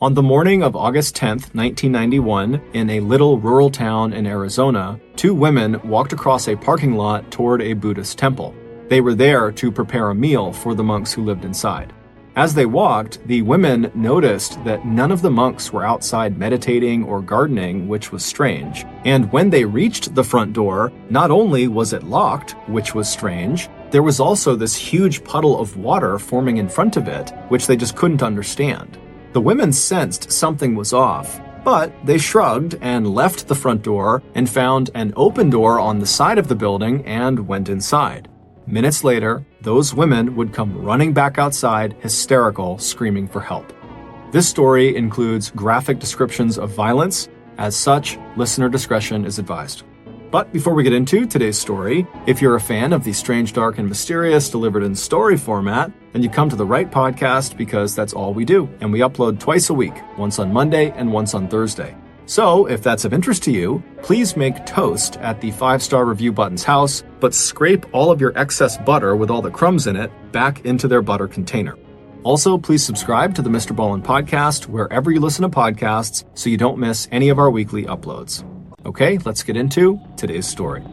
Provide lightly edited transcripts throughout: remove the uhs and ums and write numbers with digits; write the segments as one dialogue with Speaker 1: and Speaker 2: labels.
Speaker 1: On the morning of August 10th, 1991, in a little rural town in Arizona, two women walked across a parking lot toward a Buddhist temple. They were there to prepare a meal for the monks who lived inside. As they walked, the women noticed that none of the monks were outside meditating or gardening, which was strange. And when they reached the front door, not only was it locked, which was strange, there was also this huge puddle of water forming in front of it, which they just couldn't understand. The women sensed something was off, but they shrugged and left the front door and found an open door on the side of the building and went inside. Minutes later, those women would come running back outside, hysterical, screaming for help. This story includes graphic descriptions of violence. As such, listener discretion is advised. But before we get into today's story, if you're a fan of the strange, dark, and mysterious delivered in story format, then you come to the right podcast because that's all we do, and we upload twice a week, once on Monday and once on Thursday. So, if that's of interest to you, please make toast at the 5-star review button's house, but scrape all of your excess butter with all the crumbs in it back into their butter container. Also, please subscribe to the MrBallen podcast wherever you listen to podcasts so you don't miss any of our weekly uploads. Okay, let's get into today's story.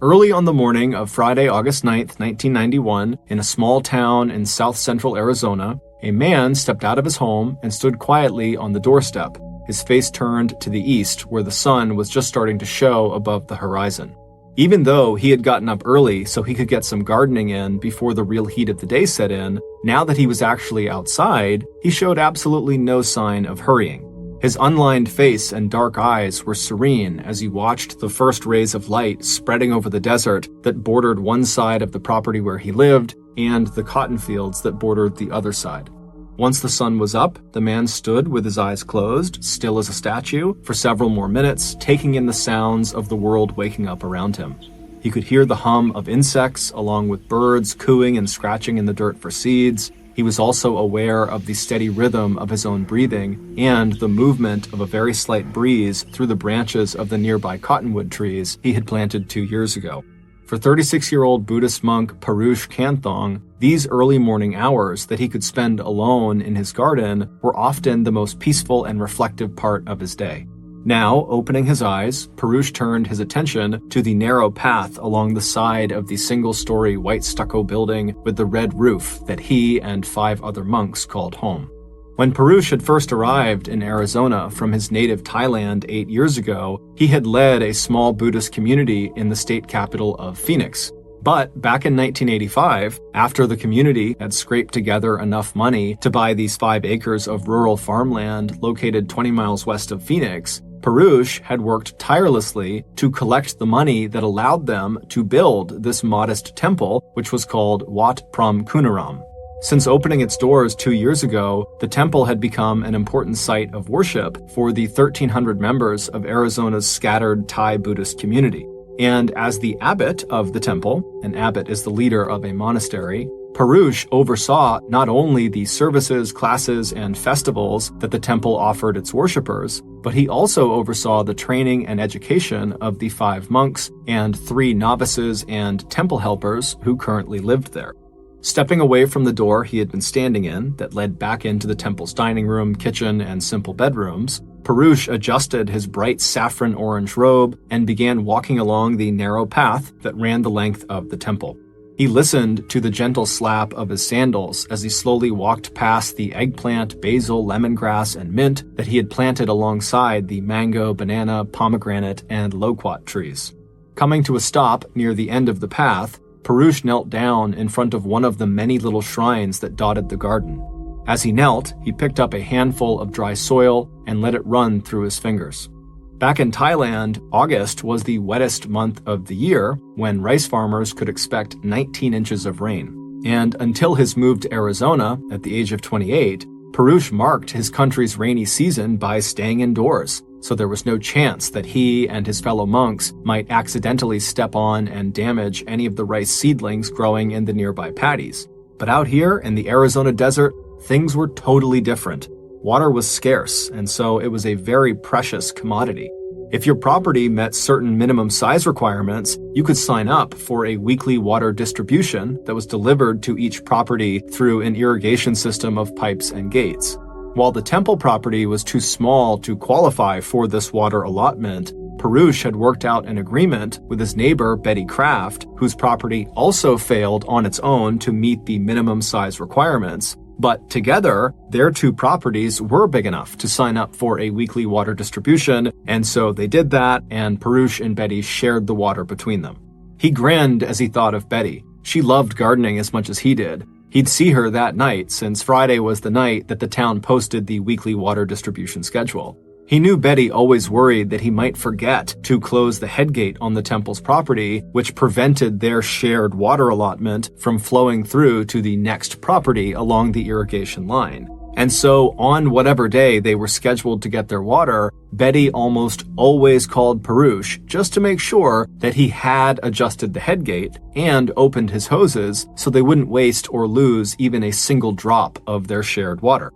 Speaker 1: Early on the morning of Friday, August 9th, 1991, in a small town in south-central Arizona, a man stepped out of his home and stood quietly on the doorstep, his face turned to the east where the sun was just starting to show above the horizon. Even though he had gotten up early so he could get some gardening in before the real heat of the day set in, now that he was actually outside, he showed absolutely no sign of hurrying. His unlined face and dark eyes were serene as he watched the first rays of light spreading over the desert that bordered one side of the property where he lived and the cotton fields that bordered the other side. Once the sun was up, the man stood with his eyes closed, still as a statue, for several more minutes, taking in the sounds of the world waking up around him. He could hear the hum of insects, along with birds cooing and scratching in the dirt for seeds. He was also aware of the steady rhythm of his own breathing and the movement of a very slight breeze through the branches of the nearby cottonwood trees he had planted 2 years ago. For 36-year-old Buddhist monk Parush Kanthong, these early morning hours that he could spend alone in his garden were often the most peaceful and reflective part of his day. Now, opening his eyes, Parush turned his attention to the narrow path along the side of the single-story white stucco building with the red roof that he and 5 other monks called home. When Parush had first arrived in Arizona from his native Thailand 8 years ago, he had led a small Buddhist community in the state capital of Phoenix. But back in 1985, after the community had scraped together enough money to buy these 5 acres of rural farmland located 20 miles west of Phoenix, Parush had worked tirelessly to collect the money that allowed them to build this modest temple, which was called Wat Pram Kunaram. Since opening its doors 2 years ago, the temple had become an important site of worship for the 1,300 members of Arizona's scattered Thai Buddhist community. And as the abbot of the temple, an abbot is the leader of a monastery, Parush oversaw not only the services, classes, and festivals that the temple offered its worshippers, but he also oversaw the training and education of the 5 monks and 3 novices and temple helpers who currently lived there. Stepping away from the door he had been standing in that led back into the temple's dining room, kitchen, and simple bedrooms, Parush adjusted his bright saffron orange robe and began walking along the narrow path that ran the length of the temple. He listened to the gentle slap of his sandals as he slowly walked past the eggplant, basil, lemongrass, and mint that he had planted alongside the mango, banana, pomegranate, and loquat trees. Coming to a stop near the end of the path, Parush knelt down in front of one of the many little shrines that dotted the garden. As he knelt, he picked up a handful of dry soil and let it run through his fingers. Back in Thailand, August was the wettest month of the year, when rice farmers could expect 19 inches of rain. And until his move to Arizona at the age of 28, Parush marked his country's rainy season by staying indoors, so there was no chance that he and his fellow monks might accidentally step on and damage any of the rice seedlings growing in the nearby paddies. But out here in the Arizona desert, things were totally different. Water was scarce, and so it was a very precious commodity. If your property met certain minimum size requirements, you could sign up for a weekly water distribution that was delivered to each property through an irrigation system of pipes and gates. While the temple property was too small to qualify for this water allotment, Perush had worked out an agreement with his neighbor Betty Kraft, whose property also failed on its own to meet the minimum size requirements. But together, their two properties were big enough to sign up for a weekly water distribution, and so they did that, and Perush and Betty shared the water between them. He grinned as he thought of Betty. She loved gardening as much as he did. He'd see her that night, since Friday was the night that the town posted the weekly water distribution schedule. He knew Betty always worried that he might forget to close the headgate on the temple's property, which prevented their shared water allotment from flowing through to the next property along the irrigation line. And so, on whatever day they were scheduled to get their water, Betty almost always called Perush just to make sure that he had adjusted the headgate and opened his hoses so they wouldn't waste or lose even a single drop of their shared water.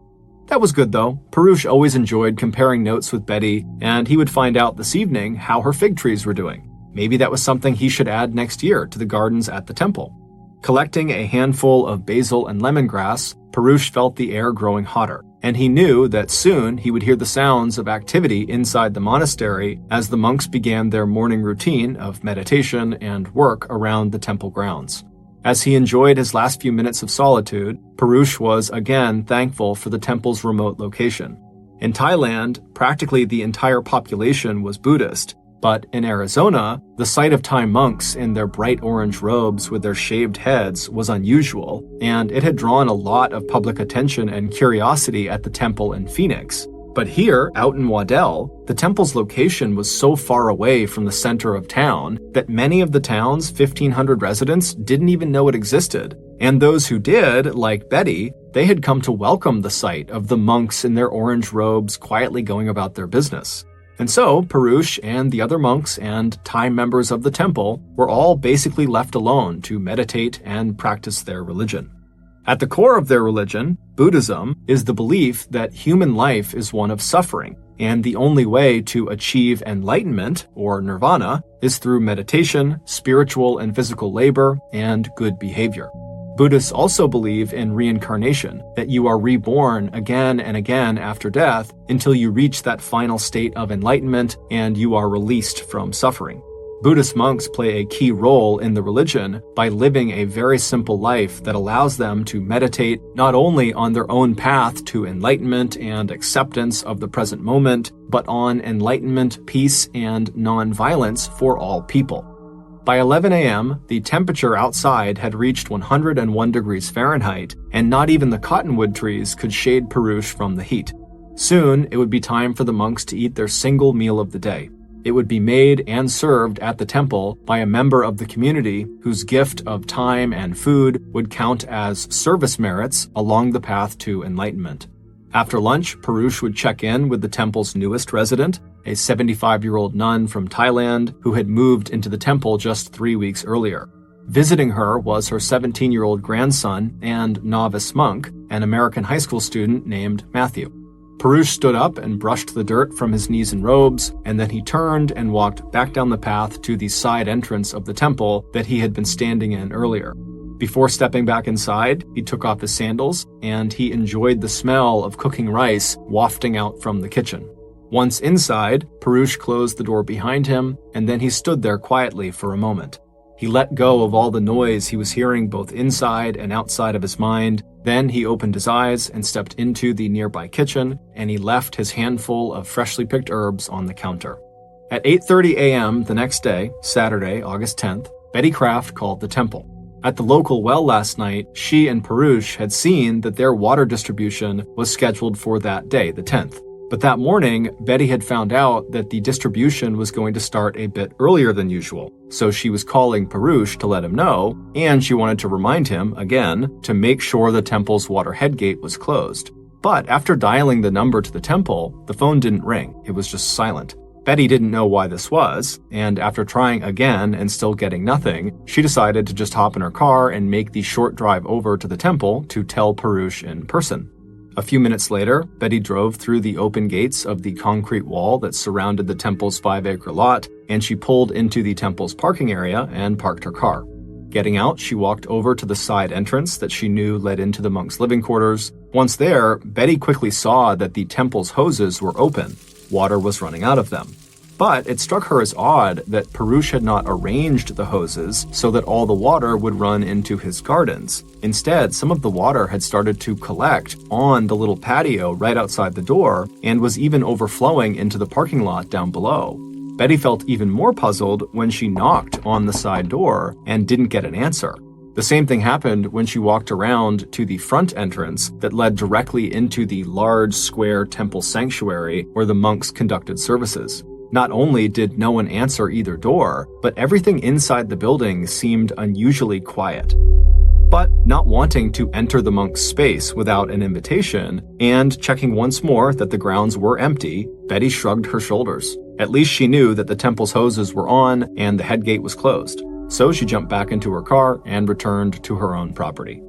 Speaker 1: That was good though. Perush always enjoyed comparing notes with Betty, and he would find out this evening how her fig trees were doing. Maybe that was something he should add next year to the gardens at the temple. Collecting a handful of basil and lemongrass, Perush felt the air growing hotter, and he knew that soon he would hear the sounds of activity inside the monastery as the monks began their morning routine of meditation and work around the temple grounds. As he enjoyed his last few minutes of solitude, Perush was again thankful for the temple's remote location. In Thailand, practically the entire population was Buddhist, but in Arizona, the sight of Thai monks in their bright orange robes with their shaved heads was unusual, and it had drawn a lot of public attention and curiosity at the temple in Phoenix. But here, out in Waddell, the temple's location was so far away from the center of town that many of the town's 1,500 residents didn't even know it existed. And those who did, like Betty, they had come to welcome the sight of the monks in their orange robes quietly going about their business. And so, Perush and the other monks and Thai members of the temple were all basically left alone to meditate and practice their religion. At the core of their religion, Buddhism, is the belief that human life is one of suffering, and the only way to achieve enlightenment, or nirvana, is through meditation, spiritual and physical labor, and good behavior. Buddhists also believe in reincarnation, that you are reborn again and again after death until you reach that final state of enlightenment and you are released from suffering. Buddhist monks play a key role in the religion by living a very simple life that allows them to meditate not only on their own path to enlightenment and acceptance of the present moment, but on enlightenment, peace, and non-violence for all people. By 11 a.m., the temperature outside had reached 101 degrees Fahrenheit, and not even the cottonwood trees could shade Perush from the heat. Soon, it would be time for the monks to eat their single meal of the day. It would be made and served at the temple by a member of the community whose gift of time and food would count as service merits along the path to enlightenment. After lunch, Perush would check in with the temple's newest resident, a 75-year-old nun from Thailand who had moved into the temple just 3 weeks earlier. Visiting her was her 17-year-old grandson and novice monk, an American high school student named Matthew. Perush stood up and brushed the dirt from his knees and robes, and then he turned and walked back down the path to the side entrance of the temple that he had been standing in earlier. Before stepping back inside, he took off his sandals, and he enjoyed the smell of cooking rice wafting out from the kitchen. Once inside, Perush closed the door behind him, and then he stood there quietly for a moment. He let go of all the noise he was hearing both inside and outside of his mind. Then he opened his eyes and stepped into the nearby kitchen, and he left his handful of freshly picked herbs on the counter. At 8:30 a.m. the next day, Saturday, August 10th, Betty Kraft called the temple. At the local well last night, she and Perush had seen that their water distribution was scheduled for that day, the 10th. But that morning, Betty had found out that the distribution was going to start a bit earlier than usual, so she was calling Perush to let him know, and she wanted to remind him, again, to make sure the temple's water headgate was closed. But after dialing the number to the temple, the phone didn't ring, it was just silent. Betty didn't know why this was, and after trying again and still getting nothing, she decided to just hop in her car and make the short drive over to the temple to tell Parush in person. A few minutes later, Betty drove through the open gates of the concrete wall that surrounded the temple's 5-acre lot, and she pulled into the temple's parking area and parked her car. Getting out, she walked over to the side entrance that she knew led into the monks' living quarters. Once there, Betty quickly saw that the temple's hoses were open. Water was running out of them. But it struck her as odd that Parush had not arranged the hoses so that all the water would run into his gardens. Instead, some of the water had started to collect on the little patio right outside the door and was even overflowing into the parking lot down below. Betty felt even more puzzled when she knocked on the side door and didn't get an answer. The same thing happened when she walked around to the front entrance that led directly into the large square temple sanctuary where the monks conducted services. Not only did no one answer either door, but everything inside the building seemed unusually quiet. But not wanting to enter the monk's space without an invitation, and checking once more that the grounds were empty, Betty shrugged her shoulders. At least she knew that the temple's hoses were on and the head gate was closed. So she jumped back into her car and returned to her own property.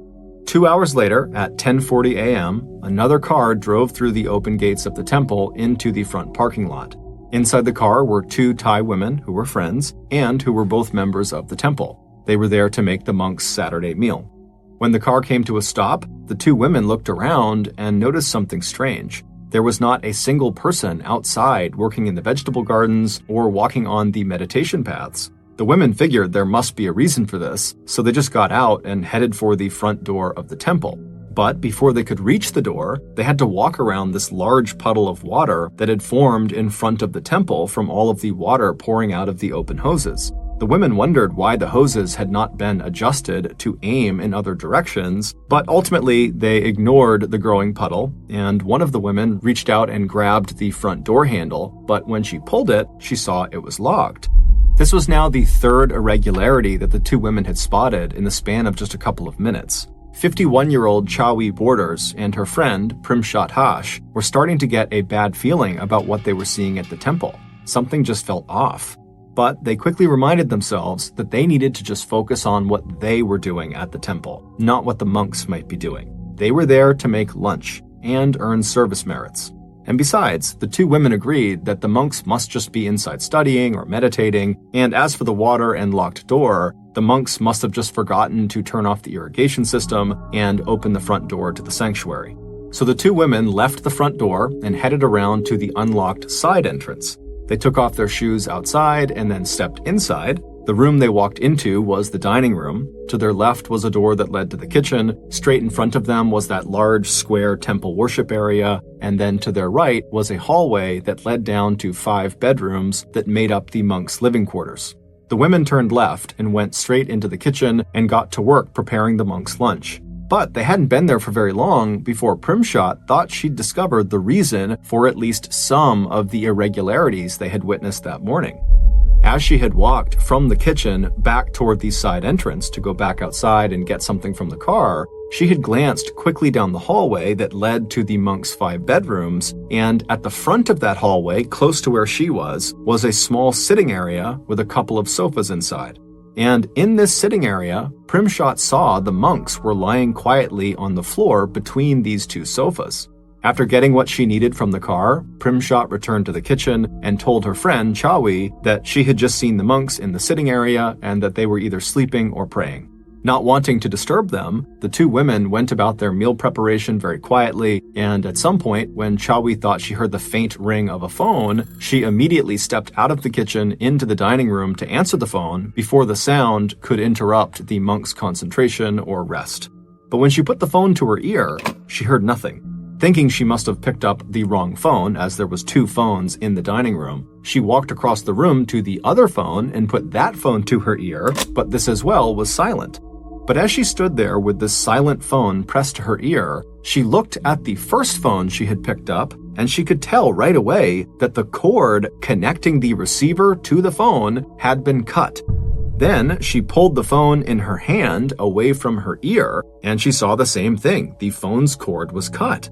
Speaker 1: 2 hours later, at 10:40 a.m., another car drove through the open gates of the temple into the front parking lot. Inside the car were 2 Thai women who were friends and who were both members of the temple. They were there to make the monks' Saturday meal. When the car came to a stop, the 2 women looked around and noticed something strange. There was not a single person outside working in the vegetable gardens or walking on the meditation paths. The women figured there must be a reason for this, so they just got out and headed for the front door of the temple. But before they could reach the door, they had to walk around this large puddle of water that had formed in front of the temple from all of the water pouring out of the open hoses. The women wondered why the hoses had not been adjusted to aim in other directions, but ultimately they ignored the growing puddle, and one of the women reached out and grabbed the front door handle, but when she pulled it, she saw it was locked. This was now the 3rd irregularity that the 2 women had spotted in the span of just a couple of minutes. 51-year-old Chawi Borders and her friend, Primshat Hash, were starting to get a bad feeling about what they were seeing at the temple. Something just felt off. But they quickly reminded themselves that they needed to just focus on what they were doing at the temple, not what the monks might be doing. They were there to make lunch and earn service merits. And besides, the 2 women agreed that the monks must just be inside studying or meditating, and as for the water and locked door, the monks must have just forgotten to turn off the irrigation system and open the front door to the sanctuary. So the 2 women left the front door and headed around to the unlocked side entrance. They took off their shoes outside and then stepped inside. The room they walked into was the dining room. To their left was a door that led to the kitchen. Straight in front of them was that large square temple worship area. And then to their right was a hallway that led down to 5 bedrooms that made up the monks' living quarters. The women turned left and went straight into the kitchen and got to work preparing the monks' lunch. But they hadn't been there for very long before Primshat thought she'd discovered the reason for at least some of the irregularities they had witnessed that morning. As she had walked from the kitchen back toward the side entrance to go back outside and get something from the car, she had glanced quickly down the hallway that led to the monks' 5 bedrooms, and at the front of that hallway, close to where she was a small sitting area with a couple of sofas inside. And in this sitting area, Primshat saw the monks were lying quietly on the floor between these 2 sofas. After getting what she needed from the car, Primshat returned to the kitchen and told her friend, Chawi, that she had just seen the monks in the sitting area and that they were either sleeping or praying. Not wanting to disturb them, the 2 women went about their meal preparation very quietly, and at some point, when Chawi thought she heard the faint ring of a phone, she immediately stepped out of the kitchen into the dining room to answer the phone before the sound could interrupt the monks' concentration or rest. But when she put the phone to her ear, she heard nothing. Thinking she must have picked up the wrong phone, as there was 2 phones in the dining room, she walked across the room to the other phone and put that phone to her ear, but this as well was silent. But as she stood there with this silent phone pressed to her ear, she looked at the first phone she had picked up, and she could tell right away that the cord connecting the receiver to the phone had been cut. Then she pulled the phone in her hand away from her ear, and she saw the same thing. The phone's cord was cut.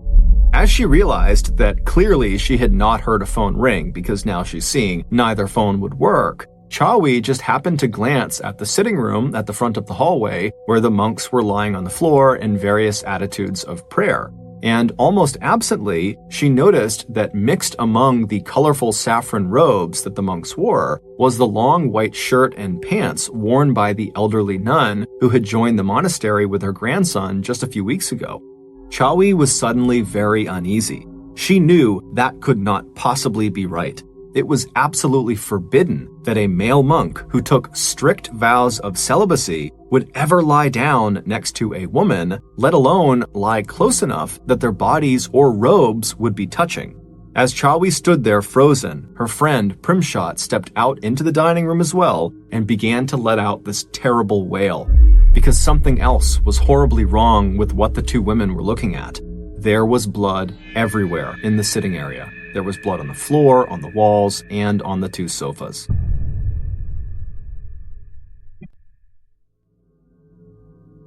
Speaker 1: As she realized that clearly she had not heard a phone ring because now she's seeing neither phone would work, Chawi just happened to glance at the sitting room at the front of the hallway where the monks were lying on the floor in various attitudes of prayer. And almost absently, she noticed that mixed among the colorful saffron robes that the monks wore was the long white shirt and pants worn by the elderly nun who had joined the monastery with her grandson just a few weeks ago. Chawi was suddenly very uneasy. She knew that could not possibly be right. It was absolutely forbidden that a male monk who took strict vows of celibacy would ever lie down next to a woman, let alone lie close enough that their bodies or robes would be touching. As Chawi stood there frozen, her friend Primshot stepped out into the dining room as well and began to let out this terrible wail. Because something else was horribly wrong with what the two women were looking at. There was blood everywhere in the sitting area. There was blood on the floor, on the walls, and on the two sofas.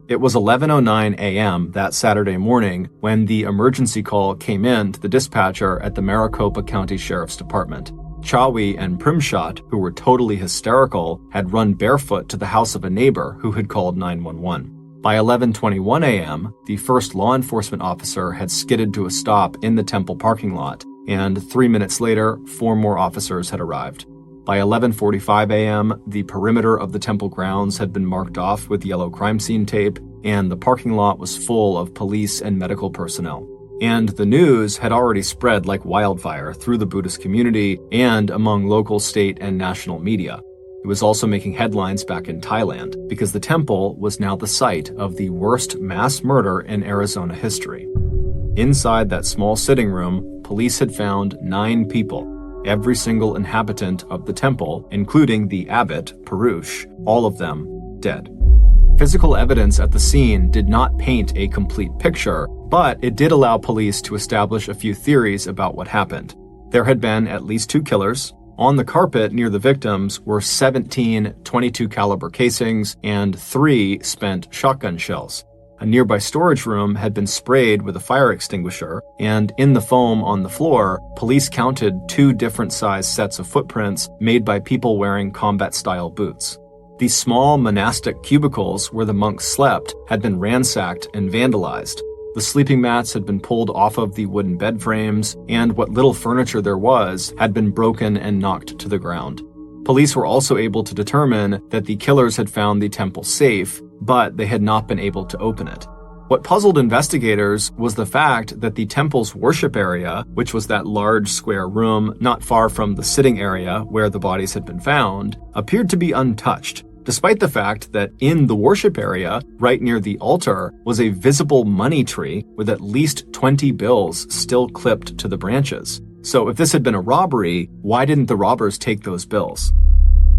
Speaker 1: It was 11:09 a.m. that Saturday morning when the emergency call came in to the dispatcher at the Maricopa County Sheriff's Department. Chawi and Primshot, who were totally hysterical, had run barefoot to the house of a neighbor who had called 911. By 11:21 a.m., the first law enforcement officer had skidded to a stop in the temple parking lot, and 3 minutes later, 4 more officers had arrived. By 11:45 a.m., the perimeter of the temple grounds had been marked off with yellow crime scene tape, and the parking lot was full of police and medical personnel. And the news had already spread like wildfire through the Buddhist community and among local, state, and national media. It was also making headlines back in Thailand because the temple was now the site of the worst mass murder in Arizona history. Inside that small sitting room, police had found 9 people, every single inhabitant of the temple, including the abbot, Purush, all of them dead. Physical evidence at the scene did not paint a complete picture, but it did allow police to establish a few theories about what happened. There had been at least 2 killers. On the carpet near the victims were 17 .22 caliber casings and 3 spent shotgun shells. A nearby storage room had been sprayed with a fire extinguisher, and in the foam on the floor, police counted 2 different size sets of footprints made by people wearing combat-style boots. These small monastic cubicles where the monks slept had been ransacked and vandalized. The sleeping mats had been pulled off of the wooden bed frames, and what little furniture there was had been broken and knocked to the ground. Police were also able to determine that the killers had found the temple safe, but they had not been able to open it. What puzzled investigators was the fact that the temple's worship area, which was that large square room not far from the sitting area where the bodies had been found, appeared to be untouched, despite the fact that in the worship area, right near the altar, was a visible money tree with at least 20 bills still clipped to the branches. So if this had been a robbery, why didn't the robbers take those bills?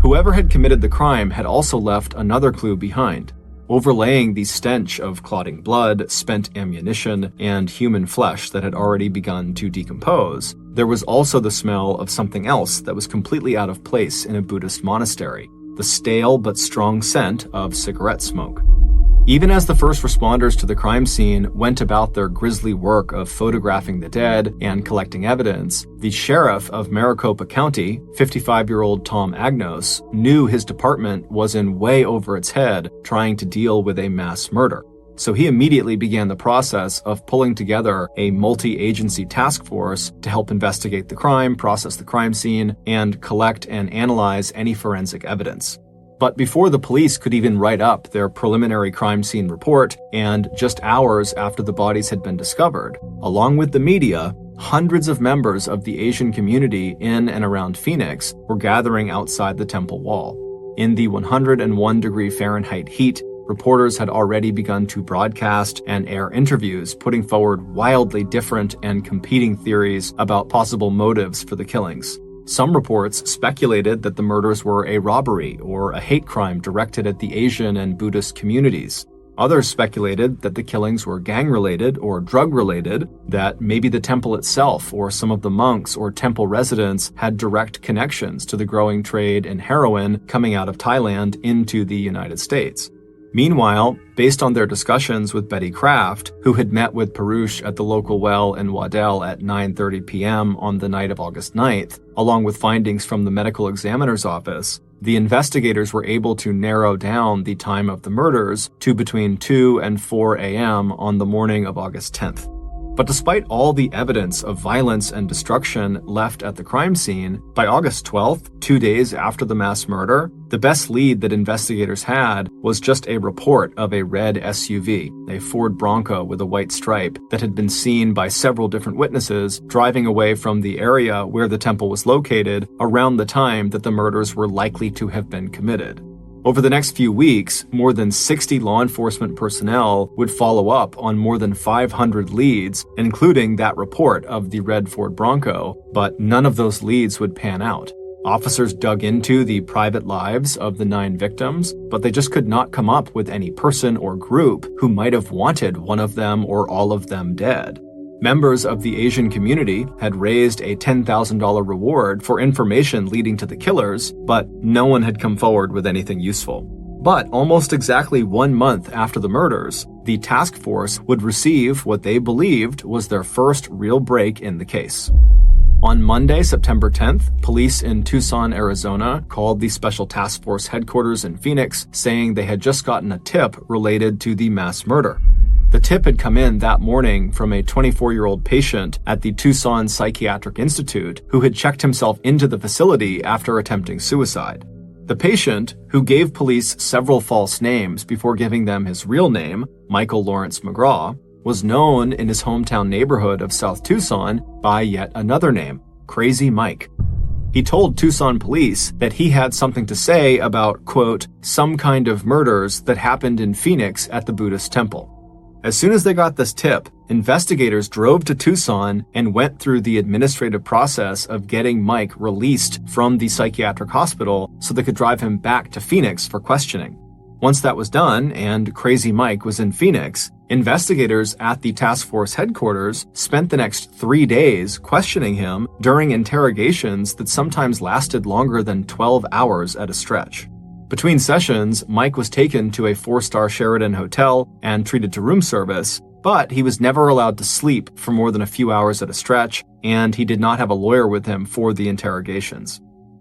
Speaker 1: Whoever had committed the crime had also left another clue behind. Overlaying the stench of clotting blood, spent ammunition, and human flesh that had already begun to decompose, there was also the smell of something else that was completely out of place in a Buddhist monastery, the stale but strong scent of cigarette smoke. Even as the first responders to the crime scene went about their grisly work of photographing the dead and collecting evidence, the sheriff of Maricopa County, 55-year-old Tom Agnos, knew his department was in way over its head trying to deal with a mass murder. So he immediately began the process of pulling together a multi-agency task force to help investigate the crime, process the crime scene, and collect and analyze any forensic evidence. But before the police could even write up their preliminary crime scene report, and just hours after the bodies had been discovered, along with the media, hundreds of members of the Asian community in and around Phoenix were gathering outside the temple wall. In the 101-degree Fahrenheit heat, reporters had already begun to broadcast and air interviews putting forward wildly different and competing theories about possible motives for the killings. Some reports speculated that the murders were a robbery or a hate crime directed at the Asian and Buddhist communities. Others speculated that the killings were gang-related or drug-related, that maybe the temple itself or some of the monks or temple residents had direct connections to the growing trade in heroin coming out of Thailand into the United States. Meanwhile, based on their discussions with Betty Kraft, who had met with Perush at the local well in Waddell at 9:30 p.m. on the night of August 9th, along with findings from the medical examiner's office, the investigators were able to narrow down the time of the murders to between 2 and 4 a.m. on the morning of August 10th. But despite all the evidence of violence and destruction left at the crime scene, by August 12th, 2 days after the mass murder, the best lead that investigators had was just a report of a red SUV, a Ford Bronco with a white stripe, that had been seen by several different witnesses driving away from the area where the temple was located around the time that the murders were likely to have been committed. Over the next few weeks, more than 60 law enforcement personnel would follow up on more than 500 leads, including that report of the red Ford Bronco, but none of those leads would pan out. Officers dug into the private lives of the 9 victims, but they just could not come up with any person or group who might have wanted one of them or all of them dead. Members of the Asian community had raised a $10,000 reward for information leading to the killers, but no one had come forward with anything useful. But almost exactly 1 month after the murders, the task force would receive what they believed was their first real break in the case. On Monday, September 10th, police in Tucson, Arizona, called the Special Task Force headquarters in Phoenix, saying they had just gotten a tip related to the mass murder. The tip had come in that morning from a 24-year-old patient at the Tucson Psychiatric Institute who had checked himself into the facility after attempting suicide. The patient, who gave police several false names before giving them his real name, Michael Lawrence McGraw, was known in his hometown neighborhood of South Tucson by yet another name, Crazy Mike. He told Tucson police that he had something to say about, quote, some kind of murders that happened in Phoenix at the Buddhist temple. As soon as they got this tip, investigators drove to Tucson and went through the administrative process of getting Mike released from the psychiatric hospital so they could drive him back to Phoenix for questioning. Once that was done and Crazy Mike was in Phoenix, investigators at the task force headquarters spent the next 3 days questioning him during interrogations that sometimes lasted longer than 12 hours at a stretch. Between sessions, Mike was taken to a 4-star Sheraton hotel and treated to room service, but he was never allowed to sleep for more than a few hours at a stretch, and he did not have a lawyer with him for the interrogations.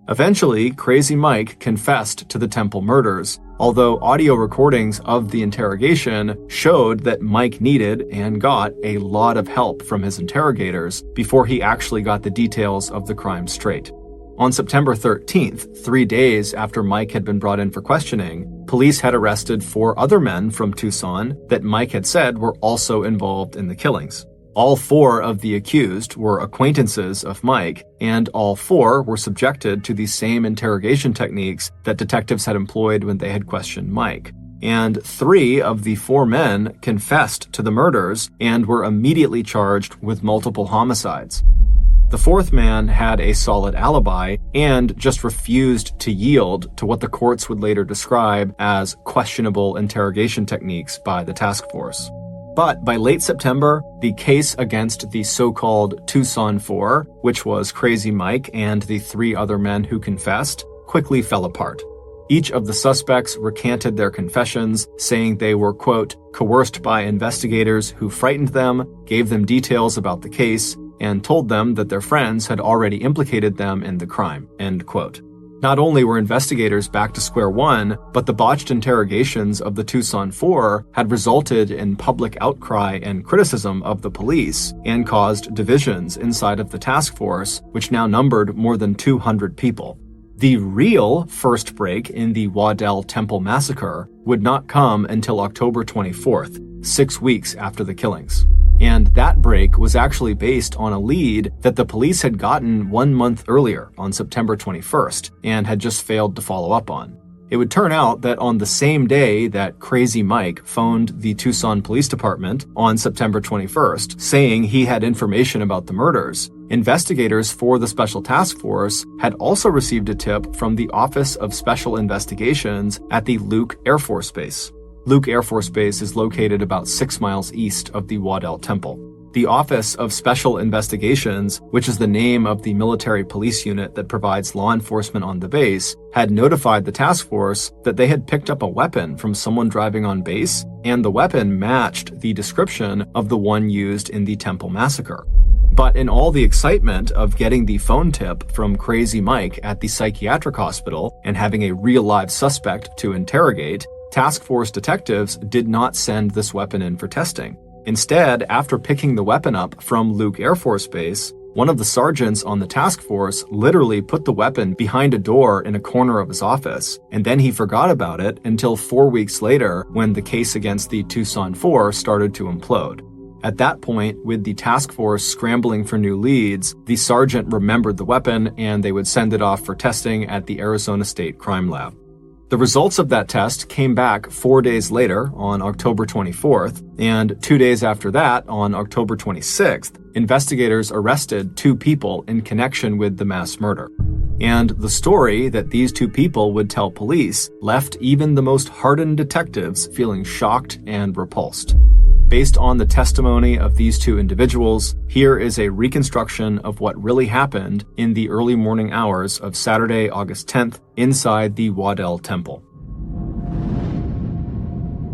Speaker 1: Eventually, Crazy Mike confessed to the temple murders, although audio recordings of the interrogation showed that Mike needed and got a lot of help from his interrogators before he actually got the details of the crime straight. On September 13th, 3 days after Mike had been brought in for questioning, police had arrested 4 other men from Tucson that Mike had said were also involved in the killings. All 4 of the accused were acquaintances of Mike, and all 4 were subjected to the same interrogation techniques that detectives had employed when they had questioned Mike. And 3 of the 4 men confessed to the murders and were immediately charged with multiple homicides. The 4th man had a solid alibi and just refused to yield to what the courts would later describe as questionable interrogation techniques by the task force. But by late September, the case against the so-called Tucson 4, which was Crazy Mike and the 3 other men who confessed, quickly fell apart. Each of the suspects recanted their confessions, saying they were, quote, coerced by investigators who frightened them, gave them details about the case, and told them that their friends had already implicated them in the crime, end quote. Not only were investigators back to square one, but the botched interrogations of the Tucson 4 had resulted in public outcry and criticism of the police and caused divisions inside of the task force, which now numbered more than 200 people. The real first break in the Waddell Temple massacre would not come until October 24th, 6 weeks after the killings. And that break was actually based on a lead that the police had gotten 1 month earlier on September 21st and had just failed to follow up on. It would turn out that on the same day that Crazy Mike phoned the Tucson Police Department on September 21st, saying he had information about the murders, investigators for the Special Task Force had also received a tip from the Office of Special Investigations at the Luke Air Force Base. Luke Air Force Base is located about 6 miles east of the Waddell Temple. The Office of Special Investigations, which is the name of the military police unit that provides law enforcement on the base, had notified the task force that they had picked up a weapon from someone driving on base, and the weapon matched the description of the one used in the Temple massacre. But in all the excitement of getting the phone tip from Crazy Mike at the psychiatric hospital and having a real live suspect to interrogate, task force detectives did not send this weapon in for testing. Instead, after picking the weapon up from Luke Air Force Base, one of the sergeants on the task force literally put the weapon behind a door in a corner of his office, and then he forgot about it until 4 weeks later when the case against the Tucson Four started to implode. At that point, with the task force scrambling for new leads, the sergeant remembered the weapon and they would send it off for testing at the Arizona State Crime Lab. The results of that test came back 4 days later on October 24th, and 2 days after that, on October 26th, investigators arrested 2 people in connection with the mass murder. And the story that these 2 people would tell police left even the most hardened detectives feeling shocked and repulsed. Based on the testimony of these 2 individuals, here is a reconstruction of what really happened in the early morning hours of Saturday, August 10th, inside the Waddell Temple.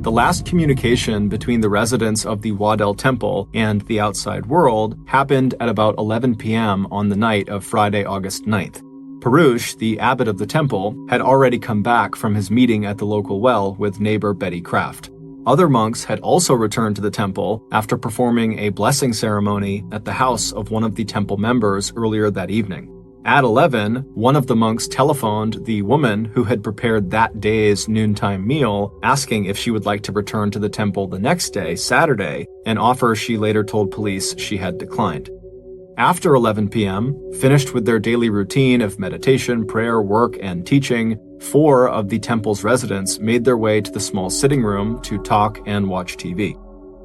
Speaker 1: The last communication between the residents of the Waddell Temple and the outside world happened at about 11 p.m. on the night of Friday, August 9th. Perush, the abbot of the temple, had already come back from his meeting at the local well with neighbor Betty Kraft. Other monks had also returned to the temple after performing a blessing ceremony at the house of one of the temple members earlier that evening. At 11, one of the monks telephoned the woman who had prepared that day's noontime meal, asking if she would like to return to the temple the next day, Saturday, an offer she later told police she had declined. After 11 p.m., finished with their daily routine of meditation, prayer, work, and teaching, 4 of the temple's residents made their way to the small sitting room to talk and watch TV.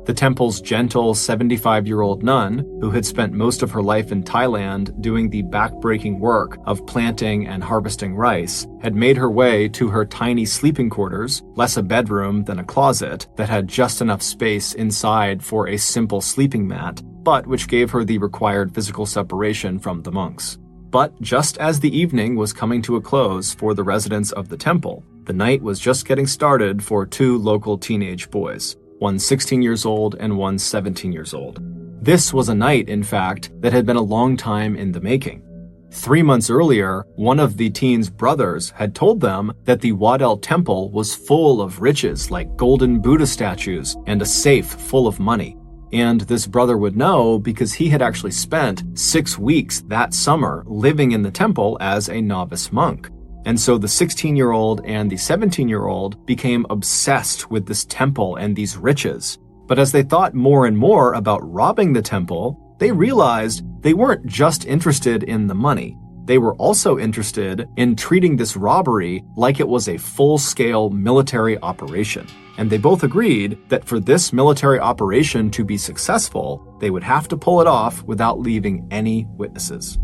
Speaker 1: The temple's gentle 75-year-old nun, who had spent most of her life in Thailand doing the back-breaking work of planting and harvesting rice, had made her way to her tiny sleeping quarters, less a bedroom than a closet, that had just enough space inside for a simple sleeping mat, but which gave her the required physical separation from the monks. But just as the evening was coming to a close for the residents of the temple, the night was just getting started for 2 local teenage boys, one 16 years old and one 17 years old. This was a night, in fact, that had been a long time in the making. 3 months earlier, one of the teens' brothers had told them that the Waddell Temple was full of riches like golden Buddha statues and a safe full of money. And this brother would know because he had actually spent 6 weeks that summer living in the temple as a novice monk. And so the 16-year-old and the 17-year-old became obsessed with this temple and these riches. But as they thought more and more about robbing the temple, they realized they weren't just interested in the money. They were also interested in treating this robbery like it was a full-scale military operation. And they both agreed that for this military operation to be successful, they would have to pull it off without leaving any witnesses.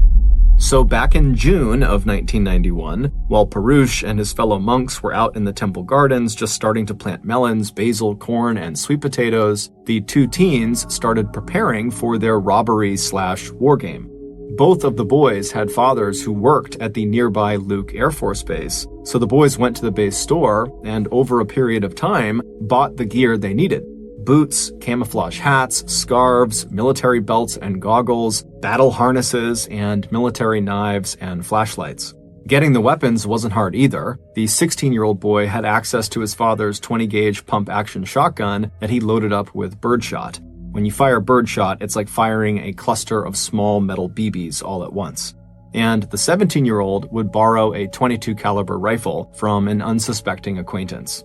Speaker 1: So back in June of 1991, while Perush and his fellow monks were out in the temple gardens just starting to plant melons, basil, corn, and sweet potatoes, the 2 teens started preparing for their robbery/war game. Both of the boys had fathers who worked at the nearby Luke Air Force Base, so the boys went to the base store and over a period of time bought the gear they needed. Boots, camouflage hats, scarves, military belts and goggles, battle harnesses, and military knives and flashlights. Getting the weapons wasn't hard either. The 16-year-old boy had access to his father's 20-gauge pump-action shotgun that he loaded up with birdshot. When you fire birdshot, it's like firing a cluster of small metal BBs all at once. And the 17-year-old would borrow a .22 caliber rifle from an unsuspecting acquaintance.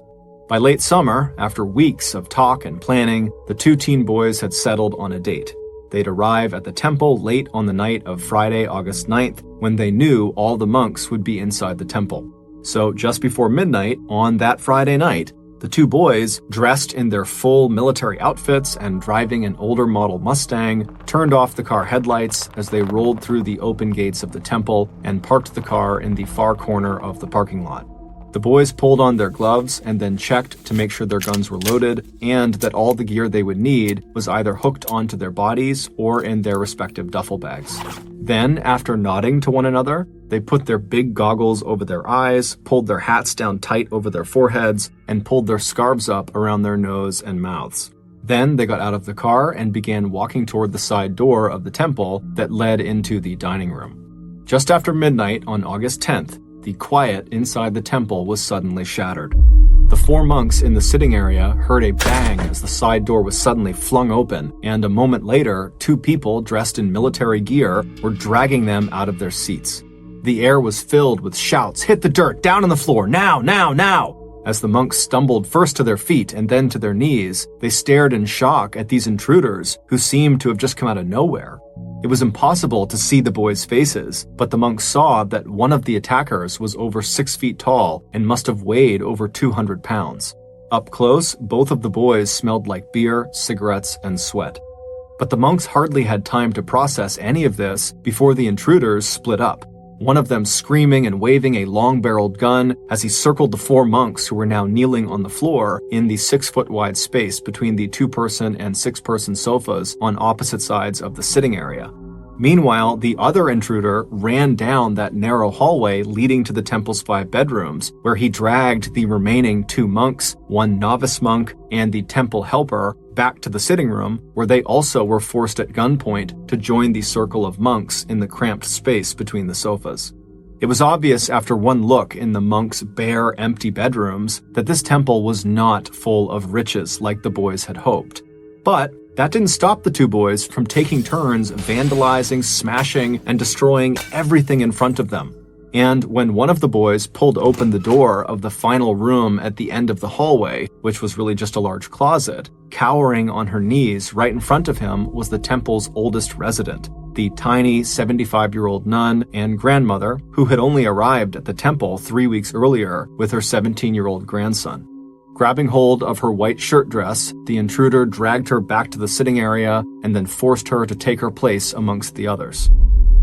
Speaker 1: By late summer, after weeks of talk and planning, the 2 teen boys had settled on a date. They'd arrive at the temple late on the night of Friday, August 9th, when they knew all the monks would be inside the temple. So just before midnight on that Friday night, the 2 boys, dressed in their full military outfits and driving an older model Mustang, turned off the car headlights as they rolled through the open gates of the temple and parked the car in the far corner of the parking lot. The boys pulled on their gloves and then checked to make sure their guns were loaded and that all the gear they would need was either hooked onto their bodies or in their respective duffel bags. Then, after nodding to one another, they put their big goggles over their eyes, pulled their hats down tight over their foreheads, and pulled their scarves up around their nose and mouths. Then they got out of the car and began walking toward the side door of the temple that led into the dining room. Just after midnight on August 10th, the quiet inside the temple was suddenly shattered. The 4 monks in the sitting area heard a bang as the side door was suddenly flung open, and a moment later, 2 people dressed in military gear were dragging them out of their seats. The air was filled with shouts, "Hit the dirt, down on the floor, now, now, now!" As the monks stumbled first to their feet and then to their knees, they stared in shock at these intruders who seemed to have just come out of nowhere. It was impossible to see the boys' faces, but the monks saw that one of the attackers was over 6 feet tall and must have weighed over 200 pounds. Up close, both of the boys smelled like beer, cigarettes, and sweat. But the monks hardly had time to process any of this before the intruders split up, one of them screaming and waving a long-barreled gun as he circled the 4 monks who were now kneeling on the floor in the 6-foot-wide space between the 2-person and 6-person sofas on opposite sides of the sitting area. Meanwhile, the other intruder ran down that narrow hallway leading to the temple's 5 bedrooms, where he dragged the remaining 2 monks, 1 novice monk, and the temple helper back to the sitting room, where they also were forced at gunpoint to join the circle of monks in the cramped space between the sofas. It was obvious after one look in the monks' bare, empty bedrooms that this temple was not full of riches like the boys had hoped. But that didn't stop the 2 boys from taking turns vandalizing, smashing, and destroying everything in front of them. And when one of the boys pulled open the door of the final room at the end of the hallway, which was really just a large closet, cowering on her knees right in front of him was the temple's oldest resident, the tiny 75-year-old nun and grandmother who had only arrived at the temple 3 weeks earlier with her 17-year-old grandson. Grabbing hold of her white shirt dress, the intruder dragged her back to the sitting area and then forced her to take her place amongst the others.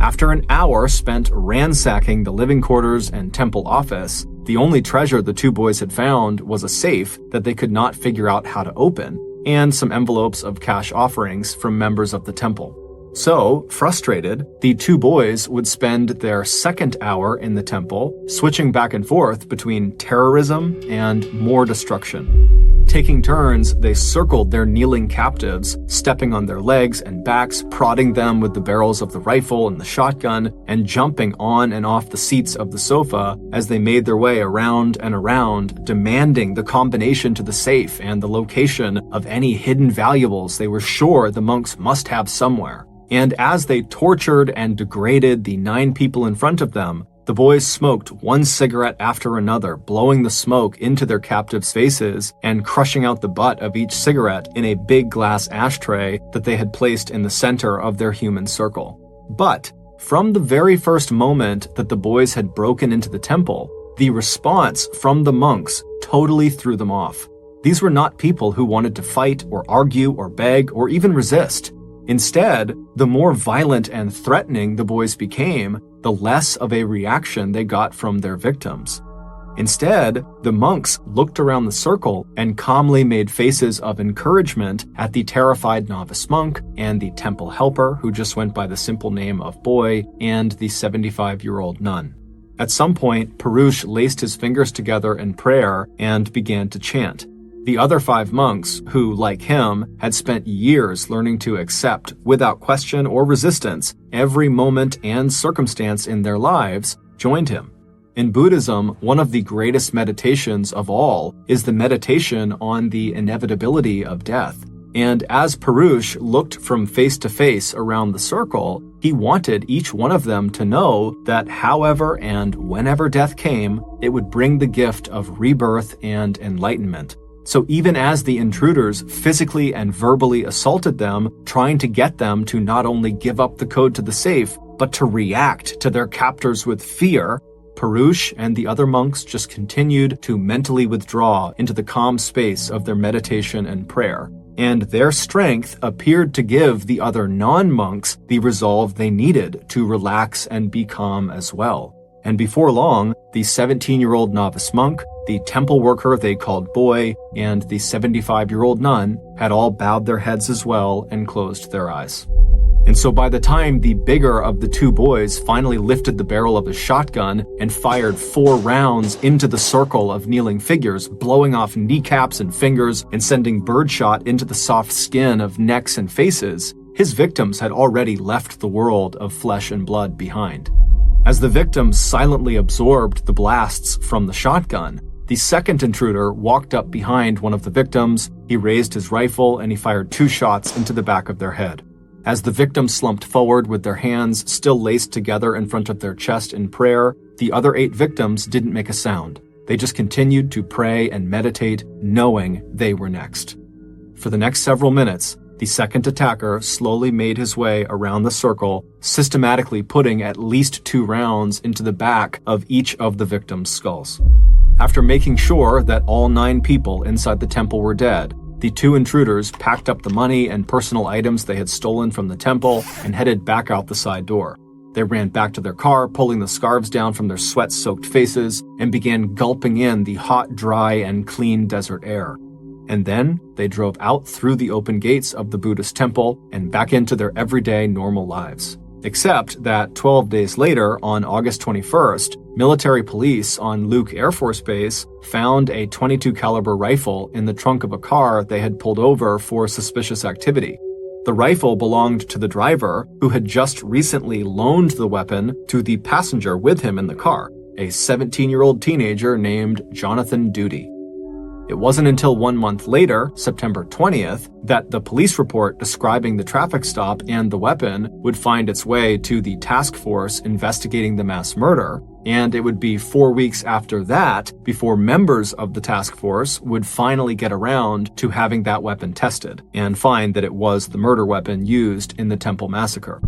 Speaker 1: After an hour spent ransacking the living quarters and temple office, the only treasure the 2 boys had found was a safe that they could not figure out how to open, and some envelopes of cash offerings from members of the temple. So, frustrated, the 2 boys would spend their 2nd hour in the temple, switching back and forth between terrorism and more destruction. Taking turns, they circled their kneeling captives, stepping on their legs and backs, prodding them with the barrels of the rifle and the shotgun, and jumping on and off the seats of the sofa as they made their way around and around, demanding the combination to the safe and the location of any hidden valuables they were sure the monks must have somewhere. And as they tortured and degraded the 9 people in front of them, the boys smoked one cigarette after another, blowing the smoke into their captives' faces and crushing out the butt of each cigarette in a big glass ashtray that they had placed in the center of their human circle. But from the very first moment that the boys had broken into the temple, the response from the monks totally threw them off. These were not people who wanted to fight or argue or beg or even resist. Instead, the more violent and threatening the boys became, the less of a reaction they got from their victims. Instead, the monks looked around the circle and calmly made faces of encouragement at the terrified novice monk and the temple helper, who just went by the simple name of Boy, and the 75-year-old nun. At some point, Perush laced his fingers together in prayer and began to chant. The other 5 monks, who, like him, had spent years learning to accept, without question or resistance, every moment and circumstance in their lives, joined him. In Buddhism, one of the greatest meditations of all is the meditation on the inevitability of death. And as Perush looked from face to face around the circle, he wanted each one of them to know that however and whenever death came, it would bring the gift of rebirth and enlightenment. So even as the intruders physically and verbally assaulted them, trying to get them to not only give up the code to the safe, but to react to their captors with fear, Perush and the other monks just continued to mentally withdraw into the calm space of their meditation and prayer. And their strength appeared to give the other non-monks the resolve they needed to relax and be calm as well. And before long, the 17-year-old novice monk, the temple worker they called boy, and the 75-year-old nun had all bowed their heads as well and closed their eyes. And so by the time the bigger of the two boys finally lifted the barrel of his shotgun and fired 4 rounds into the circle of kneeling figures, blowing off kneecaps and fingers and sending birdshot into the soft skin of necks and faces, his victims had already left the world of flesh and blood behind. As the victims silently absorbed the blasts from the shotgun, the second intruder walked up behind one of the victims, he raised his rifle, and he fired 2 shots into the back of their head. As the victims slumped forward with their hands still laced together in front of their chest in prayer, the other 8 victims didn't make a sound. They just continued to pray and meditate, knowing they were next. For the next several minutes, the second attacker slowly made his way around the circle, systematically putting at least 2 rounds into the back of each of the victims' skulls. After making sure that all 9 people inside the temple were dead, the 2 intruders packed up the money and personal items they had stolen from the temple and headed back out the side door. They ran back to their car, pulling the scarves down from their sweat-soaked faces, and began gulping in the hot, dry, and clean desert air. And then they drove out through the open gates of the Buddhist temple and back into their everyday normal lives. Except that 12 days later, on August 21st, military police on Luke Air Force Base found a .22 caliber rifle in the trunk of a car they had pulled over for suspicious activity. The rifle belonged to the driver, who had just recently loaned the weapon to the passenger with him in the car, a 17-year-old teenager named Jonathan Duty. It wasn't until 1 month later, September 20th, that the police report describing the traffic stop and the weapon would find its way to the task force investigating the mass murder, and it would be 4 weeks after that before members of the task force would finally get around to having that weapon tested and find that it was the murder weapon used in the Temple massacre.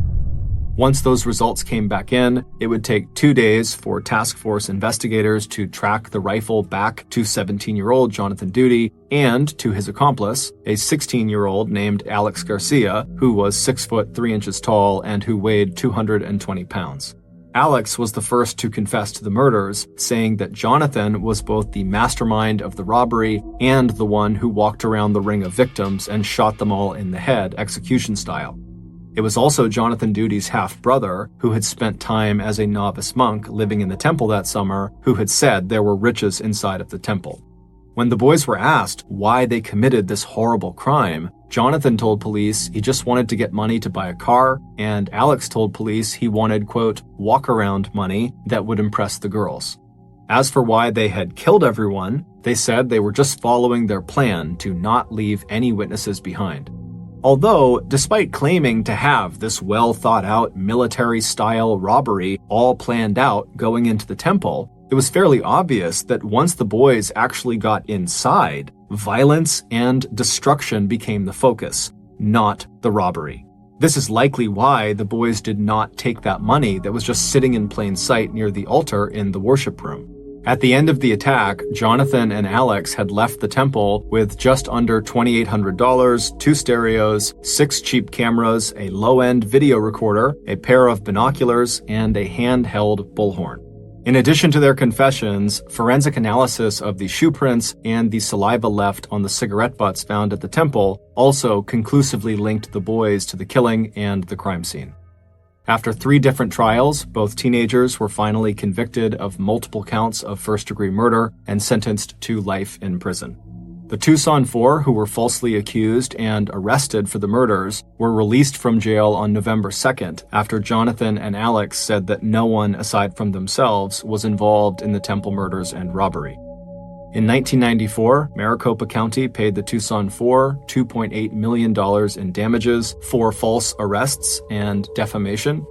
Speaker 1: Once those results came back in, it would take 2 days for task force investigators to track the rifle back to 17-year-old Jonathan Duty and to his accomplice, a 16-year-old named Alex Garcia, who was 6 foot 3 inches tall and who weighed 220 pounds. Alex was the first to confess to the murders, saying that Jonathan was both the mastermind of the robbery and the one who walked around the ring of victims and shot them all in the head, execution style. It was also Jonathan Duty's half-brother, who had spent time as a novice monk living in the temple that summer, who had said there were riches inside of the temple. When the boys were asked why they committed this horrible crime, Jonathan told police he just wanted to get money to buy a car, and Alex told police he wanted, quote, walk-around money that would impress the girls. As for why they had killed everyone, they said they were just following their plan to not leave any witnesses behind. Although, despite claiming to have this well-thought-out military-style robbery all planned out going into the temple, it was fairly obvious that once the boys actually got inside, violence and destruction became the focus, not the robbery. This is likely why the boys did not take that money that was just sitting in plain sight near the altar in the worship room. At the end of the attack, Jonathan and Alex had left the temple with just under $2,800, 2 stereos, 6 cheap cameras, a low-end video recorder, a pair of binoculars, and a handheld bullhorn. In addition to their confessions, forensic analysis of the shoe prints and the saliva left on the cigarette butts found at the temple also conclusively linked the boys to the killing and the crime scene. After 3 different trials, both teenagers were finally convicted of multiple counts of first-degree murder and sentenced to life in prison. The Tucson 4, who were falsely accused and arrested for the murders, were released from jail on November 2nd after Jonathan and Alex said that no one aside from themselves was involved in the temple murders and robbery. In 1994, Maricopa County paid the Tucson 4 $2.8 million in damages for false arrests and defamation.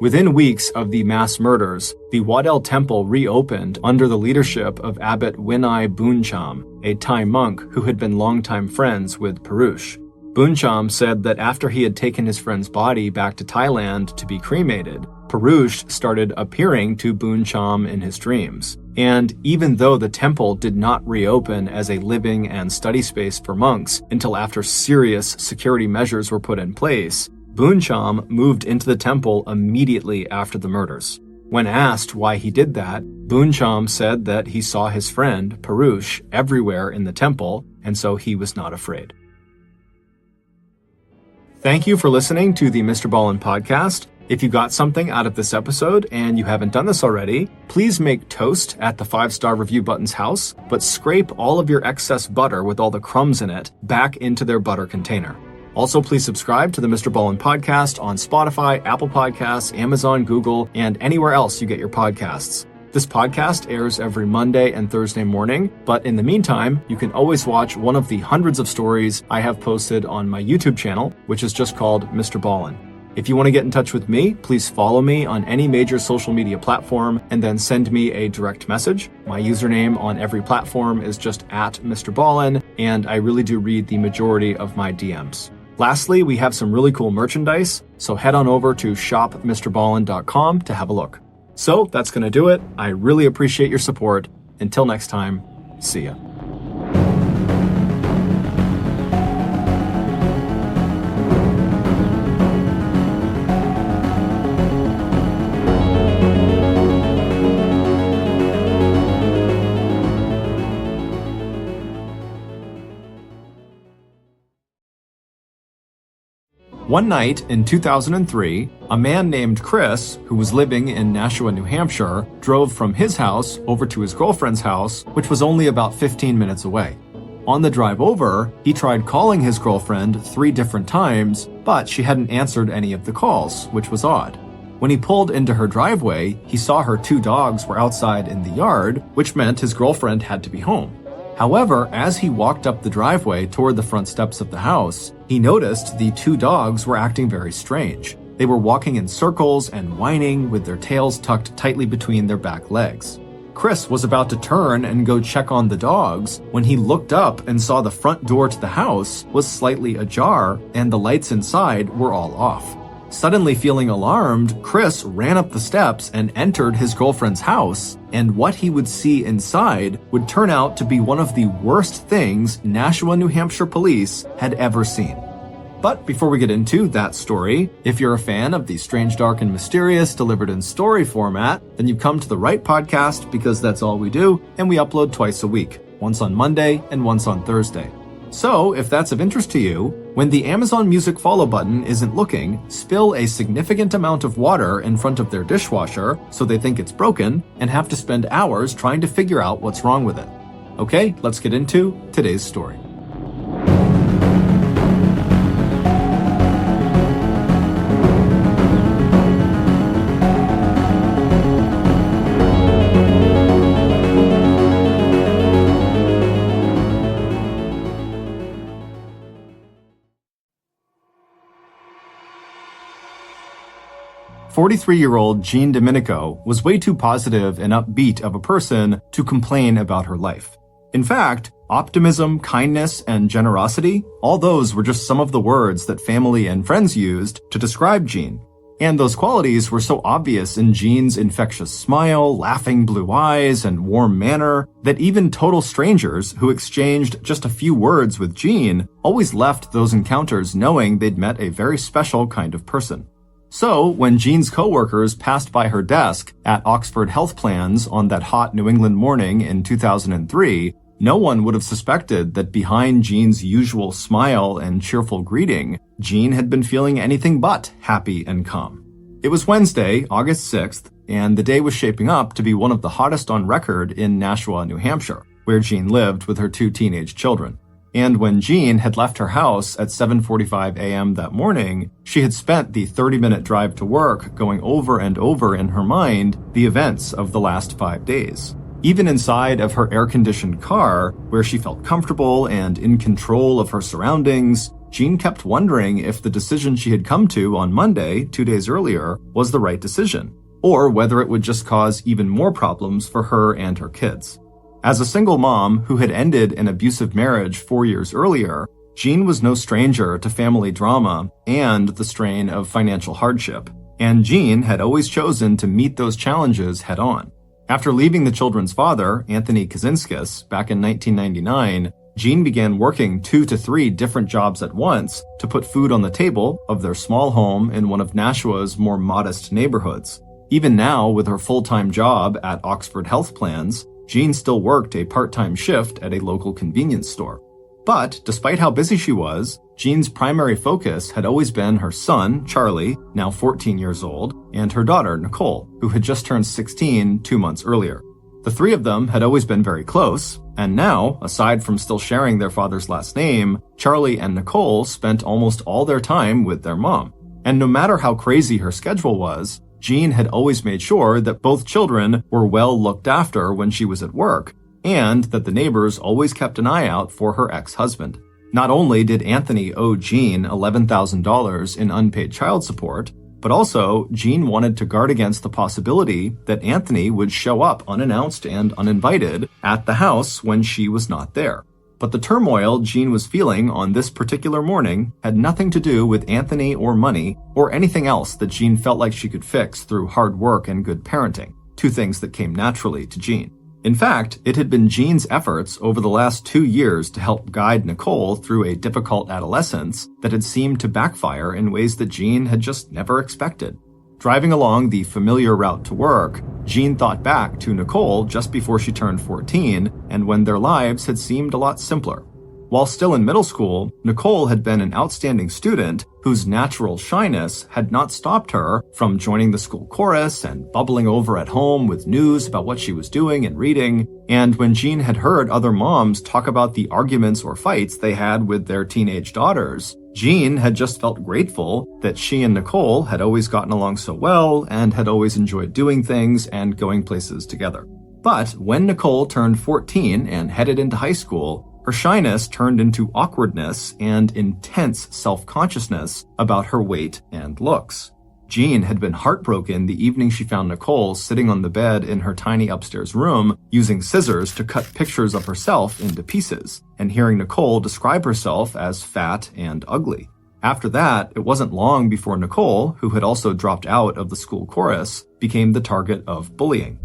Speaker 1: Within weeks of the mass murders, the Waddell Temple reopened under the leadership of Abbot Winai Booncham, a Thai monk who had been longtime friends with Perush. Booncham said that after he had taken his friend's body back to Thailand to be cremated, Perush started appearing to Booncham in his dreams. And even though the temple did not reopen as a living and study space for monks until after serious security measures were put in place, Booncham moved into the temple immediately after the murders. When asked why he did that, Booncham said that he saw his friend, Parush, everywhere in the temple, and so he was not afraid. Thank you for listening to the MrBallen podcast. If you got something out of this episode and you haven't done this already, please make toast at the 5-star review button's house, but scrape all of your excess butter with all the crumbs in it back into their butter container. Also, please subscribe to the MrBallen podcast on Spotify, Apple Podcasts, Amazon, Google, and anywhere else you get your podcasts. This podcast airs every Monday and Thursday morning, but in the meantime, you can always watch one of the hundreds of stories I have posted on my YouTube channel, which is just called MrBallen. If you want to get in touch with me, please follow me on any major social media platform and then send me a direct message. My username on every platform is just @MrBallen, and I really do read the majority of my DMs. Lastly, we have some really cool merchandise, so head on over to shopmrballen.com to have a look. So that's going to do it. I really appreciate your support. Until next time, see ya. One night in 2003, a man named Chris, who was living in Nashua, New Hampshire, drove from his house over to his girlfriend's house, which was only about 15 minutes away. On the drive over, he tried calling his girlfriend 3 different times, but she hadn't answered any of the calls, which was odd. When he pulled into her driveway, he saw her 2 dogs were outside in the yard, which meant his girlfriend had to be home. However, as he walked up the driveway toward the front steps of the house, he noticed the 2 dogs were acting very strange. They were walking in circles and whining with their tails tucked tightly between their back legs. Chris was about to turn and go check on the dogs when he looked up and saw the front door to the house was slightly ajar and the lights inside were all off. Suddenly feeling alarmed, Chris ran up the steps and entered his girlfriend's house, and what he would see inside would turn out to be one of the worst things Nashua, New Hampshire police had ever seen. But before we get into that story, if you're a fan of the strange, dark, and mysterious delivered in story format, then you've come to the right podcast because that's all we do, and we upload twice a week, once on Monday and once on Thursday. So, if that's of interest to you, when the Amazon Music follow button isn't looking, spill a significant amount of water in front of their dishwasher so they think it's broken and have to spend hours trying to figure out what's wrong with it. Okay, let's get into today's story. "43-year-old Jean Domenico was way too positive and upbeat of a person to complain about her life. In fact, optimism, kindness, and generosity, all those were just some of the words that family and friends used to describe Jean. And those qualities were so obvious in Jean's infectious smile, laughing blue eyes, and warm manner that even total strangers who exchanged just a few words with Jean always left those encounters knowing they'd met a very special kind of person. So, when Jean's coworkers passed by her desk at Oxford Health Plans on that hot New England morning in 2003, no one would have suspected that behind Jean's usual smile and cheerful greeting, Jean had been feeling anything but happy and calm. It was Wednesday, August 6th, and the day was shaping up to be one of the hottest on record in Nashua, New Hampshire, where Jean lived with her 2 teenage children. And when Jean had left her house at 7:45 a.m. that morning, she had spent the 30-minute drive to work going over and over in her mind the events of the last 5 days. Even inside of her air-conditioned car, where she felt comfortable and in control of her surroundings, Jean kept wondering if the decision she had come to on Monday, 2 days earlier, was the right decision, or whether it would just cause even more problems for her and her kids. As a single mom who had ended an abusive marriage 4 years earlier, Jean was no stranger to family drama and the strain of financial hardship, and Jean had always chosen to meet those challenges head-on. After leaving the children's father, Anthony Kazinskis, back in 1999, Jean began working 2 to 3 different jobs at once to put food on the table of their small home in one of Nashua's more modest neighborhoods. Even now, with her full-time job at Oxford Health Plans, Jean still worked a part-time shift at a local convenience store. But despite how busy she was, Jean's primary focus had always been her son, Charlie, now 14 years old, and her daughter, Nicole, who had just turned 16 2 months earlier. The three of them had always been very close, and now, aside from still sharing their father's last name, Charlie and Nicole spent almost all their time with their mom. And no matter how crazy her schedule was, Jean had always made sure that both children were well looked after when she was at work, and that the neighbors always kept an eye out for her ex-husband. Not only did Anthony owe Jean $11,000 in unpaid child support, but also Jean wanted to guard against the possibility that Anthony would show up unannounced and uninvited at the house when she was not there. But the turmoil Jean was feeling on this particular morning had nothing to do with Anthony or money or anything else that Jean felt like she could fix through hard work and good parenting, two things that came naturally to Jean. In fact, it had been Jean's efforts over the last 2 years to help guide Nicole through a difficult adolescence that had seemed to backfire in ways that Jean had just never expected. Driving along the familiar route to work, Jean thought back to Nicole just before she turned 14 and when their lives had seemed a lot simpler. While still in middle school, Nicole had been an outstanding student whose natural shyness had not stopped her from joining the school chorus and bubbling over at home with news about what she was doing and reading. And when Jean had heard other moms talk about the arguments or fights they had with their teenage daughters, Jean had just felt grateful that she and Nicole had always gotten along so well and had always enjoyed doing things and going places together. But when Nicole turned 14 and headed into high school, her shyness turned into awkwardness and intense self-consciousness about her weight and looks. Jean had been heartbroken the evening she found Nicole sitting on the bed in her tiny upstairs room using scissors to cut pictures of herself into pieces, and hearing Nicole describe herself as fat and ugly. After that, it wasn't long before Nicole, who had also dropped out of the school chorus, became the target of bullying.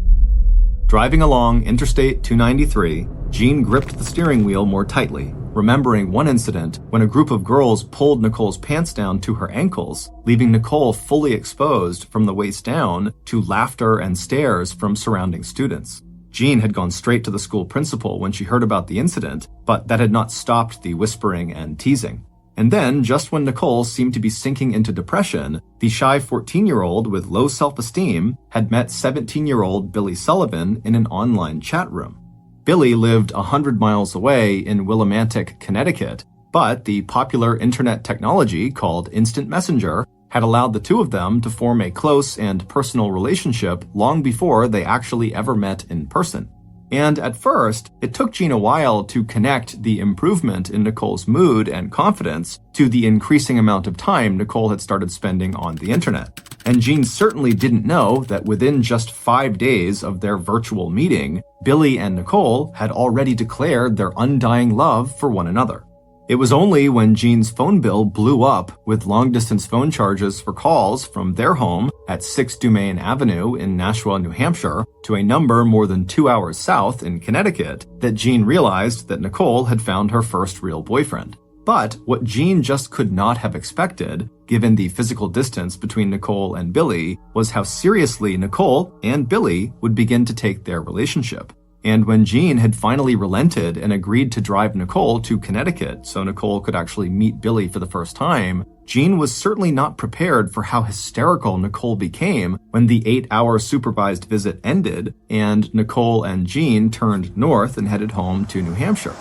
Speaker 1: Driving along Interstate 293, Jean gripped the steering wheel more tightly, remembering one incident when a group of girls pulled Nicole's pants down to her ankles, leaving Nicole fully exposed from the waist down to laughter and stares from surrounding students. Jean had gone straight to the school principal when she heard about the incident, but that had not stopped the whispering and teasing. And then, just when Nicole seemed to be sinking into depression, the shy 14-year-old with low self-esteem had met 17-year-old Billy Sullivan in an online chat room. Billy lived 100 miles away in Willimantic, Connecticut, but the popular internet technology called Instant Messenger had allowed the two of them to form a close and personal relationship long before they actually ever met in person. And at first, it took Jean a while to connect the improvement in Nicole's mood and confidence to the increasing amount of time Nicole had started spending on the internet. And Jean certainly didn't know that within just 5 days of their virtual meeting, Billy and Nicole had already declared their undying love for one another. It was only when Jean's phone bill blew up with long-distance phone charges for calls from their home at 6 Dumaine Avenue in Nashua, New Hampshire, to a number more than 2 hours south in Connecticut that Jean realized that Nicole had found her first real boyfriend. But what Jean just could not have expected, given the physical distance between Nicole and Billy, was how seriously Nicole and Billy would begin to take their relationship. And when Jean had finally relented and agreed to drive Nicole to Connecticut so Nicole could actually meet Billy for the first time, Jean was certainly not prepared for how hysterical Nicole became when the 8-hour supervised visit ended and Nicole and Jean turned north and headed home to New Hampshire.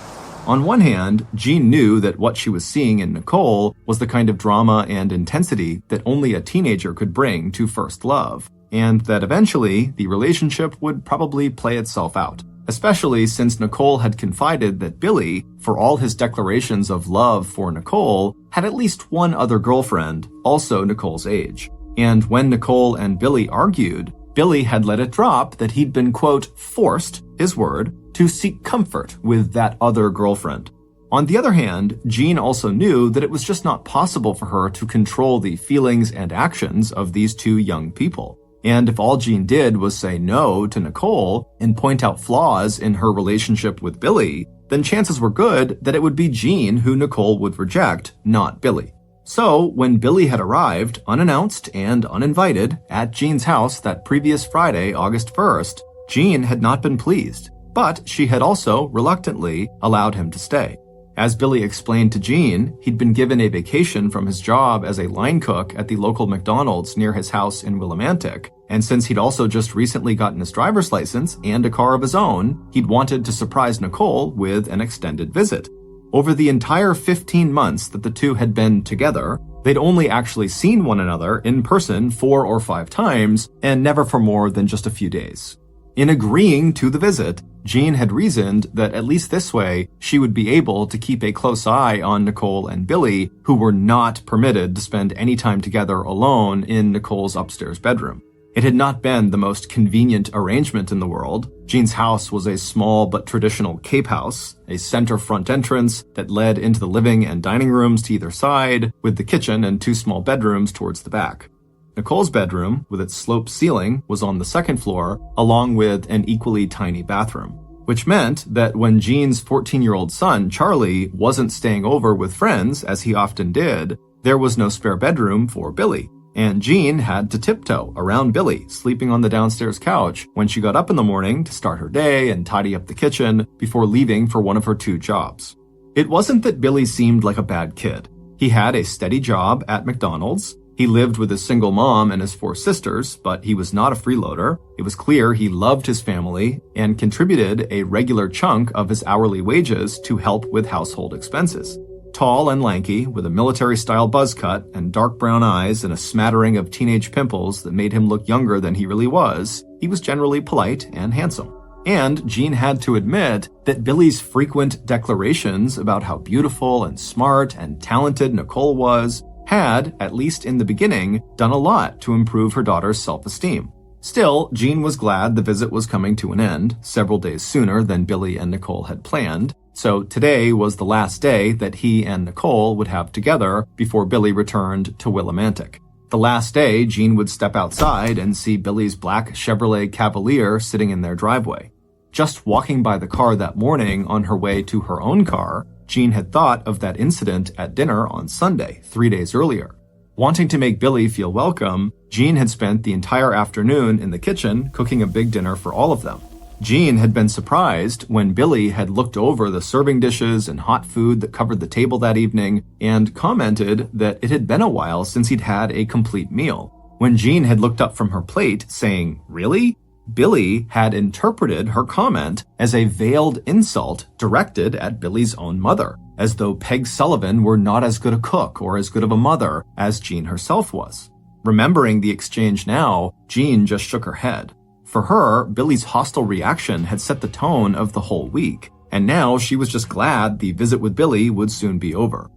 Speaker 1: On one hand, Jean knew that what she was seeing in Nicole was the kind of drama and intensity that only a teenager could bring to first love, and that eventually the relationship would probably play itself out. Especially since Nicole had confided that Billy, for all his declarations of love for Nicole, had at least one other girlfriend, also Nicole's age. And when Nicole and Billy argued, Billy had let it drop that he'd been, quote, forced, his word, to seek comfort with that other girlfriend. On the other hand, Jean also knew that it was just not possible for her to control the feelings and actions of these two young people. And if all Jean did was say no to Nicole and point out flaws in her relationship with Billy, then chances were good that it would be Jean who Nicole would reject, not Billy. So, when Billy had arrived, unannounced and uninvited, at Jean's house that previous Friday, August 1st, Jean had not been pleased, but she had also, reluctantly, allowed him to stay. As Billy explained to Jean, he'd been given a vacation from his job as a line cook at the local McDonald's near his house in Willimantic, and since he'd also just recently gotten his driver's license and a car of his own, he'd wanted to surprise Nicole with an extended visit. Over the entire 15 months that the two had been together, they'd only actually seen one another in person 4 or 5 times, and never for more than just a few days. In agreeing to the visit, Jean had reasoned that at least this way, she would be able to keep a close eye on Nicole and Billy, who were not permitted to spend any time together alone in Nicole's upstairs bedroom. It had not been the most convenient arrangement in the world. Jean's house was a small but traditional cape house, a center front entrance that led into the living and dining rooms to either side, with the kitchen and 2 small bedrooms towards the back. Nicole's bedroom, with its sloped ceiling, was on the 2nd floor, along with an equally tiny bathroom, which meant that when Jean's 14-year-old son, Charlie, wasn't staying over with friends, as he often did, there was no spare bedroom for Billy. And Jean had to tiptoe around Billy, sleeping on the downstairs couch when she got up in the morning to start her day and tidy up the kitchen before leaving for one of her 2 jobs. It wasn't that Billy seemed like a bad kid. He had a steady job at McDonald's. He lived with his single mom and his 4 sisters, but he was not a freeloader. It was clear he loved his family and contributed a regular chunk of his hourly wages to help with household expenses. Tall and lanky, with a military-style buzz cut and dark brown eyes and a smattering of teenage pimples that made him look younger than he really was, he was generally polite and handsome. And Jean had to admit that Billy's frequent declarations about how beautiful and smart and talented Nicole was had, at least in the beginning, done a lot to improve her daughter's self-esteem. Still, Jean was glad the visit was coming to an end, several days sooner than Billy and Nicole had planned, so today was the last day that he and Nicole would have together before Billy returned to Willimantic. The last day, Jean would step outside and see Billy's black Chevrolet Cavalier sitting in their driveway. Just walking by the car that morning on her way to her own car, Jean had thought of that incident at dinner on Sunday, 3 days earlier. Wanting to make Billy feel welcome, Jean had spent the entire afternoon in the kitchen cooking a big dinner for all of them. Jean had been surprised when Billy had looked over the serving dishes and hot food that covered the table that evening and commented that it had been a while since he'd had a complete meal. When Jean had looked up from her plate, saying, "Really?" Billy had interpreted her comment as a veiled insult directed at Billy's own mother, as though Peg Sullivan were not as good a cook or as good of a mother as Jean herself was. Remembering the exchange now, Jean just shook her head. For her, Billy's hostile reaction had set the tone of the whole week, and now she was just glad the visit with Billy would soon be over.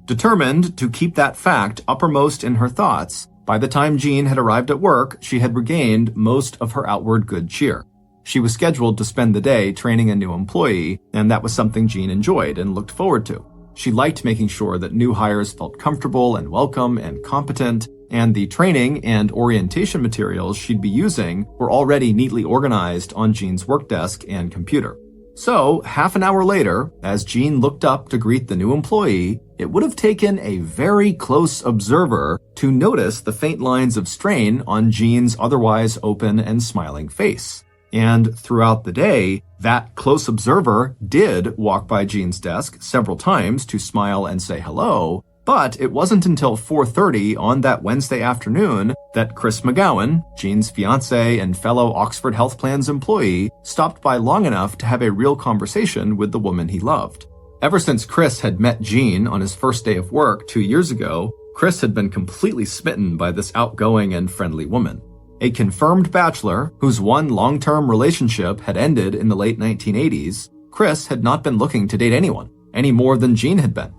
Speaker 1: Determined to keep that fact uppermost in her thoughts, by the time Jean had arrived at work, she had regained most of her outward good cheer. She was scheduled to spend the day training a new employee, and that was something Jean enjoyed and looked forward to. She liked making sure that new hires felt comfortable and welcome and competent, and the training and orientation materials she'd be using were already neatly organized on Jean's work desk and computer. So, half an hour later, as Jean looked up to greet the new employee, it would have taken a very close observer to notice the faint lines of strain on Jean's otherwise open and smiling face. And throughout the day, that close observer did walk by Jean's desk several times to smile and say hello, but it wasn't until 4:30 on that Wednesday afternoon that Chris McGowan, Jean's fiancé and fellow Oxford Health Plans employee, stopped by long enough to have a real conversation with the woman he loved. Ever since Chris had met Jean on his first day of work 2 years ago, Chris had been completely smitten by this outgoing and friendly woman. A confirmed bachelor whose one long-term relationship had ended in the late 1980s, Chris had not been looking to date anyone, any more than Jean had been.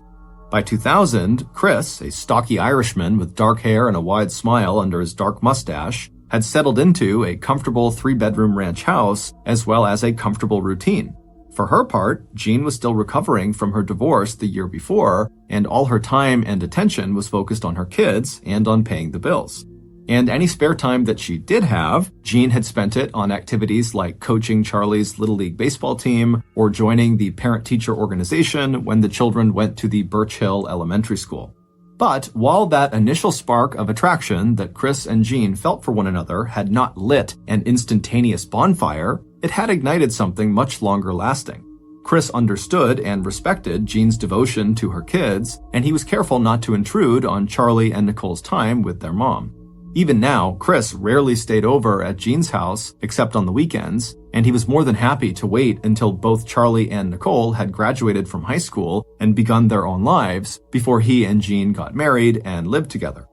Speaker 1: By 2000, Chris, a stocky Irishman with dark hair and a wide smile under his dark mustache, had settled into a comfortable 3-bedroom ranch house as well as a comfortable routine. For her part, Jean was still recovering from her divorce the year before, and all her time and attention was focused on her kids and on paying the bills. And any spare time that she did have, Jean had spent it on activities like coaching Charlie's Little League baseball team or joining the parent-teacher organization when the children went to the Birch Hill Elementary School. But while that initial spark of attraction that Chris and Jean felt for one another had not lit an instantaneous bonfire, it had ignited something much longer lasting. Chris understood and respected Jean's devotion to her kids, and he was careful not to intrude on Charlie and Nicole's time with their mom. Even now, Chris rarely stayed over at Jean's house, except on the weekends, and he was more than happy to wait until both Charlie and Nicole had graduated from high school and begun their own lives before he and Jean got married and lived together.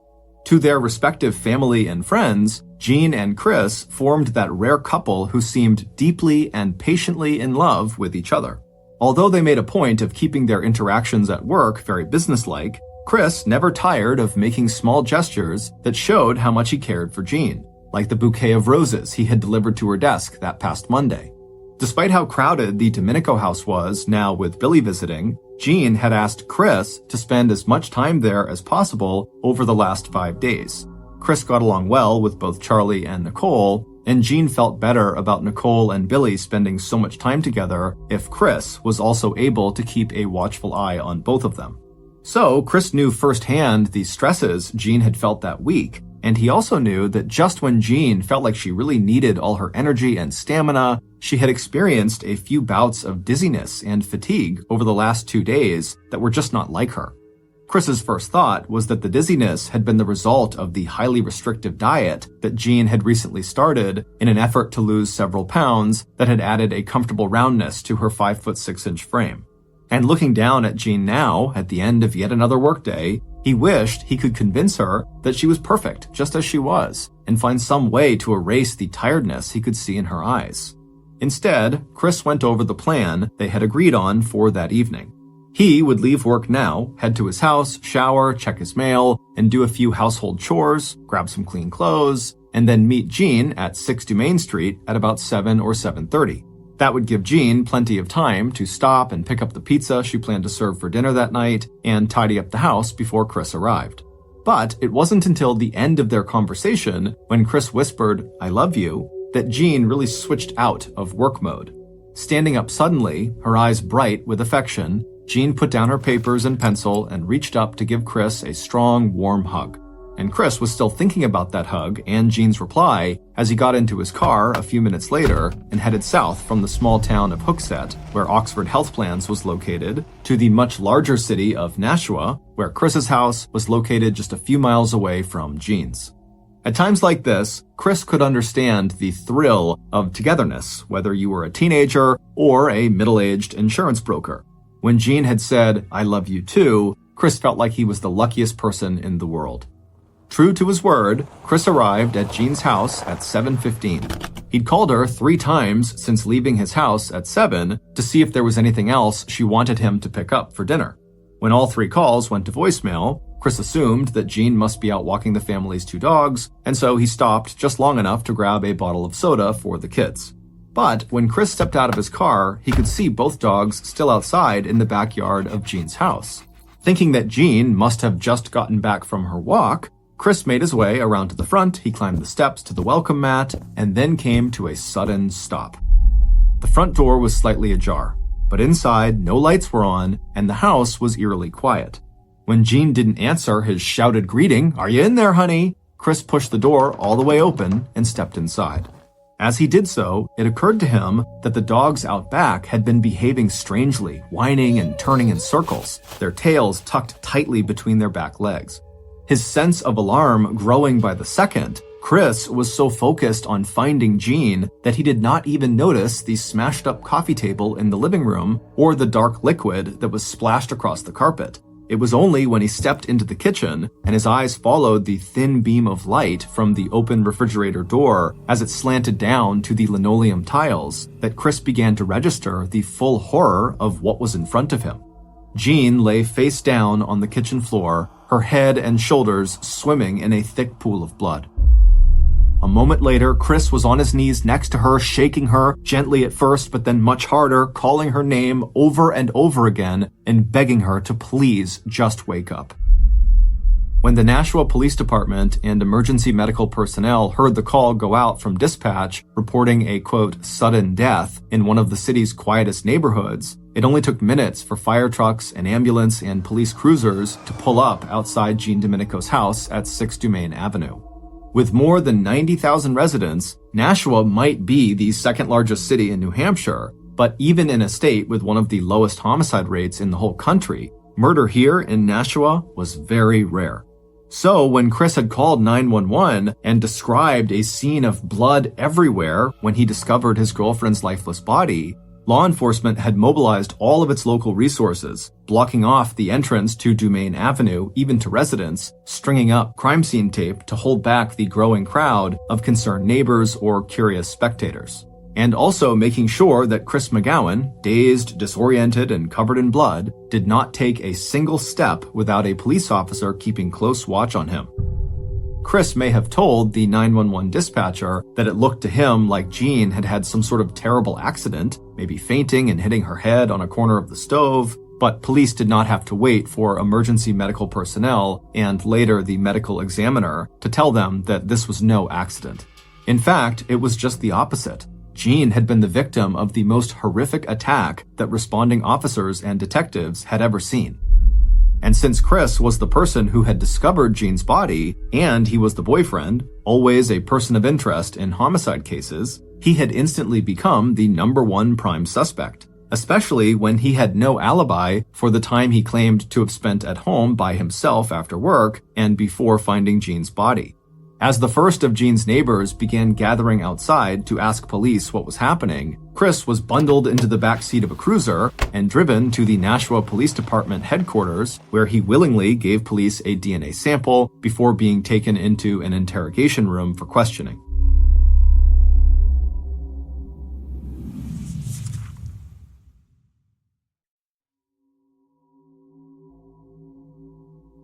Speaker 1: To their respective family and friends, Jean and Chris formed that rare couple who seemed deeply and patiently in love with each other. Although they made a point of keeping their interactions at work very businesslike, Chris never tired of making small gestures that showed how much he cared for Jean, like the bouquet of roses he had delivered to her desk that past Monday. Despite how crowded the Domenico house was now with Billy visiting, Jean had asked Chris to spend as much time there as possible over the last 5 days. Chris got along well with both Charlie and Nicole, and Jean felt better about Nicole and Billy spending so much time together if Chris was also able to keep a watchful eye on both of them. So Chris knew firsthand the stresses Jean had felt that week, and he also knew that just when Jean felt like she really needed all her energy and stamina, she had experienced a few bouts of dizziness and fatigue over the last 2 days that were just not like her. Chris's first thought was that the dizziness had been the result of the highly restrictive diet that Jean had recently started in an effort to lose several pounds that had added a comfortable roundness to her 5'6" frame. And looking down at Jean now, at the end of yet another workday, he wished he could convince her that she was perfect just as she was, and find some way to erase the tiredness he could see in her eyes. Instead, Chris went over the plan they had agreed on for that evening. He would leave work now, head to his house, shower, check his mail, and do a few household chores, grab some clean clothes, and then meet Jean at 60 Main Street at about 7 or 7:30. That would give Jean plenty of time to stop and pick up the pizza she planned to serve for dinner that night and tidy up the house before Chris arrived. But it wasn't until the end of their conversation, when Chris whispered, "I love you," that Jean really switched out of work mode. Standing up suddenly, her eyes bright with affection, Jean put down her papers and pencil and reached up to give Chris a strong, warm hug. And Chris was still thinking about that hug and Jean's reply as he got into his car a few minutes later and headed south from the small town of Hooksett, where Oxford Health Plans was located, to the much larger city of Nashua, where Chris's house was located just a few miles away from Jean's. At times like this, Chris could understand the thrill of togetherness, whether you were a teenager or a middle-aged insurance broker. When Jean had said, "I love you too," Chris felt like he was the luckiest person in the world. True to his word, Chris arrived at Jean's house at 7:15. He'd called her 3 times since leaving his house at 7 to see if there was anything else she wanted him to pick up for dinner. When all 3 calls went to voicemail, Chris assumed that Jean must be out walking the family's 2 dogs, and so he stopped just long enough to grab a bottle of soda for the kids. But when Chris stepped out of his car, he could see both dogs still outside in the backyard of Jean's house. Thinking that Jean must have just gotten back from her walk, Chris made his way around to the front, he climbed the steps to the welcome mat, and then came to a sudden stop. The front door was slightly ajar, but inside no lights were on, and the house was eerily quiet. When Jean didn't answer his shouted greeting, "Are you in there, honey?" Chris pushed the door all the way open and stepped inside. As he did so, it occurred to him that the dogs out back had been behaving strangely, whining and turning in circles, their tails tucked tightly between their back legs. His sense of alarm growing by the second, Chris was so focused on finding Jean that he did not even notice the smashed-up coffee table in the living room or the dark liquid that was splashed across the carpet. It was only when he stepped into the kitchen and his eyes followed the thin beam of light from the open refrigerator door as it slanted down to the linoleum tiles that Chris began to register the full horror of what was in front of him. Jean lay face down on the kitchen floor, her head and shoulders swimming in a thick pool of blood. A moment later, Chris was on his knees next to her, shaking her, gently at first, but then much harder, calling her name over and over again and begging her to please just wake up. When the Nashua Police Department and emergency medical personnel heard the call go out from dispatch reporting a, quote, sudden death in one of the city's quietest neighborhoods, It only took minutes for fire trucks, an ambulance, and police cruisers to pull up outside Jean Domenico's house at 6 Dumaine Avenue. With more than 90,000 residents, Nashua might be the second largest city in New Hampshire, but even in a state with one of the lowest homicide rates in the whole country, murder here in Nashua was very rare. So when Chris had called 911 and described a scene of blood everywhere when he discovered his girlfriend's lifeless body, law enforcement had mobilized all of its local resources, blocking off the entrance to Dumaine Avenue, even to residents, stringing up crime scene tape to hold back the growing crowd of concerned neighbors or curious spectators. And also making sure that Chris McGowan, dazed, disoriented, and covered in blood, did not take a single step without a police officer keeping close watch on him. Chris may have told the 911 dispatcher that it looked to him like Jean had had some sort of terrible accident, maybe fainting and hitting her head on a corner of the stove, but police did not have to wait for emergency medical personnel and later the medical examiner to tell them that this was no accident. In fact, it was just the opposite. Jean had been the victim of the most horrific attack that responding officers and detectives had ever seen. And since Chris was the person who had discovered Jean's body, and he was the boyfriend, always a person of interest in homicide cases, he had instantly become the #1 prime suspect, especially when he had no alibi for the time he claimed to have spent at home by himself after work and before finding Jean's body. As the first of Jean's neighbors began gathering outside to ask police what was happening, Chris was bundled into the back seat of a cruiser and driven to the Nashua Police Department headquarters, where he willingly gave police a DNA sample before being taken into an interrogation room for questioning.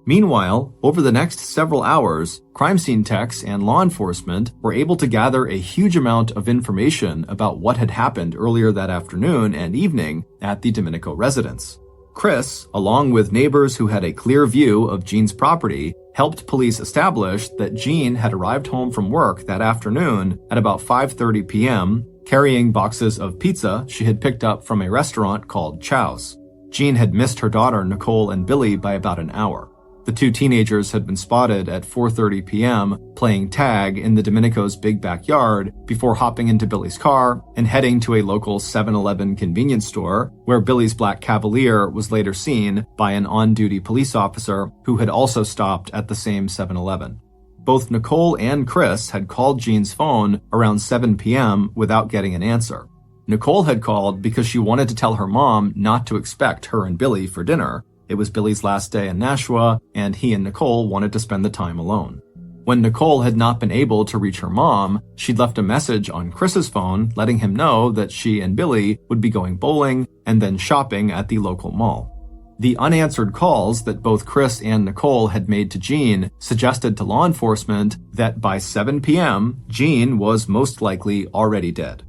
Speaker 1: Meanwhile, over the next several hours, crime scene techs and law enforcement were able to gather a huge amount of information about what had happened earlier that afternoon and evening at the Domenico residence. Chris, along with neighbors who had a clear view of Jean's property, helped police establish that Jean had arrived home from work that afternoon at about 5:30 p.m., carrying boxes of pizza she had picked up from a restaurant called Chow's. Jean had missed her daughter Nicole and Billy by about an hour. The two teenagers had been spotted at 4:30 p.m. playing tag in the Domenico's big backyard before hopping into Billy's car and heading to a local 7-Eleven convenience store, where Billy's black Cavalier was later seen by an on-duty police officer who had also stopped at the same 7-Eleven. Both Nicole and Chris had called Jean's phone around 7 p.m. without getting an answer. Nicole had called because she wanted to tell her mom not to expect her and Billy for dinner. It was Billy's last day in Nashua, and he and Nicole wanted to spend the time alone. When Nicole had not been able to reach her mom, she'd left a message on Chris's phone letting him know that she and Billy would be going bowling and then shopping at the local mall. The unanswered calls that both Chris and Nicole had made to Jean suggested to law enforcement that by 7 p.m., Jean was most likely already dead.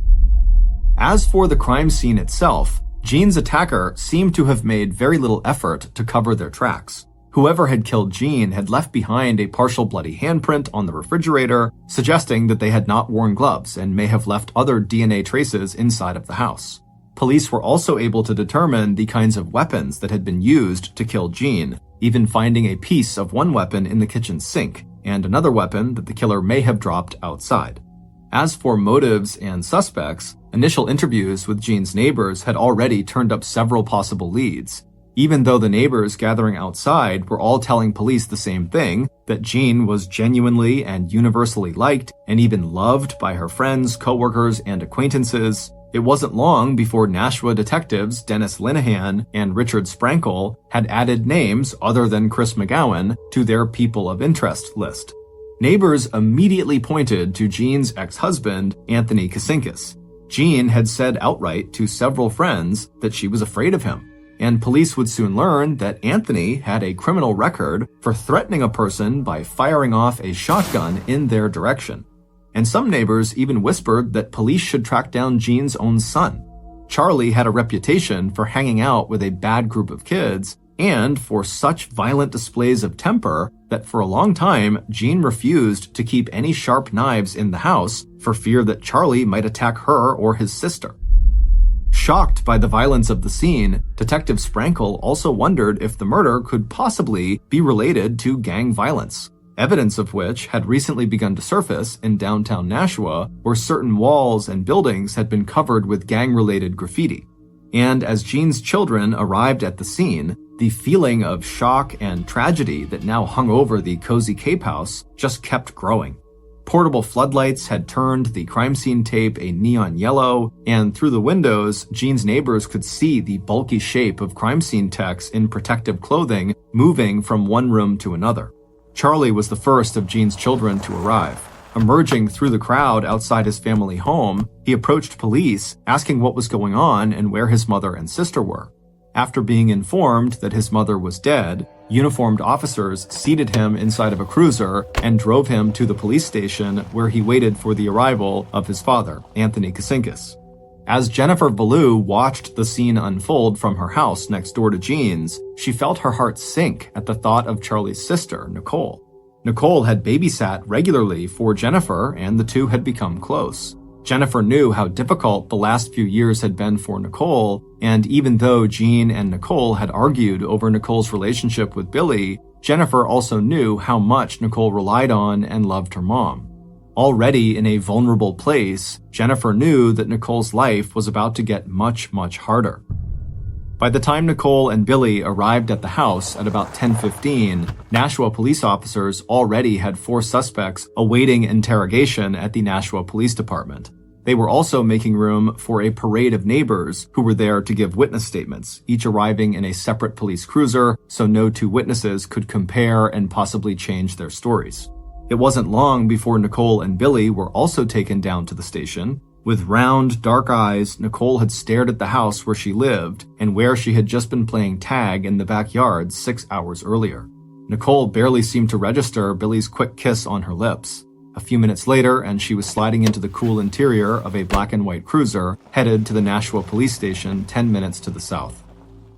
Speaker 1: As for the crime scene itself, Jean's attacker seemed to have made very little effort to cover their tracks. Whoever had killed Jean had left behind a partial bloody handprint on the refrigerator, suggesting that they had not worn gloves and may have left other DNA traces inside of the house. Police were also able to determine the kinds of weapons that had been used to kill Jean, even finding a piece of one weapon in the kitchen sink and another weapon that the killer may have dropped outside. As for motives and suspects, initial interviews with Jean's neighbors had already turned up several possible leads, even though the neighbors gathering outside were all telling police the same thing, that Jean was genuinely and universally liked and even loved by her friends, coworkers, and acquaintances. It wasn't long before Nashua detectives Dennis Linehan and Richard Sprankle had added names other than Chris McGowan to their people of interest list. Neighbors immediately pointed to Jean's ex-husband, Anthony Kasinkas. Jean had said outright to several friends that she was afraid of him, and police would soon learn that Anthony had a criminal record for threatening a person by firing off a shotgun in their direction. And some neighbors even whispered that police should track down Jean's own son. Charlie had a reputation for hanging out with a bad group of kids and for such violent displays of temper that for a long time, Jean refused to keep any sharp knives in the house for fear that Charlie might attack her or his sister. Shocked by the violence of the scene, Detective Sprankle also wondered if the murder could possibly be related to gang violence, evidence of which had recently begun to surface in downtown Nashua, where certain walls and buildings had been covered with gang-related graffiti. And as Jean's children arrived at the scene, the feeling of shock and tragedy that now hung over the cozy Cape House just kept growing. Portable floodlights had turned the crime scene tape a neon yellow, and through the windows, Jean's neighbors could see the bulky shape of crime scene techs in protective clothing moving from one room to another. Charlie was the first of Jean's children to arrive. Emerging through the crowd outside his family home, he approached police, asking what was going on and where his mother and sister were. After being informed that his mother was dead, uniformed officers seated him inside of a cruiser and drove him to the police station where he waited for the arrival of his father, Anthony Kasinkas. As Jennifer Ballou watched the scene unfold from her house next door to Jean's, she felt her heart sink at the thought of Charlie's sister, Nicole. Nicole had babysat regularly for Jennifer, and the two had become close. Jennifer knew how difficult the last few years had been for Nicole, and even though Jean and Nicole had argued over Nicole's relationship with Billy, Jennifer also knew how much Nicole relied on and loved her mom. Already in a vulnerable place, Jennifer knew that Nicole's life was about to get much, much harder. By the time Nicole and Billy arrived at the house at about 10:15, Nashua police officers already had 4 suspects awaiting interrogation at the Nashua Police Department. They were also making room for a parade of neighbors who were there to give witness statements, each arriving in a separate police cruiser so no 2 witnesses could compare and possibly change their stories. It wasn't long before Nicole and Billy were also taken down to the station. With round, dark eyes, Nicole had stared at the house where she lived and where she had just been playing tag in the backyard 6 hours earlier. Nicole barely seemed to register Billy's quick kiss on her lips. A few minutes later, and she was sliding into the cool interior of a black and white cruiser headed to the Nashua police station 10 minutes to the south.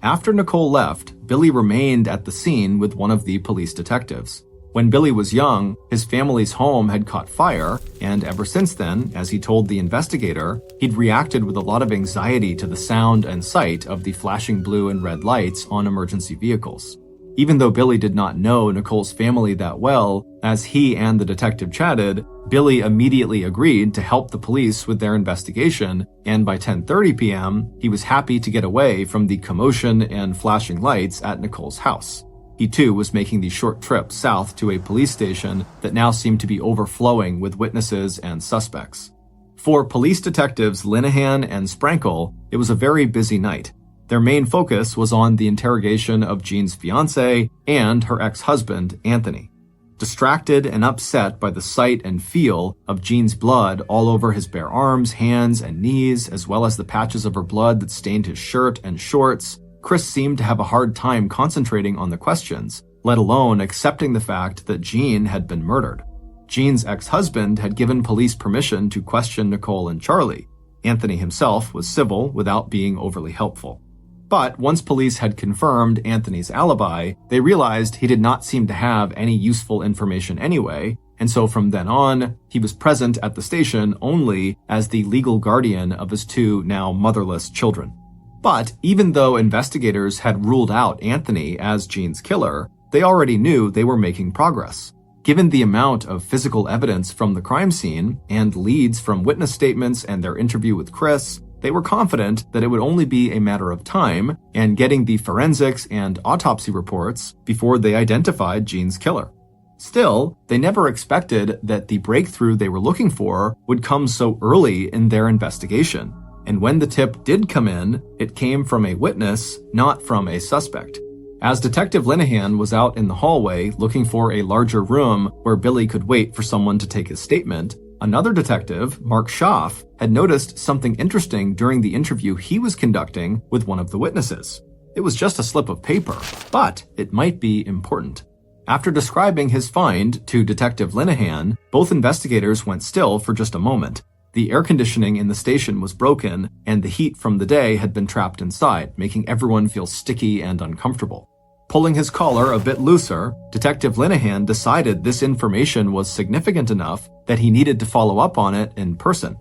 Speaker 1: After Nicole left, Billy remained at the scene with one of the police detectives. When Billy was young, his family's home had caught fire, and ever since then, as he told the investigator, he'd reacted with a lot of anxiety to the sound and sight of the flashing blue and red lights on emergency vehicles. Even though Billy did not know Nicole's family that well, as he and the detective chatted, Billy immediately agreed to help the police with their investigation, and by 10:30 p.m., he was happy to get away from the commotion and flashing lights at Nicole's house. He too was making the short trip south to a police station that now seemed to be overflowing with witnesses and suspects. For police detectives Linehan and Sprankle, it was a very busy night. Their main focus was on the interrogation of Jean's fiancé and her ex-husband, Anthony. Distracted and upset by the sight and feel of Jean's blood all over his bare arms, hands, and knees, as well as the patches of her blood that stained his shirt and shorts, Chris seemed to have a hard time concentrating on the questions, let alone accepting the fact that Jean had been murdered. Jean's ex-husband had given police permission to question Nicole and Charlie. Anthony himself was civil without being overly helpful. But once police had confirmed Anthony's alibi, they realized he did not seem to have any useful information anyway, and so from then on, he was present at the station only as the legal guardian of his 2 now motherless children. But even though investigators had ruled out Anthony as Jean's killer, they already knew they were making progress. Given the amount of physical evidence from the crime scene and leads from witness statements and their interview with Chris, they were confident that it would only be a matter of time and getting the forensics and autopsy reports before they identified Jean's killer. Still, they never expected that the breakthrough they were looking for would come so early in their investigation. And when the tip did come in, it came from a witness, not from a suspect. As Detective Linehan was out in the hallway looking for a larger room where Billy could wait for someone to take his statement, another detective, Mark Schaff, had noticed something interesting during the interview he was conducting with one of the witnesses. It was just a slip of paper, but it might be important. After describing his find to Detective Linehan, both investigators went still for just a moment. The air conditioning in the station was broken, and the heat from the day had been trapped inside, making everyone feel sticky and uncomfortable. Pulling his collar a bit looser, Detective Linehan decided this information was significant enough that he needed to follow up on it in person.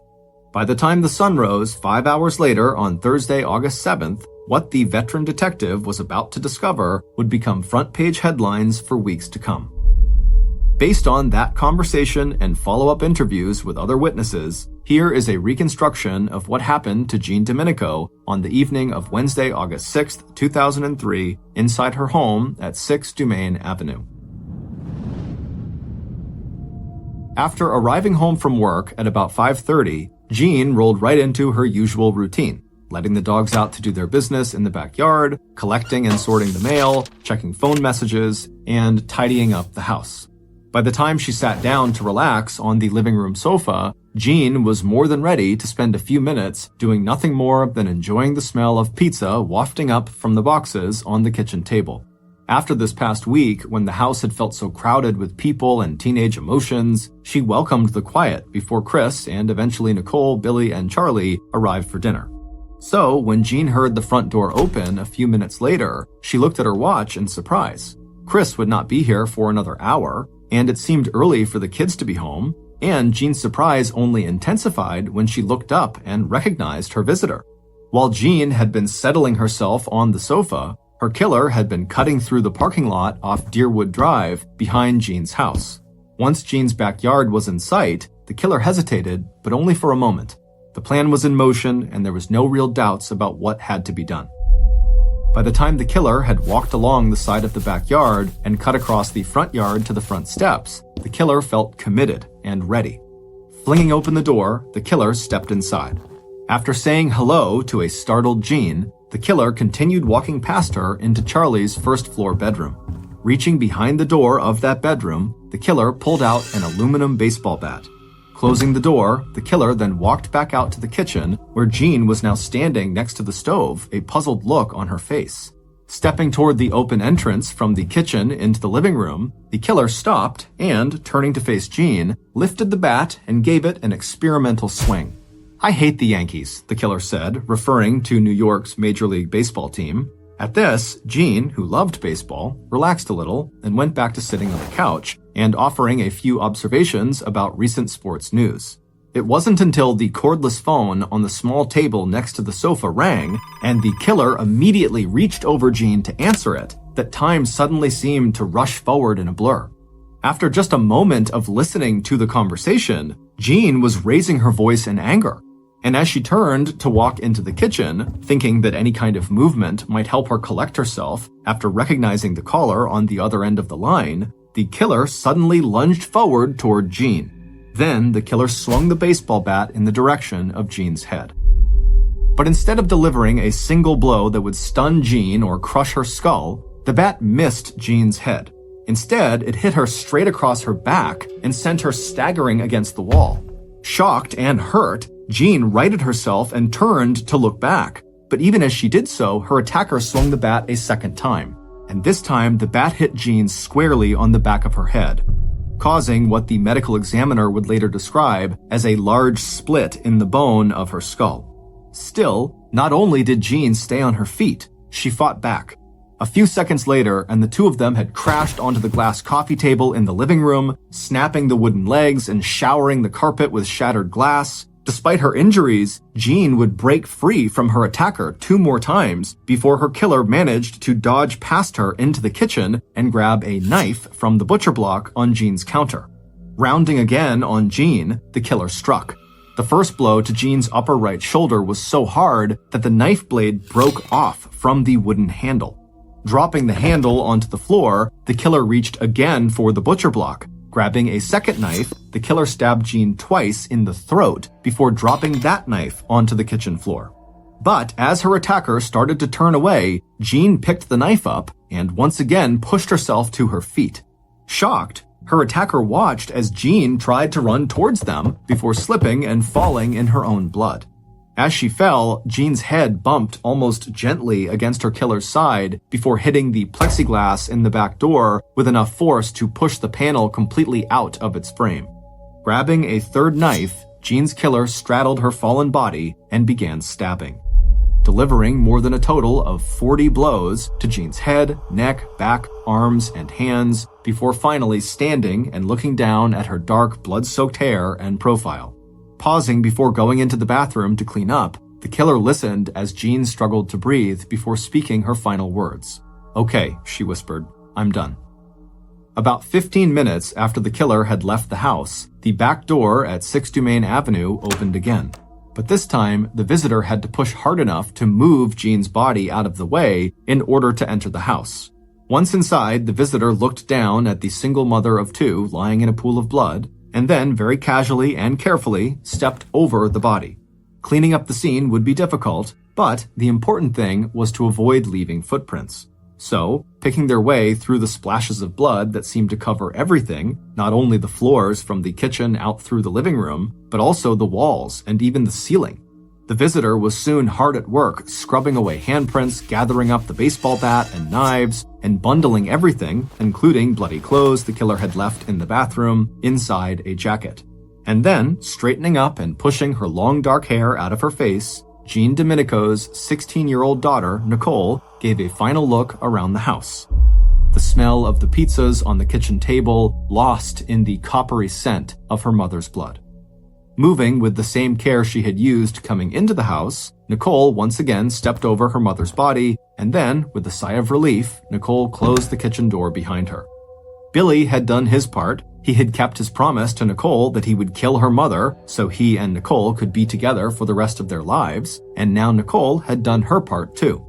Speaker 1: By the time the sun rose 5 hours later on Thursday, August 7th, what the veteran detective was about to discover would become front-page headlines for weeks to come. Based on that conversation and follow-up interviews with other witnesses, here is a reconstruction of what happened to Jean Domenico on the evening of Wednesday, August 6, 2003, inside her home at 6 Dumaine Avenue. After arriving home from work at about 5:30, Jean rolled right into her usual routine, letting the dogs out to do their business in the backyard, collecting and sorting the mail, checking phone messages, and tidying up the house. By the time she sat down to relax on the living room sofa, Jean was more than ready to spend a few minutes doing nothing more than enjoying the smell of pizza wafting up from the boxes on the kitchen table. After this past week, when the house had felt so crowded with people and teenage emotions, she welcomed the quiet before Chris and eventually Nicole, Billy, and Charlie arrived for dinner. So, when Jean heard the front door open a few minutes later, she looked at her watch in surprise. Chris would not be here for another hour, and it seemed early for the kids to be home, and Jean's surprise only intensified when she looked up and recognized her visitor. While Jean had been settling herself on the sofa, her killer had been cutting through the parking lot off Deerwood Drive behind Jean's house. Once Jean's backyard was in sight, the killer hesitated, but only for a moment. The plan was in motion, and there was no real doubts about what had to be done. By the time the killer had walked along the side of the backyard and cut across the front yard to the front steps, the killer felt committed and ready. Flinging open the door, the killer stepped inside. After saying hello to a startled Jean, the killer continued walking past her into Charlie's first-floor bedroom. Reaching behind the door of that bedroom, the killer pulled out an aluminum baseball bat. Closing the door, the killer then walked back out to the kitchen, where Jean was now standing next to the stove, a puzzled look on her face. Stepping toward the open entrance from the kitchen into the living room, the killer stopped and, turning to face Jean, lifted the bat and gave it an experimental swing. "I hate the Yankees," the killer said, referring to New York's Major League Baseball team. At this, Jean, who loved baseball, relaxed a little and went back to sitting on the couch and offering a few observations about recent sports news. It wasn't until the cordless phone on the small table next to the sofa rang and the killer immediately reached over Jean to answer it that time suddenly seemed to rush forward in a blur. After just a moment of listening to the conversation, Jean was raising her voice in anger. And as she turned to walk into the kitchen, thinking that any kind of movement might help her collect herself after recognizing the caller on the other end of the line, the killer suddenly lunged forward toward Jean. Then the killer swung the baseball bat in the direction of Jean's head. But instead of delivering a single blow that would stun Jean or crush her skull, the bat missed Jean's head. Instead, it hit her straight across her back and sent her staggering against the wall. Shocked and hurt, Jean righted herself and turned to look back, but even as she did so, her attacker swung the bat a second time, and this time the bat hit Jean squarely on the back of her head, causing what the medical examiner would later describe as a large split in the bone of her skull. Still, not only did Jean stay on her feet, she fought back. A few seconds later, and the two of them had crashed onto the glass coffee table in the living room, snapping the wooden legs and showering the carpet with shattered glass. Despite her injuries, Jean would break free from her attacker 2 more times before her killer managed to dodge past her into the kitchen and grab a knife from the butcher block on Jean's counter. Rounding again on Jean, the killer struck. The first blow to Jean's upper right shoulder was so hard that the knife blade broke off from the wooden handle. Dropping the handle onto the floor, the killer reached again for the butcher block. Grabbing a second knife, the killer stabbed Jean twice in the throat before dropping that knife onto the kitchen floor. But as her attacker started to turn away, Jean picked the knife up and once again pushed herself to her feet. Shocked, her attacker watched as Jean tried to run towards them before slipping and falling in her own blood. As she fell, Jean's head bumped almost gently against her killer's side before hitting the plexiglass in the back door with enough force to push the panel completely out of its frame. Grabbing a third knife, Jean's killer straddled her fallen body and began stabbing, delivering more than a total of 40 blows to Jean's head, neck, back, arms, and hands before finally standing and looking down at her dark, blood-soaked hair and profile. Pausing before going into the bathroom to clean up, the killer listened as Jean struggled to breathe before speaking her final words. "Okay," she whispered, "I'm done." About 15 minutes after the killer had left the house, the back door at 6 Dumaine Avenue opened again. But this time, the visitor had to push hard enough to move Jean's body out of the way in order to enter the house. Once inside, the visitor looked down at the single mother of two lying in a pool of blood, and then very casually and carefully stepped over the body. Cleaning up the scene would be difficult, but the important thing was to avoid leaving footprints. So, picking their way through the splashes of blood that seemed to cover everything, not only the floors from the kitchen out through the living room, but also the walls and even the ceiling. The visitor was soon hard at work, scrubbing away handprints, gathering up the baseball bat and knives, and bundling everything, including bloody clothes the killer had left in the bathroom, inside a jacket. And then, straightening up and pushing her long dark hair out of her face, Jean Domenico's 16-year-old daughter, Nicole, gave a final look around the house. The smell of the pizzas on the kitchen table lost in the coppery scent of her mother's blood. Moving with the same care she had used coming into the house, Nicole once again stepped over her mother's body, and then, with a sigh of relief, Nicole closed the kitchen door behind her. Billy had done his part. He had kept his promise to Nicole that he would kill her mother so he and Nicole could be together for the rest of their lives, and now Nicole had done her part too.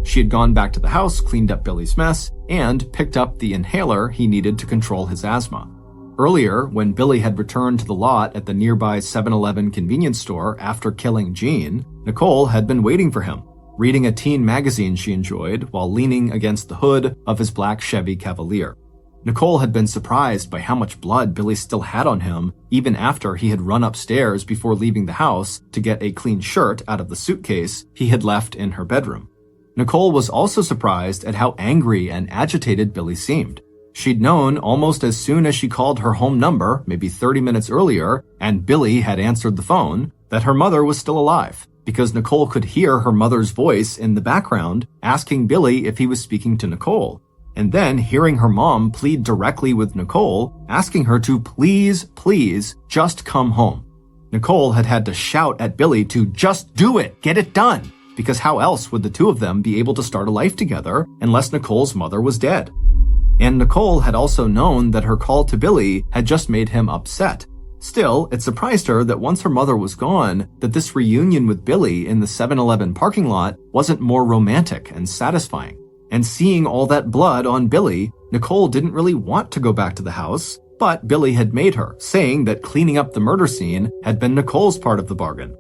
Speaker 1: She had gone back to the house, cleaned up Billy's mess, and picked up the inhaler he needed to control his asthma. Earlier, when Billy had returned to the lot at the nearby 7-Eleven convenience store after killing Jean, Nicole had been waiting for him, reading a teen magazine she enjoyed while leaning against the hood of his black Chevy Cavalier. Nicole had been surprised by how much blood Billy still had on him, even after he had run upstairs before leaving the house to get a clean shirt out of the suitcase he had left in her bedroom. Nicole was also surprised at how angry and agitated Billy seemed. She'd known almost as soon as she called her home number, maybe 30 minutes earlier, and Billy had answered the phone, that her mother was still alive, because Nicole could hear her mother's voice in the background asking Billy if he was speaking to Nicole. And then hearing her mom plead directly with Nicole, asking her to please, just come home. Nicole had had to shout at Billy to just do it, get it done, because how else would the two of them be able to start a life together unless Nicole's mother was dead? And Nicole had also known that her call to Billy had just made him upset. Still, it surprised her that once her mother was gone, that this reunion with Billy in the 7-Eleven parking lot wasn't more romantic and satisfying. And seeing all that blood on Billy, Nicole didn't really want to go back to the house, but Billy had made her, saying that cleaning up the murder scene had been Nicole's part of the bargain.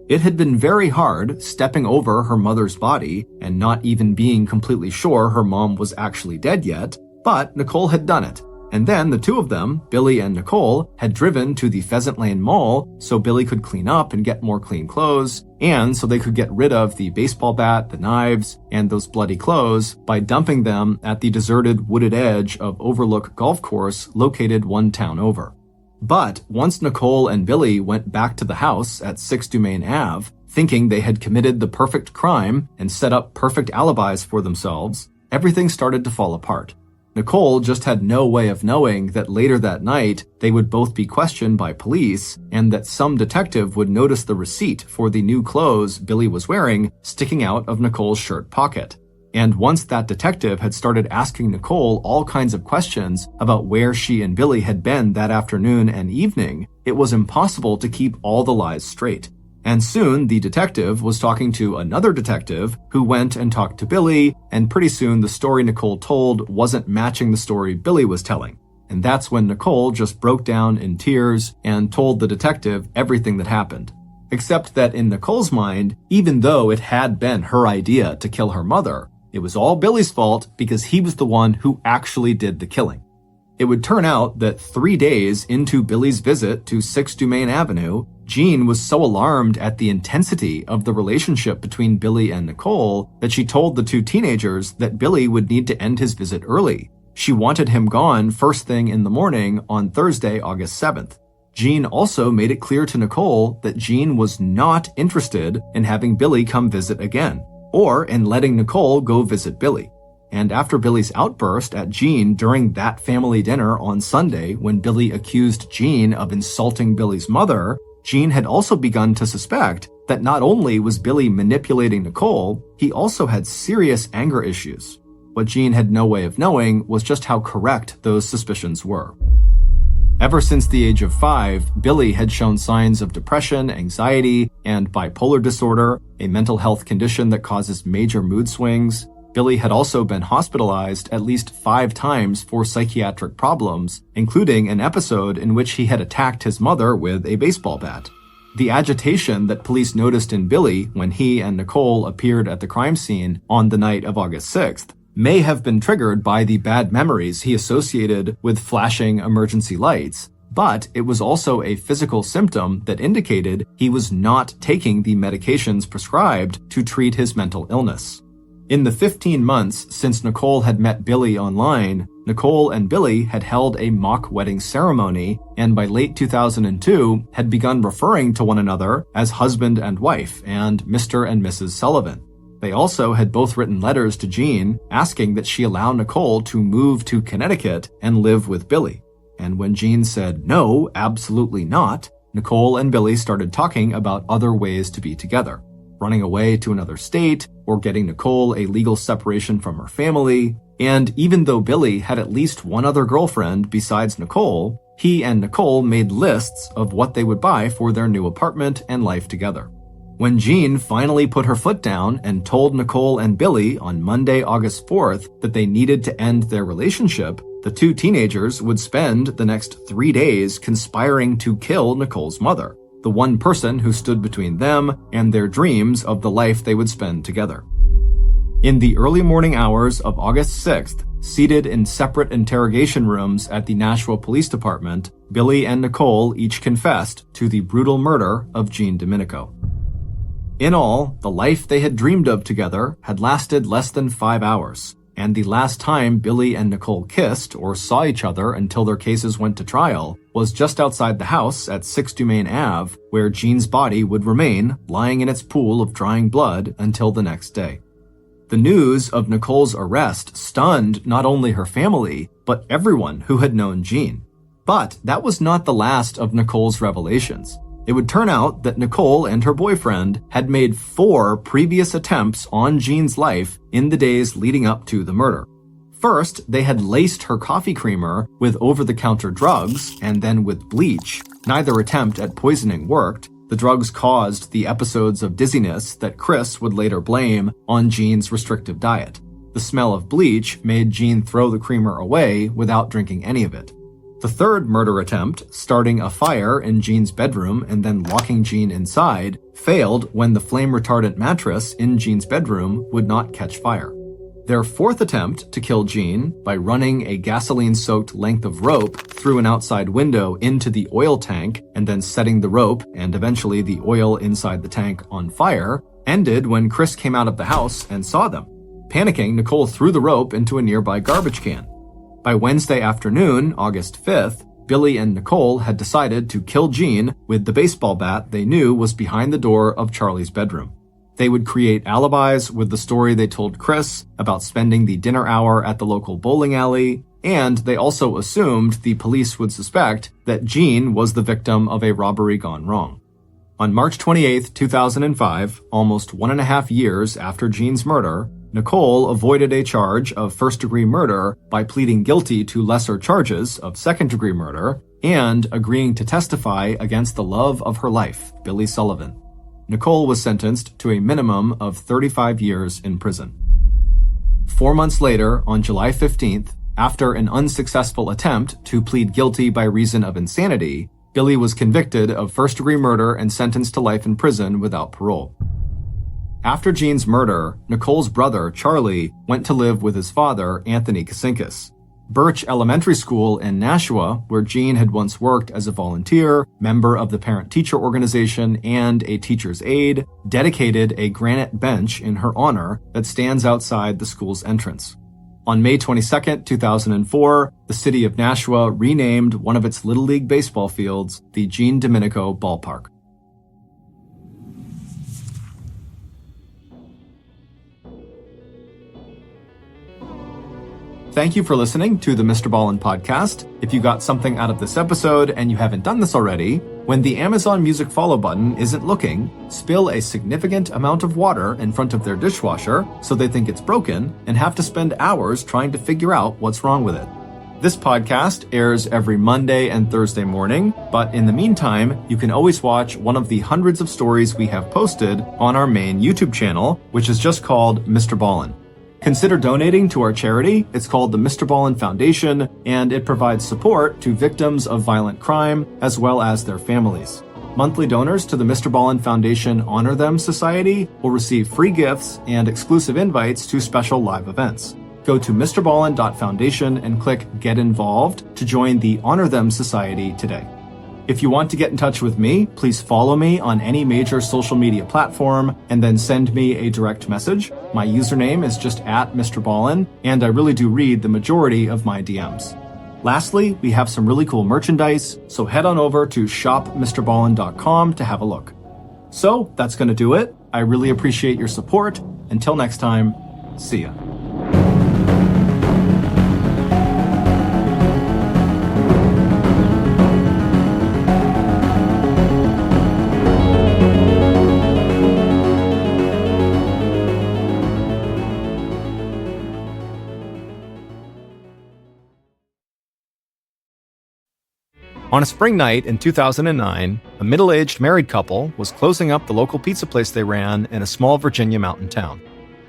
Speaker 1: It had been very hard stepping over her mother's body and not even being completely sure her mom was actually dead yet, but Nicole had done it. And then the two of them, Billy and Nicole, had driven to the Pheasant Lane Mall so Billy could clean up and get more clean clothes, and so they could get rid of the baseball bat, the knives, and those bloody clothes by dumping them at the deserted wooded edge of Overlook Golf Course located one town over. But once Nicole and Billy went back to the house at 6 Dumaine Ave, thinking they had committed the perfect crime and set up perfect alibis for themselves, everything started to fall apart. Nicole just had no way of knowing that later that night they would both be questioned by police and that some detective would notice the receipt for the new clothes Billy was wearing sticking out of Nicole's shirt pocket. And once that detective had started asking Nicole all kinds of questions about where she and Billy had been that afternoon and evening, it was impossible to keep all the lies straight. And soon the detective was talking to another detective who went and talked to Billy, and pretty soon the story Nicole told wasn't matching the story Billy was telling. And that's when Nicole just broke down in tears and told the detective everything that happened. Except that in Nicole's mind, even though it had been her idea to kill her mother, it was all Billy's fault because he was the one who actually did the killing. It would turn out that 3 days into Billy's visit to 6 Dumaine Avenue, Jean was so alarmed at the intensity of the relationship between Billy and Nicole that she told the two teenagers that Billy would need to end his visit early. She wanted him gone first thing in the morning on Thursday, August 7th. Jean also made it clear to Nicole that Jean was not interested in having Billy come visit again, or in letting Nicole go visit Billy. And after Billy's outburst at Jean during that family dinner on Sunday when Billy accused Jean of insulting Billy's mother, Gene had also begun to suspect that not only was Billy manipulating Nicole, he also had serious anger issues. What Gene had no way of knowing was just how correct those suspicions were. Ever since the age of 5, Billy had shown signs of depression, anxiety, and bipolar disorder, a mental health condition that causes major mood swings. Billy had also been hospitalized at least 5 times for psychiatric problems, including an episode in which he had attacked his mother with a baseball bat. The agitation that police noticed in Billy when he and Nicole appeared at the crime scene on the night of August 6th may have been triggered by the bad memories he associated with flashing emergency lights, but it was also a physical symptom that indicated he was not taking the medications prescribed to treat his mental illness. In the 15 months since Nicole had met Billy online, Nicole and Billy had held a mock wedding ceremony, and by late 2002 had begun referring to one another as husband and wife and Mr. and Mrs. Sullivan. They also had both written letters to Jean asking that she allow Nicole to move to Connecticut and live with Billy. And when Jean said no, absolutely not, Nicole and Billy started talking about other ways to be together, running away to another state, or getting Nicole a legal separation from her family. And even though Billy had at least one other girlfriend besides Nicole, he and Nicole made lists of what they would buy for their new apartment and life together. When Jean finally put her foot down and told Nicole and Billy on Monday, August 4th that they needed to end their relationship, the 2 teenagers would spend the next 3 days conspiring to kill Nicole's mother, the one person who stood between them and their dreams of the life they would spend together. In the early morning hours of August 6th, seated in separate interrogation rooms at the Nashua Police Department, Billy and Nicole each confessed to the brutal murder of Jean Domenico. In all, the life they had dreamed of together had lasted less than 5 hours, and the last time Billy and Nicole kissed or saw each other until their cases went to trial was just outside the house at 6 Dumaine Ave, where Jean's body would remain lying in its pool of drying blood until the next day. The news of Nicole's arrest stunned not only her family, but everyone who had known Jean. But that was not the last of Nicole's revelations. It would turn out that Nicole and her boyfriend had made 4 previous attempts on Jean's life in the days leading up to the murder. First, they had laced her coffee creamer with over-the-counter drugs and then with bleach. Neither attempt at poisoning worked. The drugs caused the episodes of dizziness that Chris would later blame on Jean's restrictive diet. The smell of bleach made Jean throw the creamer away without drinking any of it. The third murder attempt, starting a fire in Jean's bedroom and then locking Jean inside, failed when the flame-retardant mattress in Jean's bedroom would not catch fire. Their fourth attempt to kill Jean, by running a gasoline-soaked length of rope through an outside window into the oil tank and then setting the rope and eventually the oil inside the tank on fire, ended when Chris came out of the house and saw them. Panicking, Nicole threw the rope into a nearby garbage can. By Wednesday afternoon, August 5th, Billy and Nicole had decided to kill Jean with the baseball bat they knew was behind the door of Charlie's bedroom. They would create alibis with the story they told Chris about spending the dinner hour at the local bowling alley, and they also assumed the police would suspect that Jean was the victim of a robbery gone wrong. On March 28, 2005, almost 1.5 years after Jean's murder, Nicole avoided a charge of first-degree murder by pleading guilty to lesser charges of second-degree murder and agreeing to testify against the love of her life, Billy Sullivan. Nicole was sentenced to a minimum of 35 years in prison. 4 months later, on July 15th, after an unsuccessful attempt to plead guilty by reason of insanity, Billy was convicted of first-degree murder and sentenced to life in prison without parole. After Jean's murder, Nicole's brother, Charlie, went to live with his father, Anthony Kasinkas. Birch Elementary School in Nashua, where Jean had once worked as a volunteer, member of the parent-teacher organization, and a teacher's aide, dedicated a granite bench in her honor that stands outside the school's entrance. On May 22, 2004, the city of Nashua renamed one of its Little League baseball fields the Jean Domenico Ballpark. Thank you for listening to the Mr. Ballen podcast. If you got something out of this episode and you haven't done this already, When the Amazon Music follow button isn't looking, spill a significant amount of water in front of their dishwasher so they think it's broken and have to spend hours trying to figure out what's wrong with it. This podcast airs every Monday and Thursday morning, but in the meantime, you can always watch one of the hundreds of stories we have posted on our main YouTube channel, which is just called MrBallen. Consider donating to our charity. It's called the MrBallen Foundation, and it provides support to victims of violent crime as well as their families. Monthly donors to the MrBallen Foundation Honor Them Society will receive free gifts and exclusive invites to special live events. Go to MrBallen.Foundation and click Get Involved to join the Honor Them Society today. If you want to get in touch with me, please follow me on any major social media platform and then send me a direct message. My username is just @MrBallen, and I really do read the majority of my DMs. Lastly, we have some really cool merchandise, so head on over to shopmrballen.com to have a look. So that's going to do it. I really appreciate your support. Until next time, see ya. On a spring night in 2009, a middle-aged married couple was closing up the local pizza place they ran in a small Virginia mountain town.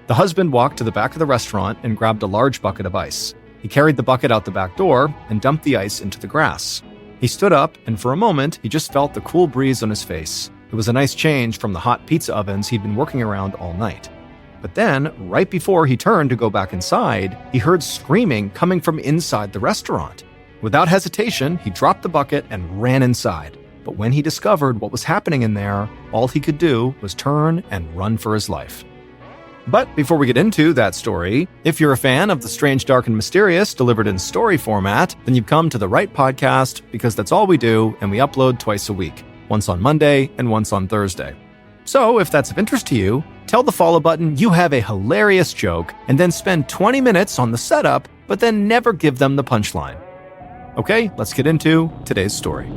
Speaker 1: The husband walked to the back of the restaurant and grabbed a large bucket of ice. He carried the bucket out the back door and dumped the ice into the grass. He stood up, and for a moment, he just felt the cool breeze on his face. It was a nice change from the hot pizza ovens he'd been working around all night. But then, right before he turned to go back inside, he heard screaming coming from inside the restaurant. Without hesitation, he dropped the bucket and ran inside. But when he discovered what was happening in there, all he could do was turn and run for his life. But before we get into that story, if you're a fan of the strange, dark, and mysterious delivered in story format, then you've come to the right podcast, because that's all we do, and we upload twice a week, once on Monday and once on Thursday. So if that's of interest to you, tell the follow button you have a hilarious joke, and then spend 20 minutes on the setup, but then never give them the punchline. Okay, let's get into today's story.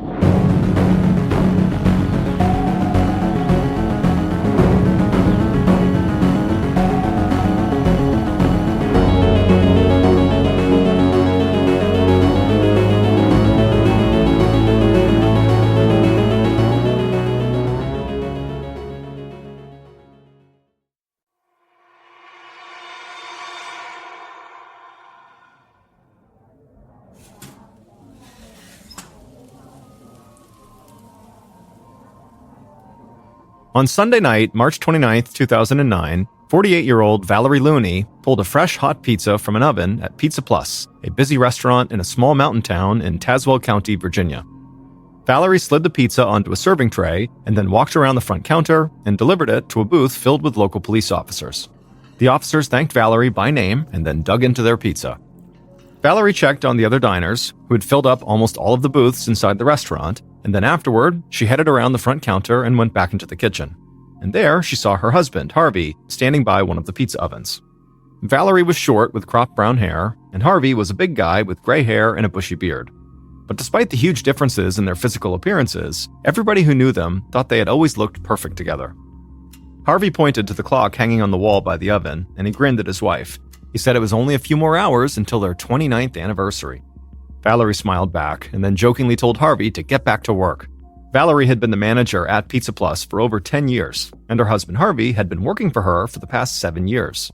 Speaker 1: On Sunday night, March 29th, 2009, 48-year-old Valerie Looney pulled a fresh hot pizza from an oven at Pizza Plus, a busy restaurant in a small mountain town in Tazewell County, Virginia. Valerie slid the pizza onto a serving tray and then walked around the front counter and delivered it to a booth filled with local police officers. The officers thanked Valerie by name and then dug into their pizza. Valerie checked on the other diners, who had filled up almost all of the booths inside the restaurant, and then afterward, she headed around the front counter and went back into the kitchen. And there, she saw her husband, Harvey, standing by one of the pizza ovens. Valerie was short with cropped brown hair, and Harvey was a big guy with gray hair and a bushy beard. But despite the huge differences in their physical appearances, everybody who knew them thought they had always looked perfect together. Harvey pointed to the clock hanging on the wall by the oven, and he grinned at his wife. He said it was only a few more hours until their 29th anniversary. Valerie smiled back and then jokingly told Harvey to get back to work. Valerie had been the manager at Pizza Plus for over 10 years, and her husband Harvey had been working for her for the past 7 years.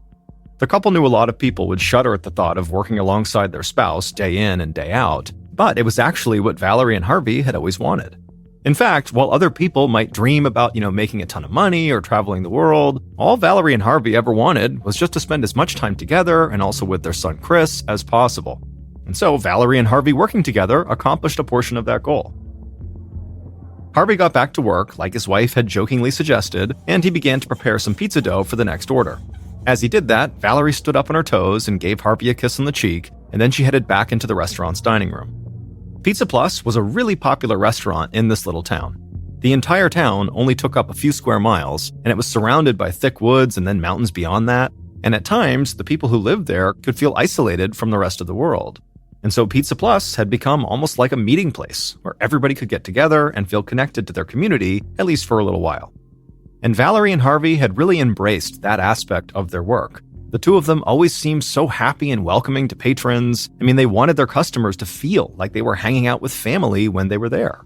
Speaker 1: The couple knew a lot of people would shudder at the thought of working alongside their spouse day in and day out, but it was actually what Valerie and Harvey had always wanted. In fact, while other people might dream about, making a ton of money or traveling the world, all Valerie and Harvey ever wanted was just to spend as much time together and also with their son Chris as possible. And so Valerie and Harvey working together accomplished a portion of that goal. Harvey got back to work, like his wife had jokingly suggested, and he began to prepare some pizza dough for the next order. As he did that, Valerie stood up on her toes and gave Harvey a kiss on the cheek, and then she headed back into the restaurant's dining room. Pizza Plus was a really popular restaurant in this little town. The entire town only took up a few square miles, and it was surrounded by thick woods and then mountains beyond that, and at times, the people who lived there could feel isolated from the rest of the world. And so Pizza Plus had become almost like a meeting place where everybody could get together and feel connected to their community, at least for a little while. And Valerie and Harvey had really embraced that aspect of their work. The two of them always seemed so happy and welcoming to patrons. I mean, they wanted their customers to feel like they were hanging out with family when they were there.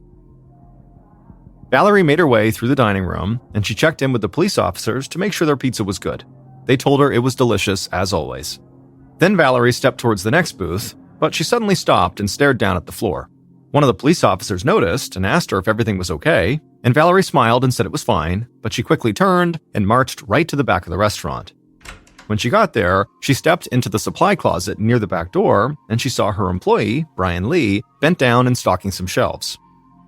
Speaker 1: Valerie made her way through the dining room, and she checked in with the police officers to make sure their pizza was good. They told her it was delicious, as always. Then Valerie stepped towards the next booth, but she suddenly stopped and stared down at the floor. One of the police officers noticed and asked her if everything was okay, and Valerie smiled and said it was fine, but she quickly turned and marched right to the back of the restaurant. When she got there, she stepped into the supply closet near the back door, and she saw her employee, Brian Lee, bent down and stocking some shelves.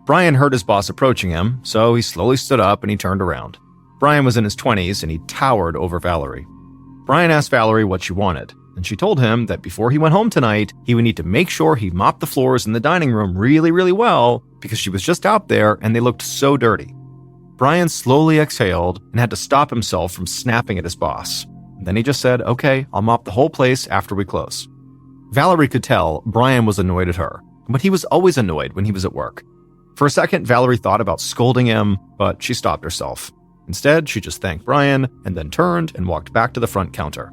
Speaker 1: Brian heard his boss approaching him, so he slowly stood up and he turned around. Brian was in his 20s and he towered over Valerie. Brian asked Valerie what she wanted, and she told him that before he went home tonight, he would need to make sure he mopped the floors in the dining room really, really well because she was just out there and they looked so dirty. Brian slowly exhaled and had to stop himself from snapping at his boss. Then he just said, "Okay, I'll mop the whole place after we close." Valerie could tell Brian was annoyed at her, but he was always annoyed when he was at work. For a second, Valerie thought about scolding him, but she stopped herself. Instead, she just thanked Brian and then turned and walked back to the front counter.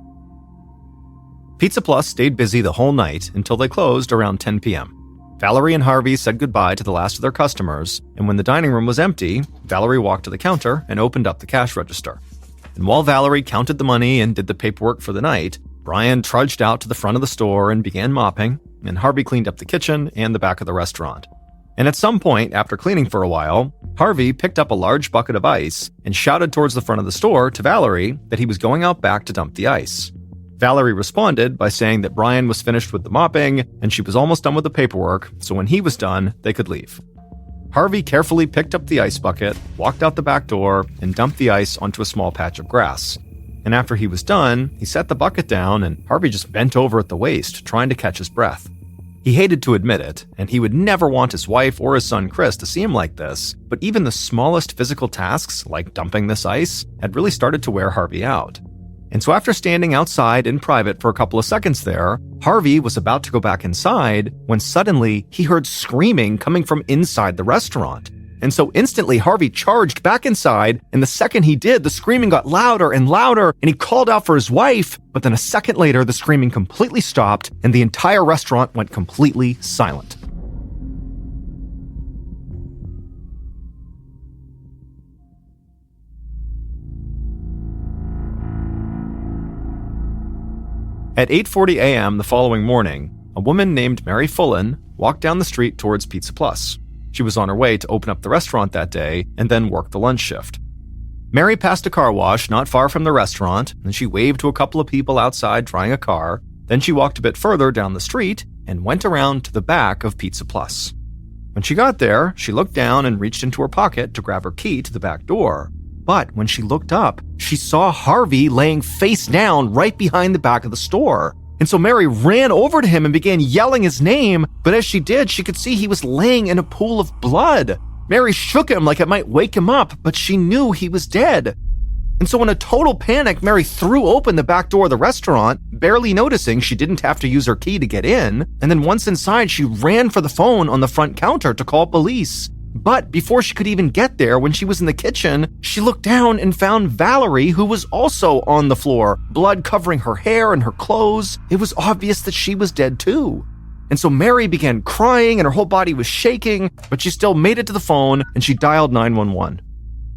Speaker 1: Pizza Plus stayed busy the whole night until they closed around 10 p.m. Valerie and Harvey said goodbye to the last of their customers, and when the dining room was empty, Valerie walked to the counter and opened up the cash register. And while Valerie counted the money and did the paperwork for the night, Brian trudged out to the front of the store and began mopping, and Harvey cleaned up the kitchen and the back of the restaurant. And at some point, after cleaning for a while, Harvey picked up a large bucket of ice and shouted towards the front of the store to Valerie that he was going out back to dump the ice. Valerie responded by saying that Brian was finished with the mopping and she was almost done with the paperwork, so when he was done, they could leave. Harvey carefully picked up the ice bucket, walked out the back door, and dumped the ice onto a small patch of grass. And after he was done, he set the bucket down and Harvey just bent over at the waist, trying to catch his breath. He hated to admit it, and he would never want his wife or his son Chris to see him like this, but even the smallest physical tasks, like dumping this ice, had really started to wear Harvey out. And so after standing outside in private for a couple of seconds there, Harvey was about to go back inside when suddenly he heard screaming coming from inside the restaurant. And so instantly Harvey charged back inside, and the second he did, the screaming got louder and louder, and he called out for his wife, but then a second later the screaming completely stopped and the entire restaurant went completely silent. At 8:40 a.m. the following morning, a woman named Mary Fullen walked down the street towards Pizza Plus. She was on her way to open up the restaurant that day and then work the lunch shift. Mary passed a car wash not far from the restaurant, and she waved to a couple of people outside drying a car. Then she walked a bit further down the street and went around to the back of Pizza Plus. When she got there, she looked down and reached into her pocket to grab her key to the back door. But when she looked up, she saw Harvey laying face down right behind the back of the store. And so Mary ran over to him and began yelling his name, but as she did, she could see he was laying in a pool of blood. Mary shook him like it might wake him up, but she knew he was dead. And so in a total panic, Mary threw open the back door of the restaurant, barely noticing she didn't have to use her key to get in. And then once inside, she ran for the phone on the front counter to call police. But before she could even get there, when she was in the kitchen, she looked down and found Valerie, who was also on the floor, blood covering her hair and her clothes. It was obvious that she was dead too. And so Mary began crying and her whole body was shaking, but she still made it to the phone and she dialed 911.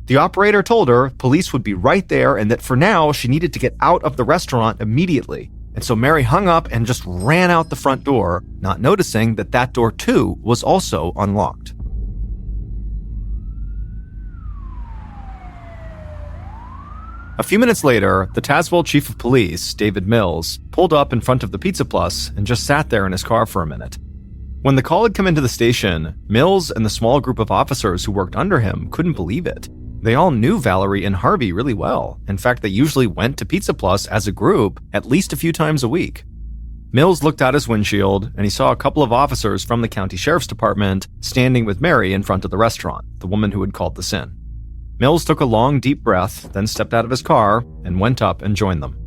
Speaker 1: The operator told her police would be right there and that for now she needed to get out of the restaurant immediately. And so Mary hung up and just ran out the front door, not noticing that that door too was also unlocked. A few minutes later, the Tazewell chief of police, David Mills, pulled up in front of the Pizza Plus and just sat there in his car for a minute. When the call had come into the station, Mills and the small group of officers who worked under him couldn't believe it. They all knew Valerie and Harvey really well. In fact, they usually went to Pizza Plus as a group at least a few times a week. Mills looked out his windshield and he saw a couple of officers from the county sheriff's department standing with Mary in front of the restaurant, the woman who had called this in. Mills took a long, deep breath, then stepped out of his car and went up and joined them.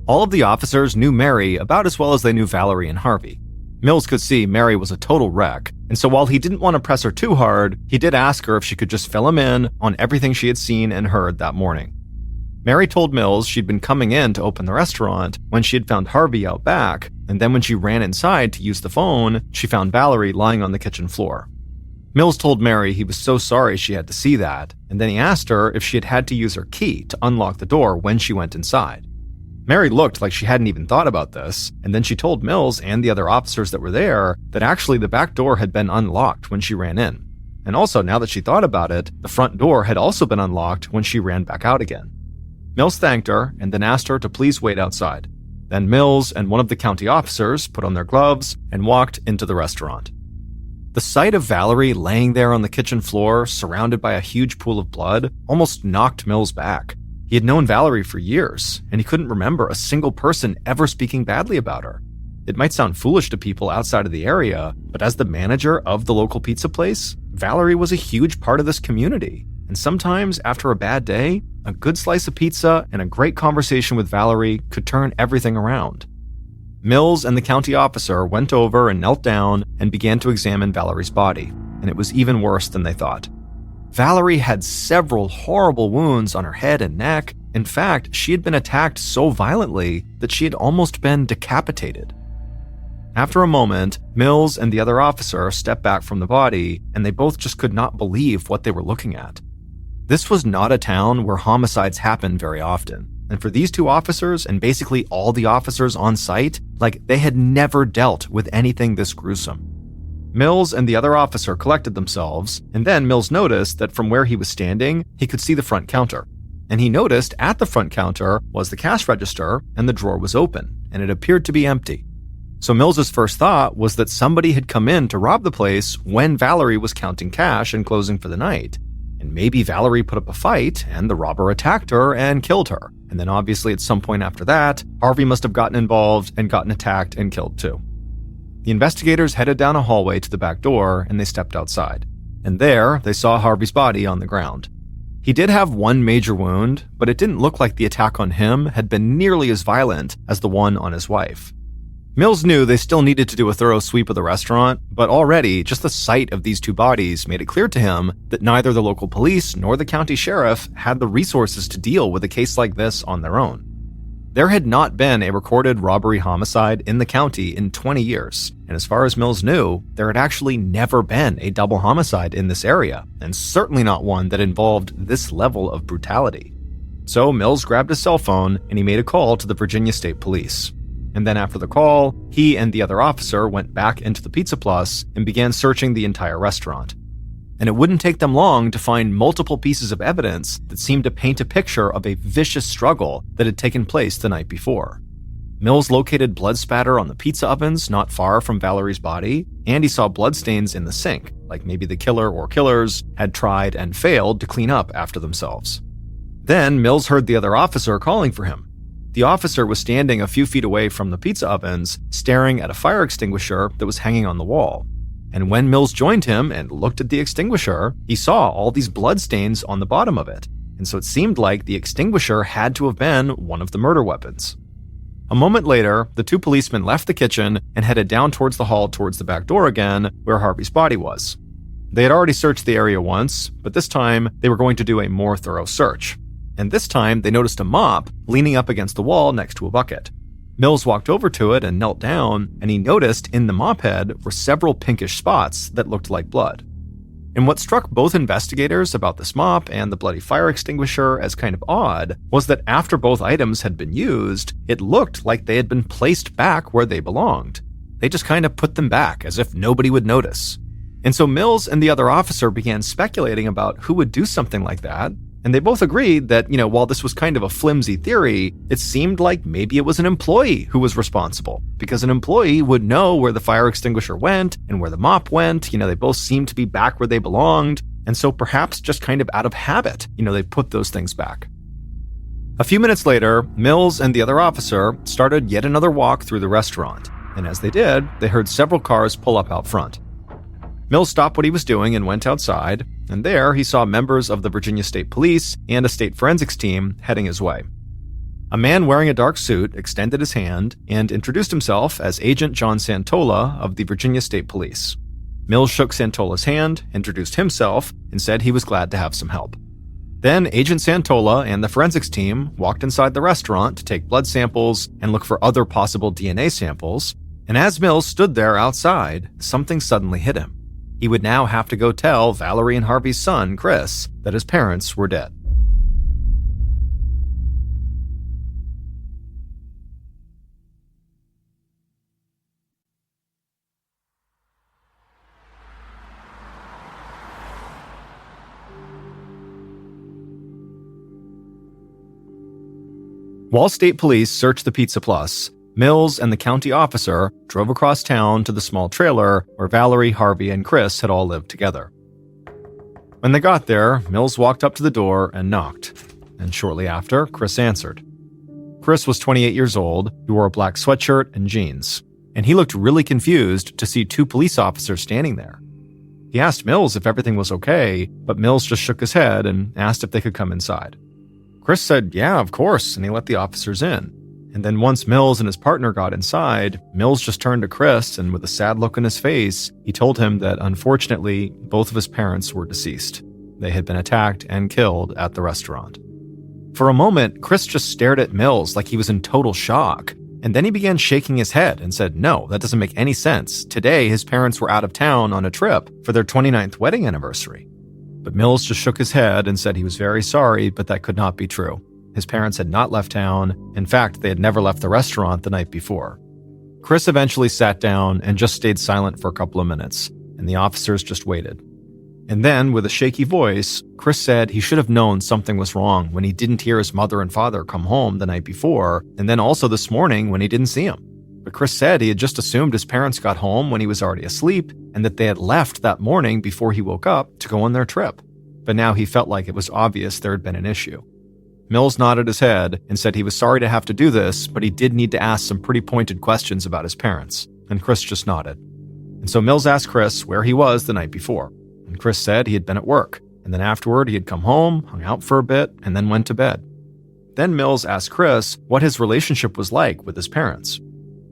Speaker 1: All of the officers knew Mary about as well as they knew Valerie and Harvey. Mills could see Mary was a total wreck, and so while he didn't want to press her too hard, he did ask her if she could just fill him in on everything she had seen and heard that morning. Mary told Mills she'd been coming in to open the restaurant when she had found Harvey out back, and then when she ran inside to use the phone, she found Valerie lying on the kitchen floor. Mills told Mary he was so sorry she had to see that, and then he asked her if she had had to use her key to unlock the door when she went inside. Mary looked like she hadn't even thought about this, and then she told Mills and the other officers that were there that actually the back door had been unlocked when she ran in. And also, now that she thought about it, the front door had also been unlocked when she ran back out again. Mills thanked her and then asked her to please wait outside. Then Mills and one of the county officers put on their gloves and walked into the restaurant. The sight of Valerie laying there on the kitchen floor, surrounded by a huge pool of blood, almost knocked Mills back. He had known Valerie for years, and he couldn't remember a single person ever speaking badly about her. It might sound foolish to people outside of the area, but as the manager of the local pizza place, Valerie was a huge part of this community. And sometimes, after a bad day, a good slice of pizza and a great conversation with Valerie could turn everything around. Mills and the county officer went over and knelt down and began to examine Valerie's body, and it was even worse than they thought. Valerie had several horrible wounds on her head and neck. In fact, she had been attacked so violently that she had almost been decapitated. After a moment, Mills and the other officer stepped back from the body, and they both just could not believe what they were looking at. This was not a town where homicides happen very often, and for these two officers and basically all the officers on site, they had never dealt with anything this gruesome. Mills and the other officer collected themselves, and then Mills noticed that from where he was standing, he could see the front counter. And he noticed at the front counter was the cash register, and the drawer was open, and it appeared to be empty. So Mills's first thought was that somebody had come in to rob the place when Valerie was counting cash and closing for the night. And maybe Valerie put up a fight, and the robber attacked her and killed her. And then obviously at some point after that, Harvey must have gotten involved and gotten attacked and killed too. The investigators headed down a hallway to the back door, and they stepped outside. And there, they saw Harvey's body on the ground. He did have one major wound, but it didn't look like the attack on him had been nearly as violent as the one on his wife. Mills knew they still needed to do a thorough sweep of the restaurant, but already, just the sight of these two bodies made it clear to him that neither the local police nor the county sheriff had the resources to deal with a case like this on their own. There had not been a recorded robbery homicide in the county in 20 years, and as far as Mills knew, there had actually never been a double homicide in this area, and certainly not one that involved this level of brutality. So Mills grabbed his cell phone and he made a call to the Virginia State Police. And then after the call, he and the other officer went back into the Pizza Plus and began searching the entire restaurant. And it wouldn't take them long to find multiple pieces of evidence that seemed to paint a picture of a vicious struggle that had taken place the night before. Mills located blood spatter on the pizza ovens not far from Valerie's body, and he saw bloodstains in the sink, like maybe the killer or killers had tried and failed to clean up after themselves. Then Mills heard the other officer calling for him. The officer was standing a few feet away from the pizza ovens, staring at a fire extinguisher that was hanging on the wall. And when Mills joined him and looked at the extinguisher, he saw all these bloodstains on the bottom of it. And so it seemed like the extinguisher had to have been one of the murder weapons. A moment later, the two policemen left the kitchen and headed down towards the hall towards the back door again, where Harvey's body was. They had already searched the area once, but this time they were going to do a more thorough search. And this time they noticed a mop leaning up against the wall next to a bucket. Mills walked over to it and knelt down, and he noticed in the mop head were several pinkish spots that looked like blood. And what struck both investigators about this mop and the bloody fire extinguisher as kind of odd was that after both items had been used, it looked like they had been placed back where they belonged. They just kind of put them back as if nobody would notice. And so Mills and the other officer began speculating about who would do something like that. And they both agreed that, while this was kind of a flimsy theory, it seemed like maybe it was an employee who was responsible, because an employee would know where the fire extinguisher went and where the mop went. They both seemed to be back where they belonged. And so perhaps just kind of out of habit, they put those things back. A few minutes later, Mills and the other officer started yet another walk through the restaurant. And as they did, they heard several cars pull up out front. Mills stopped what he was doing and went outside, and there he saw members of the Virginia State Police and a state forensics team heading his way. A man wearing a dark suit extended his hand and introduced himself as Agent John Santola of the Virginia State Police. Mills shook Santola's hand, introduced himself, and said he was glad to have some help. Then Agent Santola and the forensics team walked inside the restaurant to take blood samples and look for other possible DNA samples, and as Mills stood there outside, something suddenly hit him. He would now have to go tell Valerie and Harvey's son, Chris, that his parents were dead. While state police searched the Pizza Plus, Mills and the county officer drove across town to the small trailer where Valerie, Harvey, and Chris had all lived together. When they got there, Mills walked up to the door and knocked, and shortly after, Chris answered. Chris was 28 years old, he wore a black sweatshirt and jeans, and he looked really confused to see two police officers standing there. He asked Mills if everything was okay, but Mills just shook his head and asked if they could come inside. Chris said, yeah, of course, and he let the officers in. And then once Mills and his partner got inside, Mills just turned to Chris and with a sad look on his face, he told him that unfortunately, both of his parents were deceased. They had been attacked and killed at the restaurant. For a moment, Chris just stared at Mills like he was in total shock. And then he began shaking his head and said, no, that doesn't make any sense. Today, his parents were out of town on a trip for their 29th wedding anniversary. But Mills just shook his head and said he was very sorry, but that could not be true. His parents had not left town. In fact, they had never left the restaurant the night before. Chris eventually sat down and just stayed silent for a couple of minutes, and the officers just waited. And then, with a shaky voice, Chris said he should have known something was wrong when he didn't hear his mother and father come home the night before, and then also this morning when he didn't see him. But Chris said he had just assumed his parents got home when he was already asleep, and that they had left that morning before he woke up to go on their trip. But now he felt like it was obvious there had been an issue. Mills nodded his head and said he was sorry to have to do this, but he did need to ask some pretty pointed questions about his parents, and Chris just nodded. And so Mills asked Chris where he was the night before, and Chris said he had been at work, and then afterward he had come home, hung out for a bit, and then went to bed. Then Mills asked Chris what his relationship was like with his parents.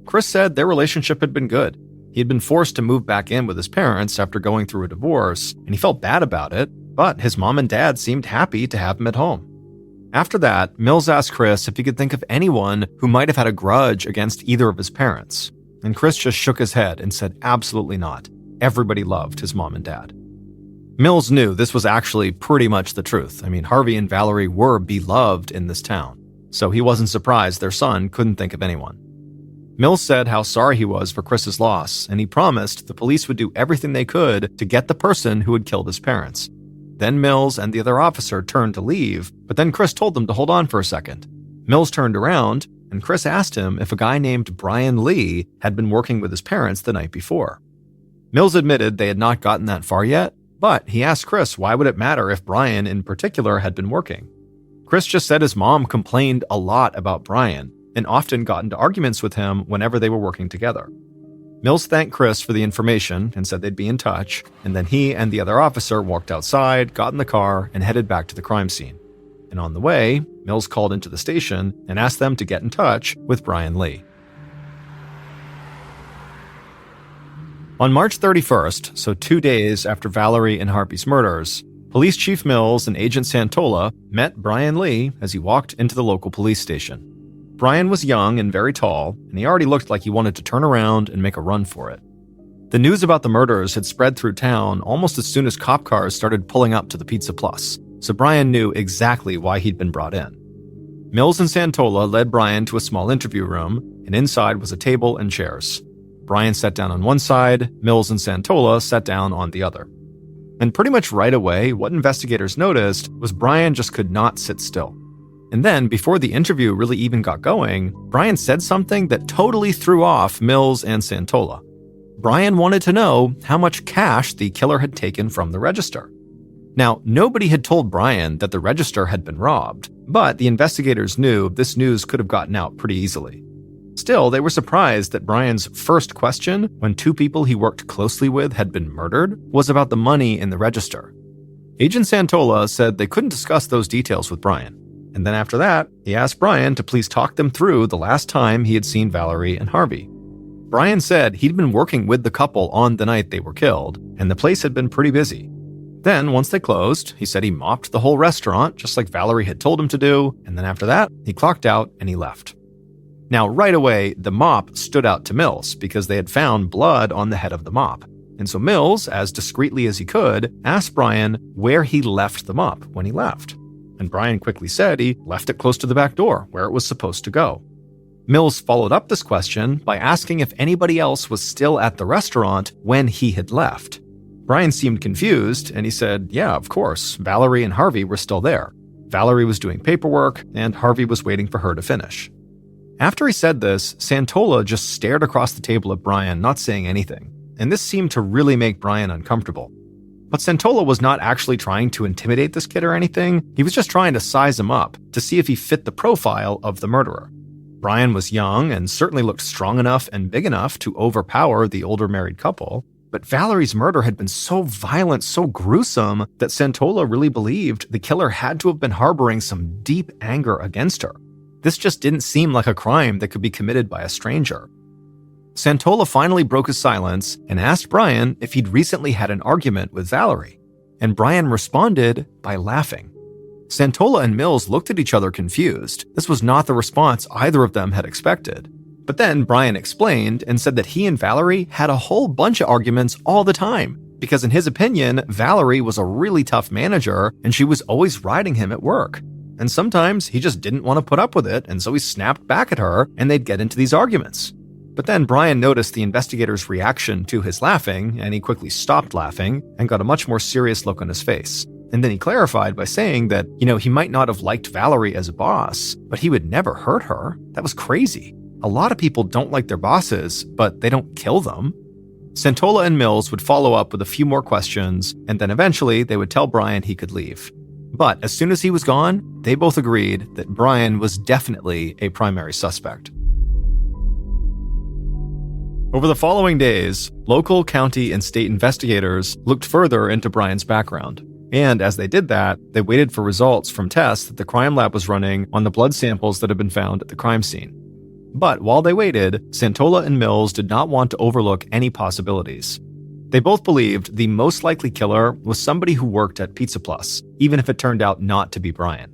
Speaker 1: Chris said their relationship had been good. He had been forced to move back in with his parents after going through a divorce, and he felt bad about it, but his mom and dad seemed happy to have him at home. After that, Mills asked Chris if he could think of anyone who might have had a grudge against either of his parents, and Chris just shook his head and said absolutely not. Everybody loved his mom and dad. Mills knew this was actually pretty much the truth. I mean, Harvey and Valerie were beloved in this town, so he wasn't surprised their son couldn't think of anyone. Mills said how sorry he was for Chris's loss, and he promised the police would do everything they could to get the person who had killed his parents. Then Mills and the other officer turned to leave, but then Chris told them to hold on for a second. Mills turned around, and Chris asked him if a guy named Brian Lee had been working with his parents the night before. Mills admitted they had not gotten that far yet, but he asked Chris why would it matter if Brian in particular had been working. Chris just said his mom complained a lot about Brian, and often got into arguments with him whenever they were working together. Mills thanked Chris for the information and said they'd be in touch, and then he and the other officer walked outside, got in the car, and headed back to the crime scene. And on the way, Mills called into the station and asked them to get in touch with Brian Lee. On March 31st, so 2 days after Valerie and Harvey's murders, Police Chief Mills and Agent Santola met Brian Lee as he walked into the local police station. Brian was young and very tall, and he already looked like he wanted to turn around and make a run for it. The news about the murders had spread through town almost as soon as cop cars started pulling up to the Pizza Plus, so Brian knew exactly why he'd been brought in. Mills and Santola led Brian to a small interview room, and inside was a table and chairs. Brian sat down on one side, Mills and Santola sat down on the other. And pretty much right away, what investigators noticed was Brian just could not sit still. And then, before the interview really even got going, Brian said something that totally threw off Mills and Santola. Brian wanted to know how much cash the killer had taken from the register. Now, nobody had told Brian that the register had been robbed, but the investigators knew this news could have gotten out pretty easily. Still, they were surprised that Brian's first question, when two people he worked closely with had been murdered, was about the money in the register. Agent Santola said they couldn't discuss those details with Brian. And then after that, he asked Brian to please talk them through the last time he had seen Valerie and Harvey. Brian said he'd been working with the couple on the night they were killed, and the place had been pretty busy. Then, once they closed, he said he mopped the whole restaurant, just like Valerie had told him to do, and then after that, he clocked out and he left. Now, right away, the mop stood out to Mills because they had found blood on the head of the mop. And so Mills, as discreetly as he could, asked Brian where he left the mop when he left. And Brian quickly said he left it close to the back door, where it was supposed to go. Mills followed up this question by asking if anybody else was still at the restaurant when he had left. Brian seemed confused, and he said, yeah, of course, Valerie and Harvey were still there. Valerie was doing paperwork, and Harvey was waiting for her to finish. After he said this, Santola just stared across the table at Brian, not saying anything, and this seemed to really make Brian uncomfortable. But Santola was not actually trying to intimidate this kid or anything, he was just trying to size him up to see if he fit the profile of the murderer. Brian was young and certainly looked strong enough and big enough to overpower the older married couple, but Valerie's murder had been so violent, so gruesome, that Santola really believed the killer had to have been harboring some deep anger against her. This just didn't seem like a crime that could be committed by a stranger. Santola finally broke his silence and asked Brian if he'd recently had an argument with Valerie, and Brian responded by laughing. Santola and Mills looked at each other confused. This was not the response either of them had expected. But then Brian explained and said that he and Valerie had a whole bunch of arguments all the time, because in his opinion, Valerie was a really tough manager and she was always riding him at work. And sometimes he just didn't want to put up with it, and so he snapped back at her and they'd get into these arguments. But then Brian noticed the investigator's reaction to his laughing, and he quickly stopped laughing and got a much more serious look on his face. And then he clarified by saying that, he might not have liked Valerie as a boss, but he would never hurt her. That was crazy. A lot of people don't like their bosses, but they don't kill them. Santola and Mills would follow up with a few more questions, and then eventually they would tell Brian he could leave. But as soon as he was gone, they both agreed that Brian was definitely a primary suspect. Over the following days, local, county, and state investigators looked further into Brian's background. And as they did that, they waited for results from tests that the crime lab was running on the blood samples that had been found at the crime scene. But while they waited, Santola and Mills did not want to overlook any possibilities. They both believed the most likely killer was somebody who worked at Pizza Plus, even if it turned out not to be Brian.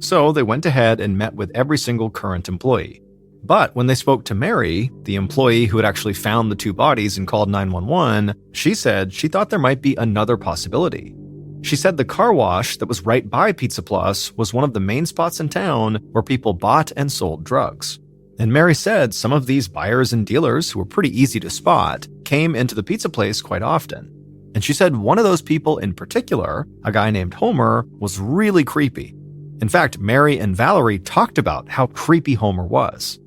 Speaker 1: So they went ahead and met with every single current employee. But when they spoke to Mary, the employee who had actually found the two bodies and called 911, she said she thought there might be another possibility. She said the car wash that was right by Pizza Plus was one of the main spots in town where people bought and sold drugs. And Mary said some of these buyers and dealers, who were pretty easy to spot, came into the pizza place quite often. And she said one of those people in particular, a guy named Homer, was really creepy. In fact, Mary and Valerie talked about how creepy Homer was.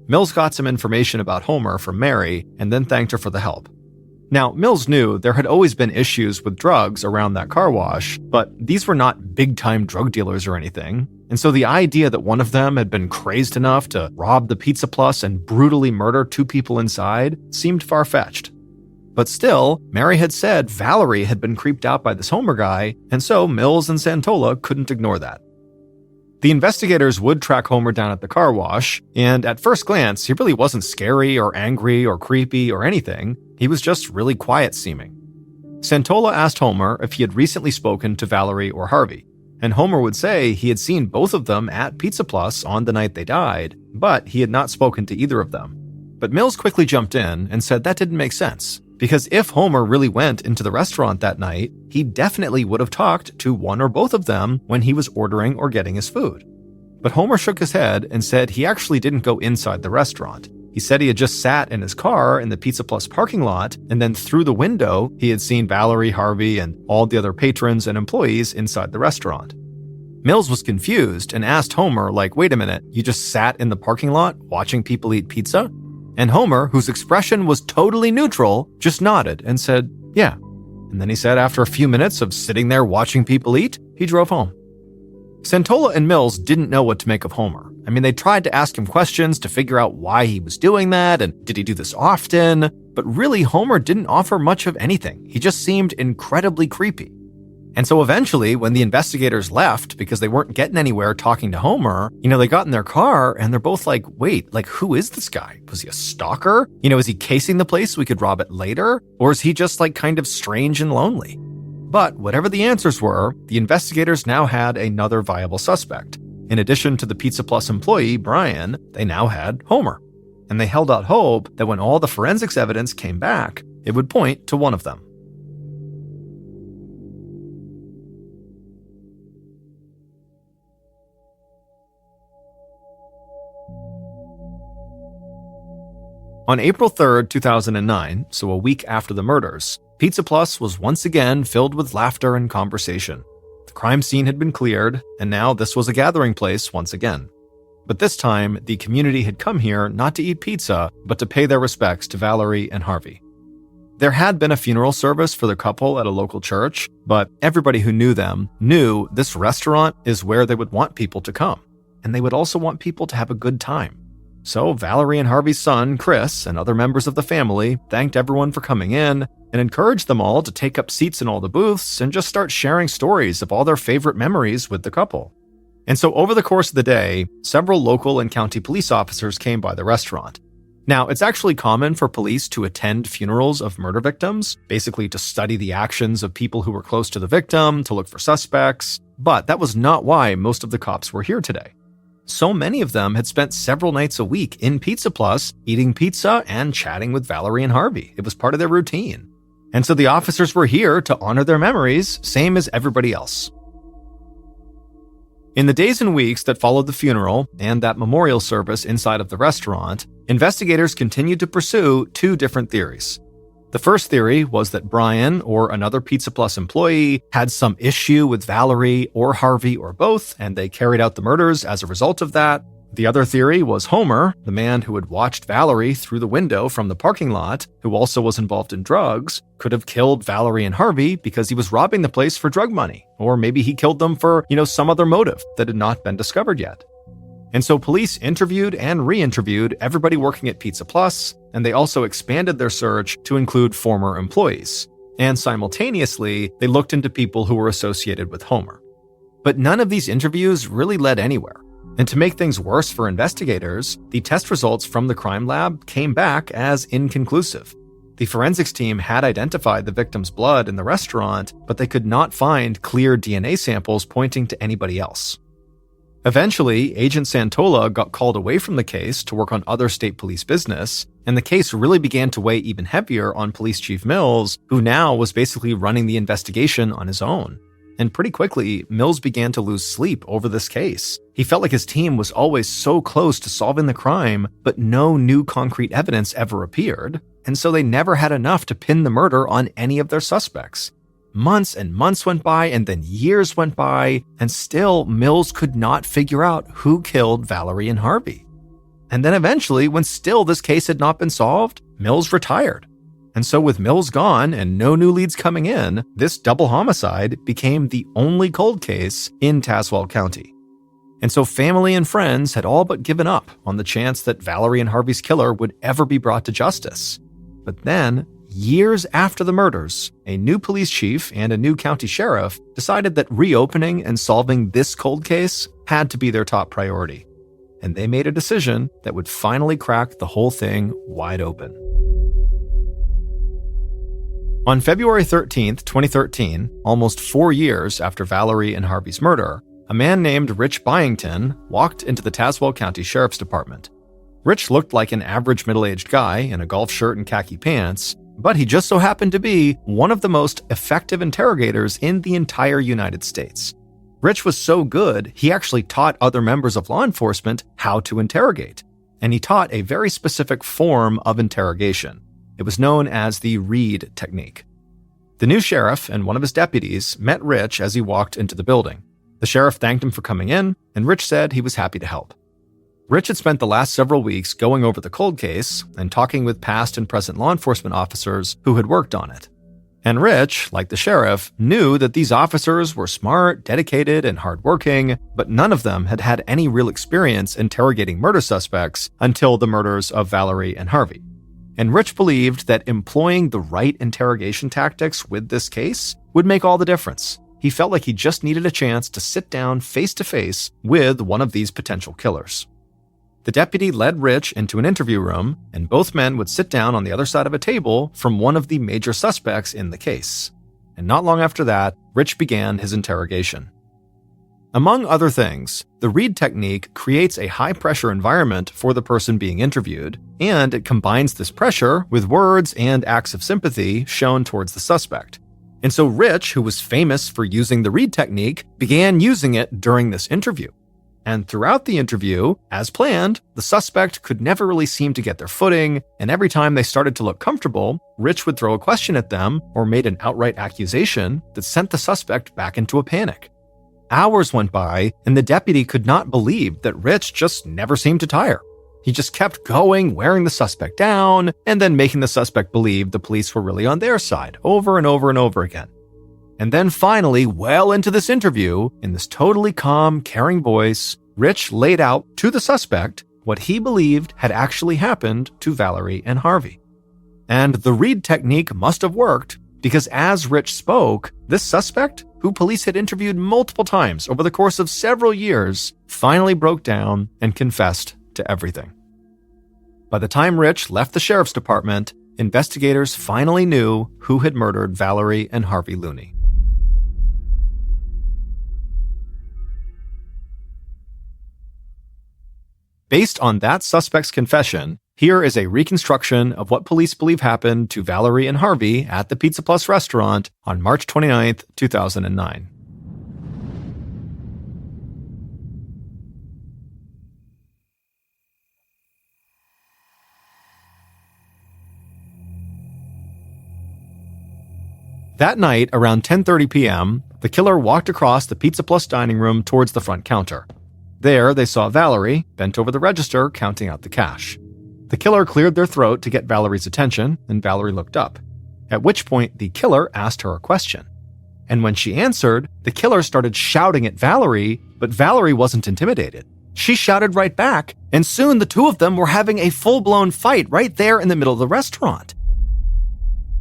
Speaker 1: Mills got some information about Homer from Mary and then thanked her for the help. Now, Mills knew there had always been issues with drugs around that car wash, but these were not big-time drug dealers or anything. And so the idea that one of them had been crazed enough to rob the Pizza Plus and brutally murder two people inside seemed far-fetched. But still, Mary had said Valerie had been creeped out by this Homer guy, and so Mills and Santola couldn't ignore that. The investigators would track Homer down at the car wash, and at first glance, he really wasn't scary or angry or creepy or anything. He was just really quiet-seeming. Santola asked Homer if he had recently spoken to Valerie or Harvey, and Homer would say he had seen both of them at Pizza Plus on the night they died, but he had not spoken to either of them. But Mills quickly jumped in and said that didn't make sense, because if Homer really went into the restaurant that night, he definitely would have talked to one or both of them when he was ordering or getting his food. But Homer shook his head and said he actually didn't go inside the restaurant. He said he had just sat in his car in the Pizza Plus parking lot, and then through the window, he had seen Valerie, Harvey, and all the other patrons and employees inside the restaurant. Mills was confused and asked Homer, wait a minute, you just sat in the parking lot watching people eat pizza? And Homer, whose expression was totally neutral, just nodded and said, yeah. And then he said after a few minutes of sitting there watching people eat, he drove home. Santola and Mills didn't know what to make of Homer. They tried to ask him questions to figure out why he was doing that, and did he do this often? But really, Homer didn't offer much of anything. He just seemed incredibly creepy. And so eventually, when the investigators left because they weren't getting anywhere talking to Homer, they got in their car and they're both like, wait, who is this guy? Was he a stalker? Is he casing the place so we could rob it later? Or is he just kind of strange and lonely? But whatever the answers were, the investigators now had another viable suspect. In addition to the Pizza Plus employee, Brian, they now had Homer. And they held out hope that when all the forensics evidence came back, it would point to one of them. On April 3rd, 2009, so a week after the murders, Pizza Plus was once again filled with laughter and conversation. The crime scene had been cleared, and now this was a gathering place once again. But this time, the community had come here not to eat pizza, but to pay their respects to Valerie and Harvey. There had been a funeral service for the couple at a local church, but everybody who knew them knew this restaurant is where they would want people to come, and they would also want people to have a good time. So Valerie and Harvey's son, Chris, and other members of the family thanked everyone for coming in and encouraged them all to take up seats in all the booths and just start sharing stories of all their favorite memories with the couple. And so over the course of the day, several local and county police officers came by the restaurant. Now, it's actually common for police to attend funerals of murder victims, basically to study the actions of people who were close to the victim, to look for suspects, but that was not why most of the cops were here today. So many of them had spent several nights a week in Pizza Plus, eating pizza and chatting with Valerie and Harvey. It was part of their routine. And so the officers were here to honor their memories, same as everybody else. In the days and weeks that followed the funeral and that memorial service inside of the restaurant, investigators continued to pursue two different theories. The first theory was that Brian, or another Pizza Plus employee, had some issue with Valerie or Harvey or both, and they carried out the murders as a result of that. The other theory was Homer, the man who had watched Valerie through the window from the parking lot, who also was involved in drugs, could have killed Valerie and Harvey because he was robbing the place for drug money, or maybe he killed them for, some other motive that had not been discovered yet. And so police interviewed and re-interviewed everybody working at Pizza Plus, and they also expanded their search to include former employees. And simultaneously, they looked into people who were associated with Homer. But none of these interviews really led anywhere. And to make things worse for investigators, the test results from the crime lab came back as inconclusive. The forensics team had identified the victim's blood in the restaurant, but they could not find clear DNA samples pointing to anybody else. Eventually, Agent Santola got called away from the case to work on other state police business, and the case really began to weigh even heavier on Police Chief Mills, who now was basically running the investigation on his own. And pretty quickly, Mills began to lose sleep over this case. He felt like his team was always so close to solving the crime, but no new concrete evidence ever appeared, and so they never had enough to pin the murder on any of their suspects. Months and months went by, and then years went by, and still Mills could not figure out who killed Valerie and Harvey. And then eventually, when still this case had not been solved, Mills retired. And so with Mills gone and no new leads coming in, this double homicide became the only cold case in Tazewell County. And so family and friends had all but given up on the chance that Valerie and Harvey's killer would ever be brought to justice. But then, years after the murders, a new police chief and a new county sheriff decided that reopening and solving this cold case had to be their top priority. And they made a decision that would finally crack the whole thing wide open. On February 13th, 2013, almost 4 years after Valerie and Harvey's murder, a man named Rich Byington walked into the Tazewell County Sheriff's Department. Rich looked like an average middle-aged guy in a golf shirt and khaki pants, but he just so happened to be one of the most effective interrogators in the entire United States. Rich was so good, he actually taught other members of law enforcement how to interrogate, and he taught a very specific form of interrogation. It was known as the Reed technique. The new sheriff and one of his deputies met Rich as he walked into the building. The sheriff thanked him for coming in, and Rich said he was happy to help. Rich had spent the last several weeks going over the cold case and talking with past and present law enforcement officers who had worked on it. And Rich, like the sheriff, knew that these officers were smart, dedicated, and hardworking, but none of them had had any real experience interrogating murder suspects until the murders of Valerie and Harvey. And Rich believed that employing the right interrogation tactics with this case would make all the difference. he felt like he just needed a chance to sit down face to face with one of these potential killers. The deputy led Rich into an interview room, and both men would sit down on the other side of a table from one of the major suspects in the case. And not long after that, Rich began his interrogation. Among other things, the Reed technique creates a high-pressure environment for the person being interviewed, and it combines this pressure with words and acts of sympathy shown towards the suspect. And so Rich, who was famous for using the Reed technique, began using it during this interview. And throughout the interview, as planned, the suspect could never really seem to get their footing, and every time they started to look comfortable, Rich would throw a question at them or made an outright accusation that sent the suspect back into a panic. Hours went by, and the deputy could not believe that Rich just never seemed to tire. He just kept going, wearing the suspect down, and then making the suspect believe the police were really on their side, over and over and over again. And then finally, well into this interview, in this totally calm, caring voice, Rich laid out to the suspect what he believed had actually happened to Valerie and Harvey. And the Reed technique must have worked, because as Rich spoke, this suspect, who police had interviewed multiple times over the course of several years, finally broke down and confessed to everything. By the time Rich left the sheriff's department, investigators finally knew who had murdered Valerie and Harvey Looney. Based on that suspect's confession, here is a reconstruction of what police believe happened to Valerie and Harvey at the Pizza Plus restaurant on March 29, 2009. That night, around 10:30 p.m., the killer walked across the Pizza Plus dining room towards the front counter. There, they saw Valerie, bent over the register, counting out the cash. The killer cleared their throat to get Valerie's attention, and Valerie looked up, at which point the killer asked her a question. And when she answered, the killer started shouting at Valerie, but Valerie wasn't intimidated. She shouted right back, and soon the two of them were having a full-blown fight right there in the middle of the restaurant.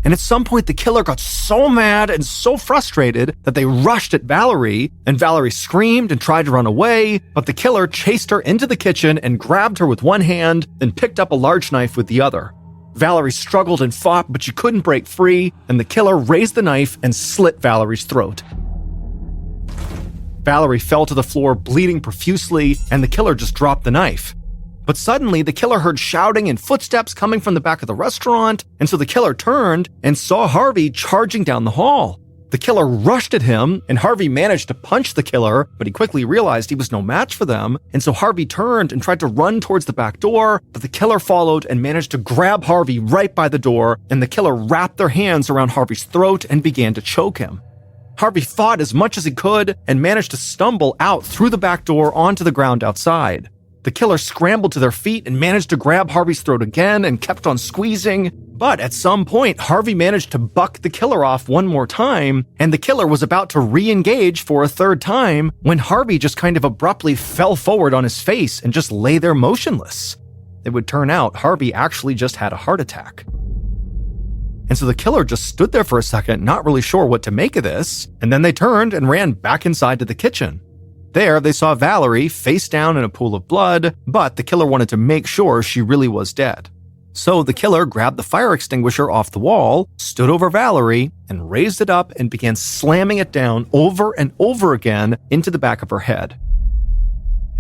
Speaker 1: And at some point, the killer got so mad and so frustrated that they rushed at Valerie, and Valerie screamed and tried to run away, but the killer chased her into the kitchen and grabbed her with one hand, then picked up a large knife with the other. Valerie struggled and fought, but she couldn't break free, and the killer raised the knife and slit Valerie's throat. Valerie fell to the floor, bleeding profusely, and the killer just dropped the knife. But suddenly, the killer heard shouting and footsteps coming from the back of the restaurant, and so the killer turned and saw Harvey charging down the hall. The killer rushed at him, and Harvey managed to punch the killer, but he quickly realized he was no match for them, and so Harvey turned and tried to run towards the back door, but the killer followed and managed to grab Harvey right by the door, and the killer wrapped their hands around Harvey's throat and began to choke him. Harvey fought as much as he could and managed to stumble out through the back door onto the ground outside. The killer scrambled to their feet and managed to grab Harvey's throat again and kept on squeezing. But at some point, Harvey managed to buck the killer off one more time, and the killer was about to re-engage for a third time when Harvey just kind of abruptly fell forward on his face and just lay there motionless. It would turn out Harvey actually just had a heart attack. And so the killer just stood there for a second, not really sure what to make of this, and then they turned and ran back inside to the kitchen. There, they saw Valerie face down in a pool of blood, but the killer wanted to make sure she really was dead. So the killer grabbed the fire extinguisher off the wall, stood over Valerie, and raised it up and began slamming it down over and over again into the back of her head.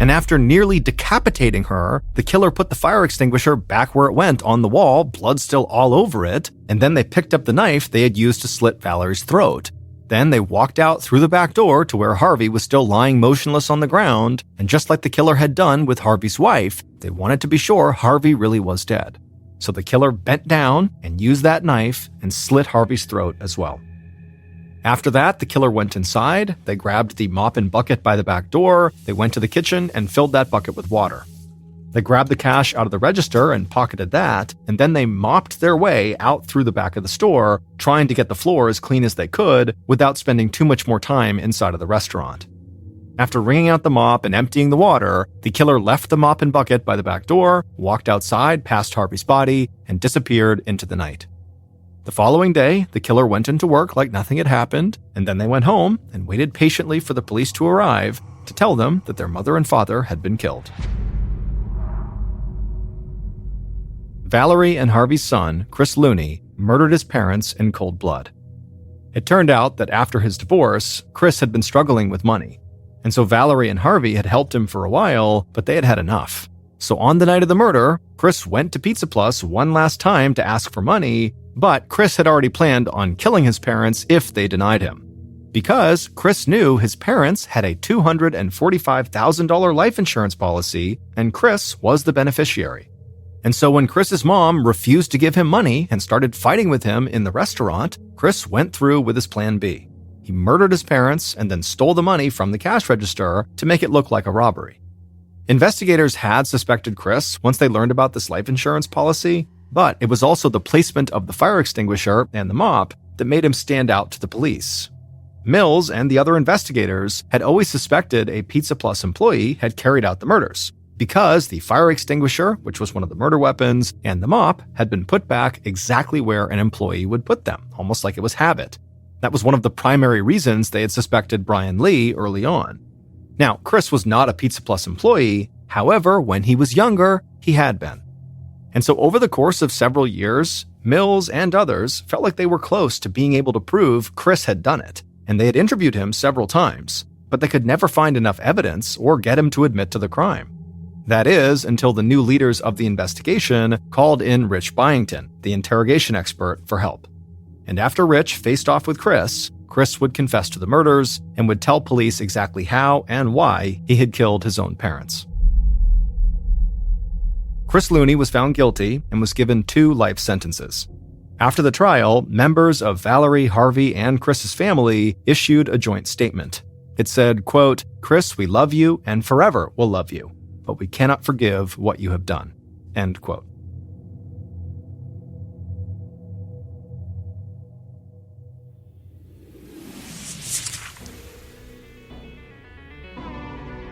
Speaker 1: And after nearly decapitating her, the killer put the fire extinguisher back where it went on the wall, blood still all over it, and then they picked up the knife they had used to slit Valerie's throat. Then they walked out through the back door to where Harvey was still lying motionless on the ground, and just like the killer had done with Harvey's wife, they wanted to be sure Harvey really was dead. So the killer bent down and used that knife and slit Harvey's throat as well. After that, the killer went inside, they grabbed the mop and bucket by the back door, they went to the kitchen and filled that bucket with water. They grabbed the cash out of the register and pocketed that, and then they mopped their way out through the back of the store, trying to get the floor as clean as they could without spending too much more time inside of the restaurant. After wringing out the mop and emptying the water, the killer left the mop and bucket by the back door, walked outside past Harvey's body, and disappeared into the night. The following day, the killer went into work like nothing had happened, and then they went home and waited patiently for the police to arrive to tell them that their mother and father had been killed. Valerie and Harvey's son, Chris Looney, murdered his parents in cold blood. It turned out that after his divorce, Chris had been struggling with money, and so Valerie and Harvey had helped him for a while, but they had had enough. So on the night of the murder, Chris went to Pizza Plus one last time to ask for money, but Chris had already planned on killing his parents if they denied him. Because Chris knew his parents had a $245,000 life insurance policy, and Chris was the beneficiary. And so when Chris's mom refused to give him money and started fighting with him in the restaurant, Chris went through with his plan B. He murdered his parents and then stole the money from the cash register to make it look like a robbery. Investigators had suspected Chris once they learned about this life insurance policy, but it was also the placement of the fire extinguisher and the mop that made him stand out to the police. Mills and the other investigators had always suspected a Pizza Plus employee had carried out the murders, because the fire extinguisher, which was one of the murder weapons, and the mop had been put back exactly where an employee would put them, almost like it was habit. That was one of the primary reasons they had suspected Brian Lee early on. Now, Chris was not a Pizza Plus employee, however, when he was younger, he had been. And so over the course of several years, Mills and others felt like they were close to being able to prove Chris had done it, and they had interviewed him several times, but they could never find enough evidence or get him to admit to the crime. That is, until the new leaders of the investigation called in Rich Byington, the interrogation expert, for help. And after Rich faced off with Chris, Chris would confess to the murders and would tell police exactly how and why he had killed his own parents. Chris Looney was found guilty and was given 2 life sentences. After the trial, members of Valerie, Harvey, and Chris's family issued a joint statement. It said, quote, "Chris, we love you and forever will love you, but we cannot forgive what you have done." End quote.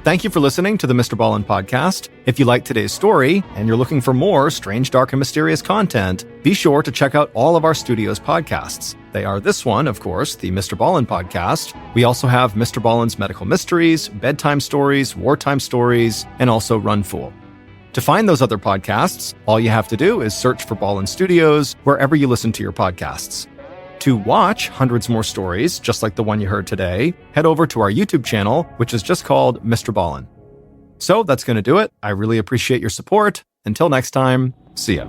Speaker 1: Thank you for listening to the MrBallen podcast. If you liked today's story and you're looking for more strange, dark, and mysterious content, be sure to check out all of our studio's podcasts. They are this one, of course, the MrBallen podcast. We also have Mr. Ballen's Medical Mysteries, Bedtime Stories, Wartime Stories, and also Run Fool. To find those other podcasts, all you have to do is search for Ballen Studios wherever you listen to your podcasts. To watch hundreds more stories, just like the one you heard today, head over to our YouTube channel, which is just called MrBallen. So that's going to do it. I really appreciate your support. Until next time, see ya.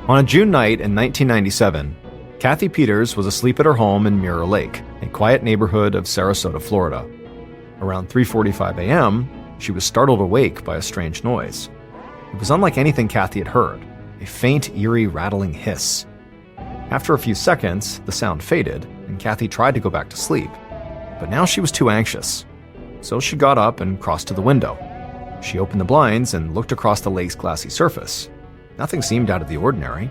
Speaker 1: On a June night in 1997, Kathy Peters was asleep at her home in Mirror Lake, a quiet neighborhood of Sarasota, Florida. Around 3:45 a.m., she was startled awake by a strange noise. It was unlike anything Kathy had heard, a faint, eerie, rattling hiss. After a few seconds, the sound faded, and Kathy tried to go back to sleep. But now she was too anxious. So she got up and crossed to the window. She opened the blinds and looked across the lake's glassy surface. Nothing seemed out of the ordinary.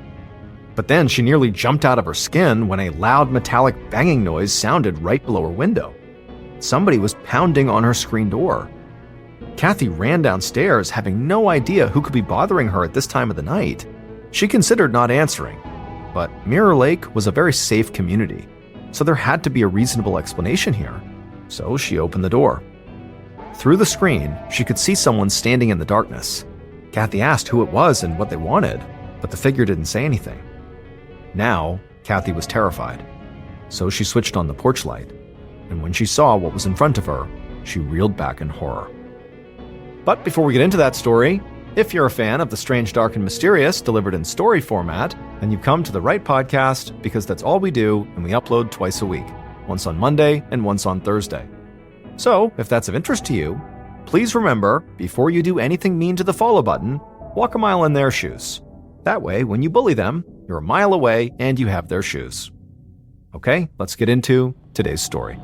Speaker 1: But then she nearly jumped out of her skin when a loud metallic banging noise sounded right below her window. Somebody was pounding on her screen door. Kathy ran downstairs, having no idea who could be bothering her at this time of the night. She considered not answering, but Mirror Lake was a very safe community, so there had to be a reasonable explanation here. So she opened the door. Through the screen, she could see someone standing in the darkness. Kathy asked who it was and what they wanted, but the figure didn't say anything. Now, Kathy was terrified, so she switched on the porch light, and when she saw what was in front of her, she reeled back in horror. But before we get into that story, if you're a fan of the strange, dark, and mysterious delivered in story format, then you've come to the right podcast, because that's all we do, and we upload twice a week, once on Monday and once on Thursday. So, if that's of interest to you, please remember, before you do anything mean to the follow button, walk a mile in their shoes. That way, when you bully them, you're a mile away and you have their shoes. Okay, let's get into today's story.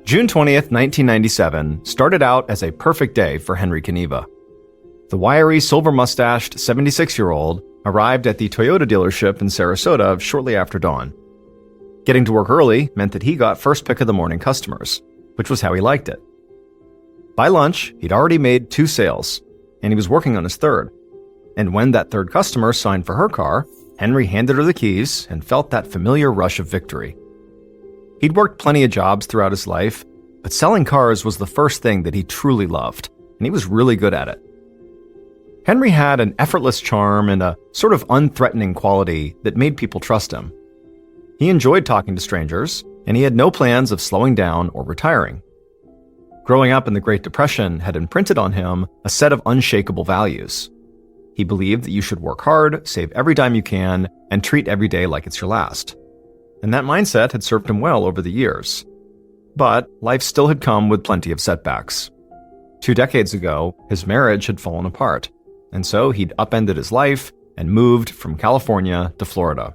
Speaker 1: June 20th, 1997 started out as a perfect day for Henry Kaniva. The wiry, silver-mustached 76-year-old arrived at the Toyota dealership in Sarasota shortly after dawn. Getting to work early meant that he got first pick of the morning customers, which was how he liked it. By lunch, he'd already made 2 sales, and he was working on his third. And when that third customer signed for her car, Henry handed her the keys and felt that familiar rush of victory. He'd worked plenty of jobs throughout his life, but selling cars was the first thing that he truly loved, and he was really good at it. Henry had an effortless charm and a sort of unthreatening quality that made people trust him. He enjoyed talking to strangers, and he had no plans of slowing down or retiring. Growing up in the Great Depression had imprinted on him a set of unshakable values. He believed that you should work hard, save every dime you can, and treat every day like it's your last. And that mindset had served him well over the years. But life still had come with plenty of setbacks. 2 decades ago, his marriage had fallen apart, and so he'd upended his life and moved from California to Florida.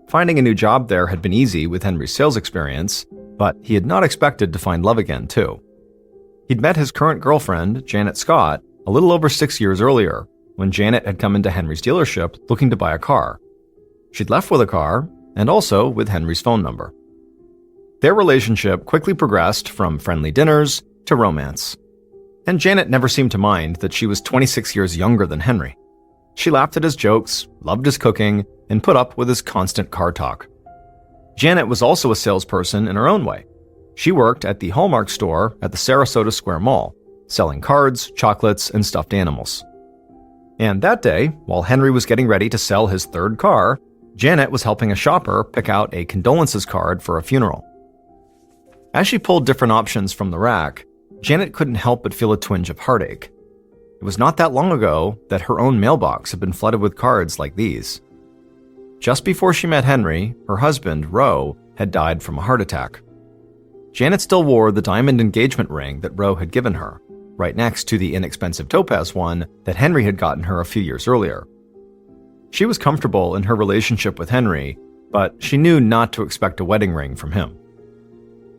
Speaker 1: Finding a new job there had been easy with Henry's sales experience, but he had not expected to find love again, too. He'd met his current girlfriend, Janet Scott, a little over 6 years earlier, when Janet had come into Henry's dealership looking to buy a car. She'd left with a car, and also with Henry's phone number. Their relationship quickly progressed from friendly dinners to romance. And Janet never seemed to mind that she was 26 years younger than Henry. She laughed at his jokes, loved his cooking, and put up with his constant car talk. Janet was also a salesperson in her own way. She worked at the Hallmark store at the Sarasota Square Mall, selling cards, chocolates, and stuffed animals. And that day, while Henry was getting ready to sell his third car, Janet was helping a shopper pick out a condolences card for a funeral. As she pulled different options from the rack, Janet couldn't help but feel a twinge of heartache. It was not that long ago that her own mailbox had been flooded with cards like these. Just before she met Henry, her husband, Roe, had died from a heart attack. Janet still wore the diamond engagement ring that Roe had given her, right next to the inexpensive topaz one that Henry had gotten her a few years earlier. She was comfortable in her relationship with Henry, but she knew not to expect a wedding ring from him.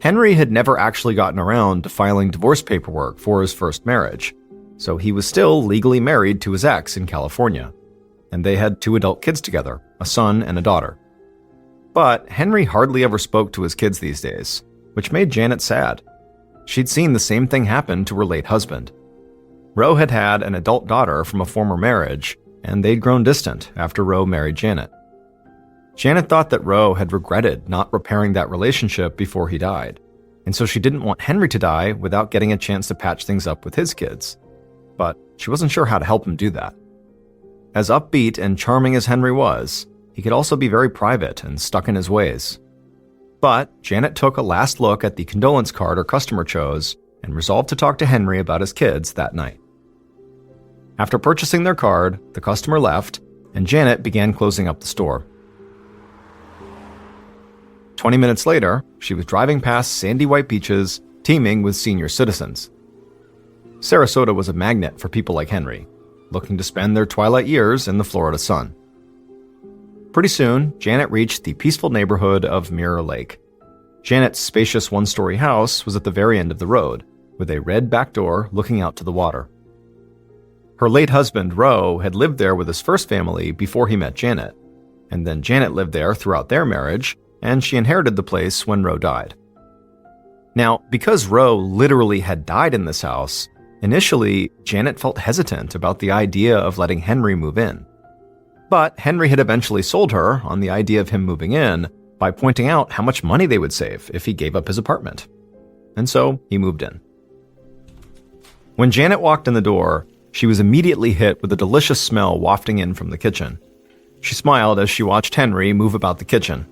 Speaker 1: Henry had never actually gotten around to filing divorce paperwork for his first marriage, so he was still legally married to his ex in California, and they had 2 adult kids together, a son and a daughter. But Henry hardly ever spoke to his kids these days, which made Janet sad. She'd seen the same thing happen to her late husband. Roe had had an adult daughter from a former marriage, and they'd grown distant after Roe married Janet. Janet thought that Roe had regretted not repairing that relationship before he died, and so she didn't want Henry to die without getting a chance to patch things up with his kids. But she wasn't sure how to help him do that. As upbeat and charming as Henry was, he could also be very private and stuck in his ways. But Janet took a last look at the condolence card her customer chose and resolved to talk to Henry about his kids that night. After purchasing their card, the customer left, and Janet began closing up the store. 20 minutes later, she was driving past sandy white beaches teeming with senior citizens. Sarasota was a magnet for people like Henry, looking to spend their twilight years in the Florida sun. Pretty soon, Janet reached the peaceful neighborhood of Mirror Lake. Janet's spacious 1-story house was at the very end of the road, with a red back door looking out to the water. Her late husband, Roe, had lived there with his first family before he met Janet, and then Janet lived there throughout their marriage, and she inherited the place when Roe died. Now, because Roe literally had died in this house, initially, Janet felt hesitant about the idea of letting Henry move in. But Henry had eventually sold her on the idea of him moving in by pointing out how much money they would save if he gave up his apartment. And so he moved in. When Janet walked in the door, she was immediately hit with a delicious smell wafting in from the kitchen. She smiled as she watched Henry move about the kitchen,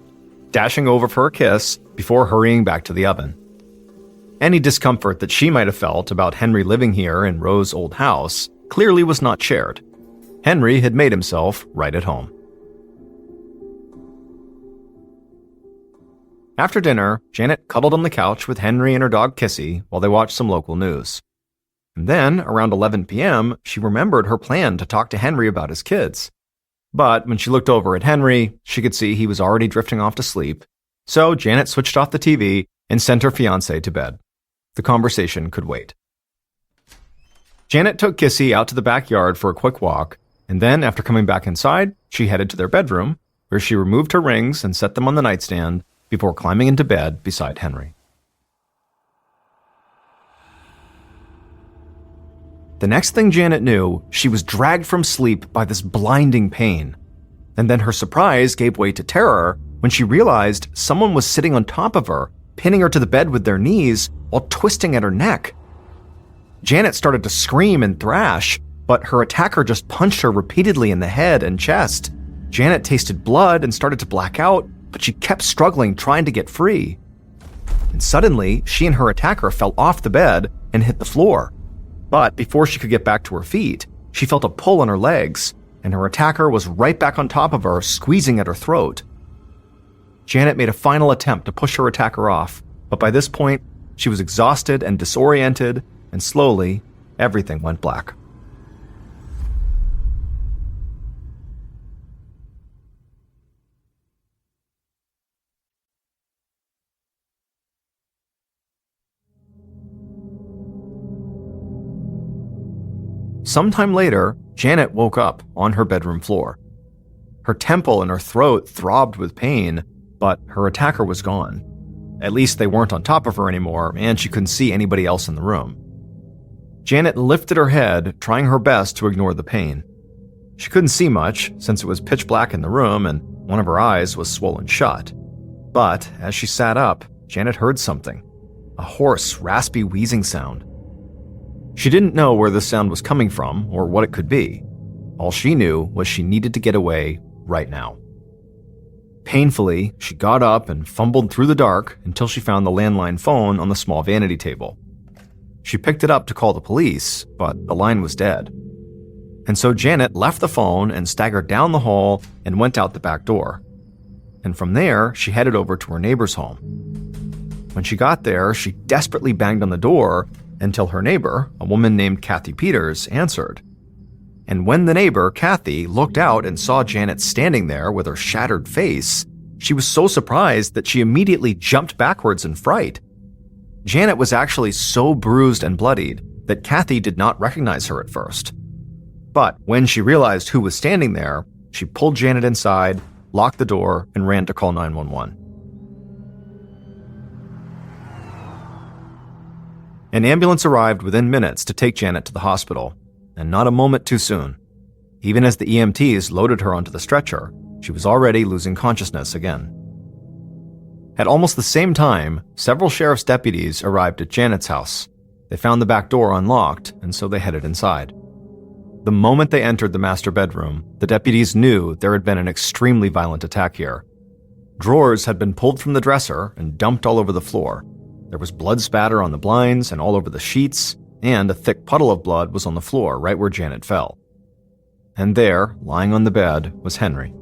Speaker 1: dashing over for a kiss before hurrying back to the oven. Any discomfort that she might have felt about Henry living here in Roe's old house clearly was not shared. Henry had made himself right at home. After dinner, Janet cuddled on the couch with Henry and her dog Kissy while they watched some local news. And then, around 11 p.m., she remembered her plan to talk to Henry about his kids. But when she looked over at Henry, she could see he was already drifting off to sleep, So Janet switched off the TV and sent her fiancé to bed. The conversation could wait. Janet took Kissy out to the backyard for a quick walk, and then, after coming back inside, she headed to their bedroom, where she removed her rings and set them on the nightstand before climbing into bed beside Henry. The next thing Janet knew, she was dragged from sleep by this blinding pain. And then her surprise gave way to terror when she realized someone was sitting on top of her, pinning her to the bed with their knees while twisting at her neck. Janet started to scream and thrash, but her attacker just punched her repeatedly in the head and chest. Janet tasted blood and started to black out, but she kept struggling, trying to get free. And suddenly, she and her attacker fell off the bed and hit the floor. But before she could get back to her feet, she felt a pull on her legs, and her attacker was right back on top of her, squeezing at her throat. Janet made a final attempt to push her attacker off, but by this point, she was exhausted and disoriented, and slowly, everything went black. Sometime later, Janet woke up on her bedroom floor. Her temple and her throat throbbed with pain, but her attacker was gone. At least they weren't on top of her anymore, and she couldn't see anybody else in the room. Janet lifted her head, trying her best to ignore the pain. She couldn't see much, since it was pitch black in the room and one of her eyes was swollen shut. But as she sat up, Janet heard something, a hoarse, raspy wheezing sound. She didn't know where the sound was coming from or what it could be. All she knew was she needed to get away right now. Painfully, she got up and fumbled through the dark until she found the landline phone on the small vanity table. She picked it up to call the police, but the line was dead. And so Janet left the phone and staggered down the hall and went out the back door. And from there, she headed over to her neighbor's home. When she got there, she desperately banged on the door until her neighbor, a woman named Kathy Peters, answered. And when the neighbor, Kathy, looked out and saw Janet standing there with her shattered face, she was so surprised that she immediately jumped backwards in fright. Janet was actually so bruised and bloodied that Kathy did not recognize her at first. But when she realized who was standing there, she pulled Janet inside, locked the door, and ran to call 911. An ambulance arrived within minutes to take Janet to the hospital, and not a moment too soon. Even as the EMTs loaded her onto the stretcher, she was already losing consciousness again. At almost the same time, several sheriff's deputies arrived at Janet's house. They found the back door unlocked, and so they headed inside. The moment they entered the master bedroom, the deputies knew there had been an extremely violent attack here. Drawers had been pulled from the dresser and dumped all over the floor. There was blood spatter on the blinds and all over the sheets, and a thick puddle of blood was on the floor right where Janet fell. And there, lying on the bed, was Henry.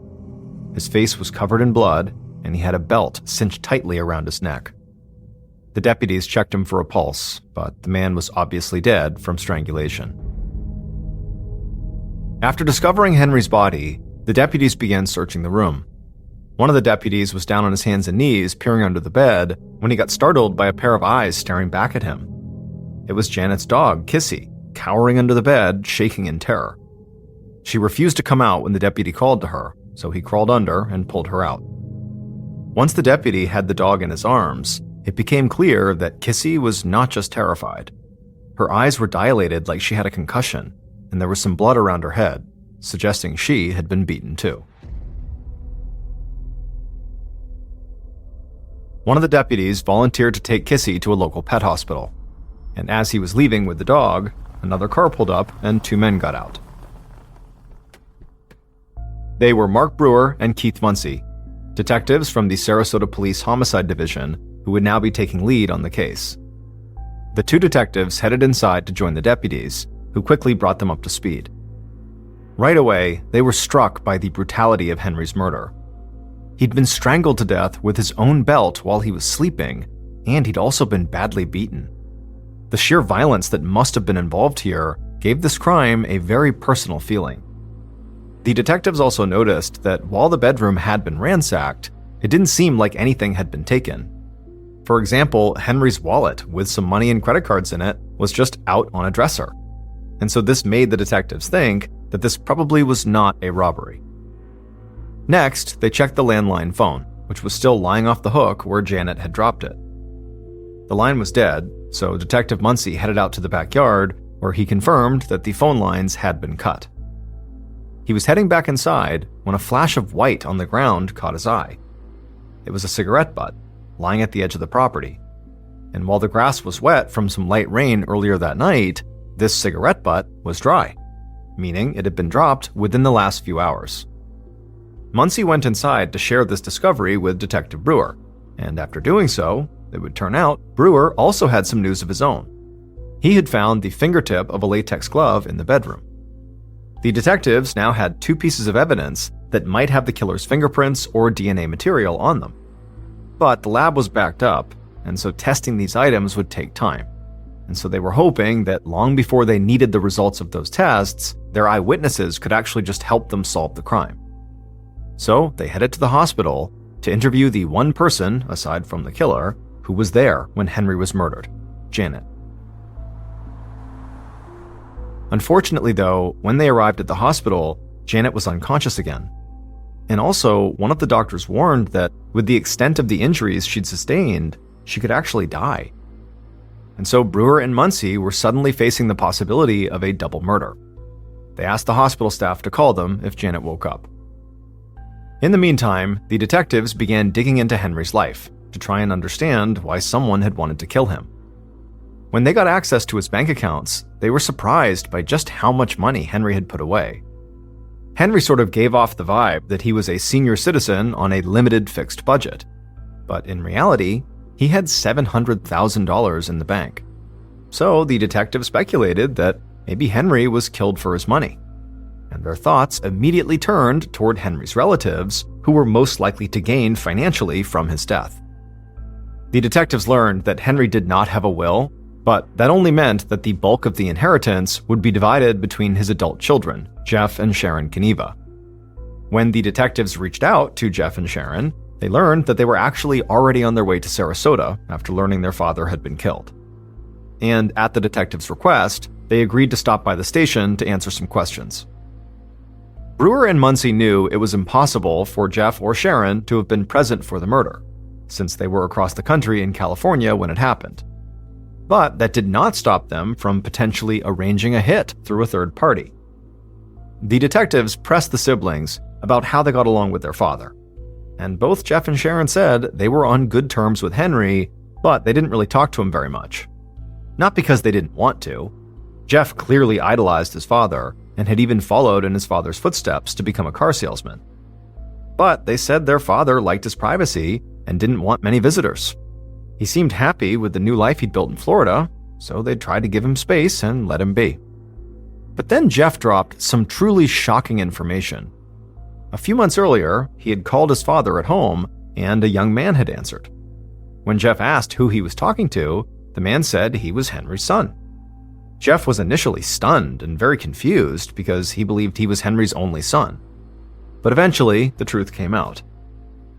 Speaker 1: His face was covered in blood, and he had a belt cinched tightly around his neck. The deputies checked him for a pulse, but the man was obviously dead from strangulation. After discovering Henry's body, the deputies began searching the room. One of the deputies was down on his hands and knees, peering under the bed, when he got startled by a pair of eyes staring back at him. It was Janet's dog, Kissy, cowering under the bed, shaking in terror. She refused to come out when the deputy called to her, so he crawled under and pulled her out. Once the deputy had the dog in his arms, it became clear that Kissy was not just terrified. Her eyes were dilated like she had a concussion, and there was some blood around her head, suggesting she had been beaten too. One of the deputies volunteered to take Kissy to a local pet hospital, and as he was leaving with the dog, another car pulled up and two men got out. They were Mark Brewer and Keith Muncy, detectives from the Sarasota Police Homicide Division who would now be taking lead on the case. The two detectives headed inside to join the deputies, who quickly brought them up to speed. Right away, they were struck by the brutality of Henry's murder. He'd been strangled to death with his own belt while he was sleeping, and he'd also been badly beaten. The sheer violence that must have been involved here gave this crime a very personal feeling. The detectives also noticed that while the bedroom had been ransacked, it didn't seem like anything had been taken. For example, Henry's wallet with some money and credit cards in it was just out on a dresser. And so this made the detectives think that this probably was not a robbery. Next, they checked the landline phone, which was still lying off the hook where Janet had dropped it. The line was dead, so Detective Muncie headed out to the backyard where he confirmed that the phone lines had been cut. He was heading back inside when a flash of white on the ground caught his eye. It was a cigarette butt lying at the edge of the property. And while the grass was wet from some light rain earlier that night, this cigarette butt was dry, meaning it had been dropped within the last few hours. Muncie went inside to share this discovery with Detective Brewer, and after doing so, it would turn out Brewer also had some news of his own. He had found the fingertip of a latex glove in the bedroom. The detectives now had 2 pieces of evidence that might have the killer's fingerprints or DNA material on them. But the lab was backed up, and so testing these items would take time. And so they were hoping that long before they needed the results of those tests, their eyewitnesses could actually just help them solve the crime. So they headed to the hospital to interview the one person, aside from the killer, who was there when Henry was murdered, Janet. Unfortunately, though, when they arrived at the hospital, Janet was unconscious again. And also, one of the doctors warned that with the extent of the injuries she'd sustained, she could actually die. And so Brewer and Muncie were suddenly facing the possibility of a double murder. They asked the hospital staff to call them if Janet woke up. In the meantime, the detectives began digging into Henry's life to try and understand why someone had wanted to kill him. When they got access to his bank accounts, they were surprised by just how much money Henry had put away. Henry sort of gave off the vibe that he was a senior citizen on a limited fixed budget. But in reality, he had $700,000 in the bank. So the detective speculated that maybe Henry was killed for his money. And their thoughts immediately turned toward Henry's relatives, who were most likely to gain financially from his death. The detectives learned that Henry did not have a will, but that only meant that the bulk of the inheritance would be divided between his adult children, Jeff and Sharon Kaniva. When the detectives reached out to Jeff and Sharon, they learned that they were actually already on their way to Sarasota after learning their father had been killed. And at the detectives' request, they agreed to stop by the station to answer some questions. Brewer and Muncie knew it was impossible for Jeff or Sharon to have been present for the murder, since they were across the country in California when it happened. But that did not stop them from potentially arranging a hit through a third party. The detectives pressed the siblings about how they got along with their father, and both Jeff and Sharon said they were on good terms with Henry, but they didn't really talk to him very much. Not because they didn't want to. Jeff clearly idolized his father and had even followed in his father's footsteps to become a car salesman. But they said their father liked his privacy and didn't want many visitors. He seemed happy with the new life he'd built in Florida, so they tried to give him space and let him be. But then Jeff dropped some truly shocking information. A few months earlier, he had called his father at home, and a young man had answered. When Jeff asked who he was talking to, the man said he was Henry's son. Jeff was initially stunned and very confused because he believed he was Henry's only son. But eventually, the truth came out.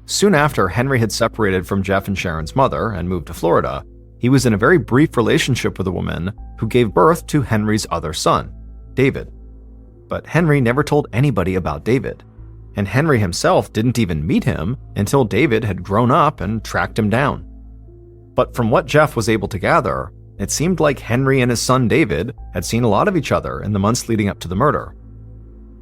Speaker 1: Soon after Henry had separated from Jeff and Sharon's mother and moved to Florida, he was in a very brief relationship with a woman who gave birth to Henry's other son, David. But Henry never told anybody about David, and Henry himself didn't even meet him until David had grown up and tracked him down. But from what Jeff was able to gather, it seemed like Henry and his son David had seen a lot of each other in the months leading up to the murder.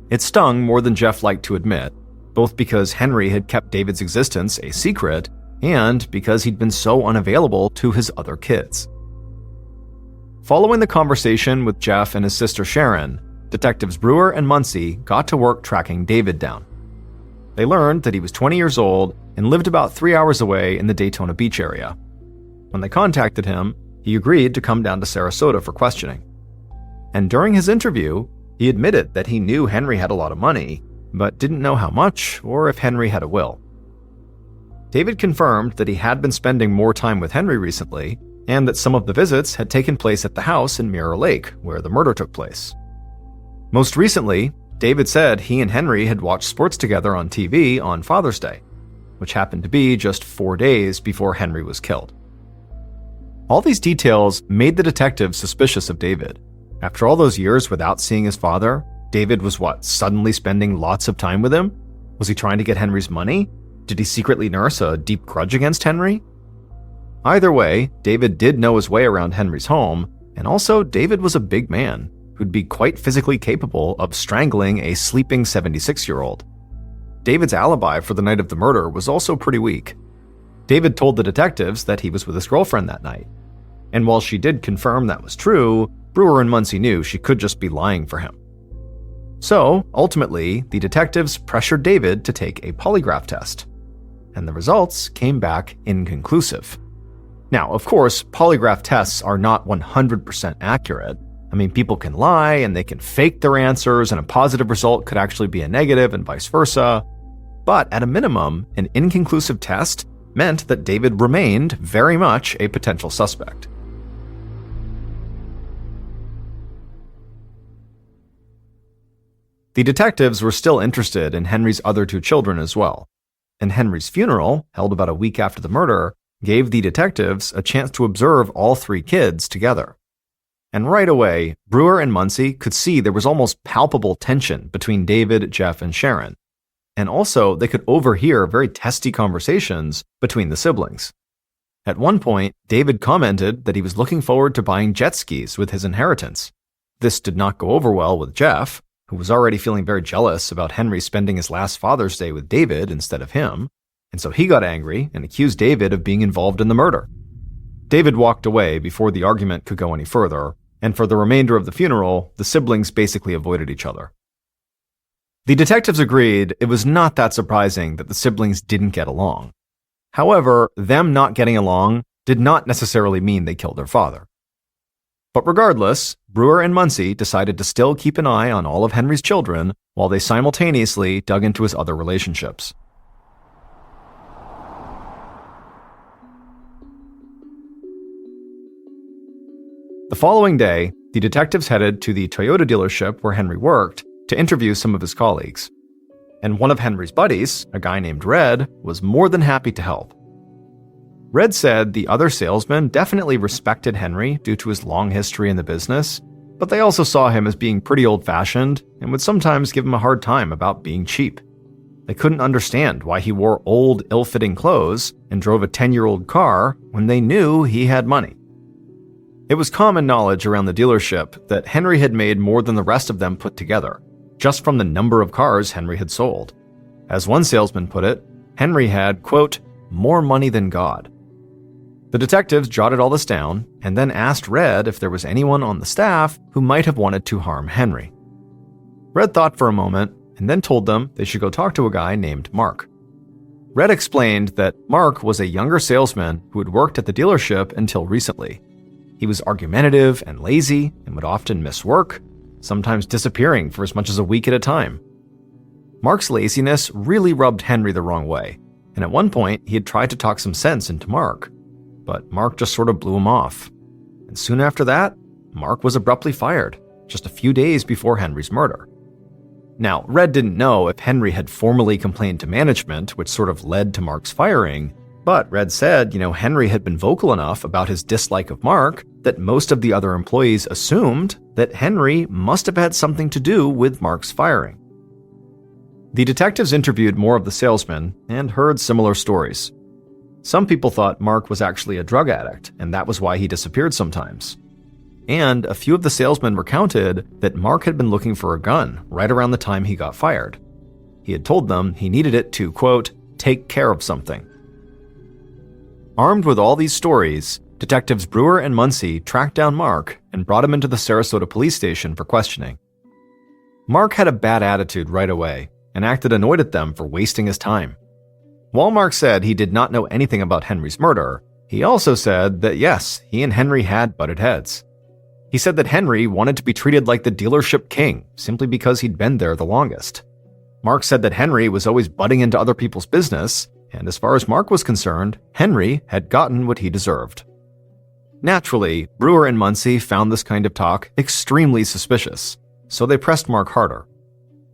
Speaker 1: It stung more than Jeff liked to admit, both because Henry had kept David's existence a secret and because he'd been so unavailable to his other kids. Following the conversation with Jeff and his sister Sharon, detectives Brewer and Muncie got to work tracking David down. They learned that he was 20 years old and lived about 3 hours away in the Daytona Beach area. When they contacted him, he agreed to come down to Sarasota for questioning. And during his interview, he admitted that he knew Henry had a lot of money, but didn't know how much or if Henry had a will. David confirmed that he had been spending more time with Henry recently, and that some of the visits had taken place at the house in Mirror Lake, where the murder took place. Most recently, David said he and Henry had watched sports together on TV on Father's Day. which happened to be just 4 days before Henry was killed. All these details made the detectives suspicious of David. After all those years without seeing his father, David was suddenly spending lots of time with him? Was he trying to get Henry's money? Did he secretly nurse a deep grudge against Henry? Either way, David did know his way around Henry's home, and also David was a big man who'd be quite physically capable of strangling a sleeping 76-year-old. David's alibi for the night of the murder was also pretty weak. David told the detectives that he was with his girlfriend that night. And while she did confirm that was true, Brewer and Muncie knew she could just be lying for him. So, ultimately, the detectives pressured David to take a polygraph test. And the results came back inconclusive. Now, of course, polygraph tests are not 100% accurate. I mean, people can lie and they can fake their answers, and a positive result could actually be a negative and vice versa. But at a minimum, an inconclusive test meant that David remained very much a potential suspect. The detectives were still interested in Henry's other 2 children as well, and Henry's funeral, held about a week after the murder, gave the detectives a chance to observe all 3 kids together. And right away, Brewer and Muncie could see there was almost palpable tension between David, Jeff, and Sharon. And also, they could overhear very testy conversations between the siblings. At one point, David commented that he was looking forward to buying jet skis with his inheritance. This did not go over well with Jeff, who was already feeling very jealous about Henry spending his last Father's Day with David instead of him, and so he got angry and accused David of being involved in the murder. David walked away before the argument could go any further, and for the remainder of the funeral, the siblings basically avoided each other. The detectives agreed it was not that surprising that the siblings didn't get along. However, them not getting along did not necessarily mean they killed their father. But regardless, Brewer and Muncie decided to still keep an eye on all of Henry's children while they simultaneously dug into his other relationships. The following day, the detectives headed to the Toyota dealership where Henry worked to interview some of his colleagues. And one of Henry's buddies, a guy named Red, was more than happy to help. Red said the other salesmen definitely respected Henry due to his long history in the business, but they also saw him as being pretty old-fashioned and would sometimes give him a hard time about being cheap. They couldn't understand why he wore old, ill-fitting clothes and drove a 10-year-old car when they knew he had money. It was common knowledge around the dealership that Henry had made more than the rest of them put together, just from the number of cars Henry had sold. As one salesman put it, Henry had, quote, more money than God. The detectives jotted all this down and then asked Red if there was anyone on the staff who might have wanted to harm Henry. Red thought for a moment and then told them they should go talk to a guy named Mark. Red explained that Mark was a younger salesman who had worked at the dealership until recently. He was argumentative and lazy and would often miss work, sometimes disappearing for as much as a week at a time. Mark's laziness really rubbed Henry the wrong way, and at one point he had tried to talk some sense into Mark. But Mark just sort of blew him off. And soon after that, Mark was abruptly fired, just a few days before Henry's murder. Now, Red didn't know if Henry had formally complained to management, which sort of led to Mark's firing, but Red said, Henry had been vocal enough about his dislike of Mark that most of the other employees assumed that Henry must have had something to do with Mark's firing. The detectives interviewed more of the salesmen and heard similar stories. Some people thought Mark was actually a drug addict, and that was why he disappeared sometimes. And a few of the salesmen recounted that Mark had been looking for a gun right around the time he got fired. He had told them he needed it to, quote, take care of something. Armed with all these stories, Detectives Brewer and Muncie tracked down Mark and brought him into the Sarasota police station for questioning. Mark had a bad attitude right away and acted annoyed at them for wasting his time. While Mark said he did not know anything about Henry's murder, he also said that yes, he and Henry had butted heads. He said that Henry wanted to be treated like the dealership king simply because he'd been there the longest. Mark said that Henry was always butting into other people's business, and as far as Mark was concerned, Henry had gotten what he deserved. Naturally, Brewer and Muncie found this kind of talk extremely suspicious, so they pressed Mark harder.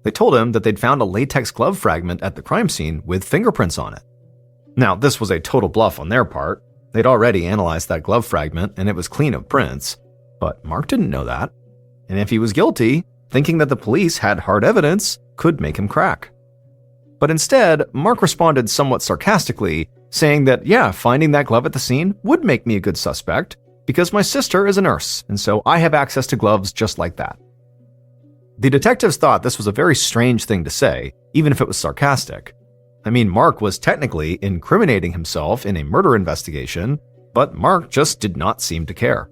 Speaker 1: They told him that they'd found a latex glove fragment at the crime scene with fingerprints on it. Now, this was a total bluff on their part. They'd already analyzed that glove fragment and it was clean of prints, but Mark didn't know that. And if he was guilty, thinking that the police had hard evidence could make him crack. But instead, Mark responded somewhat sarcastically, saying that, yeah, finding that glove at the scene would make me a good suspect, because my sister is a nurse, and so I have access to gloves just like that. The detectives thought this was a very strange thing to say, even if it was sarcastic. I mean, Mark was technically incriminating himself in a murder investigation, but Mark just did not seem to care.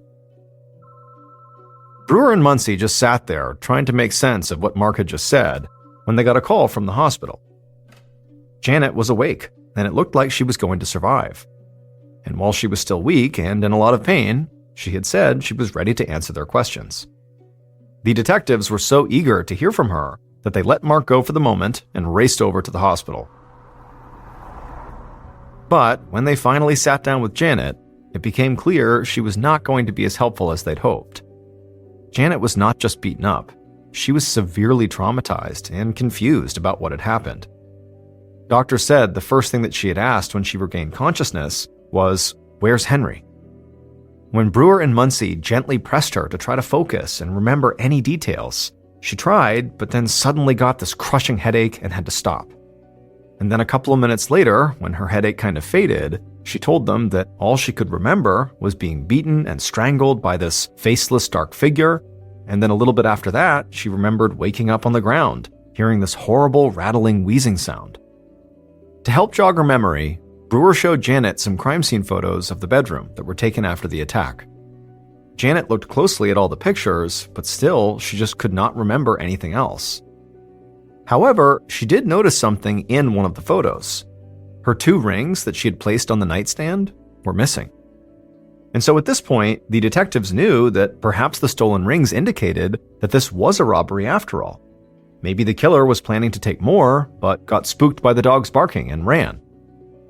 Speaker 1: Brewer and Muncie just sat there, trying to make sense of what Mark had just said, when they got a call from the hospital. Janet was awake, and it looked like she was going to survive. And while she was still weak and in a lot of pain, she had said she was ready to answer their questions. The detectives were so eager to hear from her that they let Mark go for the moment and raced over to the hospital. But when they finally sat down with Janet, it became clear she was not going to be as helpful as they'd hoped. Janet was not just beaten up, she was severely traumatized and confused about what had happened. Doctors said the first thing that she had asked when she regained consciousness was, "Where's Henry?" When Brewer and Muncie gently pressed her to try to focus and remember any details, she tried, but then suddenly got this crushing headache and had to stop. And then a couple of minutes later, when her headache kind of faded, she told them that all she could remember was being beaten and strangled by this faceless dark figure, and then a little bit after that, she remembered waking up on the ground, hearing this horrible rattling wheezing sound. To help jog her memory, Brewer showed Janet some crime scene photos of the bedroom that were taken after the attack. Janet looked closely at all the pictures, but still, she just could not remember anything else. However, she did notice something in one of the photos. Her 2 rings that she had placed on the nightstand were missing. And so at this point, the detectives knew that perhaps the stolen rings indicated that this was a robbery after all. Maybe the killer was planning to take more, but got spooked by the dogs barking and ran.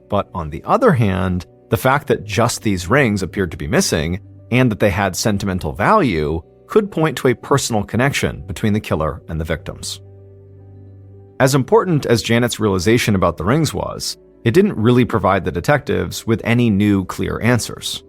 Speaker 1: But on the other hand, the fact that just these rings appeared to be missing, and that they had sentimental value, could point to a personal connection between the killer and the victims. As important as Janet's realization about the rings was, it didn't really provide the detectives with any new clear answers.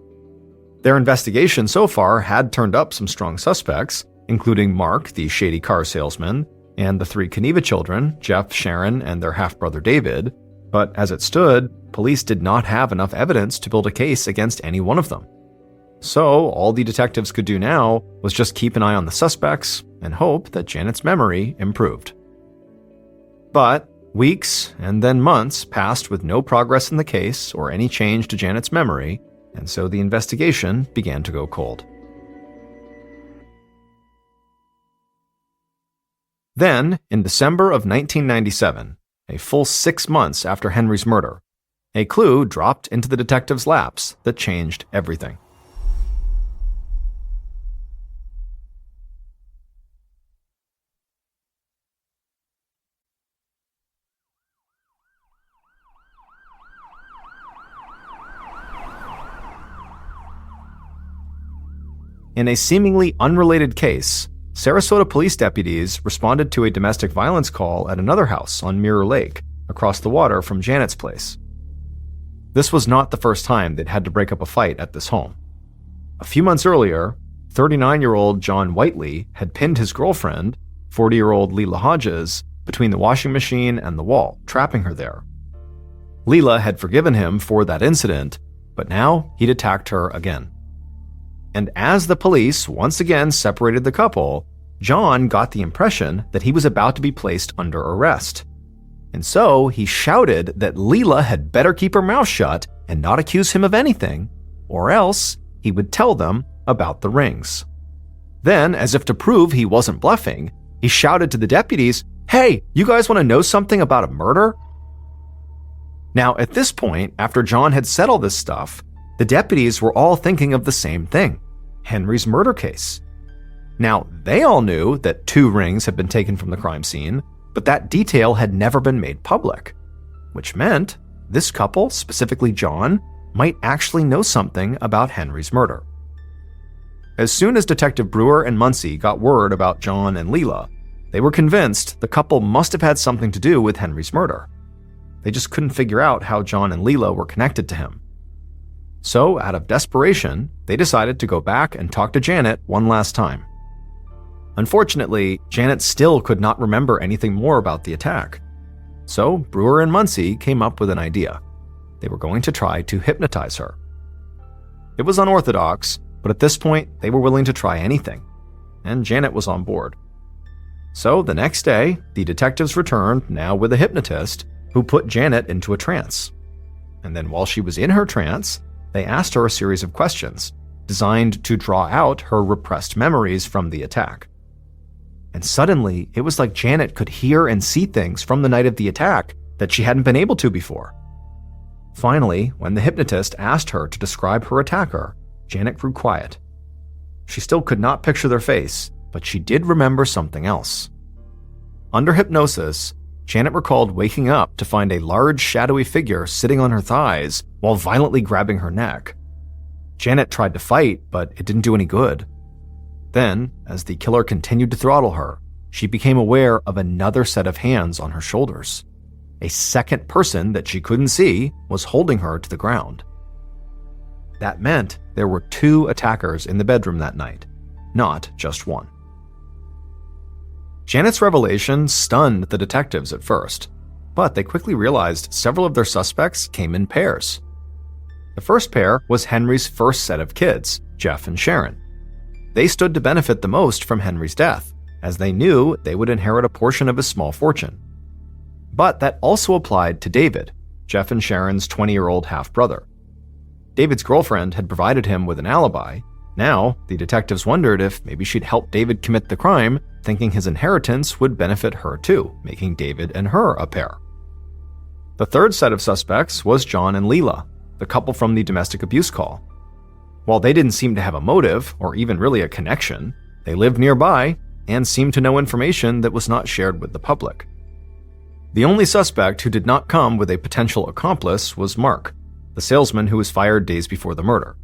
Speaker 1: Their investigation so far had turned up some strong suspects, including Mark, the shady car salesman, and the 3 Kaniva children, Jeff, Sharon, and their half-brother David, but as it stood, police did not have enough evidence to build a case against any one of them. So all the detectives could do now was just keep an eye on the suspects and hope that Janet's memory improved. But weeks and then months passed with no progress in the case or any change to Janet's memory, and so the investigation began to go cold. Then, in December of 1997, a full 6 months after Henry's murder, a clue dropped into the detectives' laps that changed everything. In a seemingly unrelated case, Sarasota police deputies responded to a domestic violence call at another house on Mirror Lake, across the water from Janet's place. This was not the first time they'd had to break up a fight at this home. A few months earlier, 39-year-old John Whiteley had pinned his girlfriend, 40-year-old Leela Hodges, between the washing machine and the wall, trapping her there. Leela had forgiven him for that incident, but now he'd attacked her again. And as the police once again separated the couple, John got the impression that he was about to be placed under arrest. And so he shouted that Leela had better keep her mouth shut and not accuse him of anything, or else he would tell them about the rings. Then, as if to prove he wasn't bluffing, he shouted to the deputies, "Hey, you guys want to know something about a murder?" Now, at this point, after John had said all this stuff, the deputies were all thinking of the same thing: Henry's murder case. Now, they all knew that 2 rings had been taken from the crime scene, but that detail had never been made public, which meant this couple, specifically John, might actually know something about Henry's murder. As soon as Detective Brewer and Muncie got word about John and Leela, they were convinced the couple must have had something to do with Henry's murder. They just couldn't figure out how John and Leela were connected to him. So, out of desperation, they decided to go back and talk to Janet one last time. Unfortunately, Janet still could not remember anything more about the attack. So, Brewer and Muncie came up with an idea. They were going to try to hypnotize her. It was unorthodox, but at this point, they were willing to try anything, and Janet was on board. So, the next day, the detectives returned, now with a hypnotist, who put Janet into a trance. And then while she was in her trance, they asked her a series of questions, designed to draw out her repressed memories from the attack. And suddenly, it was like Janet could hear and see things from the night of the attack that she hadn't been able to before. Finally, when the hypnotist asked her to describe her attacker, Janet grew quiet. She still could not picture their face, but she did remember something else. Under hypnosis, Janet recalled waking up to find a large shadowy figure sitting on her thighs while violently grabbing her neck. Janet tried to fight, but it didn't do any good. Then, as the killer continued to throttle her, she became aware of another set of hands on her shoulders. A second person that she couldn't see was holding her to the ground. That meant there were 2 attackers in the bedroom that night, not just one. Janet's revelation stunned the detectives at first, but they quickly realized several of their suspects came in pairs. The first pair was Henry's first set of kids, Jeff and Sharon. They stood to benefit the most from Henry's death, as they knew they would inherit a portion of his small fortune. But that also applied to David, Jeff and Sharon's 20-year-old half-brother. David's girlfriend had provided him with an alibi. Now, the detectives wondered if maybe she'd help David commit the crime, thinking his inheritance would benefit her too, making David and her a pair. The third set of suspects was John and Leela, the couple from the domestic abuse call. While they didn't seem to have a motive, or even really a connection, they lived nearby and seemed to know information that was not shared with the public. The only suspect who did not come with a potential accomplice was Mark, the salesman who was fired days before the murder.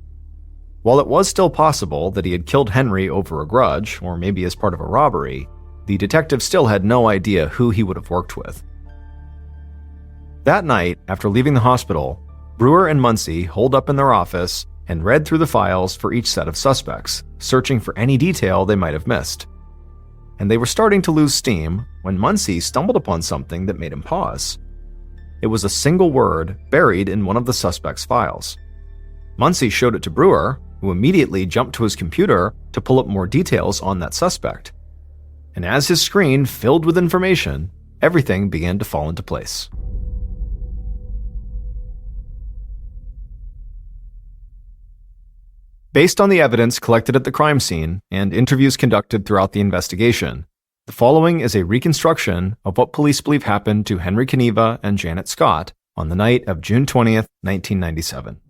Speaker 1: While it was still possible that he had killed Henry over a grudge, or maybe as part of a robbery, the detective still had no idea who he would have worked with. That night, after leaving the hospital, Brewer and Muncie holed up in their office and read through the files for each set of suspects, searching for any detail they might have missed. And they were starting to lose steam when Muncie stumbled upon something that made him pause. It was a single word buried in one of the suspects' files. Muncie showed it to Brewer, who immediately jumped to his computer to pull up more details on that suspect. And as his screen filled with information, everything began to fall into place. Based on the evidence collected at the crime scene and interviews conducted throughout the investigation, the following is a reconstruction of what police believe happened to Henry Kaniva and Janet Scott on the night of June 20th, 1997.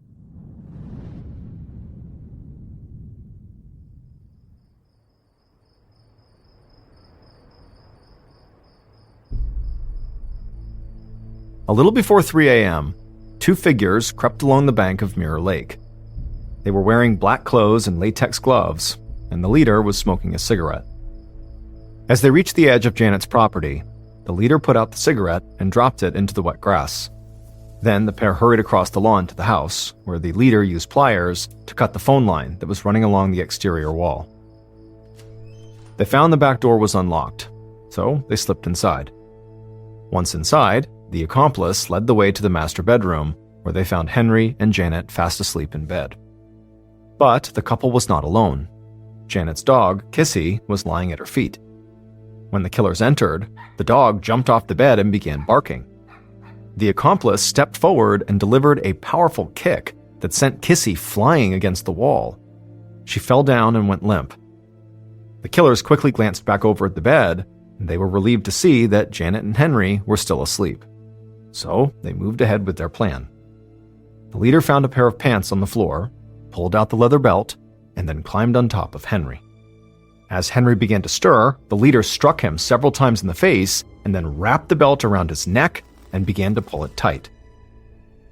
Speaker 1: A little before 3 a.m., 2 figures crept along the bank of Mirror Lake. They were wearing black clothes and latex gloves, and the leader was smoking a cigarette. As they reached the edge of Janet's property, the leader put out the cigarette and dropped it into the wet grass. Then the pair hurried across the lawn to the house, where the leader used pliers to cut the phone line that was running along the exterior wall. They found the back door was unlocked, so they slipped inside. Once inside, the accomplice led the way to the master bedroom, where they found Henry and Janet fast asleep in bed. But the couple was not alone. Janet's dog, Kissy, was lying at her feet. When the killers entered, the dog jumped off the bed and began barking. The accomplice stepped forward and delivered a powerful kick that sent Kissy flying against the wall. She fell down and went limp. The killers quickly glanced back over at the bed, and they were relieved to see that Janet and Henry were still asleep. So they moved ahead with their plan. The leader found a pair of pants on the floor, pulled out the leather belt, and then climbed on top of Henry. As Henry began to stir, the leader struck him several times in the face and then wrapped the belt around his neck and began to pull it tight.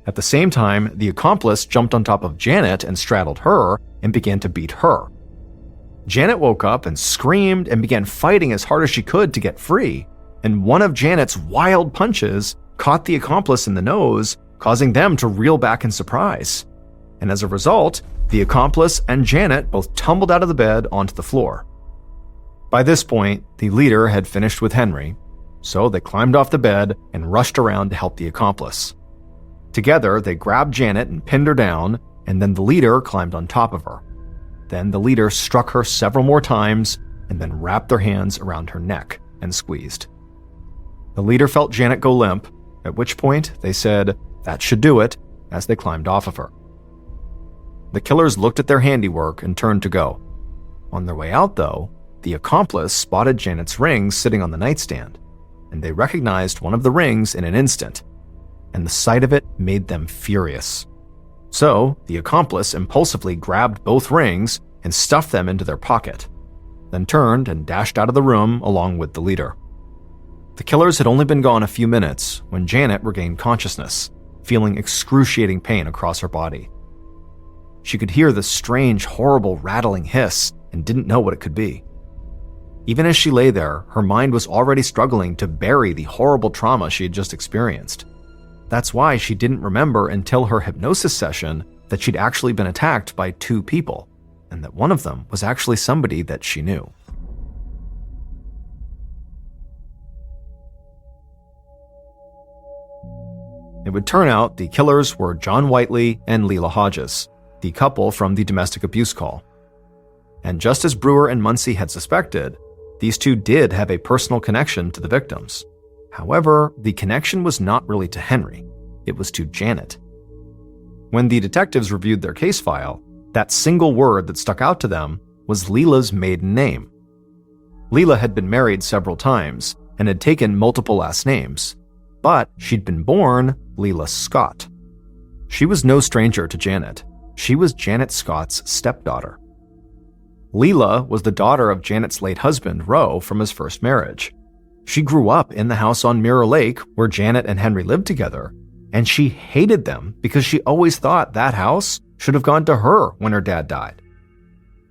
Speaker 1: At the same time, the accomplice jumped on top of Janet and straddled her and began to beat her. Janet woke up and screamed and began fighting as hard as she could to get free, and one of Janet's wild punches caught the accomplice in the nose, causing them to reel back in surprise. And as a result, the accomplice and Janet both tumbled out of the bed onto the floor. By this point, the leader had finished with Henry, so they climbed off the bed and rushed around to help the accomplice. Together, they grabbed Janet and pinned her down, and then the leader climbed on top of her. Then the leader struck her several more times and then wrapped their hands around her neck and squeezed. The leader felt Janet go limp, at which point they said, "That should do it," as they climbed off of her. The killers looked at their handiwork and turned to go. On their way out, though, the accomplice spotted Janet's rings sitting on the nightstand, and they recognized one of the rings in an instant, and the sight of it made them furious. So, the accomplice impulsively grabbed both rings and stuffed them into their pocket, then turned and dashed out of the room along with the leader. The killers had only been gone a few minutes when Janet regained consciousness, feeling excruciating pain across her body. She could hear the strange, horrible rattling hiss and didn't know what it could be. Even as she lay there, her mind was already struggling to bury the horrible trauma she had just experienced. That's why she didn't remember until her hypnosis session that she'd actually been attacked by 2 people, and that one of them was actually somebody that she knew. It would turn out the killers were John Whiteley and Leila Hodges, the couple from the domestic abuse call. And just as Brewer and Muncie had suspected, these two did have a personal connection to the victims. However, the connection was not really to Henry, it was to Janet. When the detectives reviewed their case file, that single word that stuck out to them was Leila's maiden name. Leila had been married several times and had taken multiple last names, but she'd been born Leila Scott. She was no stranger to Janet. She was Janet Scott's stepdaughter. Leila was the daughter of Janet's late husband, Roe, from his first marriage. She grew up in the house on Mirror Lake where Janet and Henry lived together, and she hated them because she always thought that house should have gone to her when her dad died.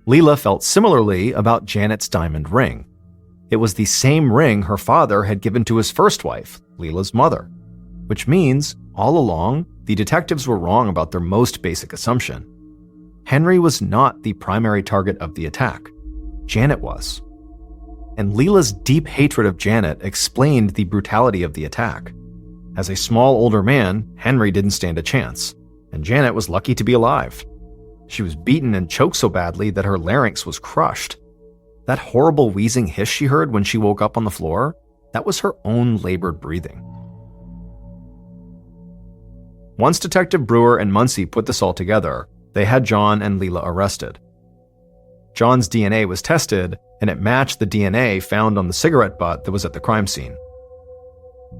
Speaker 1: Leila felt similarly about Janet's diamond ring. It was the same ring her father had given to his first wife, Leila's mother, which means, all along, the detectives were wrong about their most basic assumption. Henry was not the primary target of the attack. Janet was. And Leila's deep hatred of Janet explained the brutality of the attack. As a small older man, Henry didn't stand a chance, and Janet was lucky to be alive. She was beaten and choked so badly that her larynx was crushed. That horrible wheezing hiss she heard when she woke up on the floor, that was her own labored breathing. Once Detective Brewer and Muncie put this all together, they had John and Leila arrested. John's DNA was tested, and it matched the DNA found on the cigarette butt that was at the crime scene.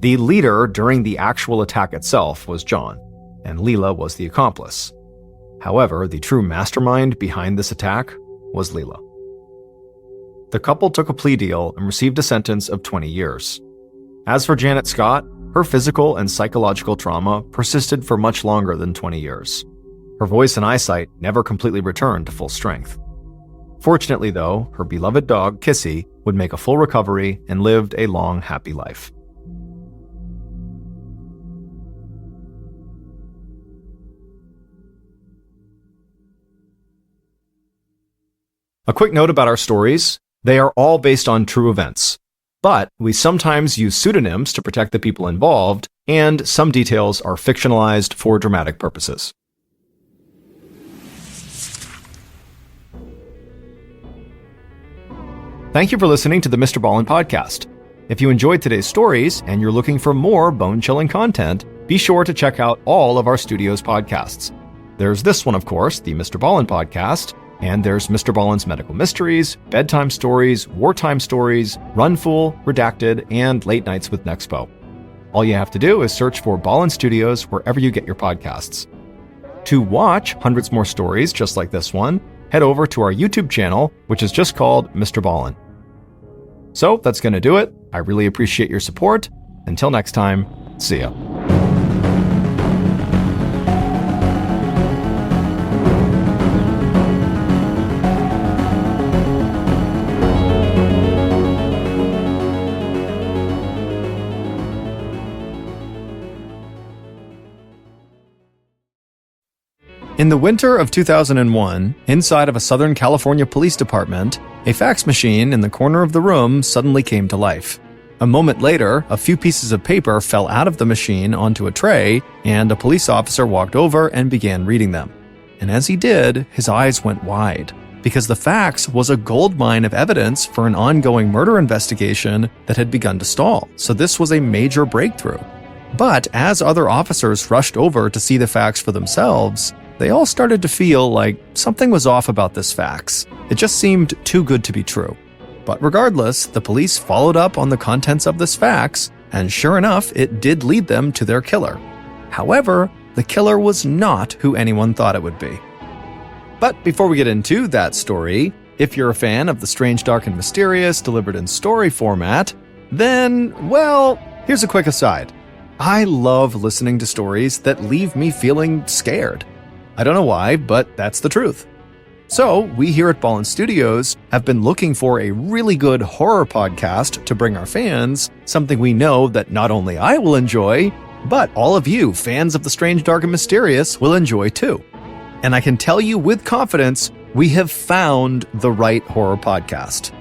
Speaker 1: The leader during the actual attack itself was John, and Leila was the accomplice. However, the true mastermind behind this attack was Leila. The couple took a plea deal and received a sentence of 20 years. As for Janet Scott, her physical and psychological trauma persisted for much longer than 20 years. Her voice and eyesight never completely returned to full strength. Fortunately, though, her beloved dog, Kissy, would make a full recovery and lived a long, happy life. A quick note about our stories. They are all based on true events, but we sometimes use pseudonyms to protect the people involved, and some details are fictionalized for dramatic purposes. Thank you for listening to the MrBallen podcast. If you enjoyed today's stories and you're looking for more bone-chilling content, be sure to check out all of our studio's podcasts. There's this one, of course, the MrBallen podcast, and there's MrBallen's Medical Mysteries, Bedtime Stories, Wartime Stories, Runful, Redacted, and Late Nights with Nexpo. All you have to do is search for Ballen Studios wherever you get your podcasts. To watch hundreds more stories just like this one, head over to our YouTube channel, which is just called MrBallen. So that's going to do it. I really appreciate your support. Until next time, see ya. the winter of 2001, inside of a Southern California police department, a fax machine in the corner of the room suddenly came to life. A moment later, a few pieces of paper fell out of the machine onto a tray, and a police officer walked over and began reading them. And as he did, his eyes went wide, because the fax was a goldmine of evidence for an ongoing murder investigation that had begun to stall, so this was a major breakthrough. But as other officers rushed over to see the fax for themselves, they all started to feel like something was off about this fax. It just seemed too good to be true. But regardless, the police followed up on the contents of this fax, and sure enough, it did lead them to their killer. However, the killer was not who anyone thought it would be. But before we get into that story, if you're a fan of the strange, dark, and mysterious delivered in story format, then, well, here's a quick aside. I love listening to stories that leave me feeling scared. I don't know why, but that's the truth. So, we here at Ballen Studios have been looking for a really good horror podcast to bring our fans, something we know that not only I will enjoy, but all of you, fans of the strange, dark, and mysterious, will enjoy too. And I can tell you with confidence, we have found the right horror podcast.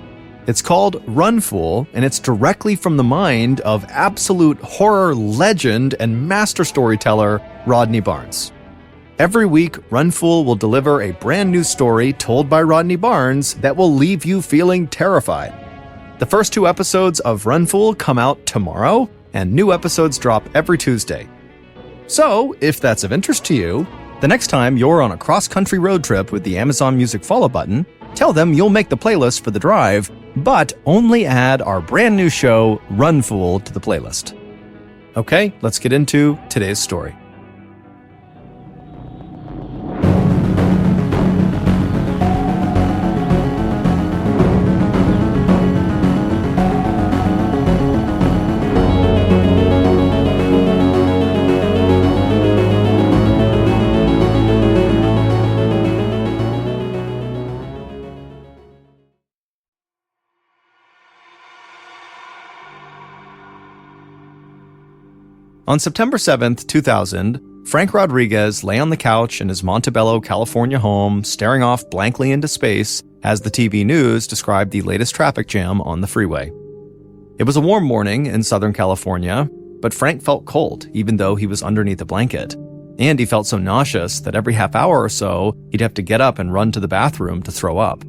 Speaker 1: It's called Run Fool, and it's directly from the mind of absolute horror legend and master storyteller Rodney Barnes. Every week, Run Fool will deliver a brand new story told by Rodney Barnes that will leave you feeling terrified. The first 2 episodes of Run Fool come out tomorrow, and new episodes drop every Tuesday. So, if that's of interest to you, the next time you're on a cross-country road trip with the Amazon Music follow button, tell them you'll make the playlist for the drive, but only add our brand new show, Run Fool, to the playlist. Okay, let's get into today's story. On September 7th, 2000, Frank Rodriguez lay on the couch in his Montebello, California home, staring off blankly into space as the TV news described the latest traffic jam on the freeway. It was a warm morning in Southern California, but Frank felt cold even though he was underneath a blanket. And he felt so nauseous that every half hour or so, he'd have to get up and run to the bathroom to throw up.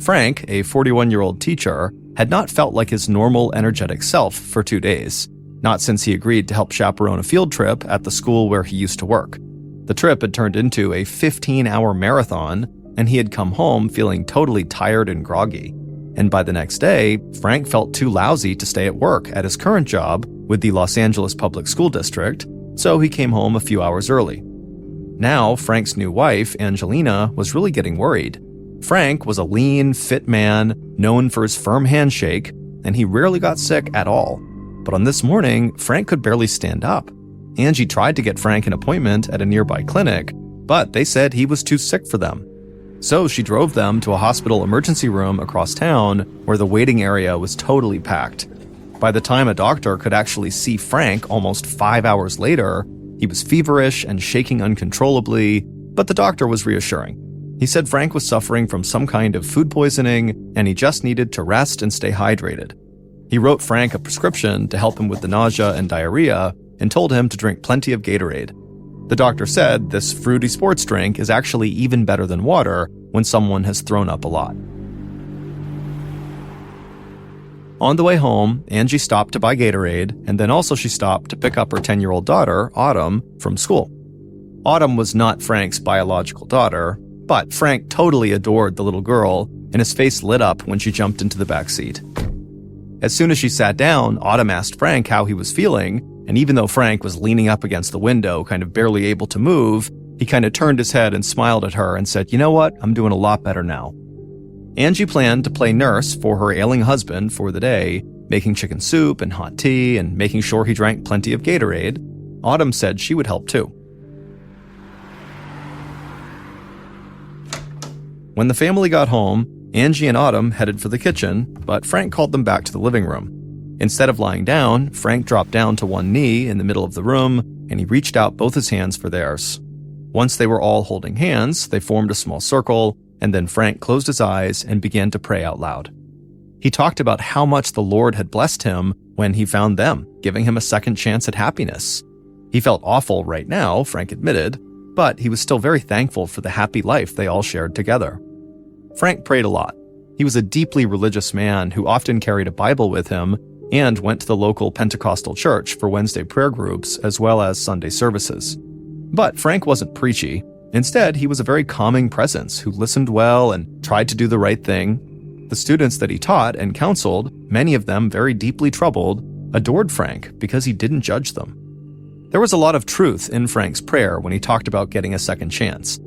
Speaker 1: Frank, a 41-year-old teacher, had not felt like his normal, energetic self for 2 days. Not since he agreed to help chaperone a field trip at the school where he used to work. The trip had turned into a 15-hour marathon, and he had come home feeling totally tired and groggy. And by the next day, Frank felt too lousy to stay at work at his current job with the Los Angeles Public School District, so he came home a few hours early. Now, Frank's new wife, Angelina, was really getting worried. Frank was a lean, fit man, known for his firm handshake, and he rarely got sick at all. But on this morning, Frank could barely stand up. Angie tried to get Frank an appointment at a nearby clinic, but they said he was too sick for them. So she drove them to a hospital emergency room across town where the waiting area was totally packed. By the time a doctor could actually see Frank almost 5 hours later, he was feverish and shaking uncontrollably, but the doctor was reassuring. He said Frank was suffering from some kind of food poisoning and he just needed to rest and stay hydrated. He wrote Frank a prescription to help him with the nausea and diarrhea and told him to drink plenty of Gatorade. The doctor said this fruity sports drink is actually even better than water when someone has thrown up a lot. On the way home, Angie stopped to buy Gatorade, and then also she stopped to pick up her 10-year-old daughter, Autumn, from school. Autumn was not Frank's biological daughter, but Frank totally adored the little girl, and his face lit up when she jumped into the back seat. As soon as she sat down, Autumn asked Frank how he was feeling, and even though Frank was leaning up against the window, kind of barely able to move, he kind of turned his head and smiled at her and said, "You know what? I'm doing a lot better now." Angie planned to play nurse for her ailing husband for the day, making chicken soup and hot tea and making sure he drank plenty of Gatorade. Autumn said she would help too. When the family got home, Angie and Autumn headed for the kitchen, but Frank called them back to the living room. Instead of lying down, Frank dropped down to one knee in the middle of the room, and he reached out both his hands for theirs. Once they were all holding hands, they formed a small circle, and then Frank closed his eyes and began to pray out loud. He talked about how much the Lord had blessed him when he found them, giving him a second chance at happiness. He felt awful right now, Frank admitted, but he was still very thankful for the happy life they all shared together. Frank prayed a lot. He was a deeply religious man who often carried a Bible with him and went to the local Pentecostal church for Wednesday prayer groups as well as Sunday services. But Frank wasn't preachy. Instead, he was a very calming presence who listened well and tried to do the right thing. The students that he taught and counseled, many of them very deeply troubled, adored Frank because he didn't judge them. There was a lot of truth in Frank's prayer when he talked about getting a second chance.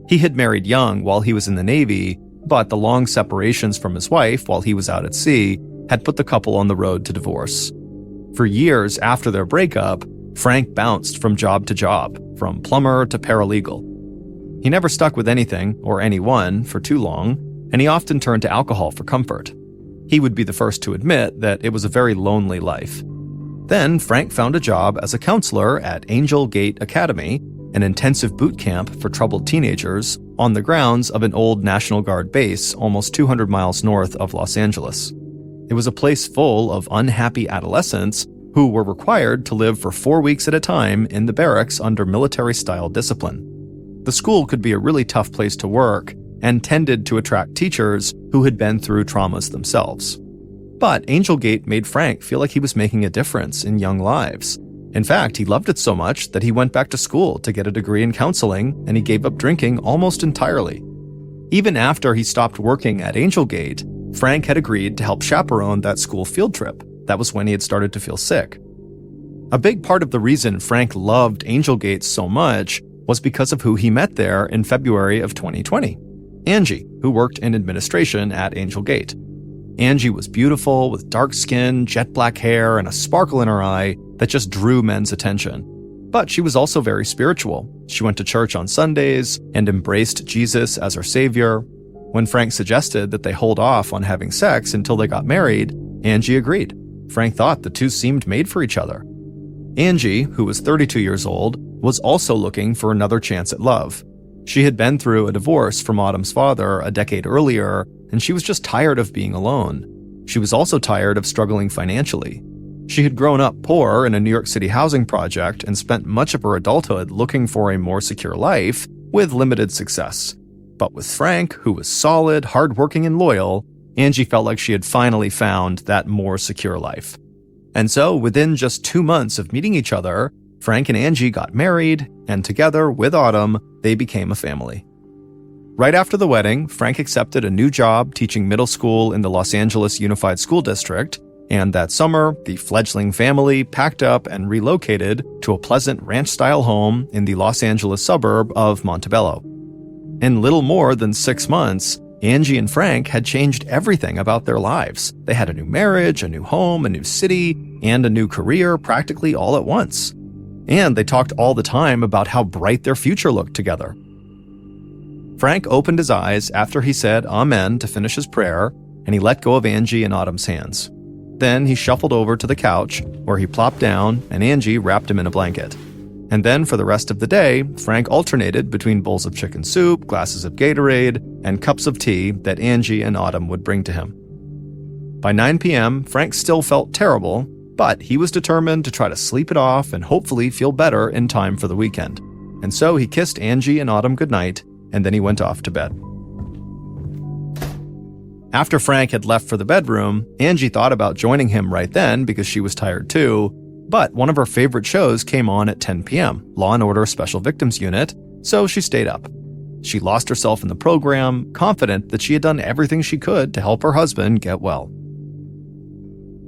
Speaker 1: He had married young while he was in the Navy, but the long separations from his wife while he was out at sea had put the couple on the road to divorce. For years after their breakup, Frank bounced from job to job, from plumber to paralegal. He never stuck with anything or anyone for too long, and he often turned to alcohol for comfort. He would be the first to admit that it was a very lonely life. Then Frank found a job as a counselor at Angel Gate Academy, an intensive boot camp for troubled teenagers on the grounds of an old National Guard base almost 200 miles north of Los Angeles. It was a place full of unhappy adolescents who were required to live for 4 weeks at a time in the barracks under military-style discipline. The school could be a really tough place to work and tended to attract teachers who had been through traumas themselves. But Angel Gate made Frank feel like he was making a difference in young lives. In fact, he loved it so much that he went back to school to get a degree in counseling, and he gave up drinking almost entirely. Even after he stopped working at Angel Gate, Frank had agreed to help chaperone that school field trip. That was when he had started to feel sick. A big part of the reason Frank loved Angel Gate so much was because of who he met there in February of 2020. Angie, who worked in administration at Angel Gate. Angie was beautiful, with dark skin, jet black hair, and a sparkle in her eye that just drew men's attention. But she was also very spiritual. She went to church on Sundays and embraced Jesus as her savior. When Frank suggested that they hold off on having sex until they got married, Angie agreed. Frank thought the two seemed made for each other. Angie, who was 32 years old, was also looking for another chance at love. She had been through a divorce from Autumn's father a decade earlier, and she was just tired of being alone. She was also tired of struggling financially. She had grown up poor in a New York City housing project and spent much of her adulthood looking for a more secure life, with limited success. But with Frank, who was solid, hardworking, and loyal, Angie felt like she had finally found that more secure life. And so, within just 2 months of meeting each other, Frank and Angie got married, and together with Autumn, they became a family. Right after the wedding, Frank accepted a new job teaching middle school in the Los Angeles Unified School District, and that summer, the fledgling family packed up and relocated to a pleasant ranch-style home in the Los Angeles suburb of Montebello. In little more than 6 months, Angie and Frank had changed everything about their lives. They had a new marriage, a new home, a new city, and a new career practically all at once. And they talked all the time about how bright their future looked together. Frank opened his eyes after he said Amen to finish his prayer, and he let go of Angie and Autumn's hands. Then he shuffled over to the couch, where he plopped down, and Angie wrapped him in a blanket. And then for the rest of the day, Frank alternated between bowls of chicken soup, glasses of Gatorade, and cups of tea that Angie and Autumn would bring to him. By 9 p.m., Frank still felt terrible, but he was determined to try to sleep it off and hopefully feel better in time for the weekend. And so he kissed Angie and Autumn goodnight, and then he went off to bed. After Frank had left for the bedroom, Angie thought about joining him right then because she was tired too, but one of her favorite shows came on at 10 p.m., Law & Order Special Victims Unit, so she stayed up. She lost herself in the program, confident that she had done everything she could to help her husband get well.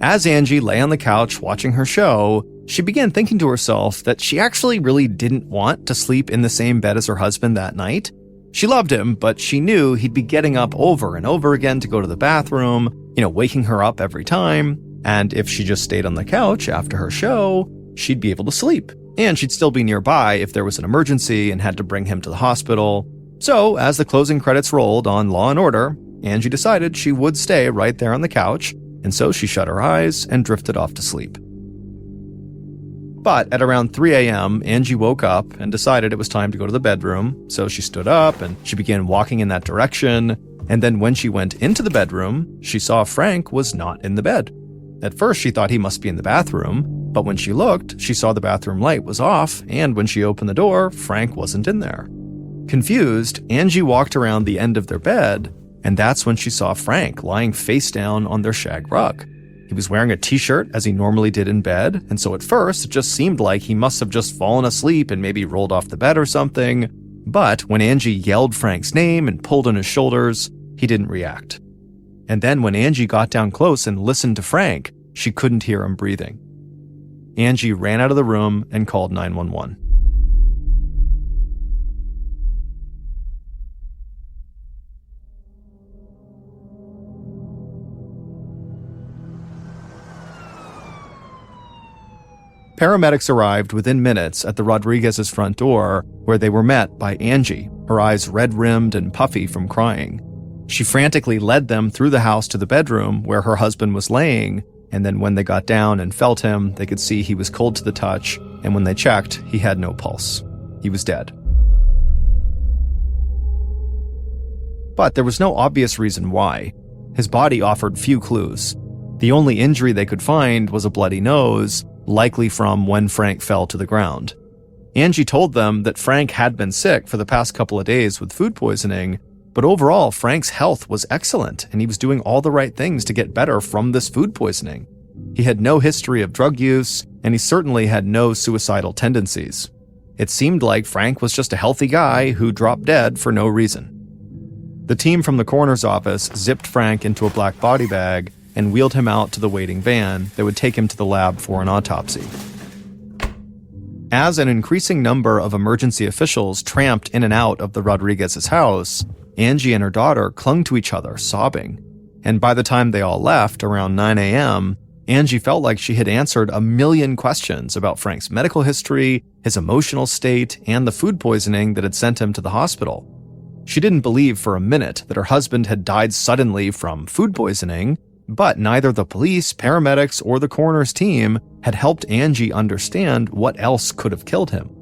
Speaker 1: As Angie lay on the couch watching her show, she began thinking to herself that she actually really didn't want to sleep in the same bed as her husband that night. She loved him, but she knew he'd be getting up over and over again to go to the bathroom, waking her up every time. And if she just stayed on the couch after her show, she'd be able to sleep. And she'd still be nearby if there was an emergency and had to bring him to the hospital. So, as the closing credits rolled on Law & Order, Angie decided she would stay right there on the couch, and so she shut her eyes and drifted off to sleep. But at around 3 a.m., Angie woke up and decided it was time to go to the bedroom, so she stood up and she began walking in that direction. And then when she went into the bedroom, she saw Frank was not in the bed. At first, she thought he must be in the bathroom, but when she looked, she saw the bathroom light was off, and when she opened the door, Frank wasn't in there. Confused, Angie walked around the end of their bed, and that's when she saw Frank lying face down on their shag rug. He was wearing a t-shirt as he normally did in bed, and so at first, it just seemed like he must have just fallen asleep and maybe rolled off the bed or something. But when Angie yelled Frank's name and pulled on his shoulders, he didn't react. And then when Angie got down close and listened to Frank, she couldn't hear him breathing. Angie ran out of the room and called 911. Paramedics arrived within minutes at the Rodriguez's front door, where they were met by Angie, her eyes red-rimmed and puffy from crying. She frantically led them through the house to the bedroom where her husband was laying, and then when they got down and felt him, they could see he was cold to the touch, and when they checked, he had no pulse. He was dead. But there was no obvious reason why. His body offered few clues. The only injury they could find was a bloody nose, likely from when Frank fell to the ground. Angie told them that Frank had been sick for the past couple of days with food poisoning, but overall, Frank's health was excellent, and he was doing all the right things to get better from this food poisoning. He had no history of drug use, and he certainly had no suicidal tendencies. It seemed like Frank was just a healthy guy who dropped dead for no reason. The team from the coroner's office zipped Frank into a black body bag and wheeled him out to the waiting van that would take him to the lab for an autopsy. As an increasing number of emergency officials tramped in and out of the Rodriguez's house, Angie and her daughter clung to each other, sobbing. And by the time they all left, around 9 a.m., Angie felt like she had answered a million questions about Frank's medical history, his emotional state, and the food poisoning that had sent him to the hospital. She didn't believe for a minute that her husband had died suddenly from food poisoning, but neither the police, paramedics, or the coroner's team had helped Angie understand what else could have killed him.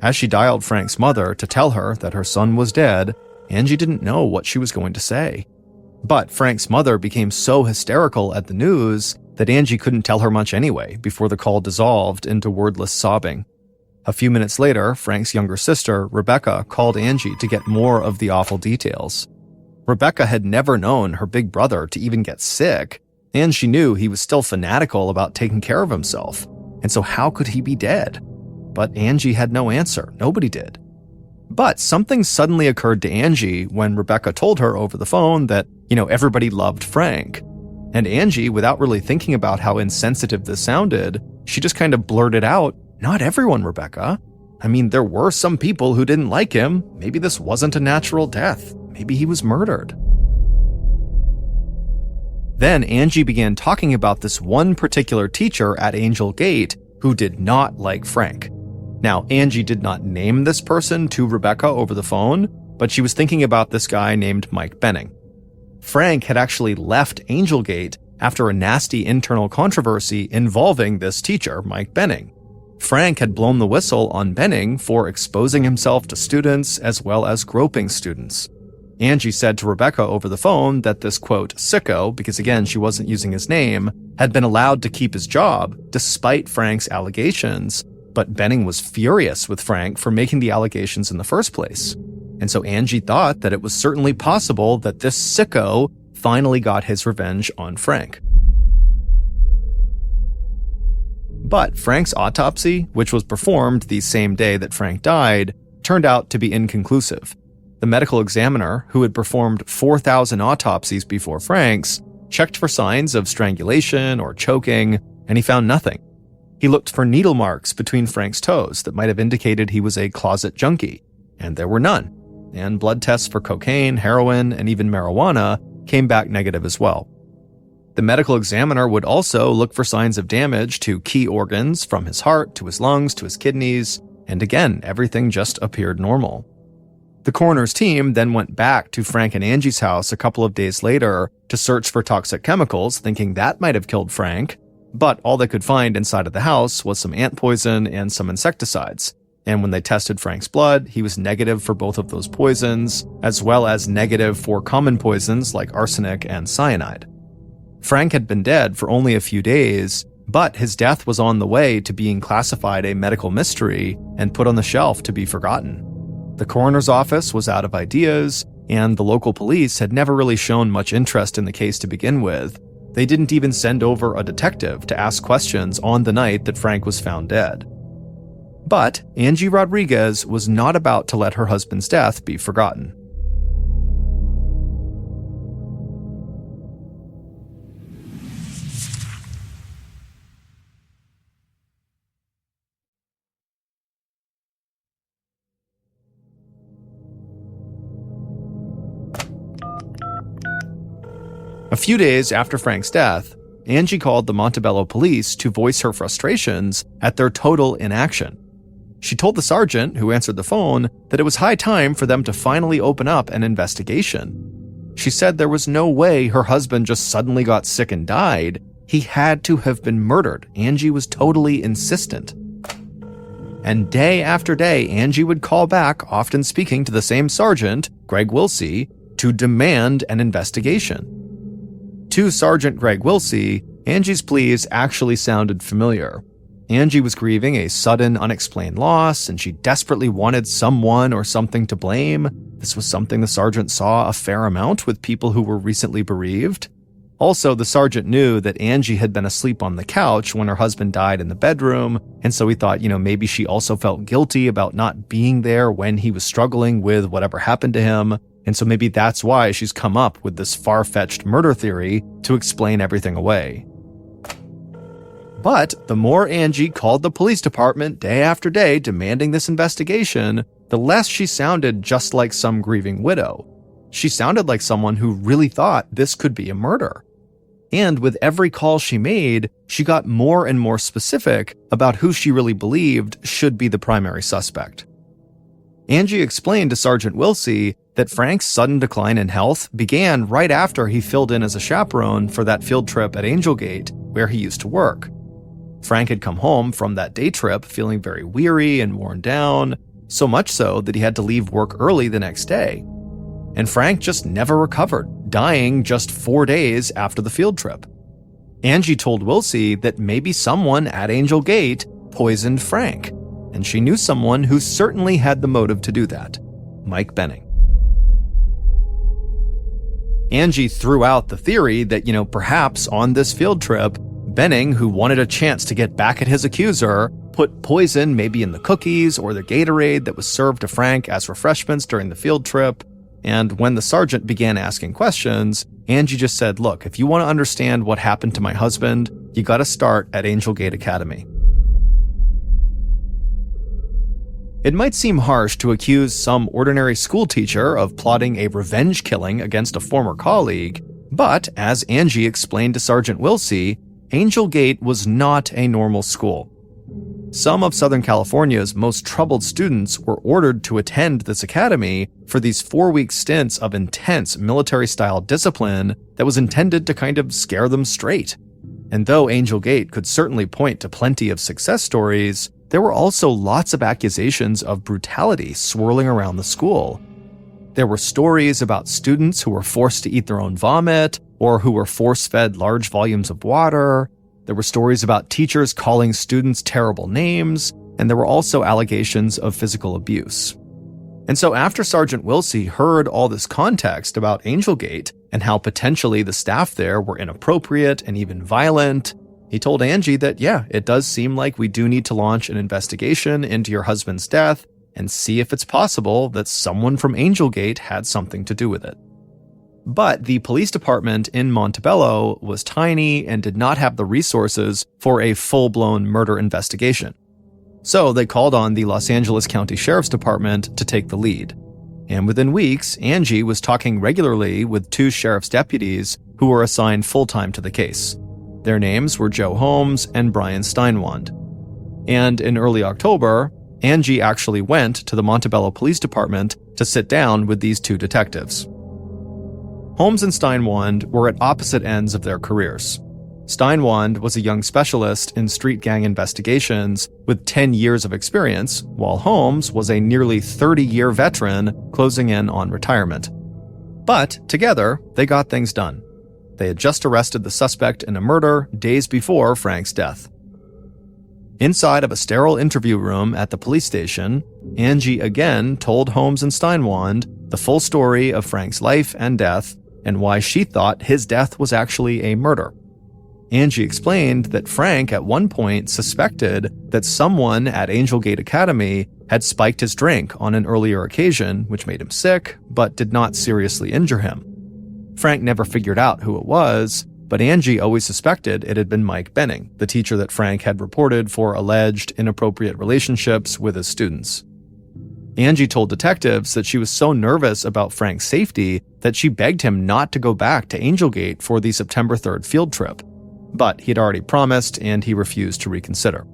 Speaker 1: As she dialed Frank's mother to tell her that her son was dead, Angie didn't know what she was going to say. But Frank's mother became so hysterical at the news that Angie couldn't tell her much anyway before the call dissolved into wordless sobbing. A few minutes later, Frank's younger sister, Rebecca, called Angie to get more of the awful details. Rebecca had never known her big brother to even get sick, and she knew he was still fanatical about taking care of himself. And so how could he be dead? But Angie had no answer. Nobody did. But something suddenly occurred to Angie when Rebecca told her over the phone that, everybody loved Frank. And Angie, without really thinking about how insensitive this sounded, she just kind of blurted out, "Not everyone, Rebecca. I mean, there were some people who didn't like him. Maybe this wasn't a natural death. Maybe he was murdered." Then Angie began talking about this one particular teacher at Angel Gate who did not like Frank. Now, Angie did not name this person to Rebecca over the phone, but she was thinking about this guy named Mike Benning. Frank had actually left Angel Gate after a nasty internal controversy involving this teacher, Mike Benning. Frank had blown the whistle on Benning for exposing himself to students as well as groping students. Angie said to Rebecca over the phone that this, quote, sicko, because again, she wasn't using his name, had been allowed to keep his job despite Frank's allegations, but Benning was furious with Frank for making the allegations in the first place. And so Angie thought that it was certainly possible that this sicko finally got his revenge on Frank. But Frank's autopsy, which was performed the same day that Frank died, turned out to be inconclusive. The medical examiner, who had performed 4,000 autopsies before Frank's, checked for signs of strangulation or choking, and he found nothing. He looked for needle marks between Frank's toes that might have indicated he was a closet junkie, and there were none. And blood tests for cocaine, heroin, and even marijuana came back negative as well. The medical examiner would also look for signs of damage to key organs, from his heart to his lungs to his kidneys, and again, everything just appeared normal. The coroner's team then went back to Frank and Angie's house a couple of days later to search for toxic chemicals, thinking that might have killed Frank, But all they could find inside of the house was some ant poison and some insecticides. And when they tested Frank's blood, he was negative for both of those poisons, as well as negative for common poisons like arsenic and cyanide. Frank had been dead for only a few days, but his death was on the way to being classified a medical mystery and put on the shelf to be forgotten. The coroner's office was out of ideas, and the local police had never really shown much interest in the case to begin with. They didn't even send over a detective to ask questions on the night that Frank was found dead. But Angie Rodriguez was not about to let her husband's death be forgotten. A few days after Frank's death, Angie called the Montebello police to voice her frustrations at their total inaction. She told the sergeant who answered the phone that it was high time for them to finally open up an investigation. She said there was no way her husband just suddenly got sick and died. He had to have been murdered. Angie was totally insistent. And day after day, Angie would call back, often speaking to the same sergeant, Greg Wilsey, to demand an investigation. To Sergeant Greg Wilsey, Angie's pleas actually sounded familiar. Angie was grieving a sudden, unexplained loss, and she desperately wanted someone or something to blame. This was something the sergeant saw a fair amount with people who were recently bereaved. Also, the sergeant knew that Angie had been asleep on the couch when her husband died in the bedroom, and so he thought, maybe she also felt guilty about not being there when he was struggling with whatever happened to him. And so maybe that's why she's come up with this far-fetched murder theory to explain everything away. But the more Angie called the police department day after day demanding this investigation, the less she sounded just like some grieving widow. She sounded like someone who really thought this could be a murder. And with every call she made, she got more and more specific about who she really believed should be the primary suspect. Angie explained to Sergeant Wilsey that Frank's sudden decline in health began right after he filled in as a chaperone for that field trip at Angel Gate, where he used to work. Frank had come home from that day trip feeling very weary and worn down, so much so that he had to leave work early the next day. And Frank just never recovered, dying just 4 days after the field trip. Angie told Wilsey that maybe someone at Angel Gate poisoned Frank, and she knew someone who certainly had the motive to do that, Mike Benning. Angie threw out the theory that, perhaps on this field trip, Benning, who wanted a chance to get back at his accuser, put poison maybe in the cookies or the Gatorade that was served to Frank as refreshments during the field trip. And when the sergeant began asking questions, Angie just said, look, if you want to understand what happened to my husband, you got to start at Angel Gate Academy. It might seem harsh to accuse some ordinary school teacher of plotting a revenge killing against a former colleague, but as Angie explained to Sergeant Wilsey, Angel Gate was not a normal school. Some of Southern California's most troubled students were ordered to attend this academy for these 4-week stints of intense military-style discipline that was intended to kind of scare them straight. And though Angel Gate could certainly point to plenty of success stories, there were also lots of accusations of brutality swirling around the school. There were stories about students who were forced to eat their own vomit, or who were force-fed large volumes of water. There were stories about teachers calling students terrible names, and there were also allegations of physical abuse. And so after Sergeant Wilsey heard all this context about Angel Gate and how potentially the staff there were inappropriate and even violent, he told Angie that, yeah, it does seem like we do need to launch an investigation into your husband's death and see if it's possible that someone from Angel Gate had something to do with it. But the police department in Montebello was tiny and did not have the resources for a full-blown murder investigation. So they called on the Los Angeles County Sheriff's Department to take the lead. And within weeks, Angie was talking regularly with 2 sheriff's deputies who were assigned full-time to the case. Their names were Joe Holmes and Brian Steinwand. And in early October, Angie actually went to the Montebello Police Department to sit down with these 2 detectives. Holmes and Steinwand were at opposite ends of their careers. Steinwand was a young specialist in street gang investigations with 10 years of experience, while Holmes was a nearly 30-year veteran closing in on retirement. But together, they got things done. They had just arrested the suspect in a murder days before Frank's death. Inside of a sterile interview room at the police station, Angie again told Holmes and Steinwand the full story of Frank's life and death and why she thought his death was actually a murder. Angie explained that Frank at one point suspected that someone at Angel Gate Academy had spiked his drink on an earlier occasion, which made him sick, but did not seriously injure him. Frank never figured out who it was, but Angie always suspected it had been Mike Benning, the teacher that Frank had reported for alleged inappropriate relationships with his students. Angie told detectives that she was so nervous about Frank's safety that she begged him not to go back to Angel Gate for the September 3rd field trip. But he'd already promised, and he refused to reconsider.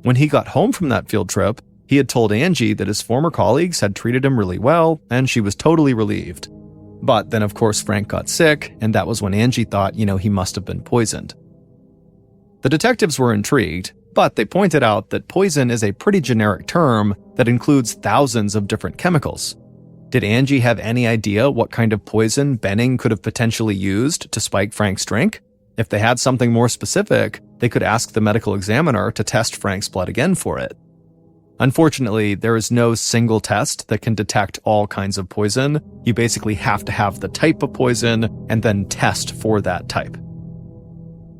Speaker 1: When he got home from that field trip, he had told Angie that his former colleagues had treated him really well, and she was totally relieved. But then, of course, Frank got sick, and that was when Angie thought, he must have been poisoned. The detectives were intrigued, but they pointed out that poison is a pretty generic term that includes thousands of different chemicals. Did Angie have any idea what kind of poison Benning could have potentially used to spike Frank's drink? If they had something more specific, they could ask the medical examiner to test Frank's blood again for it. Unfortunately, there is no single test that can detect all kinds of poison. You basically have to have the type of poison and then test for that type.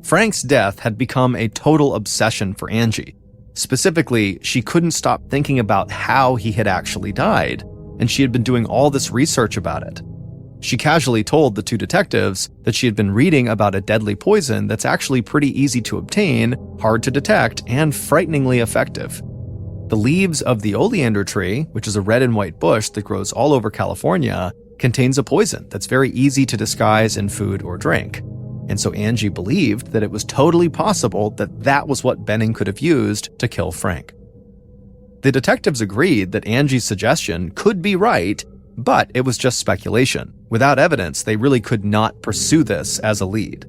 Speaker 1: Frank's death had become a total obsession for Angie. Specifically, she couldn't stop thinking about how he had actually died, and she had been doing all this research about it. She casually told the two detectives that she had been reading about a deadly poison that's actually pretty easy to obtain, hard to detect, and frighteningly effective. The leaves of the oleander tree, which is a red and white bush that grows all over California, contains a poison that's very easy to disguise in food or drink. And so Angie believed that it was totally possible that that was what Benning could have used to kill Frank. The detectives agreed that Angie's suggestion could be right, but it was just speculation. Without evidence, they really could not pursue this as a lead.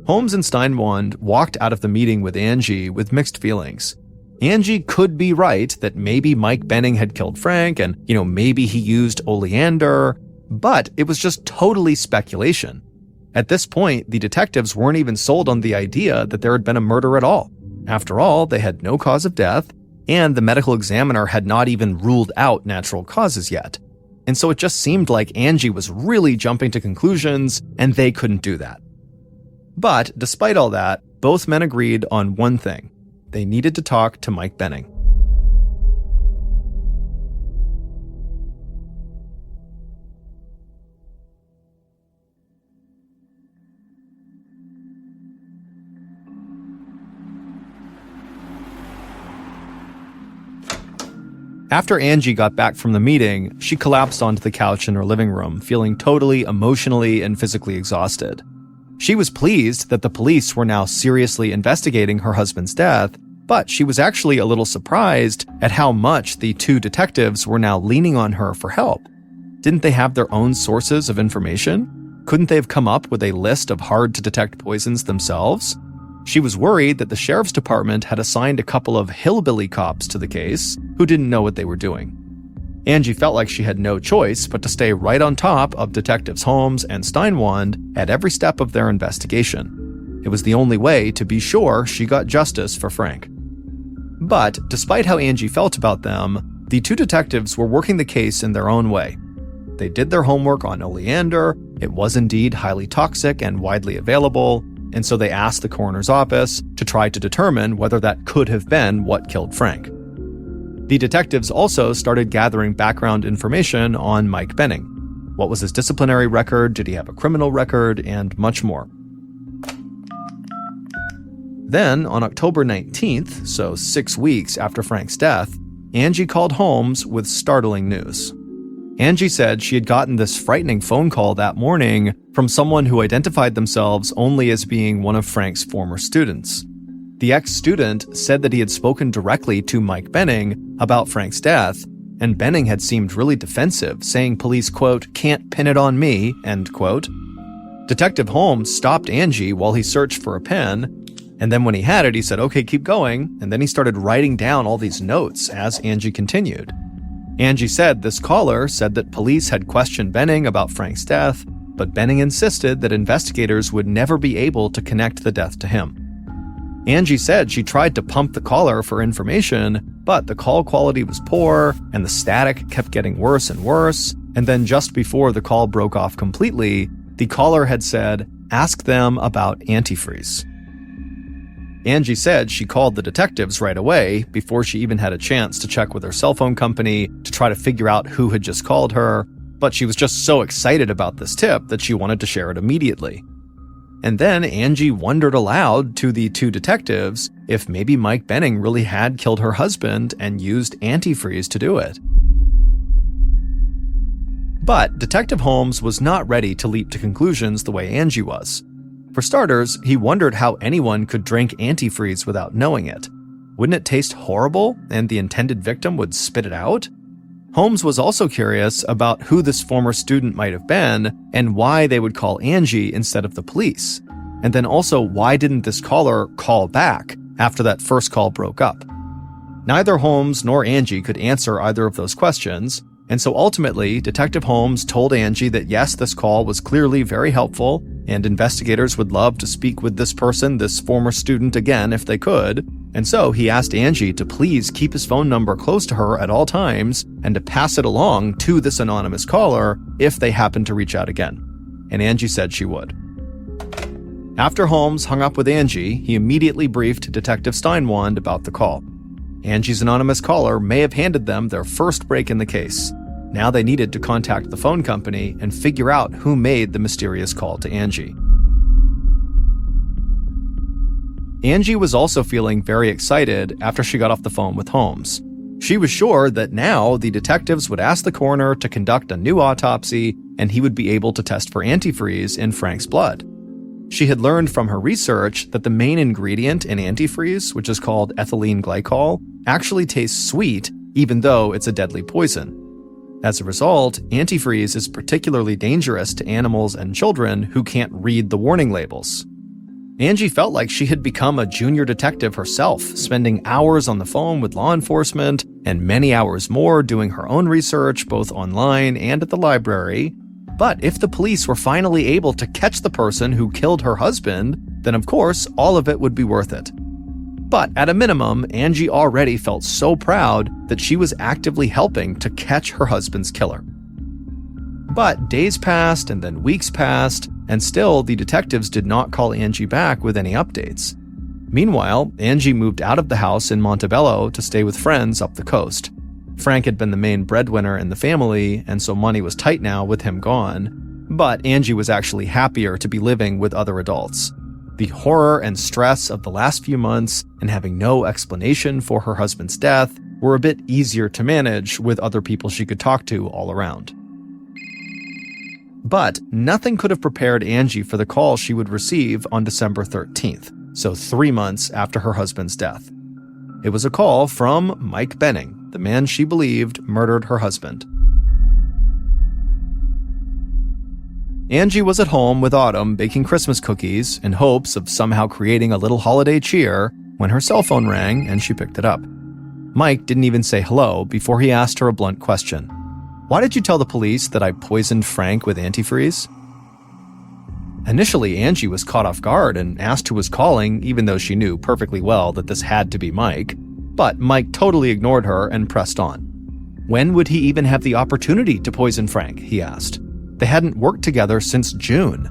Speaker 1: Holmes and Steinwand walked out of the meeting with Angie with mixed feelings. Angie could be right that maybe Mike Benning had killed Frank and, maybe he used oleander, but it was just totally speculation. At this point, the detectives weren't even sold on the idea that there had been a murder at all. After all, they had no cause of death, and the medical examiner had not even ruled out natural causes yet. And so it just seemed like Angie was really jumping to conclusions, and they couldn't do that. But despite all that, both men agreed on one thing. They needed to talk to Mike Benning. After Angie got back from the meeting, she collapsed onto the couch in her living room, feeling totally emotionally and physically exhausted. She was pleased that the police were now seriously investigating her husband's death, but she was actually a little surprised at how much the two detectives were now leaning on her for help. Didn't they have their own sources of information? Couldn't they have come up with a list of hard-to-detect poisons themselves? She was worried that the sheriff's department had assigned a couple of hillbilly cops to the case who didn't know what they were doing. Angie felt like she had no choice but to stay right on top of Detectives Holmes and Steinwand at every step of their investigation. It was the only way to be sure she got justice for Frank. But despite how Angie felt about them, the two detectives were working the case in their own way. They did their homework on oleander. It was indeed highly toxic and widely available, and so they asked the coroner's office to try to determine whether that could have been what killed Frank. The detectives also started gathering background information on Mike Benning. What was his disciplinary record? Did he have a criminal record? And much more. Then, on October 19th, so 6 weeks after Frank's death, Angie called Holmes with startling news. Angie said she had gotten this frightening phone call that morning from someone who identified themselves only as being one of Frank's former students. The ex-student said that he had spoken directly to Mike Benning about Frank's death, and Benning had seemed really defensive, saying police, quote, "can't pin it on me," end quote. Detective Holmes stopped Angie while he searched for a pen, and then when he had it, he said, "Okay, keep going," and then he started writing down all these notes as Angie continued. Angie said this caller said that police had questioned Benning about Frank's death, but Benning insisted that investigators would never be able to connect the death to him. Angie said she tried to pump the caller for information, but the call quality was poor, and the static kept getting worse and worse, and then just before the call broke off completely, the caller had said, "Ask them about antifreeze." Angie said she called the detectives right away before she even had a chance to check with her cell phone company to try to figure out who had just called her, but she was just so excited about this tip that she wanted to share it immediately. And then Angie wondered aloud to the two detectives if maybe Mike Benning really had killed her husband and used antifreeze to do it. But Detective Holmes was not ready to leap to conclusions the way Angie was. For starters, he wondered how anyone could drink antifreeze without knowing it. Wouldn't it taste horrible and the intended victim would spit it out? Holmes was also curious about who this former student might have been and why they would call Angie instead of the police. And then also, why didn't this caller call back after that first call broke up? Neither Holmes nor Angie could answer either of those questions, and so ultimately, Detective Holmes told Angie that yes, this call was clearly very helpful, and investigators would love to speak with this person, this former student, again if they could, and so he asked Angie to please keep his phone number close to her at all times and to pass it along to this anonymous caller if they happened to reach out again. And Angie said she would. After Holmes hung up with Angie, he immediately briefed Detective Steinwand about the call. Angie's anonymous caller may have handed them their first break in the case. Now they needed to contact the phone company and figure out who made the mysterious call to Angie. Angie was also feeling very excited after she got off the phone with Holmes. She was sure that now the detectives would ask the coroner to conduct a new autopsy and he would be able to test for antifreeze in Frank's blood. She had learned from her research that the main ingredient in antifreeze, which is called ethylene glycol, actually tastes sweet even though it's a deadly poison. As a result, antifreeze is particularly dangerous to animals and children who can't read the warning labels. Angie felt like she had become a junior detective herself, spending hours on the phone with law enforcement and many hours more doing her own research both online and at the library. But if the police were finally able to catch the person who killed her husband, then of course all of it would be worth it. But at a minimum, Angie already felt so proud that she was actively helping to catch her husband's killer. But days passed and then weeks passed, and still the detectives did not call Angie back with any updates. Meanwhile, Angie moved out of the house in Montebello to stay with friends up the coast. Frank had been the main breadwinner in the family, and so money was tight now with him gone. But Angie was actually happier to be living with other adults. The horror and stress of the last few months and having no explanation for her husband's death were a bit easier to manage with other people she could talk to all around. But nothing could have prepared Angie for the call she would receive on December 13th, so 3 months after her husband's death. It was a call from Mike Benning, the man she believed murdered her husband. Angie was at home with Autumn baking Christmas cookies in hopes of somehow creating a little holiday cheer when her cell phone rang and she picked it up. Mike didn't even say hello before he asked her a blunt question. "Why did you tell the police that I poisoned Frank with antifreeze?" Initially, Angie was caught off guard and asked who was calling, even though she knew perfectly well that this had to be Mike. But Mike totally ignored her and pressed on. When would he even have the opportunity to poison Frank, he asked. They hadn't worked together since June.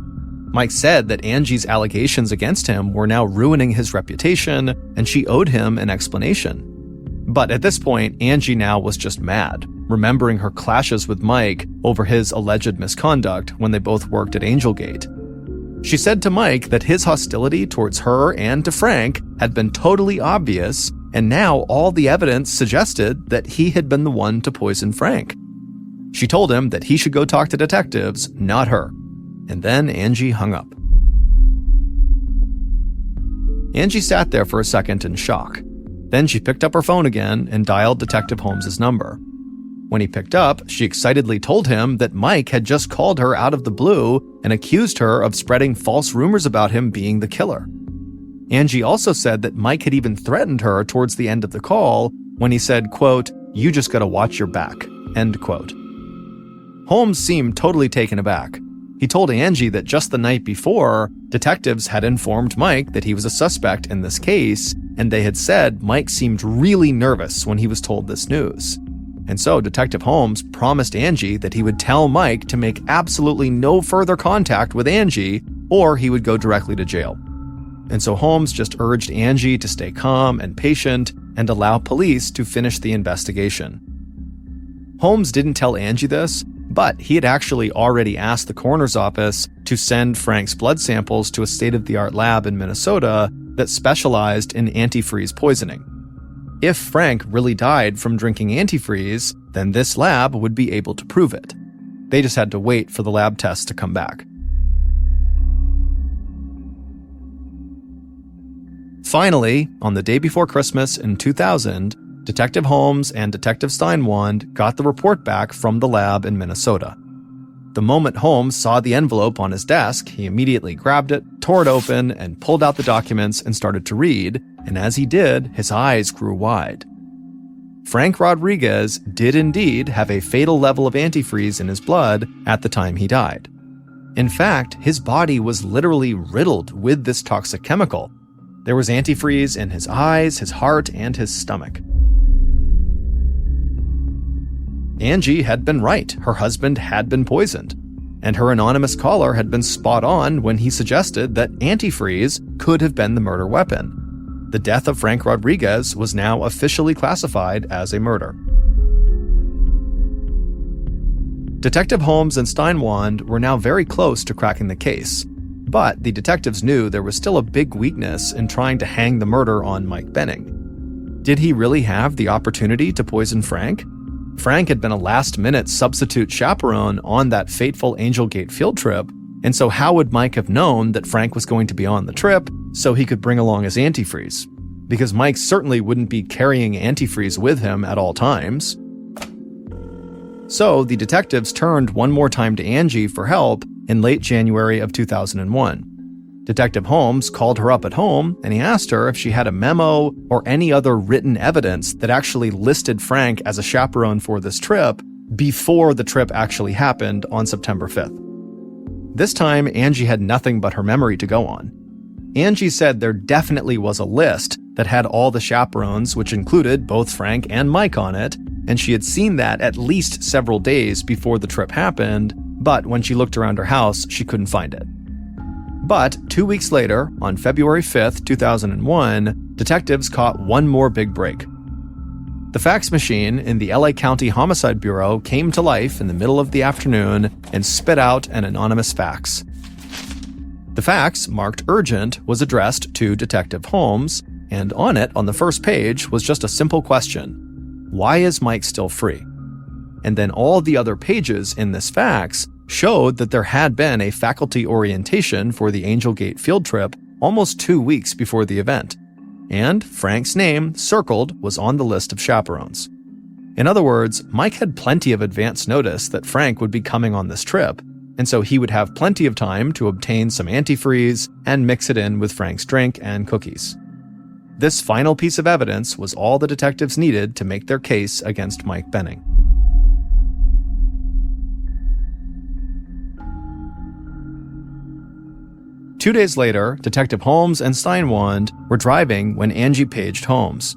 Speaker 1: Mike said that Angie's allegations against him were now ruining his reputation, and she owed him an explanation. But at this point, Angie now was just mad, remembering her clashes with Mike over his alleged misconduct when they both worked at Angelgate. She said to Mike that his hostility towards her and to Frank had been totally obvious, and now all the evidence suggested that he had been the one to poison Frank. She told him that he should go talk to detectives, not her. And then Angie hung up. Angie sat there for a second in shock. Then she picked up her phone again and dialed Detective Holmes' number. When he picked up, she excitedly told him that Mike had just called her out of the blue and accused her of spreading false rumors about him being the killer. Angie also said that Mike had even threatened her towards the end of the call when he said, quote, "You just gotta watch your back," end quote. Holmes seemed totally taken aback. He told Angie that just the night before, detectives had informed Mike that he was a suspect in this case, and they had said Mike seemed really nervous when he was told this news. And so Detective Holmes promised Angie that he would tell Mike to make absolutely no further contact with Angie, or he would go directly to jail. And so Holmes just urged Angie to stay calm and patient and allow police to finish the investigation. Holmes didn't tell Angie this, but he had actually already asked the coroner's office to send Frank's blood samples to a state-of-the-art lab in Minnesota that specialized in antifreeze poisoning. If Frank really died from drinking antifreeze, then this lab would be able to prove it. They just had to wait for the lab tests to come back. Finally, on the day before Christmas in 2000, Detective Holmes and Detective Steinwand got the report back from the lab in Minnesota. The moment Holmes saw the envelope on his desk, he immediately grabbed it, tore it open, and pulled out the documents and started to read, and as he did, his eyes grew wide. Frank Rodriguez did indeed have a fatal level of antifreeze in his blood at the time he died. In fact, his body was literally riddled with this toxic chemical. There was antifreeze in his eyes, his heart, and his stomach. Angie had been right. Her husband had been poisoned. And her anonymous caller had been spot on when he suggested that antifreeze could have been the murder weapon. The death of Frank Rodriguez was now officially classified as a murder. Detective Holmes and Steinwand were now very close to cracking the case. But the detectives knew there was still a big weakness in trying to hang the murder on Mike Benning. Did he really have the opportunity to poison Frank? Frank had been a last-minute substitute chaperone on that fateful Angel Gate field trip, and so how would Mike have known that Frank was going to be on the trip so he could bring along his antifreeze? Because Mike certainly wouldn't be carrying antifreeze with him at all times. So the detectives turned one more time to Angie for help in late January of 2001. Detective Holmes called her up at home and he asked her if she had a memo or any other written evidence that actually listed Frank as a chaperone for this trip before the trip actually happened on September 5th. This time, Angie had nothing but her memory to go on. Angie said there definitely was a list that had all the chaperones, which included both Frank and Mike on it, and she had seen that at least several days before the trip happened, but when she looked around her house, she couldn't find it. But 2 weeks later, on February 5th, 2001, detectives caught one more big break. The fax machine in the LA County Homicide Bureau came to life in the middle of the afternoon and spit out an anonymous fax. The fax, marked urgent, was addressed to Detective Holmes, and on it, on the first page, was just a simple question: why is Mike still free? And then all the other pages in this fax showed that there had been a faculty orientation for the Angel Gate field trip almost 2 weeks before the event. And Frank's name, circled, was on the list of chaperones. In other words, Mike had plenty of advance notice that Frank would be coming on this trip, and so he would have plenty of time to obtain some antifreeze and mix it in with Frank's drink and cookies. This final piece of evidence was all the detectives needed to make their case against Mike Benning. Two days later, Detective Holmes and Steinwand were driving when Angie paged Holmes.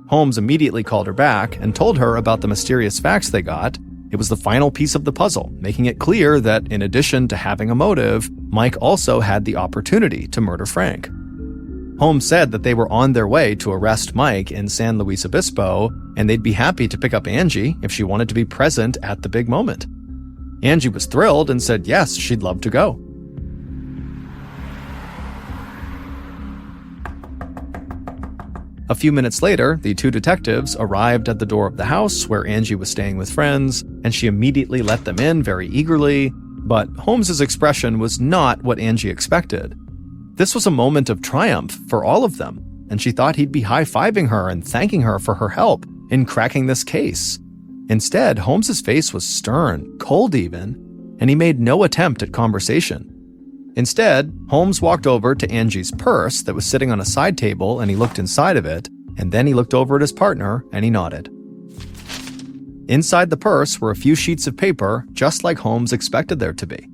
Speaker 1: Holmes immediately called her back and told her about the mysterious fax they got. It was the final piece of the puzzle, making it clear that in addition to having a motive, Mike also had the opportunity to murder Frank. Holmes said that they were on their way to arrest Mike in San Luis Obispo, and they'd be happy to pick up Angie if she wanted to be present at the big moment. Angie was thrilled and said yes, she'd love to go. A few minutes later, the two detectives arrived at the door of the house where Angie was staying with friends, and she immediately let them in very eagerly, but Holmes's expression was not what Angie expected. This was a moment of triumph for all of them, and she thought he'd be high-fiving her and thanking her for her help in cracking this case. Instead, Holmes's face was stern, cold even, and he made no attempt at conversation. Instead, Holmes walked over to Angie's purse that was sitting on a side table and he looked inside of it, and then he looked over at his partner and he nodded. Inside the purse were a few sheets of paper, just like Holmes expected there to be.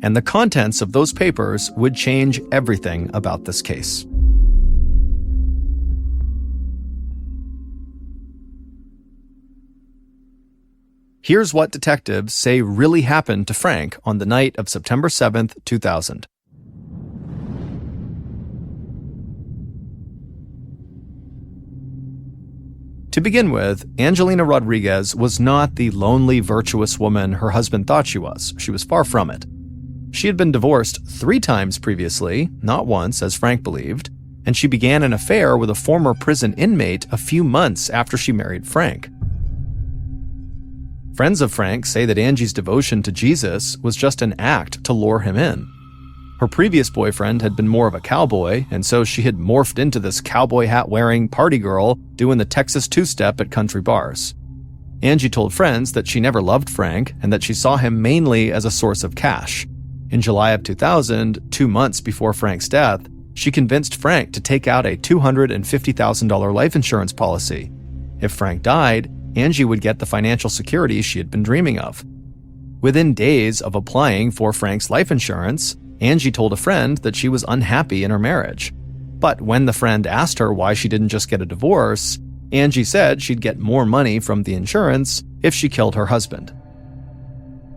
Speaker 1: And the contents of those papers would change everything about this case. Here's what detectives say really happened to Frank on the night of September 7th, 2000. To begin with, Angelina Rodriguez was not the lonely, virtuous woman her husband thought she was. She was far from it. She had been divorced 3 times previously, not once, as Frank believed, and she began an affair with a former prison inmate a few months after she married Frank. Friends of Frank say that Angie's devotion to Jesus was just an act to lure him in. Her previous boyfriend had been more of a cowboy, and so she had morphed into this cowboy hat-wearing party girl doing the Texas two-step at country bars. Angie told friends that she never loved Frank and that she saw him mainly as a source of cash. In July of 2000, 2 months before Frank's death, she convinced Frank to take out a $250,000 life insurance policy. If Frank died, Angie would get the financial security she had been dreaming of. Within days of applying for Frank's life insurance, Angie told a friend that she was unhappy in her marriage. But when the friend asked her why she didn't just get a divorce, Angie said she'd get more money from the insurance if she killed her husband.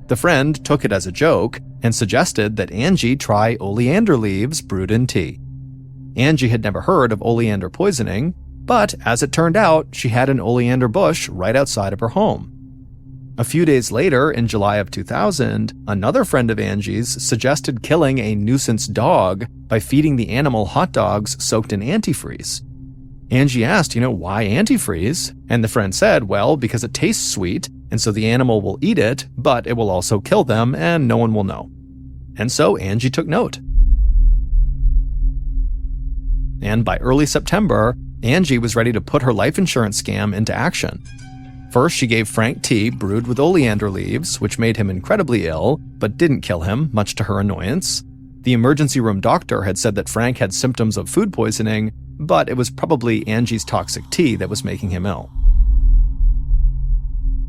Speaker 1: The friend took it as a joke and suggested that Angie try oleander leaves brewed in tea. Angie had never heard of oleander poisoning, but as it turned out, she had an oleander bush right outside of her home. A few days later, in July of 2000, another friend of Angie's suggested killing a nuisance dog by feeding the animal hot dogs soaked in antifreeze. Angie asked, why antifreeze? And the friend said, well, because it tastes sweet, and so the animal will eat it, but it will also kill them, and no one will know. And so Angie took note. And by early September, Angie was ready to put her life insurance scam into action. First, she gave Frank tea brewed with oleander leaves, which made him incredibly ill, but didn't kill him, much to her annoyance. The emergency room doctor had said that Frank had symptoms of food poisoning, but it was probably Angie's toxic tea that was making him ill.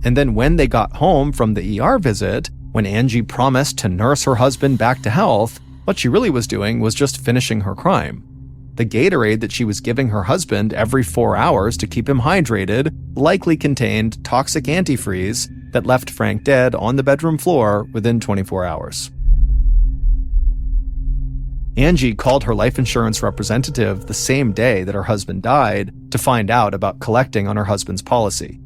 Speaker 1: And then when they got home from the ER visit, when Angie promised to nurse her husband back to health, what she really was doing was just finishing her crime. The Gatorade that she was giving her husband every 4 hours to keep him hydrated likely contained toxic antifreeze that left Frank dead on the bedroom floor within 24 hours. Angie called her life insurance representative the same day that her husband died to find out about collecting on her husband's policy.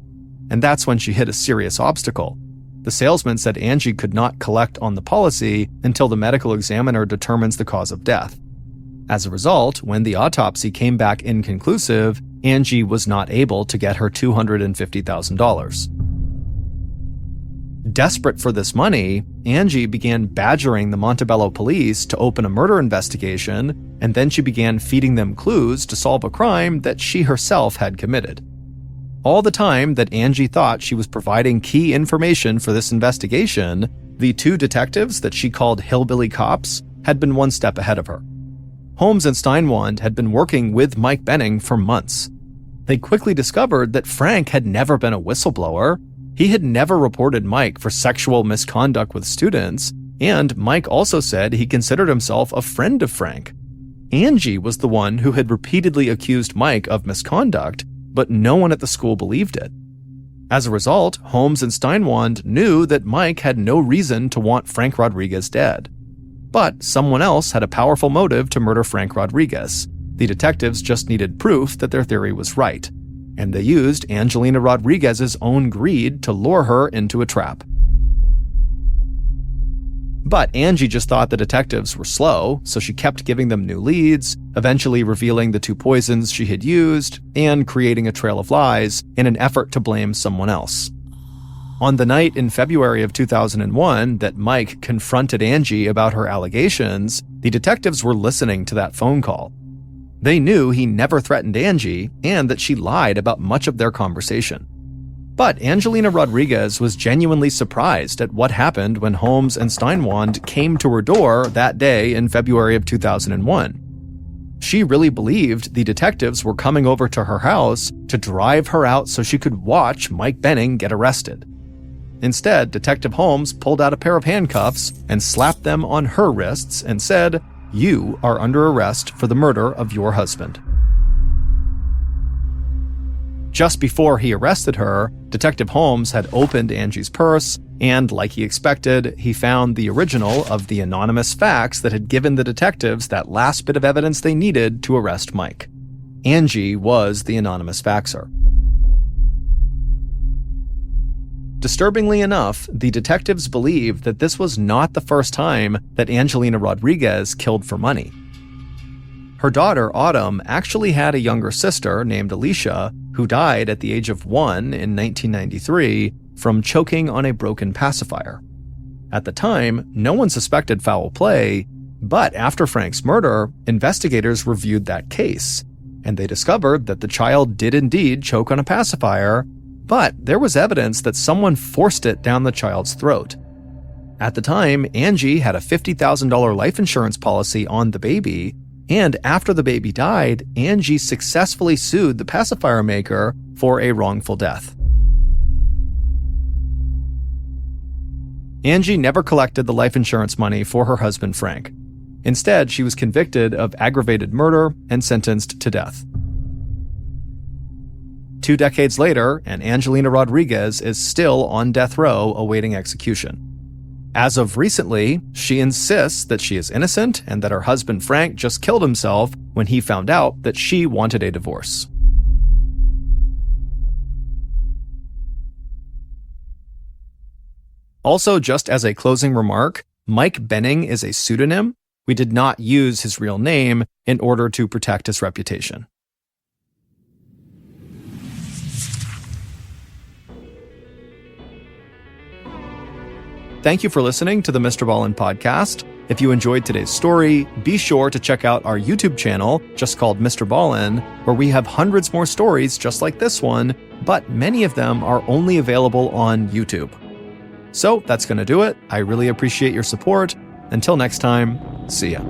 Speaker 1: And that's when she hit a serious obstacle. The salesman said Angie could not collect on the policy until the medical examiner determines the cause of death. As a result, when the autopsy came back inconclusive, Angie was not able to get her $250,000. Desperate for this money, Angie began badgering the Montebello police to open a murder investigation, and then she began feeding them clues to solve a crime that she herself had committed. All the time that Angie thought she was providing key information for this investigation, the 2 detectives that she called hillbilly cops had been one step ahead of her. Holmes and Steinwand had been working with Mike Benning for months. They quickly discovered that Frank had never been a whistleblower. He had never reported Mike for sexual misconduct with students, and Mike also said he considered himself a friend of Frank. Angie was the one who had repeatedly accused Mike of misconduct, but no one at the school believed it. As a result, Holmes and Steinwand knew that Mike had no reason to want Frank Rodriguez dead. But someone else had a powerful motive to murder Frank Rodriguez. The detectives just needed proof that their theory was right, and they used Angelina Rodriguez's own greed to lure her into a trap. But Angie just thought the detectives were slow, so she kept giving them new leads, eventually revealing the 2 poisons she had used, and creating a trail of lies in an effort to blame someone else. On the night in February of 2001 that Mike confronted Angie about her allegations, the detectives were listening to that phone call. They knew he never threatened Angie and that she lied about much of their conversation. But Angelina Rodriguez was genuinely surprised at what happened when Holmes and Steinwand came to her door that day in February of 2001. She really believed the detectives were coming over to her house to drive her out so she could watch Mike Benning get arrested. Instead, Detective Holmes pulled out a pair of handcuffs and slapped them on her wrists and said, "You are under arrest for the murder of your husband." Just before he arrested her, Detective Holmes had opened Angie's purse, and like he expected, he found the original of the anonymous fax that had given the detectives that last bit of evidence they needed to arrest Mike. Angie was the anonymous faxer. Disturbingly enough, the detectives believed that this was not the first time that Angelina Rodriguez killed for money. Her daughter, Autumn, actually had a younger sister named Alicia, who died at the age of 1 in 1993 from choking on a broken pacifier. At the time, no one suspected foul play, but after Frank's murder, investigators reviewed that case, and they discovered that the child did indeed choke on a pacifier, but there was evidence that someone forced it down the child's throat. At the time, Angie had a $50,000 life insurance policy on the baby, and after the baby died, Angie successfully sued the pacifier maker for a wrongful death. Angie never collected the life insurance money for her husband Frank. Instead, she was convicted of aggravated murder and sentenced to death. 2 decades later, and Angelina Rodriguez is still on death row awaiting execution. As of recently, she insists that she is innocent and that her husband Frank just killed himself when he found out that she wanted a divorce. Also, just as a closing remark, Mike Benning is a pseudonym. We did not use his real name in order to protect his reputation. Thank you for listening to the MrBallen podcast. If you enjoyed today's story, be sure to check out our YouTube channel, just called MrBallen, where we have hundreds more stories just like this one, but many of them are only available on YouTube. So that's going to do it. I really appreciate your support. Until next time, see ya.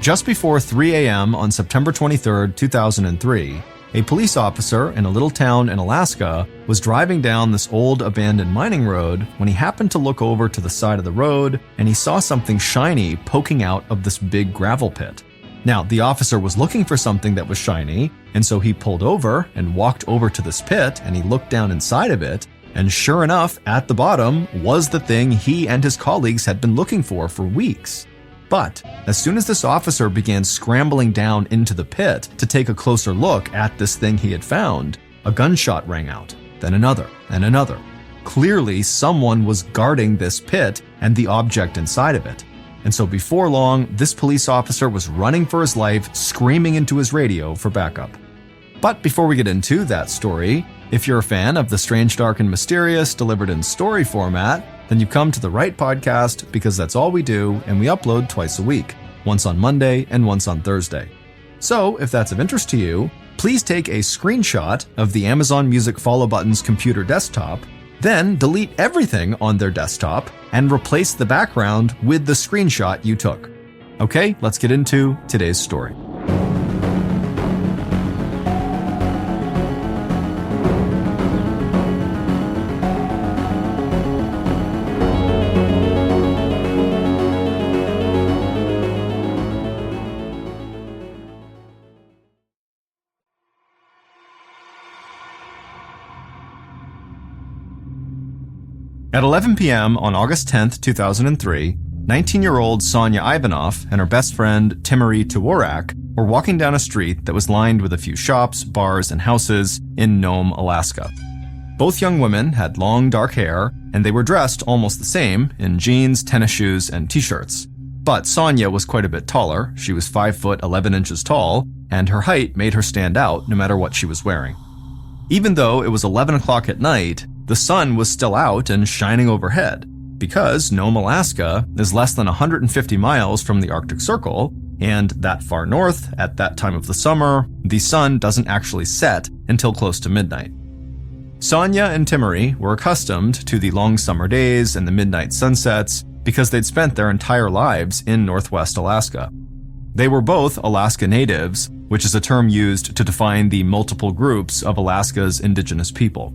Speaker 1: Just before 3 a.m. on September 23, 2003, a police officer in a little town in Alaska was driving down this old abandoned mining road when he happened to look over to the side of the road and he saw something shiny poking out of this big gravel pit. Now, the officer was looking for something that was shiny, and so he pulled over and walked over to this pit and he looked down inside of it, and sure enough, at the bottom was the thing he and his colleagues had been looking for weeks. But as soon as this officer began scrambling down into the pit to take a closer look at this thing he had found, a gunshot rang out, then another, and another. Clearly, someone was guarding this pit and the object inside of it. And so before long, this police officer was running for his life, screaming into his radio for backup. But before we get into that story, if you're a fan of the strange, dark, and mysterious delivered in story format, then you've come to the right podcast, because that's all we do, and we upload twice a week, once on Monday and once on Thursday. So if that's of interest to you, please take a screenshot of the Amazon Music Follow Button's computer desktop, then delete everything on their desktop and replace the background with the screenshot you took. Okay, let's get into today's story. At 11 p.m. on August 10, 2003, 19-year-old Sonia Ivanov and her best friend Timuri Tworak were walking down a street that was lined with a few shops, bars, and houses in Nome, Alaska. Both young women had long dark hair, and they were dressed almost the same in jeans, tennis shoes, and t-shirts. But Sonia was quite a bit taller. She was 5 foot 11 inches tall, and her height made her stand out no matter what she was wearing. Even though it was 11 o'clock at night, the sun was still out and shining overhead, because Nome, Alaska is less than 150 miles from the Arctic Circle, and that far north, at that time of the summer, the sun doesn't actually set until close to midnight. Sonia and Timmery were accustomed to the long summer days and the midnight sunsets because they'd spent their entire lives in northwest Alaska. They were both Alaska natives, which is a term used to define the multiple groups of Alaska's indigenous people.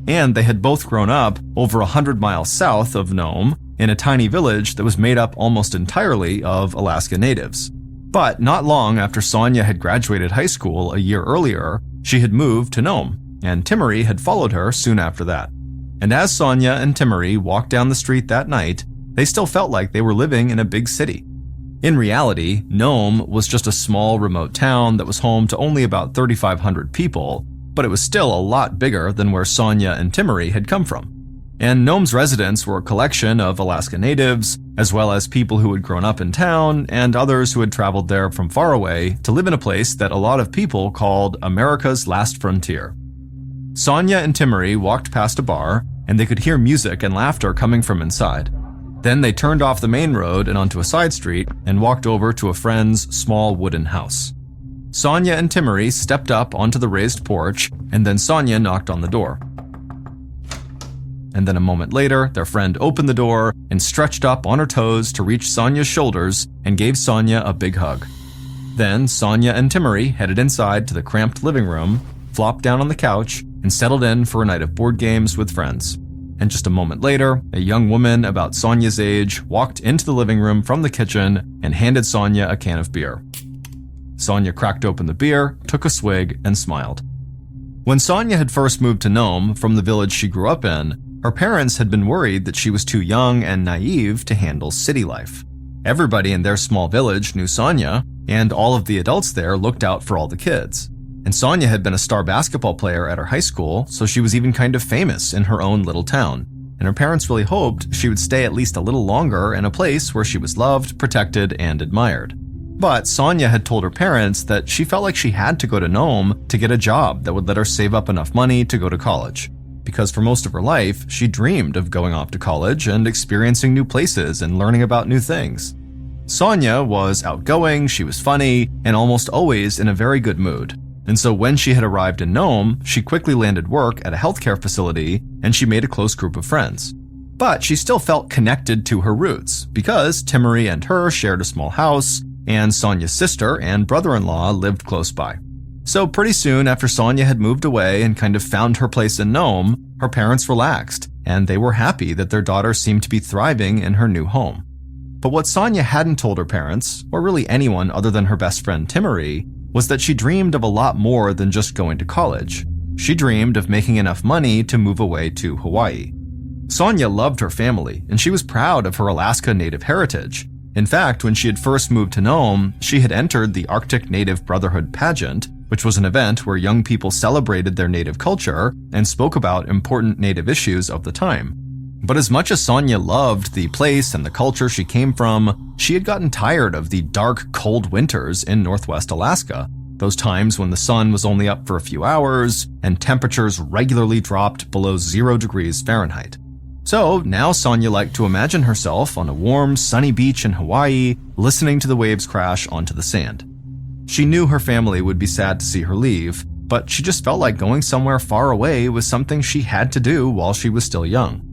Speaker 1: And they had both grown up over 100 miles south of Nome in a tiny village that was made up almost entirely of Alaska natives. But not long after Sonia had graduated high school a year earlier, she had moved to Nome, and Timmery had followed her soon after that. And as Sonia and Timmery walked down the street that night, they still felt like they were living in a big city. In reality, Nome was just a small remote town that was home to only about 3,500 people, but it was still a lot bigger than where Sonia and Timmery had come from. And Nome's residents were a collection of Alaska natives, as well as people who had grown up in town and others who had traveled there from far away to live in a place that a lot of people called America's Last Frontier. Sonia and Timmery walked past a bar, and they could hear music and laughter coming from inside. Then they turned off the main road and onto a side street and walked over to a friend's small wooden house. Sonia and Timmery stepped up onto the raised porch, and then Sonia knocked on the door. And then a moment later, their friend opened the door and stretched up on her toes to reach Sonia's shoulders and gave Sonia a big hug. Then Sonia and Timmery headed inside to the cramped living room, flopped down on the couch, and settled in for a night of board games with friends. And just a moment later, a young woman about Sonia's age walked into the living room from the kitchen and handed Sonia a can of beer. Sonia cracked open the beer, took a swig, and smiled. When Sonia had first moved to Nome from the village she grew up in, her parents had been worried that she was too young and naive to handle city life. Everybody in their small village knew Sonia, and all of the adults there looked out for all the kids. And Sonia had been a star basketball player at her high school, so she was even kind of famous in her own little town. And her parents really hoped she would stay at least a little longer in a place where she was loved, protected, and admired. But Sonia had told her parents that she felt like she had to go to Nome to get a job that would let her save up enough money to go to college. Because for most of her life, she dreamed of going off to college and experiencing new places and learning about new things. Sonia was outgoing, she was funny, and almost always in a very good mood. And so when she had arrived in Nome, she quickly landed work at a healthcare facility and she made a close group of friends. But she still felt connected to her roots because Timmery and her shared a small house, and Sonia's sister and brother-in-law lived close by. So pretty soon after Sonia had moved away and kind of found her place in Nome, her parents relaxed, and they were happy that their daughter seemed to be thriving in her new home. But what Sonia hadn't told her parents, or really anyone other than her best friend Timmery, was that she dreamed of a lot more than just going to college. She dreamed of making enough money to move away to Hawaii. Sonia loved her family, and she was proud of her Alaska Native heritage. In fact, when she had first moved to Nome, she had entered the Arctic Native Brotherhood pageant, which was an event where young people celebrated their native culture and spoke about important native issues of the time. But as much as Sonia loved the place and the culture she came from, she had gotten tired of the dark, cold winters in northwest Alaska, those times when the sun was only up for a few hours and temperatures regularly dropped below 0 degrees Fahrenheit. So now Sonia liked to imagine herself on a warm, sunny beach in Hawaii, listening to the waves crash onto the sand. She knew her family would be sad to see her leave, but she just felt like going somewhere far away was something she had to do while she was still young.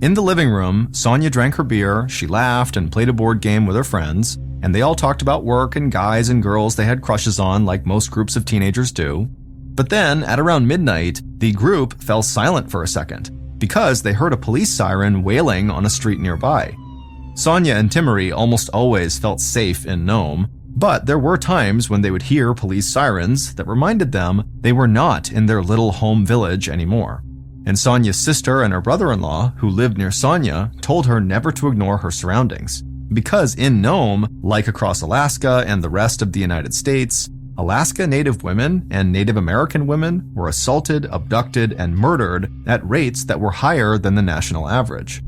Speaker 1: In the living room, Sonia drank her beer, she laughed and played a board game with her friends, and they all talked about work and guys and girls they had crushes on like most groups of teenagers do. But then, at around midnight, the group fell silent for a second, because they heard a police siren wailing on a street nearby. Sonia and Timmery almost always felt safe in Nome, but there were times when they would hear police sirens that reminded them they were not in their little home village anymore. And Sonia's sister and her brother-in-law, who lived near Sonia, told her never to ignore her surroundings. Because in Nome, like across Alaska and the rest of the United States, Alaska Native women and Native American women were assaulted, abducted, and murdered at rates that were higher than the national average.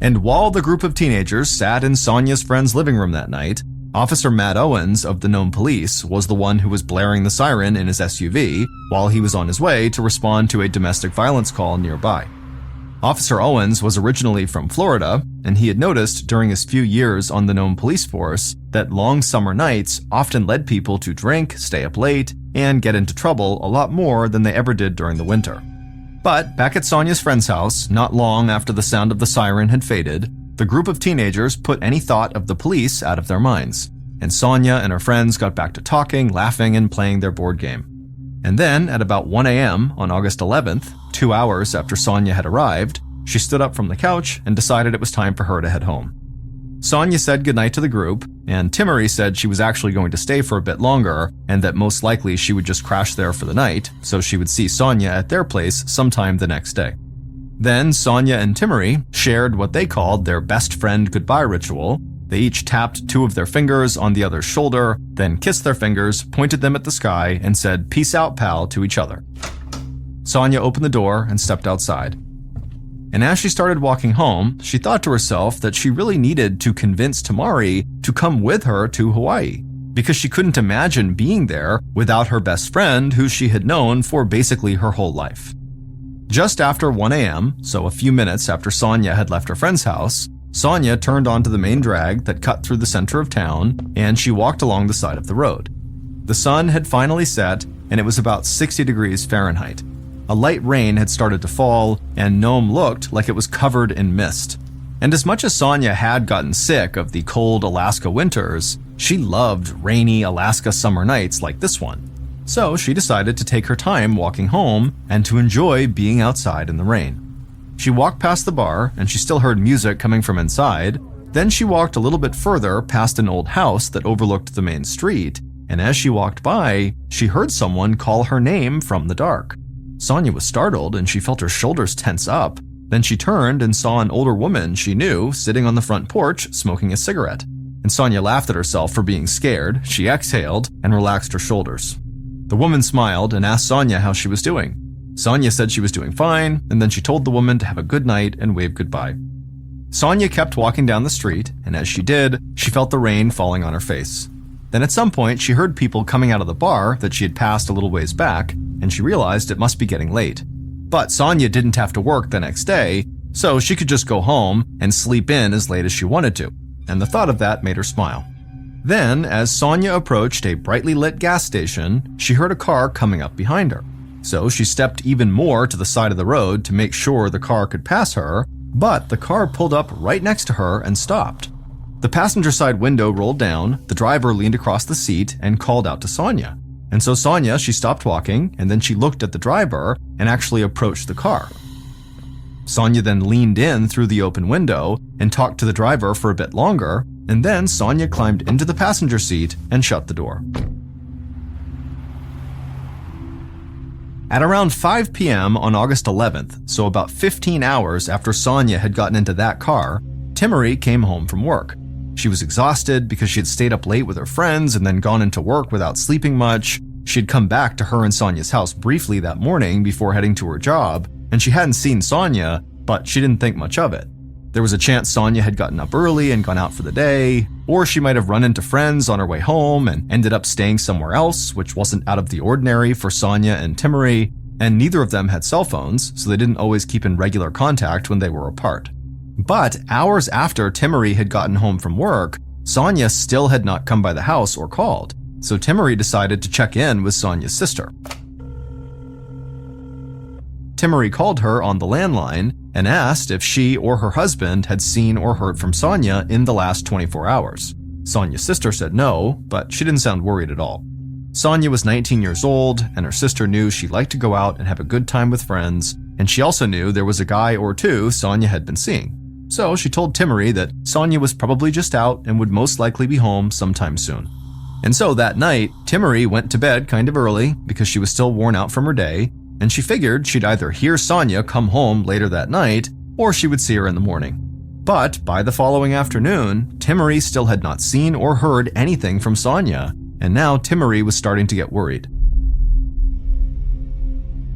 Speaker 1: And while the group of teenagers sat in Sonia's friend's living room that night, Officer Matt Owens of the Nome Police was the one who was blaring the siren in his SUV while he was on his way to respond to a domestic violence call nearby. Officer Owens was originally from Florida, and he had noticed during his few years on the Nome police force that long summer nights often led people to drink, stay up late, and get into trouble a lot more than they ever did during the winter. But back at Sonia's friend's house, not long after the sound of the siren had faded, the group of teenagers put any thought of the police out of their minds, and Sonia and her friends got back to talking, laughing, and playing their board game. And then, at about 1 a.m. on August 11th, 2 hours after Sonia had arrived, she stood up from the couch and decided it was time for her to head home. Sonia said goodnight to the group, and Timmery said she was actually going to stay for a bit longer and that most likely she would just crash there for the night, so she would see Sonia at their place sometime the next day. Then Sonia and Timmery shared what they called their best friend goodbye ritual. They each tapped 2 of their fingers on the other's shoulder, then kissed their fingers, pointed them at the sky, and said, "Peace out, pal," to each other. Sonia opened the door and stepped outside. And as she started walking home, she thought to herself that she really needed to convince Tamari to come with her to Hawaii, because she couldn't imagine being there without her best friend who she had known for basically her whole life. Just after 1 a.m., so a few minutes after Sonia had left her friend's house, Sonia turned onto the main drag that cut through the center of town, and she walked along the side of the road. The sun had finally set, and it was about 60 degrees Fahrenheit. A light rain had started to fall, and Nome looked like it was covered in mist. And as much as Sonia had gotten sick of the cold Alaska winters, she loved rainy Alaska summer nights like this one. So she decided to take her time walking home and to enjoy being outside in the rain. She walked past the bar, and she still heard music coming from inside. Then she walked a little bit further past an old house that overlooked the main street, and as she walked by, she heard someone call her name from the dark. Sonia was startled, and she felt her shoulders tense up. Then she turned and saw an older woman she knew sitting on the front porch smoking a cigarette. And Sonia laughed at herself for being scared. She exhaled and relaxed her shoulders. The woman smiled and asked Sonia how she was doing. Sonia said she was doing fine, and then she told the woman to have a good night and waved goodbye. Sonia kept walking down the street, and as she did, she felt the rain falling on her face. Then at some point, she heard people coming out of the bar that she had passed a little ways back, and she realized it must be getting late. But Sonia didn't have to work the next day, so she could just go home and sleep in as late as she wanted to, and the thought of that made her smile. Then, as Sonia approached a brightly lit gas station, she heard a car coming up behind her. So she stepped even more to the side of the road to make sure the car could pass her, but the car pulled up right next to her and stopped. The passenger side window rolled down, the driver leaned across the seat and called out to Sonia. And so Sonia, she stopped walking, and then she looked at the driver and actually approached the car. Sonia then leaned in through the open window and talked to the driver for a bit longer, and then Sonia climbed into the passenger seat and shut the door. At around 5 p.m. on August 11th, so about 15 hours after Sonia had gotten into that car, Timmery came home from work. She was exhausted because she had stayed up late with her friends and then gone into work without sleeping much. She had come back to her and Sonia's house briefly that morning before heading to her job, and she hadn't seen Sonia, but she didn't think much of it. There was a chance Sonia had gotten up early and gone out for the day, or she might have run into friends on her way home and ended up staying somewhere else, which wasn't out of the ordinary for Sonia and Timmery, and neither of them had cell phones, so they didn't always keep in regular contact when they were apart. But hours after Timmery had gotten home from work, Sonia still had not come by the house or called, so Timmery decided to check in with Sonia's sister. Timmery called her on the landline and asked if she or her husband had seen or heard from Sonia in the last 24 hours. Sonia's sister said no, but she didn't sound worried at all. Sonia was 19 years old, and her sister knew she liked to go out and have a good time with friends, and she also knew there was a guy or two Sonia had been seeing. So she told Timmery that Sonia was probably just out and would most likely be home sometime soon. And so that night, Timmery went to bed kind of early because she was still worn out from her day, and she figured she'd either hear Sonia come home later that night or she would see her in the morning. But by the following afternoon, Timmery still had not seen or heard anything from Sonia, and now Timmery was starting to get worried.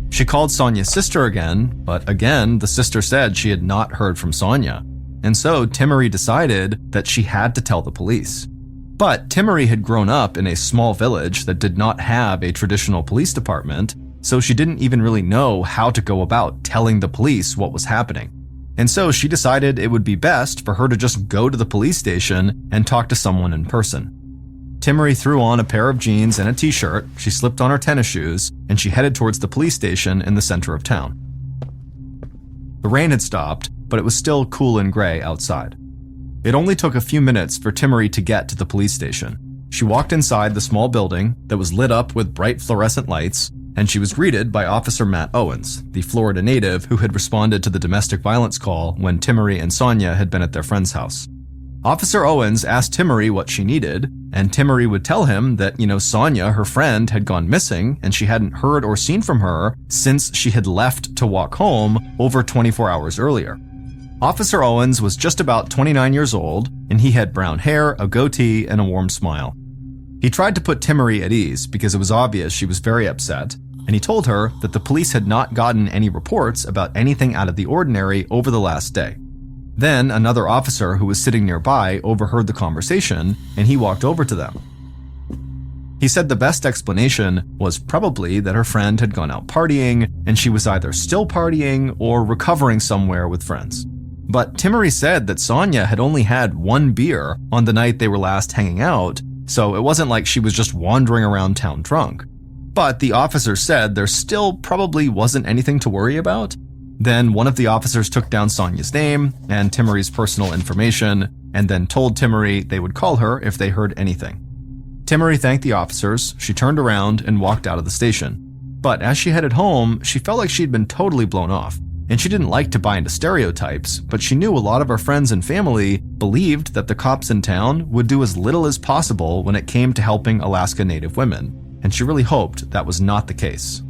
Speaker 1: She called Sonia's sister again, but again, the sister said she had not heard from Sonia. And so Timmery decided that she had to tell the police.
Speaker 2: But Timmerie had grown up in a small village that did not have a traditional police department, so she didn't even really know how to go about telling the police what was happening. And so she decided it would be best for her to just go to the police station and talk to someone in person. Timmerie threw on a pair of jeans and a t-shirt, she slipped on her tennis shoes, and she headed towards the police station in the center of town. The rain had stopped, but it was still cool and gray outside. It only took a few minutes for Timmerie to get to the police station. She walked inside the small building that was lit up with bright fluorescent lights, and she was greeted by Officer Matt Owens, the Florida native who had responded to the domestic violence call when Timmerie and Sonia had been at their friend's house. Officer Owens asked Timmerie what she needed, and Timmerie would tell him that, Sonia, her friend, had gone missing and she hadn't heard or seen from her since she had left to walk home over 24 hours earlier. Officer Owens was just about 29 years old, and he had brown hair, a goatee, and a warm smile. He tried to put Timmerie at ease because it was obvious she was very upset, and he told her that the police had not gotten any reports about anything out of the ordinary over the last day. Then another officer who was sitting nearby overheard the conversation, and he walked over to them. He said the best explanation was probably that her friend had gone out partying, and she was either still partying or recovering somewhere with friends. But Timmerie said that Sonia had only had one beer on the night they were last hanging out, so it wasn't like she was just wandering around town drunk. But the officer said there still probably wasn't anything to worry about. Then one of the officers took down Sonia's name and Timmerie's personal information, and then told Timmerie they would call her if they heard anything. Timmerie thanked the officers, she turned around and walked out of the station. But as she headed home, she felt like she'd been totally blown off. And she didn't like to buy into stereotypes, but she knew a lot of her friends and family believed that the cops in town would do as little as possible when it came to helping Alaska Native women, and she really hoped that was not the case.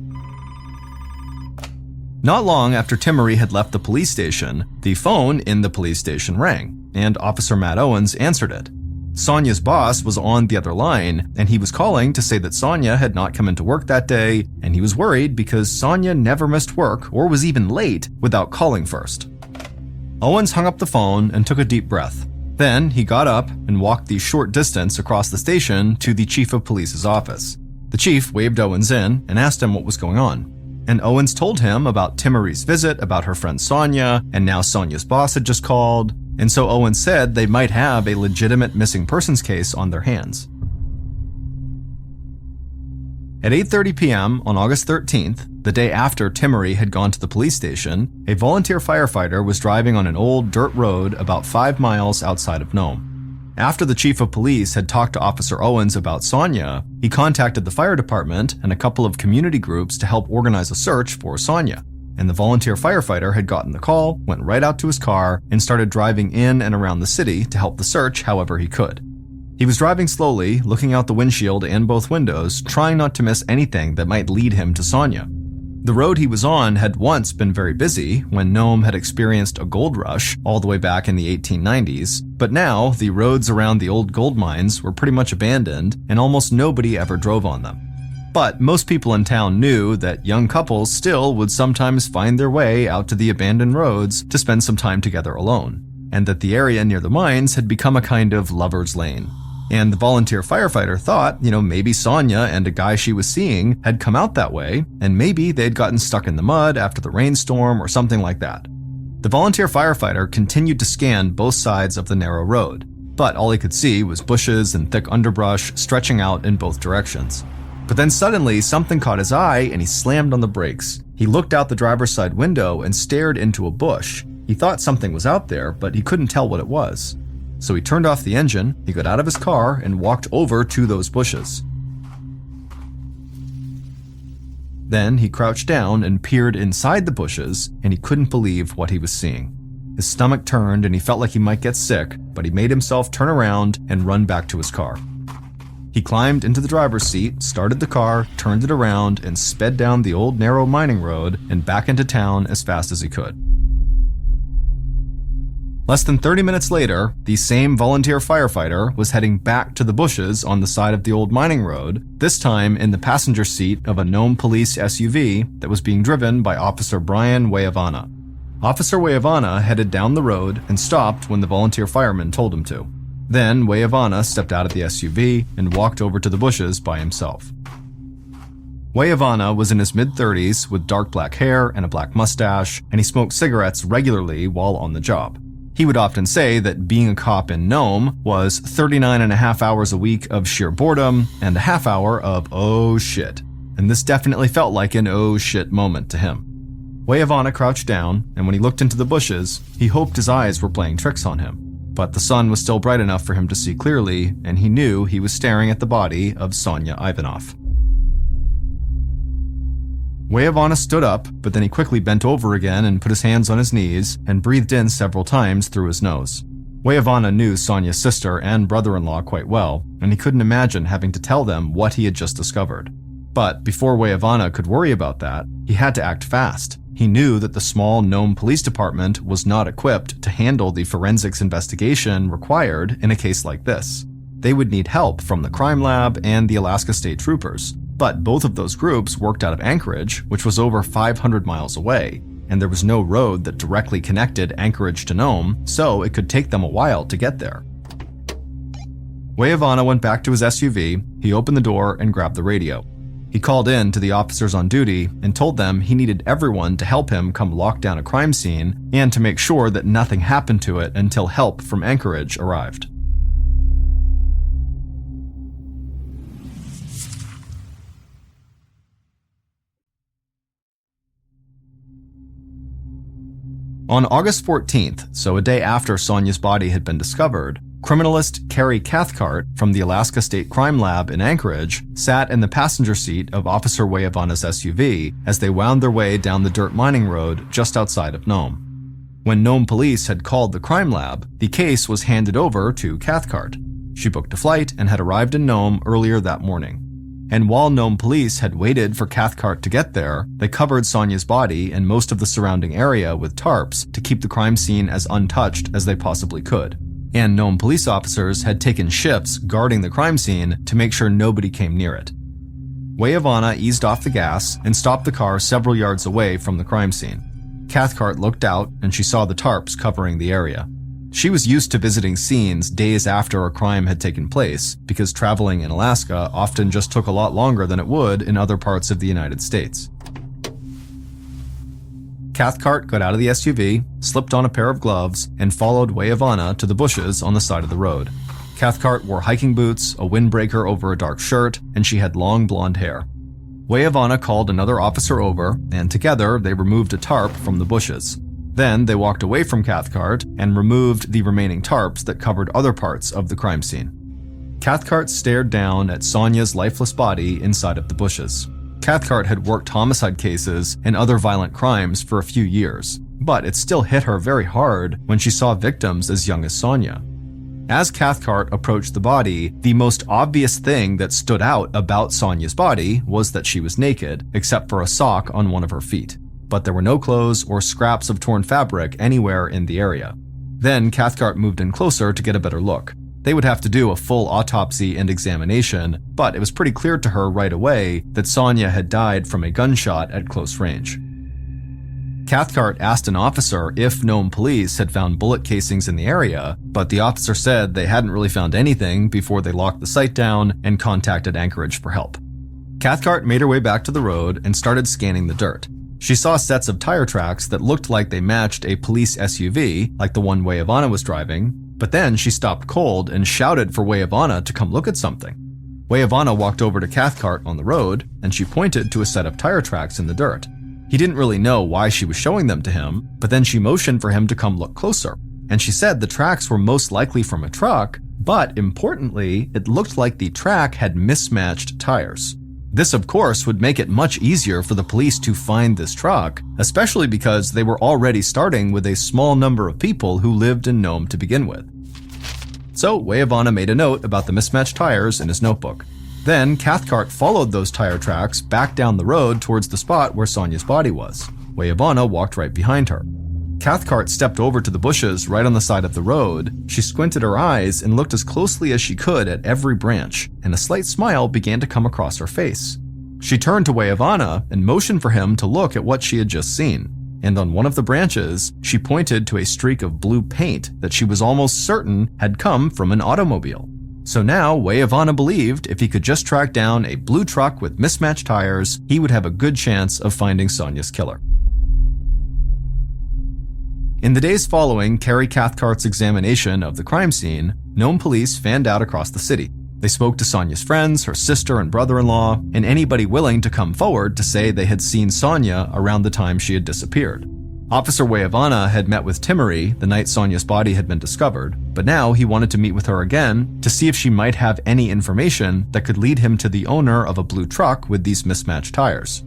Speaker 2: Not long after Timmerie had left the police station, the phone in the police station rang, and Officer Matt Owens answered it. Sonia's boss was on the other line, and he was calling to say that Sonia had not come into work that day, and he was worried because Sonia never missed work or was even late without calling first. Owens hung up the phone and took a deep breath. Then he got up and walked the short distance across the station to the chief of police's office. The chief waved Owens in and asked him what was going on. And Owens told him about Timmerie's visit, about her friend Sonia, and now Sonia's boss had just called. And so Owens said they might have a legitimate missing persons case on their hands. At 8:30 p.m. on August 13th, the day after Timmerie had gone to the police station, a volunteer firefighter was driving on an old dirt road about 5 miles outside of Nome. After the chief of police had talked to Officer Owens about Sonia, he contacted the fire department and a couple of community groups to help organize a search for Sonia. And the volunteer firefighter had gotten the call, went right out to his car, and started driving in and around the city to help the search however he could. He was driving slowly, looking out the windshield and both windows, trying not to miss anything that might lead him to Sonia. The road he was on had once been very busy when Nome had experienced a gold rush all the way back in the 1890s, but now the roads around the old gold mines were pretty much abandoned and almost nobody ever drove on them. But most people in town knew that young couples still would sometimes find their way out to the abandoned roads to spend some time together alone, and that the area near the mines had become a kind of lover's lane. And the volunteer firefighter thought, maybe Sonia and a guy she was seeing had come out that way, and maybe they'd gotten stuck in the mud after the rainstorm or something like that. The volunteer firefighter continued to scan both sides of the narrow road, but all he could see was bushes and thick underbrush stretching out in both directions. But then suddenly something caught his eye and he slammed on the brakes. He looked out the driver's side window and stared into a bush. He thought something was out there, but he couldn't tell what it was. So he turned off the engine, he got out of his car and walked over to those bushes. Then he crouched down and peered inside the bushes, and he couldn't believe what he was seeing. His stomach turned and he felt like he might get sick, but he made himself turn around and run back to his car. He climbed into the driver's seat, started the car, turned it around, and sped down the old narrow mining road and back into town as fast as he could. Less than 30 minutes later, the same volunteer firefighter was heading back to the bushes on the side of the old mining road, this time in the passenger seat of a Nome police SUV that was being driven by Officer Brian Wayavana. Officer Wayavana headed down the road and stopped when the volunteer fireman told him to. Then Weyavana stepped out of the SUV and walked over to the bushes by himself. Weyavana was in his mid-30s with dark black hair and a black mustache, and he smoked cigarettes regularly while on the job. He would often say that being a cop in Nome was 39.5 hours a week of sheer boredom and a half hour of oh shit. And this definitely felt like an oh shit moment to him. Weyavana crouched down, and when he looked into the bushes, he hoped his eyes were playing tricks on him. But the sun was still bright enough for him to see clearly, and he knew he was staring at the body of Sonya Ivanov. Weyavana stood up, but then he quickly bent over again and put his hands on his knees and breathed in several times through his nose. Weyavana knew Sonya's sister and brother-in-law quite well, and he couldn't imagine having to tell them what he had just discovered. But before Weyavana could worry about that, he had to act fast. He knew that the small Nome Police Department was not equipped to handle the forensics investigation required in a case like this. They would need help from the crime lab and the Alaska State Troopers. But both of those groups worked out of Anchorage, which was over 500 miles away, and there was no road that directly connected Anchorage to Nome, so it could take them a while to get there. Weyavana went back to his SUV, he opened the door and grabbed the radio. He called in to the officers on duty and told them he needed everyone to help him come lock down a crime scene and to make sure that nothing happened to it until help from Anchorage arrived. On August 14th, so a day after Sonya's body had been discovered, criminalist Carrie Cathcart from the Alaska State Crime Lab in Anchorage sat in the passenger seat of Officer Weyavana's SUV as they wound their way down the dirt mining road just outside of Nome. When Nome police had called the crime lab, the case was handed over to Cathcart. She booked a flight and had arrived in Nome earlier that morning. And while Nome police had waited for Cathcart to get there, they covered Sonya's body and most of the surrounding area with tarps to keep the crime scene as untouched as they possibly could. And Nome police officers had taken shifts guarding the crime scene to make sure nobody came near it. Weyavana eased off the gas and stopped the car several yards away from the crime scene. Cathcart looked out and she saw the tarps covering the area. She was used to visiting scenes days after a crime had taken place because traveling in Alaska often just took a lot longer than it would in other parts of the United States. Cathcart got out of the SUV, slipped on a pair of gloves, and followed Weyavana to the bushes on the side of the road. Cathcart wore hiking boots, a windbreaker over a dark shirt, and she had long blonde hair. Weyavana called another officer over, and together they removed a tarp from the bushes. Then they walked away from Cathcart and removed the remaining tarps that covered other parts of the crime scene. Cathcart stared down at Sonya's lifeless body inside of the bushes. Cathcart had worked homicide cases and other violent crimes for a few years, but it still hit her very hard when she saw victims as young as Sonya. As Cathcart approached the body, the most obvious thing that stood out about Sonya's body was that she was naked, except for a sock on one of her feet. But there were no clothes or scraps of torn fabric anywhere in the area. Then Cathcart moved in closer to get a better look. They would have to do a full autopsy and examination, but it was pretty clear to her right away that Sonya had died from a gunshot at close range. Cathcart asked an officer if Nome police had found bullet casings in the area, but the officer said they hadn't really found anything before they locked the site down and contacted Anchorage for help. Cathcart made her way back to the road and started scanning the dirt. She saw sets of tire tracks that looked like they matched a police SUV, like the one Weyavana was driving, but then she stopped cold and shouted for Weyavana to come look at something. Weyavana walked over to Cathcart on the road, and she pointed to a set of tire tracks in the dirt. He didn't really know why she was showing them to him, but then she motioned for him to come look closer, and she said the tracks were most likely from a truck, but importantly, it looked like the track had mismatched tires. This, of course, would make it much easier for the police to find this truck, especially because they were already starting with a small number of people who lived in Nome to begin with. So Weyavana made a note about the mismatched tires in his notebook. Then Cathcart followed those tire tracks back down the road towards the spot where Sonya's body was. Weyavana walked right behind her. Cathcart stepped over to the bushes right on the side of the road. She squinted her eyes and looked as closely as she could at every branch, and a slight smile began to come across her face. She turned to Weyavana and motioned for him to look at what she had just seen. and on one of the branches, she pointed to a streak of blue paint that she was almost certain had come from an automobile. So now, Weyavana believed if he could just track down a blue truck with mismatched tires, he would have a good chance of finding Sonya's killer. In the days following Carrie Cathcart's examination of the crime scene, Nome police fanned out across the city. They spoke to Sonya's friends, her sister and brother-in-law, and anybody willing to come forward to say they had seen Sonya around the time she had disappeared. Officer Weyavana had met with Timmery the night Sonya's body had been discovered, but now he wanted to meet with her again to see if she might have any information that could lead him to the owner of a blue truck with these mismatched tires.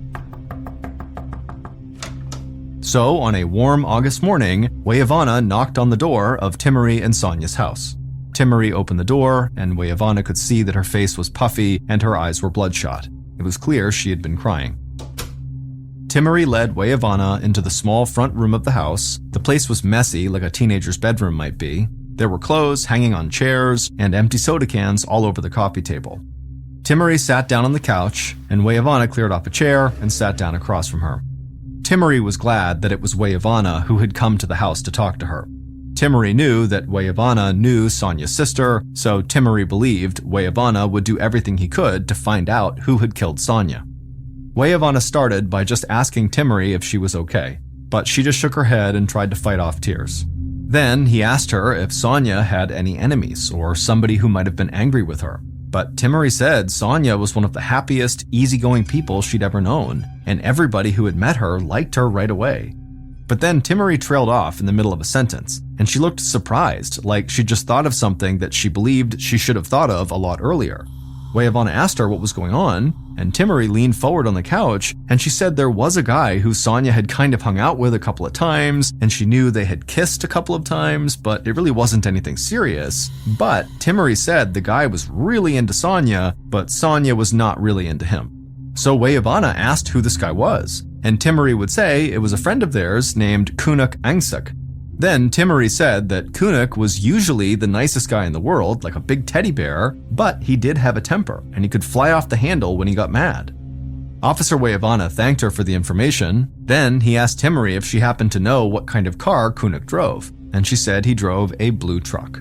Speaker 2: So, on a warm August morning, Weyavana knocked on the door of Timmery and Sonya's house. Timmery opened the door, and Weyavana could see that her face was puffy and her eyes were bloodshot. It was clear she had been crying. Timmery led Weyavana into the small front room of the house. The place was messy, like a teenager's bedroom might be. There were clothes hanging on chairs and empty soda cans all over the coffee table. Timmery sat down on the couch, and Weyavana cleared off a chair and sat down across from her. Timmery was glad that it was Weyavana who had come to the house to talk to her. Timmery knew that Weyavana knew Sonya's sister, so Timmery believed Weyavana would do everything he could to find out who had killed Sonya. Weyavana started by just asking Timmery if she was okay, but she just shook her head and tried to fight off tears. Then he asked her if Sonya had any enemies or somebody who might have been angry with her. But Timmery said Sonya was one of the happiest, easygoing people she'd ever known, and everybody who had met her liked her right away. But then Timmery trailed off in the middle of a sentence, and she looked surprised, like she'd just thought of something that she believed she should have thought of a lot earlier. Weyavana asked her what was going on, and Timmery leaned forward on the couch, and she said there was a guy who Sonya had kind of hung out with a couple of times, and she knew they had kissed a couple of times, but it really wasn't anything serious. But Timmery said the guy was really into Sonya, but Sonya was not really into him. So Weyavana asked who this guy was, and Timmery would say it was a friend of theirs named Kunuk Angsuk. Then Timmery said that Kunuk was usually the nicest guy in the world, like a big teddy bear, but he did have a temper, and he could fly off the handle when he got mad. Officer Weyavana thanked her for the information. Then he asked Timmery if she happened to know what kind of car Kunuk drove, and she said he drove a blue truck.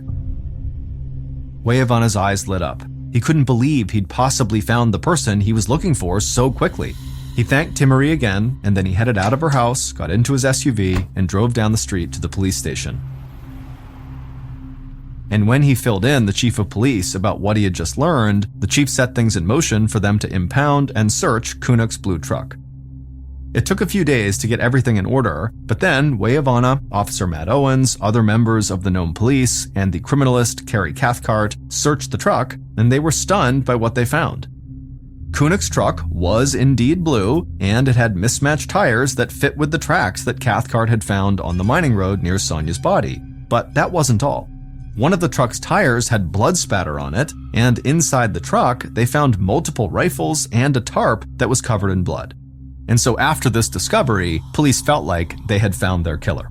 Speaker 2: Weyavana's eyes lit up. He couldn't believe he'd possibly found the person he was looking for so quickly. He thanked Timmery again, and then he headed out of her house, got into his SUV, and drove down the street to the police station. And when he filled in the chief of police about what he had just learned, the chief set things in motion for them to impound and search Kunuk's blue truck. It took a few days to get everything in order, but then Weyavana, Officer Matt Owens, other members of the Nome police, and the criminalist Carrie Cathcart searched the truck, and they were stunned by what they found. Kunuk's truck was indeed blue, and it had mismatched tires that fit with the tracks that Cathcart had found on the mining road near Sonya's body. But that wasn't all. One of the truck's tires had blood spatter on it, and inside the truck, they found multiple rifles and a tarp that was covered in blood. And so after this discovery, police felt like they had found their killer.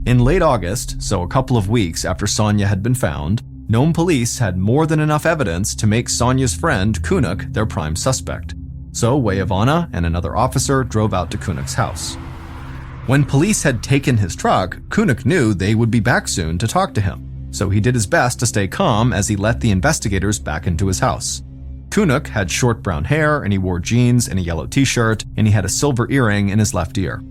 Speaker 2: In late August, so a couple of weeks after Sonya had been found, Nome police had more than enough evidence to make Sonya's friend Kunuk their prime suspect. So Weyavana and another officer drove out to Kunuk's house. When police had taken his truck, Kunuk knew they would be back soon to talk to him, so he did his best to stay calm as he let the investigators back into his house. Kunuk had short brown hair, and he wore jeans and a yellow t-shirt, and he had a silver earring in his left ear.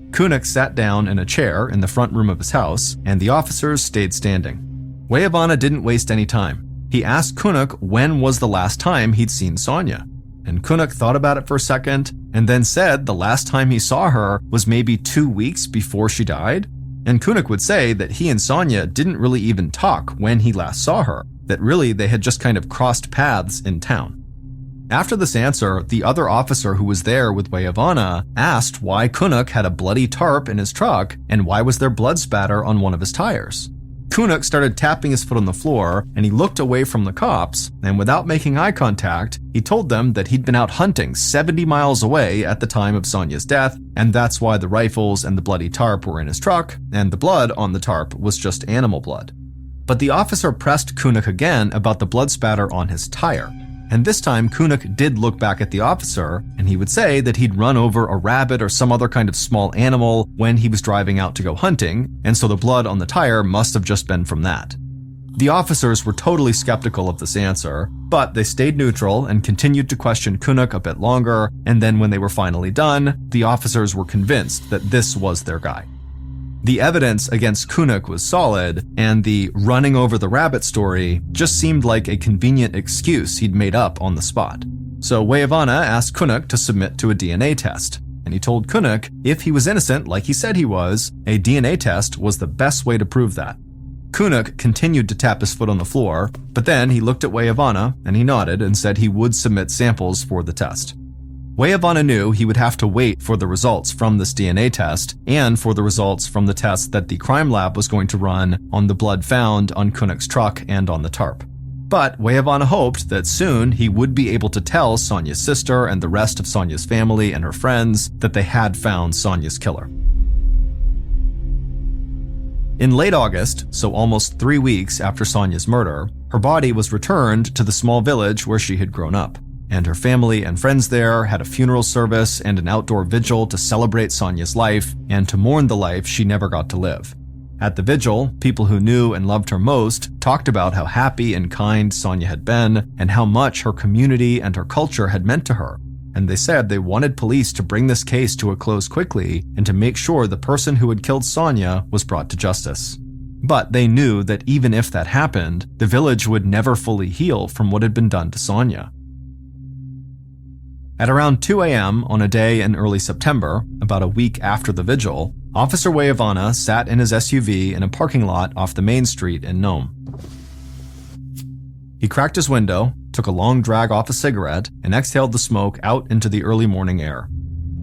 Speaker 2: Kunuk sat down in a chair in the front room of his house, and the officers stayed standing. Weyavana didn't waste any time. He asked Kunuk when was the last time he'd seen Sonya. And Kunuk thought about it for a second, and then said the last time he saw her was maybe 2 weeks before she died. And Kunuk would say that he and Sonya didn't really even talk when he last saw her, that really they had just kind of crossed paths in town. After this answer, the other officer who was there with Weyavana asked why Kunuk had a bloody tarp in his truck and why was there blood spatter on one of his tires. Kunuk started tapping his foot on the floor, and he looked away from the cops, and without making eye contact, he told them that he'd been out hunting 70 miles away at the time of Sonya's death, and that's why the rifles and the bloody tarp were in his truck, and the blood on the tarp was just animal blood. But the officer pressed Kunuk again about the blood spatter on his tire. And this time, Kunuk did look back at the officer, and he would say that he'd run over a rabbit or some other kind of small animal when he was driving out to go hunting, and so the blood on the tire must have just been from that. The officers were totally skeptical of this answer, but they stayed neutral and continued to question Kunuk a bit longer, and then when they were finally done, the officers were convinced that this was their guy. The evidence against Kunuk was solid, and the running over the rabbit story just seemed like a convenient excuse he'd made up on the spot. So Weyavana asked Kunuk to submit to a DNA test, and he told Kunuk if he was innocent like he said he was, a DNA test was the best way to prove that. Kunuk continued to tap his foot on the floor, but then he looked at Weyavana and he nodded and said he would submit samples for the test. Weyavana knew he would have to wait for the results from this DNA test and for the results from the test that the crime lab was going to run on the blood found on Kunuk's truck and on the tarp. But Weyavana hoped that soon he would be able to tell Sonya's sister and the rest of Sonya's family and her friends that they had found Sonya's killer. In late August, so almost 3 weeks after Sonya's murder, her body was returned to the small village where she had grown up. And her family and friends there had a funeral service and an outdoor vigil to celebrate Sonya's life and to mourn the life she never got to live. At the vigil, people who knew and loved her most talked about how happy and kind Sonya had been and how much her community and her culture had meant to her. And they said they wanted police to bring this case to a close quickly and to make sure the person who had killed Sonya was brought to justice. But they knew that even if that happened, the village would never fully heal from what had been done to Sonya. At around 2 a.m. on a day in early September, about a week after the vigil, Officer Weyavana sat in his SUV in a parking lot off the main street in Nome. He cracked his window, took a long drag off a cigarette, and exhaled the smoke out into the early morning air.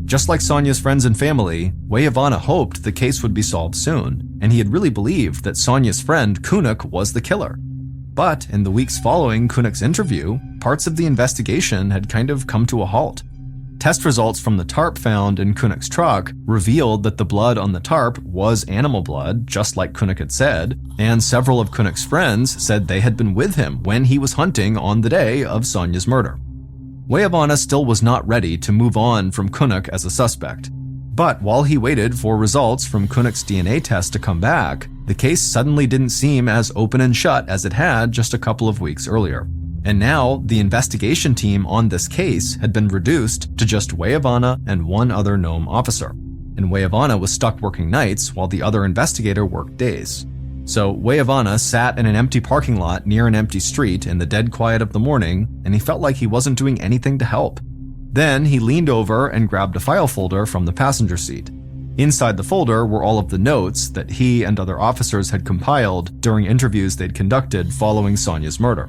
Speaker 2: Just like Sonya's friends and family, Weyavana hoped the case would be solved soon, and he had really believed that Sonya's friend Kunuk was the killer. But in the weeks following Kunuk's interview, parts of the investigation had kind of come to a halt. Test results from the tarp found in Kunuk's truck revealed that the blood on the tarp was animal blood, just like Kunuk had said, and several of Kunuk's friends said they had been with him when he was hunting on the day of Sonya's murder. Weyavana still was not ready to move on from Kunuk as a suspect. But while he waited for results from Kunuk's DNA test to come back, the case suddenly didn't seem as open and shut as it had just a couple of weeks earlier. And now, the investigation team on this case had been reduced to just Weyavana and one other Nome officer. And Weyavana was stuck working nights while the other investigator worked days. So Weyavana sat in an empty parking lot near an empty street in the dead quiet of the morning, and he felt like he wasn't doing anything to help. Then he leaned over and grabbed a file folder from the passenger seat. Inside the folder were all of the notes that he and other officers had compiled during interviews they'd conducted following Sonya's murder.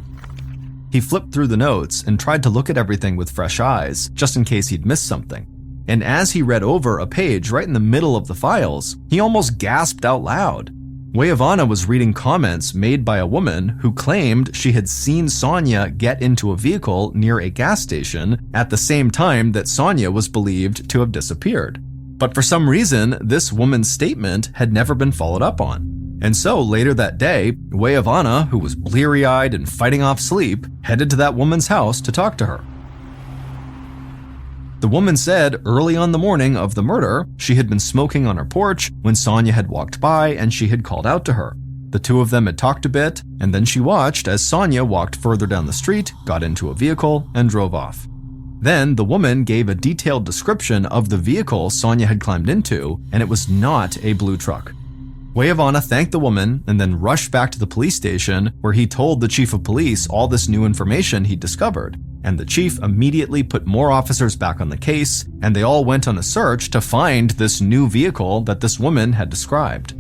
Speaker 2: He flipped through the notes and tried to look at everything with fresh eyes, just in case he'd missed something. And as he read over a page right in the middle of the files, he almost gasped out loud. Weyavana was reading comments made by a woman who claimed she had seen Sonya get into a vehicle near a gas station at the same time that Sonya was believed to have disappeared. But for some reason, this woman's statement had never been followed up on. And so later that day, Weyavana, who was bleary-eyed and fighting off sleep, headed to that woman's house to talk to her. The woman said early on the morning of the murder, she had been smoking on her porch when Sonya had walked by and she had called out to her. The two of them had talked a bit, and then she watched as Sonya walked further down the street, got into a vehicle, and drove off. Then the woman gave a detailed description of the vehicle Sonya had climbed into, and it was not a blue truck. Weyavana thanked the woman and then rushed back to the police station where he told the chief of police all this new information he'd discovered. And the chief immediately put more officers back on the case, and they all went on a search to find this new vehicle that this woman had described.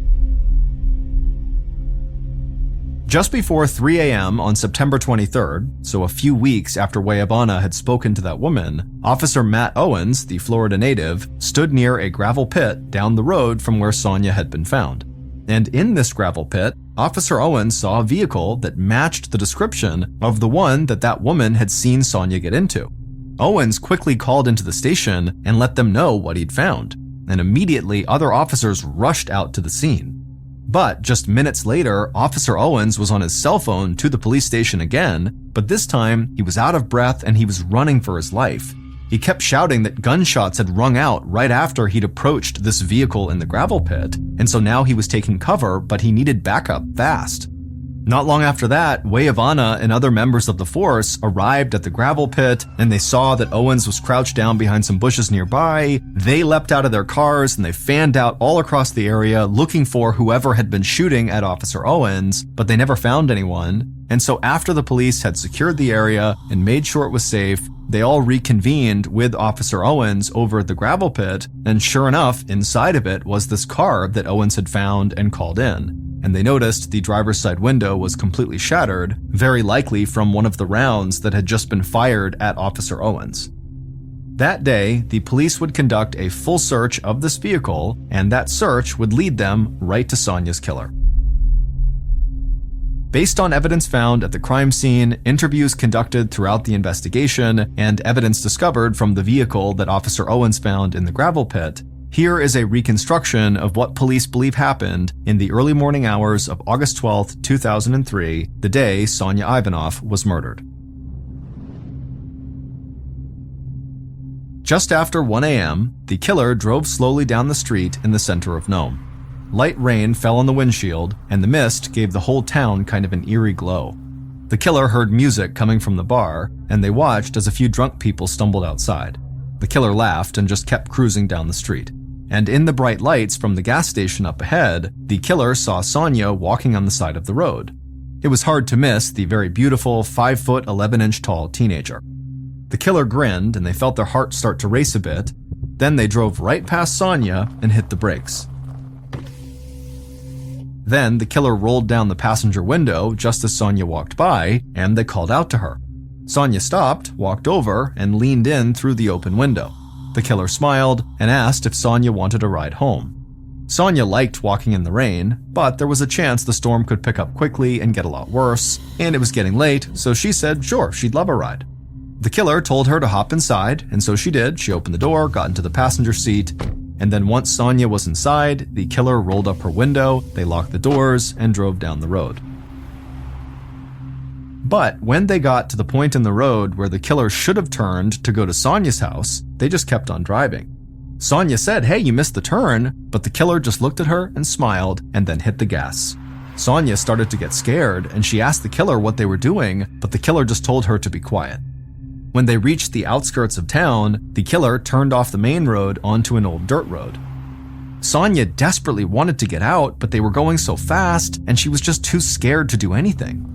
Speaker 2: Just before 3 a.m. on September 23rd, so a few weeks after Weyavana had spoken to that woman, Officer Matt Owens, the Florida native, stood near a gravel pit down the road from where Sonya had been found. And in this gravel pit, Officer Owens saw a vehicle that matched the description of the one that woman had seen Sonya get into. Owens quickly called into the station and let them know what he'd found, and immediately other officers rushed out to the scene. But just minutes later, Officer Owens was on his cell phone to the police station again, but this time he was out of breath and he was running for his life. He kept shouting that gunshots had rung out right after he'd approached this vehicle in the gravel pit, and so now he was taking cover, but he needed backup fast. Not long after that, Ivana and other members of the force arrived at the gravel pit, and they saw that Owens was crouched down behind some bushes nearby. They leapt out of their cars and they fanned out all across the area looking for whoever had been shooting at Officer Owens, but they never found anyone. And so after the police had secured the area and made sure it was safe, they all reconvened with Officer Owens over at the gravel pit, and sure enough, inside of it was this car that Owens had found and called in. And they noticed the driver's side window was completely shattered, very likely from one of the rounds that had just been fired at Officer Owens. That day, the police would conduct a full search of this vehicle, and that search would lead them right to Sonya's killer. Based on evidence found at the crime scene, interviews conducted throughout the investigation, and evidence discovered from the vehicle that Officer Owens found in the gravel pit, here is a reconstruction of what police believe happened in the early morning hours of August 12, 2003, the day Sonya Ivanov was murdered. Just after 1 a.m., the killer drove slowly down the street in the center of Nome. Light rain fell on the windshield, and the mist gave the whole town kind of an eerie glow. The killer heard music coming from the bar, and they watched as a few drunk people stumbled outside. The killer laughed and just kept cruising down the street. And in the bright lights from the gas station up ahead, the killer saw Sonya walking on the side of the road. It was hard to miss the very beautiful 5-foot 11-inch tall teenager. The killer grinned and they felt their hearts start to race a bit. Then they drove right past Sonya and hit the brakes. Then the killer rolled down the passenger window just as Sonya walked by, and they called out to her. Sonya stopped, walked over, and leaned in through the open window. The killer smiled and asked if Sonya wanted a ride home. Sonya liked walking in the rain, but there was a chance the storm could pick up quickly and get a lot worse, and it was getting late, so she said sure, she'd love a ride. The killer told her to hop inside, and so she did. She opened the door, got into the passenger seat, and then once Sonya was inside, the killer rolled up her window, they locked the doors, and drove down the road. But when they got to the point in the road where the killer should have turned to go to Sonya's house, they just kept on driving. Sonya said, "Hey, you missed the turn," but the killer just looked at her and smiled and then hit the gas. Sonya started to get scared and she asked the killer what they were doing, but the killer just told her to be quiet. When they reached the outskirts of town, the killer turned off the main road onto an old dirt road. Sonya desperately wanted to get out, but they were going so fast and she was just too scared to do anything.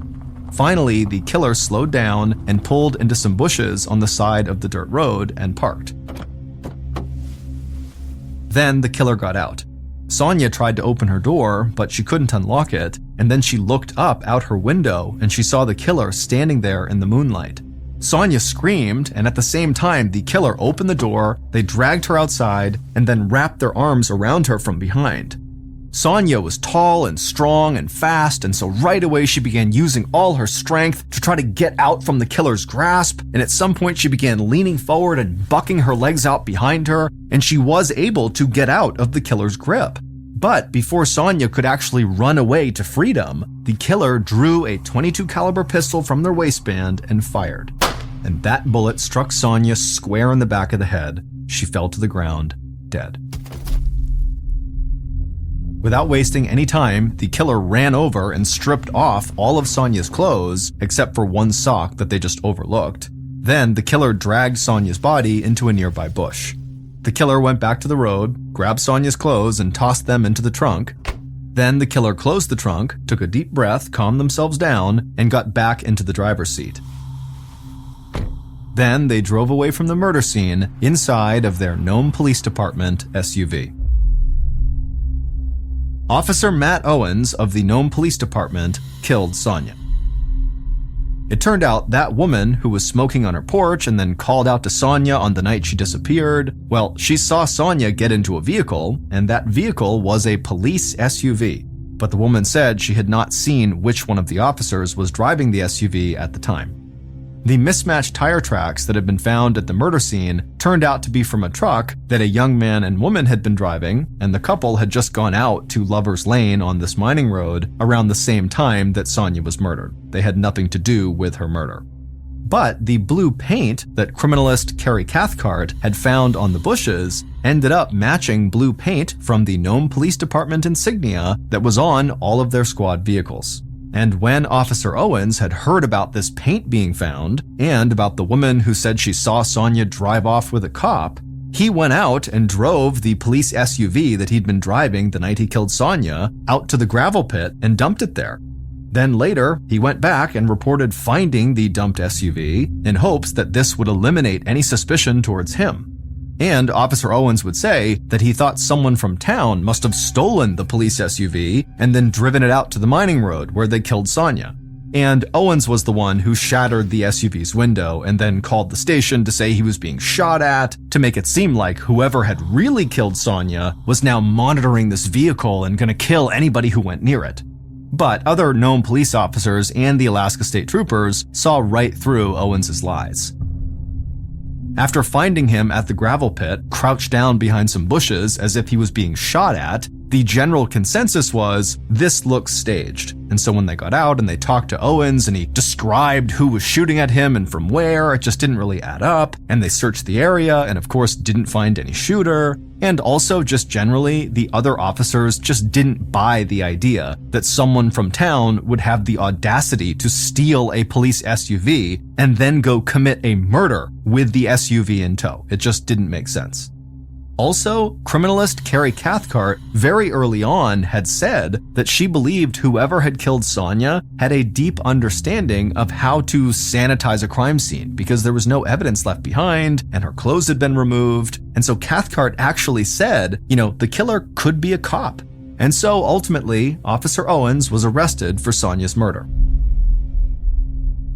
Speaker 2: Finally, the killer slowed down and pulled into some bushes on the side of the dirt road and parked. Then the killer got out. Sonya tried to open her door, but she couldn't unlock it, and then she looked up out her window and she saw the killer standing there in the moonlight. Sonya screamed, and at the same time, the killer opened the door, they dragged her outside, and then wrapped their arms around her from behind. Sonya was tall and strong and fast, and so right away she began using all her strength to try to get out from the killer's grasp, and at some point she began leaning forward and bucking her legs out behind her, and she was able to get out of the killer's grip. But before Sonya could actually run away to freedom, the killer drew a .22 caliber pistol from their waistband and fired. And that bullet struck Sonya square in the back of the head. She fell to the ground, dead. Without wasting any time, the killer ran over and stripped off all of Sonya's clothes, except for one sock that they just overlooked. Then the killer dragged Sonya's body into a nearby bush. The killer went back to the road, grabbed Sonya's clothes and tossed them into the trunk. Then the killer closed the trunk, took a deep breath, calmed themselves down, and got back into the driver's seat. Then they drove away from the murder scene inside of their Nome Police Department SUV. Officer Matt Owens of the Nome Police Department killed Sonya. It turned out that woman who was smoking on her porch and then called out to Sonya on the night she disappeared, well, she saw Sonya get into a vehicle, and that vehicle was a police SUV. But the woman said she had not seen which one of the officers was driving the SUV at the time. The mismatched tire tracks that had been found at the murder scene turned out to be from a truck that a young man and woman had been driving, and the couple had just gone out to Lover's Lane on this mining road around the same time that Sonia was murdered. They had nothing to do with her murder. But the blue paint that criminalist Carrie Cathcart had found on the bushes ended up matching blue paint from the Nome Police Department insignia that was on all of their squad vehicles. And when Officer Owens had heard about this paint being found and about the woman who said she saw Sonia drive off with a cop, he went out and drove the police SUV that he'd been driving the night he killed Sonia out to the gravel pit and dumped it there. Then later, he went back and reported finding the dumped SUV in hopes that this would eliminate any suspicion towards him. And Officer Owens would say that he thought someone from town must have stolen the police SUV and then driven it out to the mining road where they killed Sonia. And Owens was the one who shattered the SUV's window and then called the station to say he was being shot at, to make it seem like whoever had really killed Sonia was now monitoring this vehicle and gonna kill anybody who went near it. But other Nome police officers and the Alaska State Troopers saw right through Owens' lies. After finding him at the gravel pit, crouched down behind some bushes as if he was being shot at, the general consensus was, this looks staged. And so when they got out and they talked to Owens and he described who was shooting at him and from where, it just didn't really add up. And they searched the area and of course didn't find any shooter. And also just generally, the other officers just didn't buy the idea that someone from town would have the audacity to steal a police SUV and then go commit a murder with the SUV in tow. It just didn't make sense. Also, criminalist Carrie Cathcart very early on had said that she believed whoever had killed Sonia had a deep understanding of how to sanitize a crime scene because there was no evidence left behind and her clothes had been removed. And so Cathcart actually said, the killer could be a cop. And so ultimately, Officer Owens was arrested for Sonia's murder.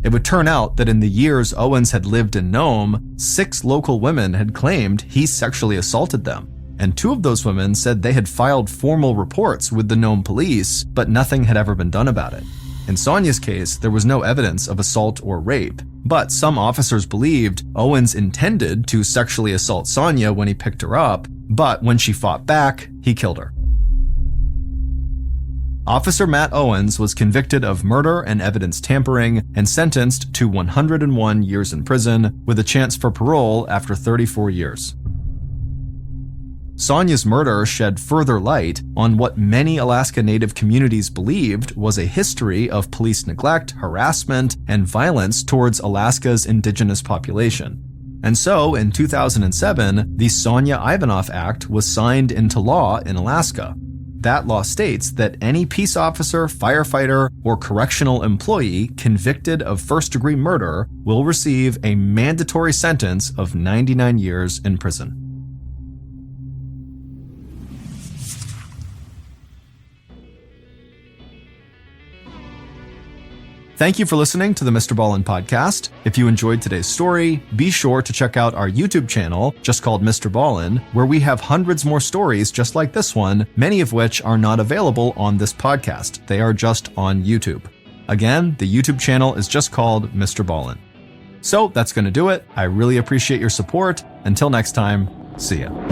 Speaker 2: It would turn out that in the years Owens had lived in Nome, 6 local women had claimed he sexually assaulted them. And 2 of those women said they had filed formal reports with the Nome police, but nothing had ever been done about it. In Sonia's case, there was no evidence of assault or rape, but some officers believed Owens intended to sexually assault Sonia when he picked her up, but when she fought back, he killed her. Officer Matt Owens was convicted of murder and evidence tampering and sentenced to 101 years in prison with a chance for parole after 34 years. Sonia's murder shed further light on what many Alaska Native communities believed was a history of police neglect, harassment, and violence towards Alaska's indigenous population. And so, in 2007, the Sonia Ivanoff Act was signed into law in Alaska. That law states that any peace officer, firefighter, or correctional employee convicted of first-degree murder will receive a mandatory sentence of 99 years in prison. Thank you for listening to the MrBallen podcast. If you enjoyed today's story, be sure to check out our YouTube channel, just called MrBallen, where we have hundreds more stories just like this one, many of which are not available on this podcast. They are just on YouTube. Again, the YouTube channel is just called MrBallen. So that's going to do it. I really appreciate your support. Until next time, see ya.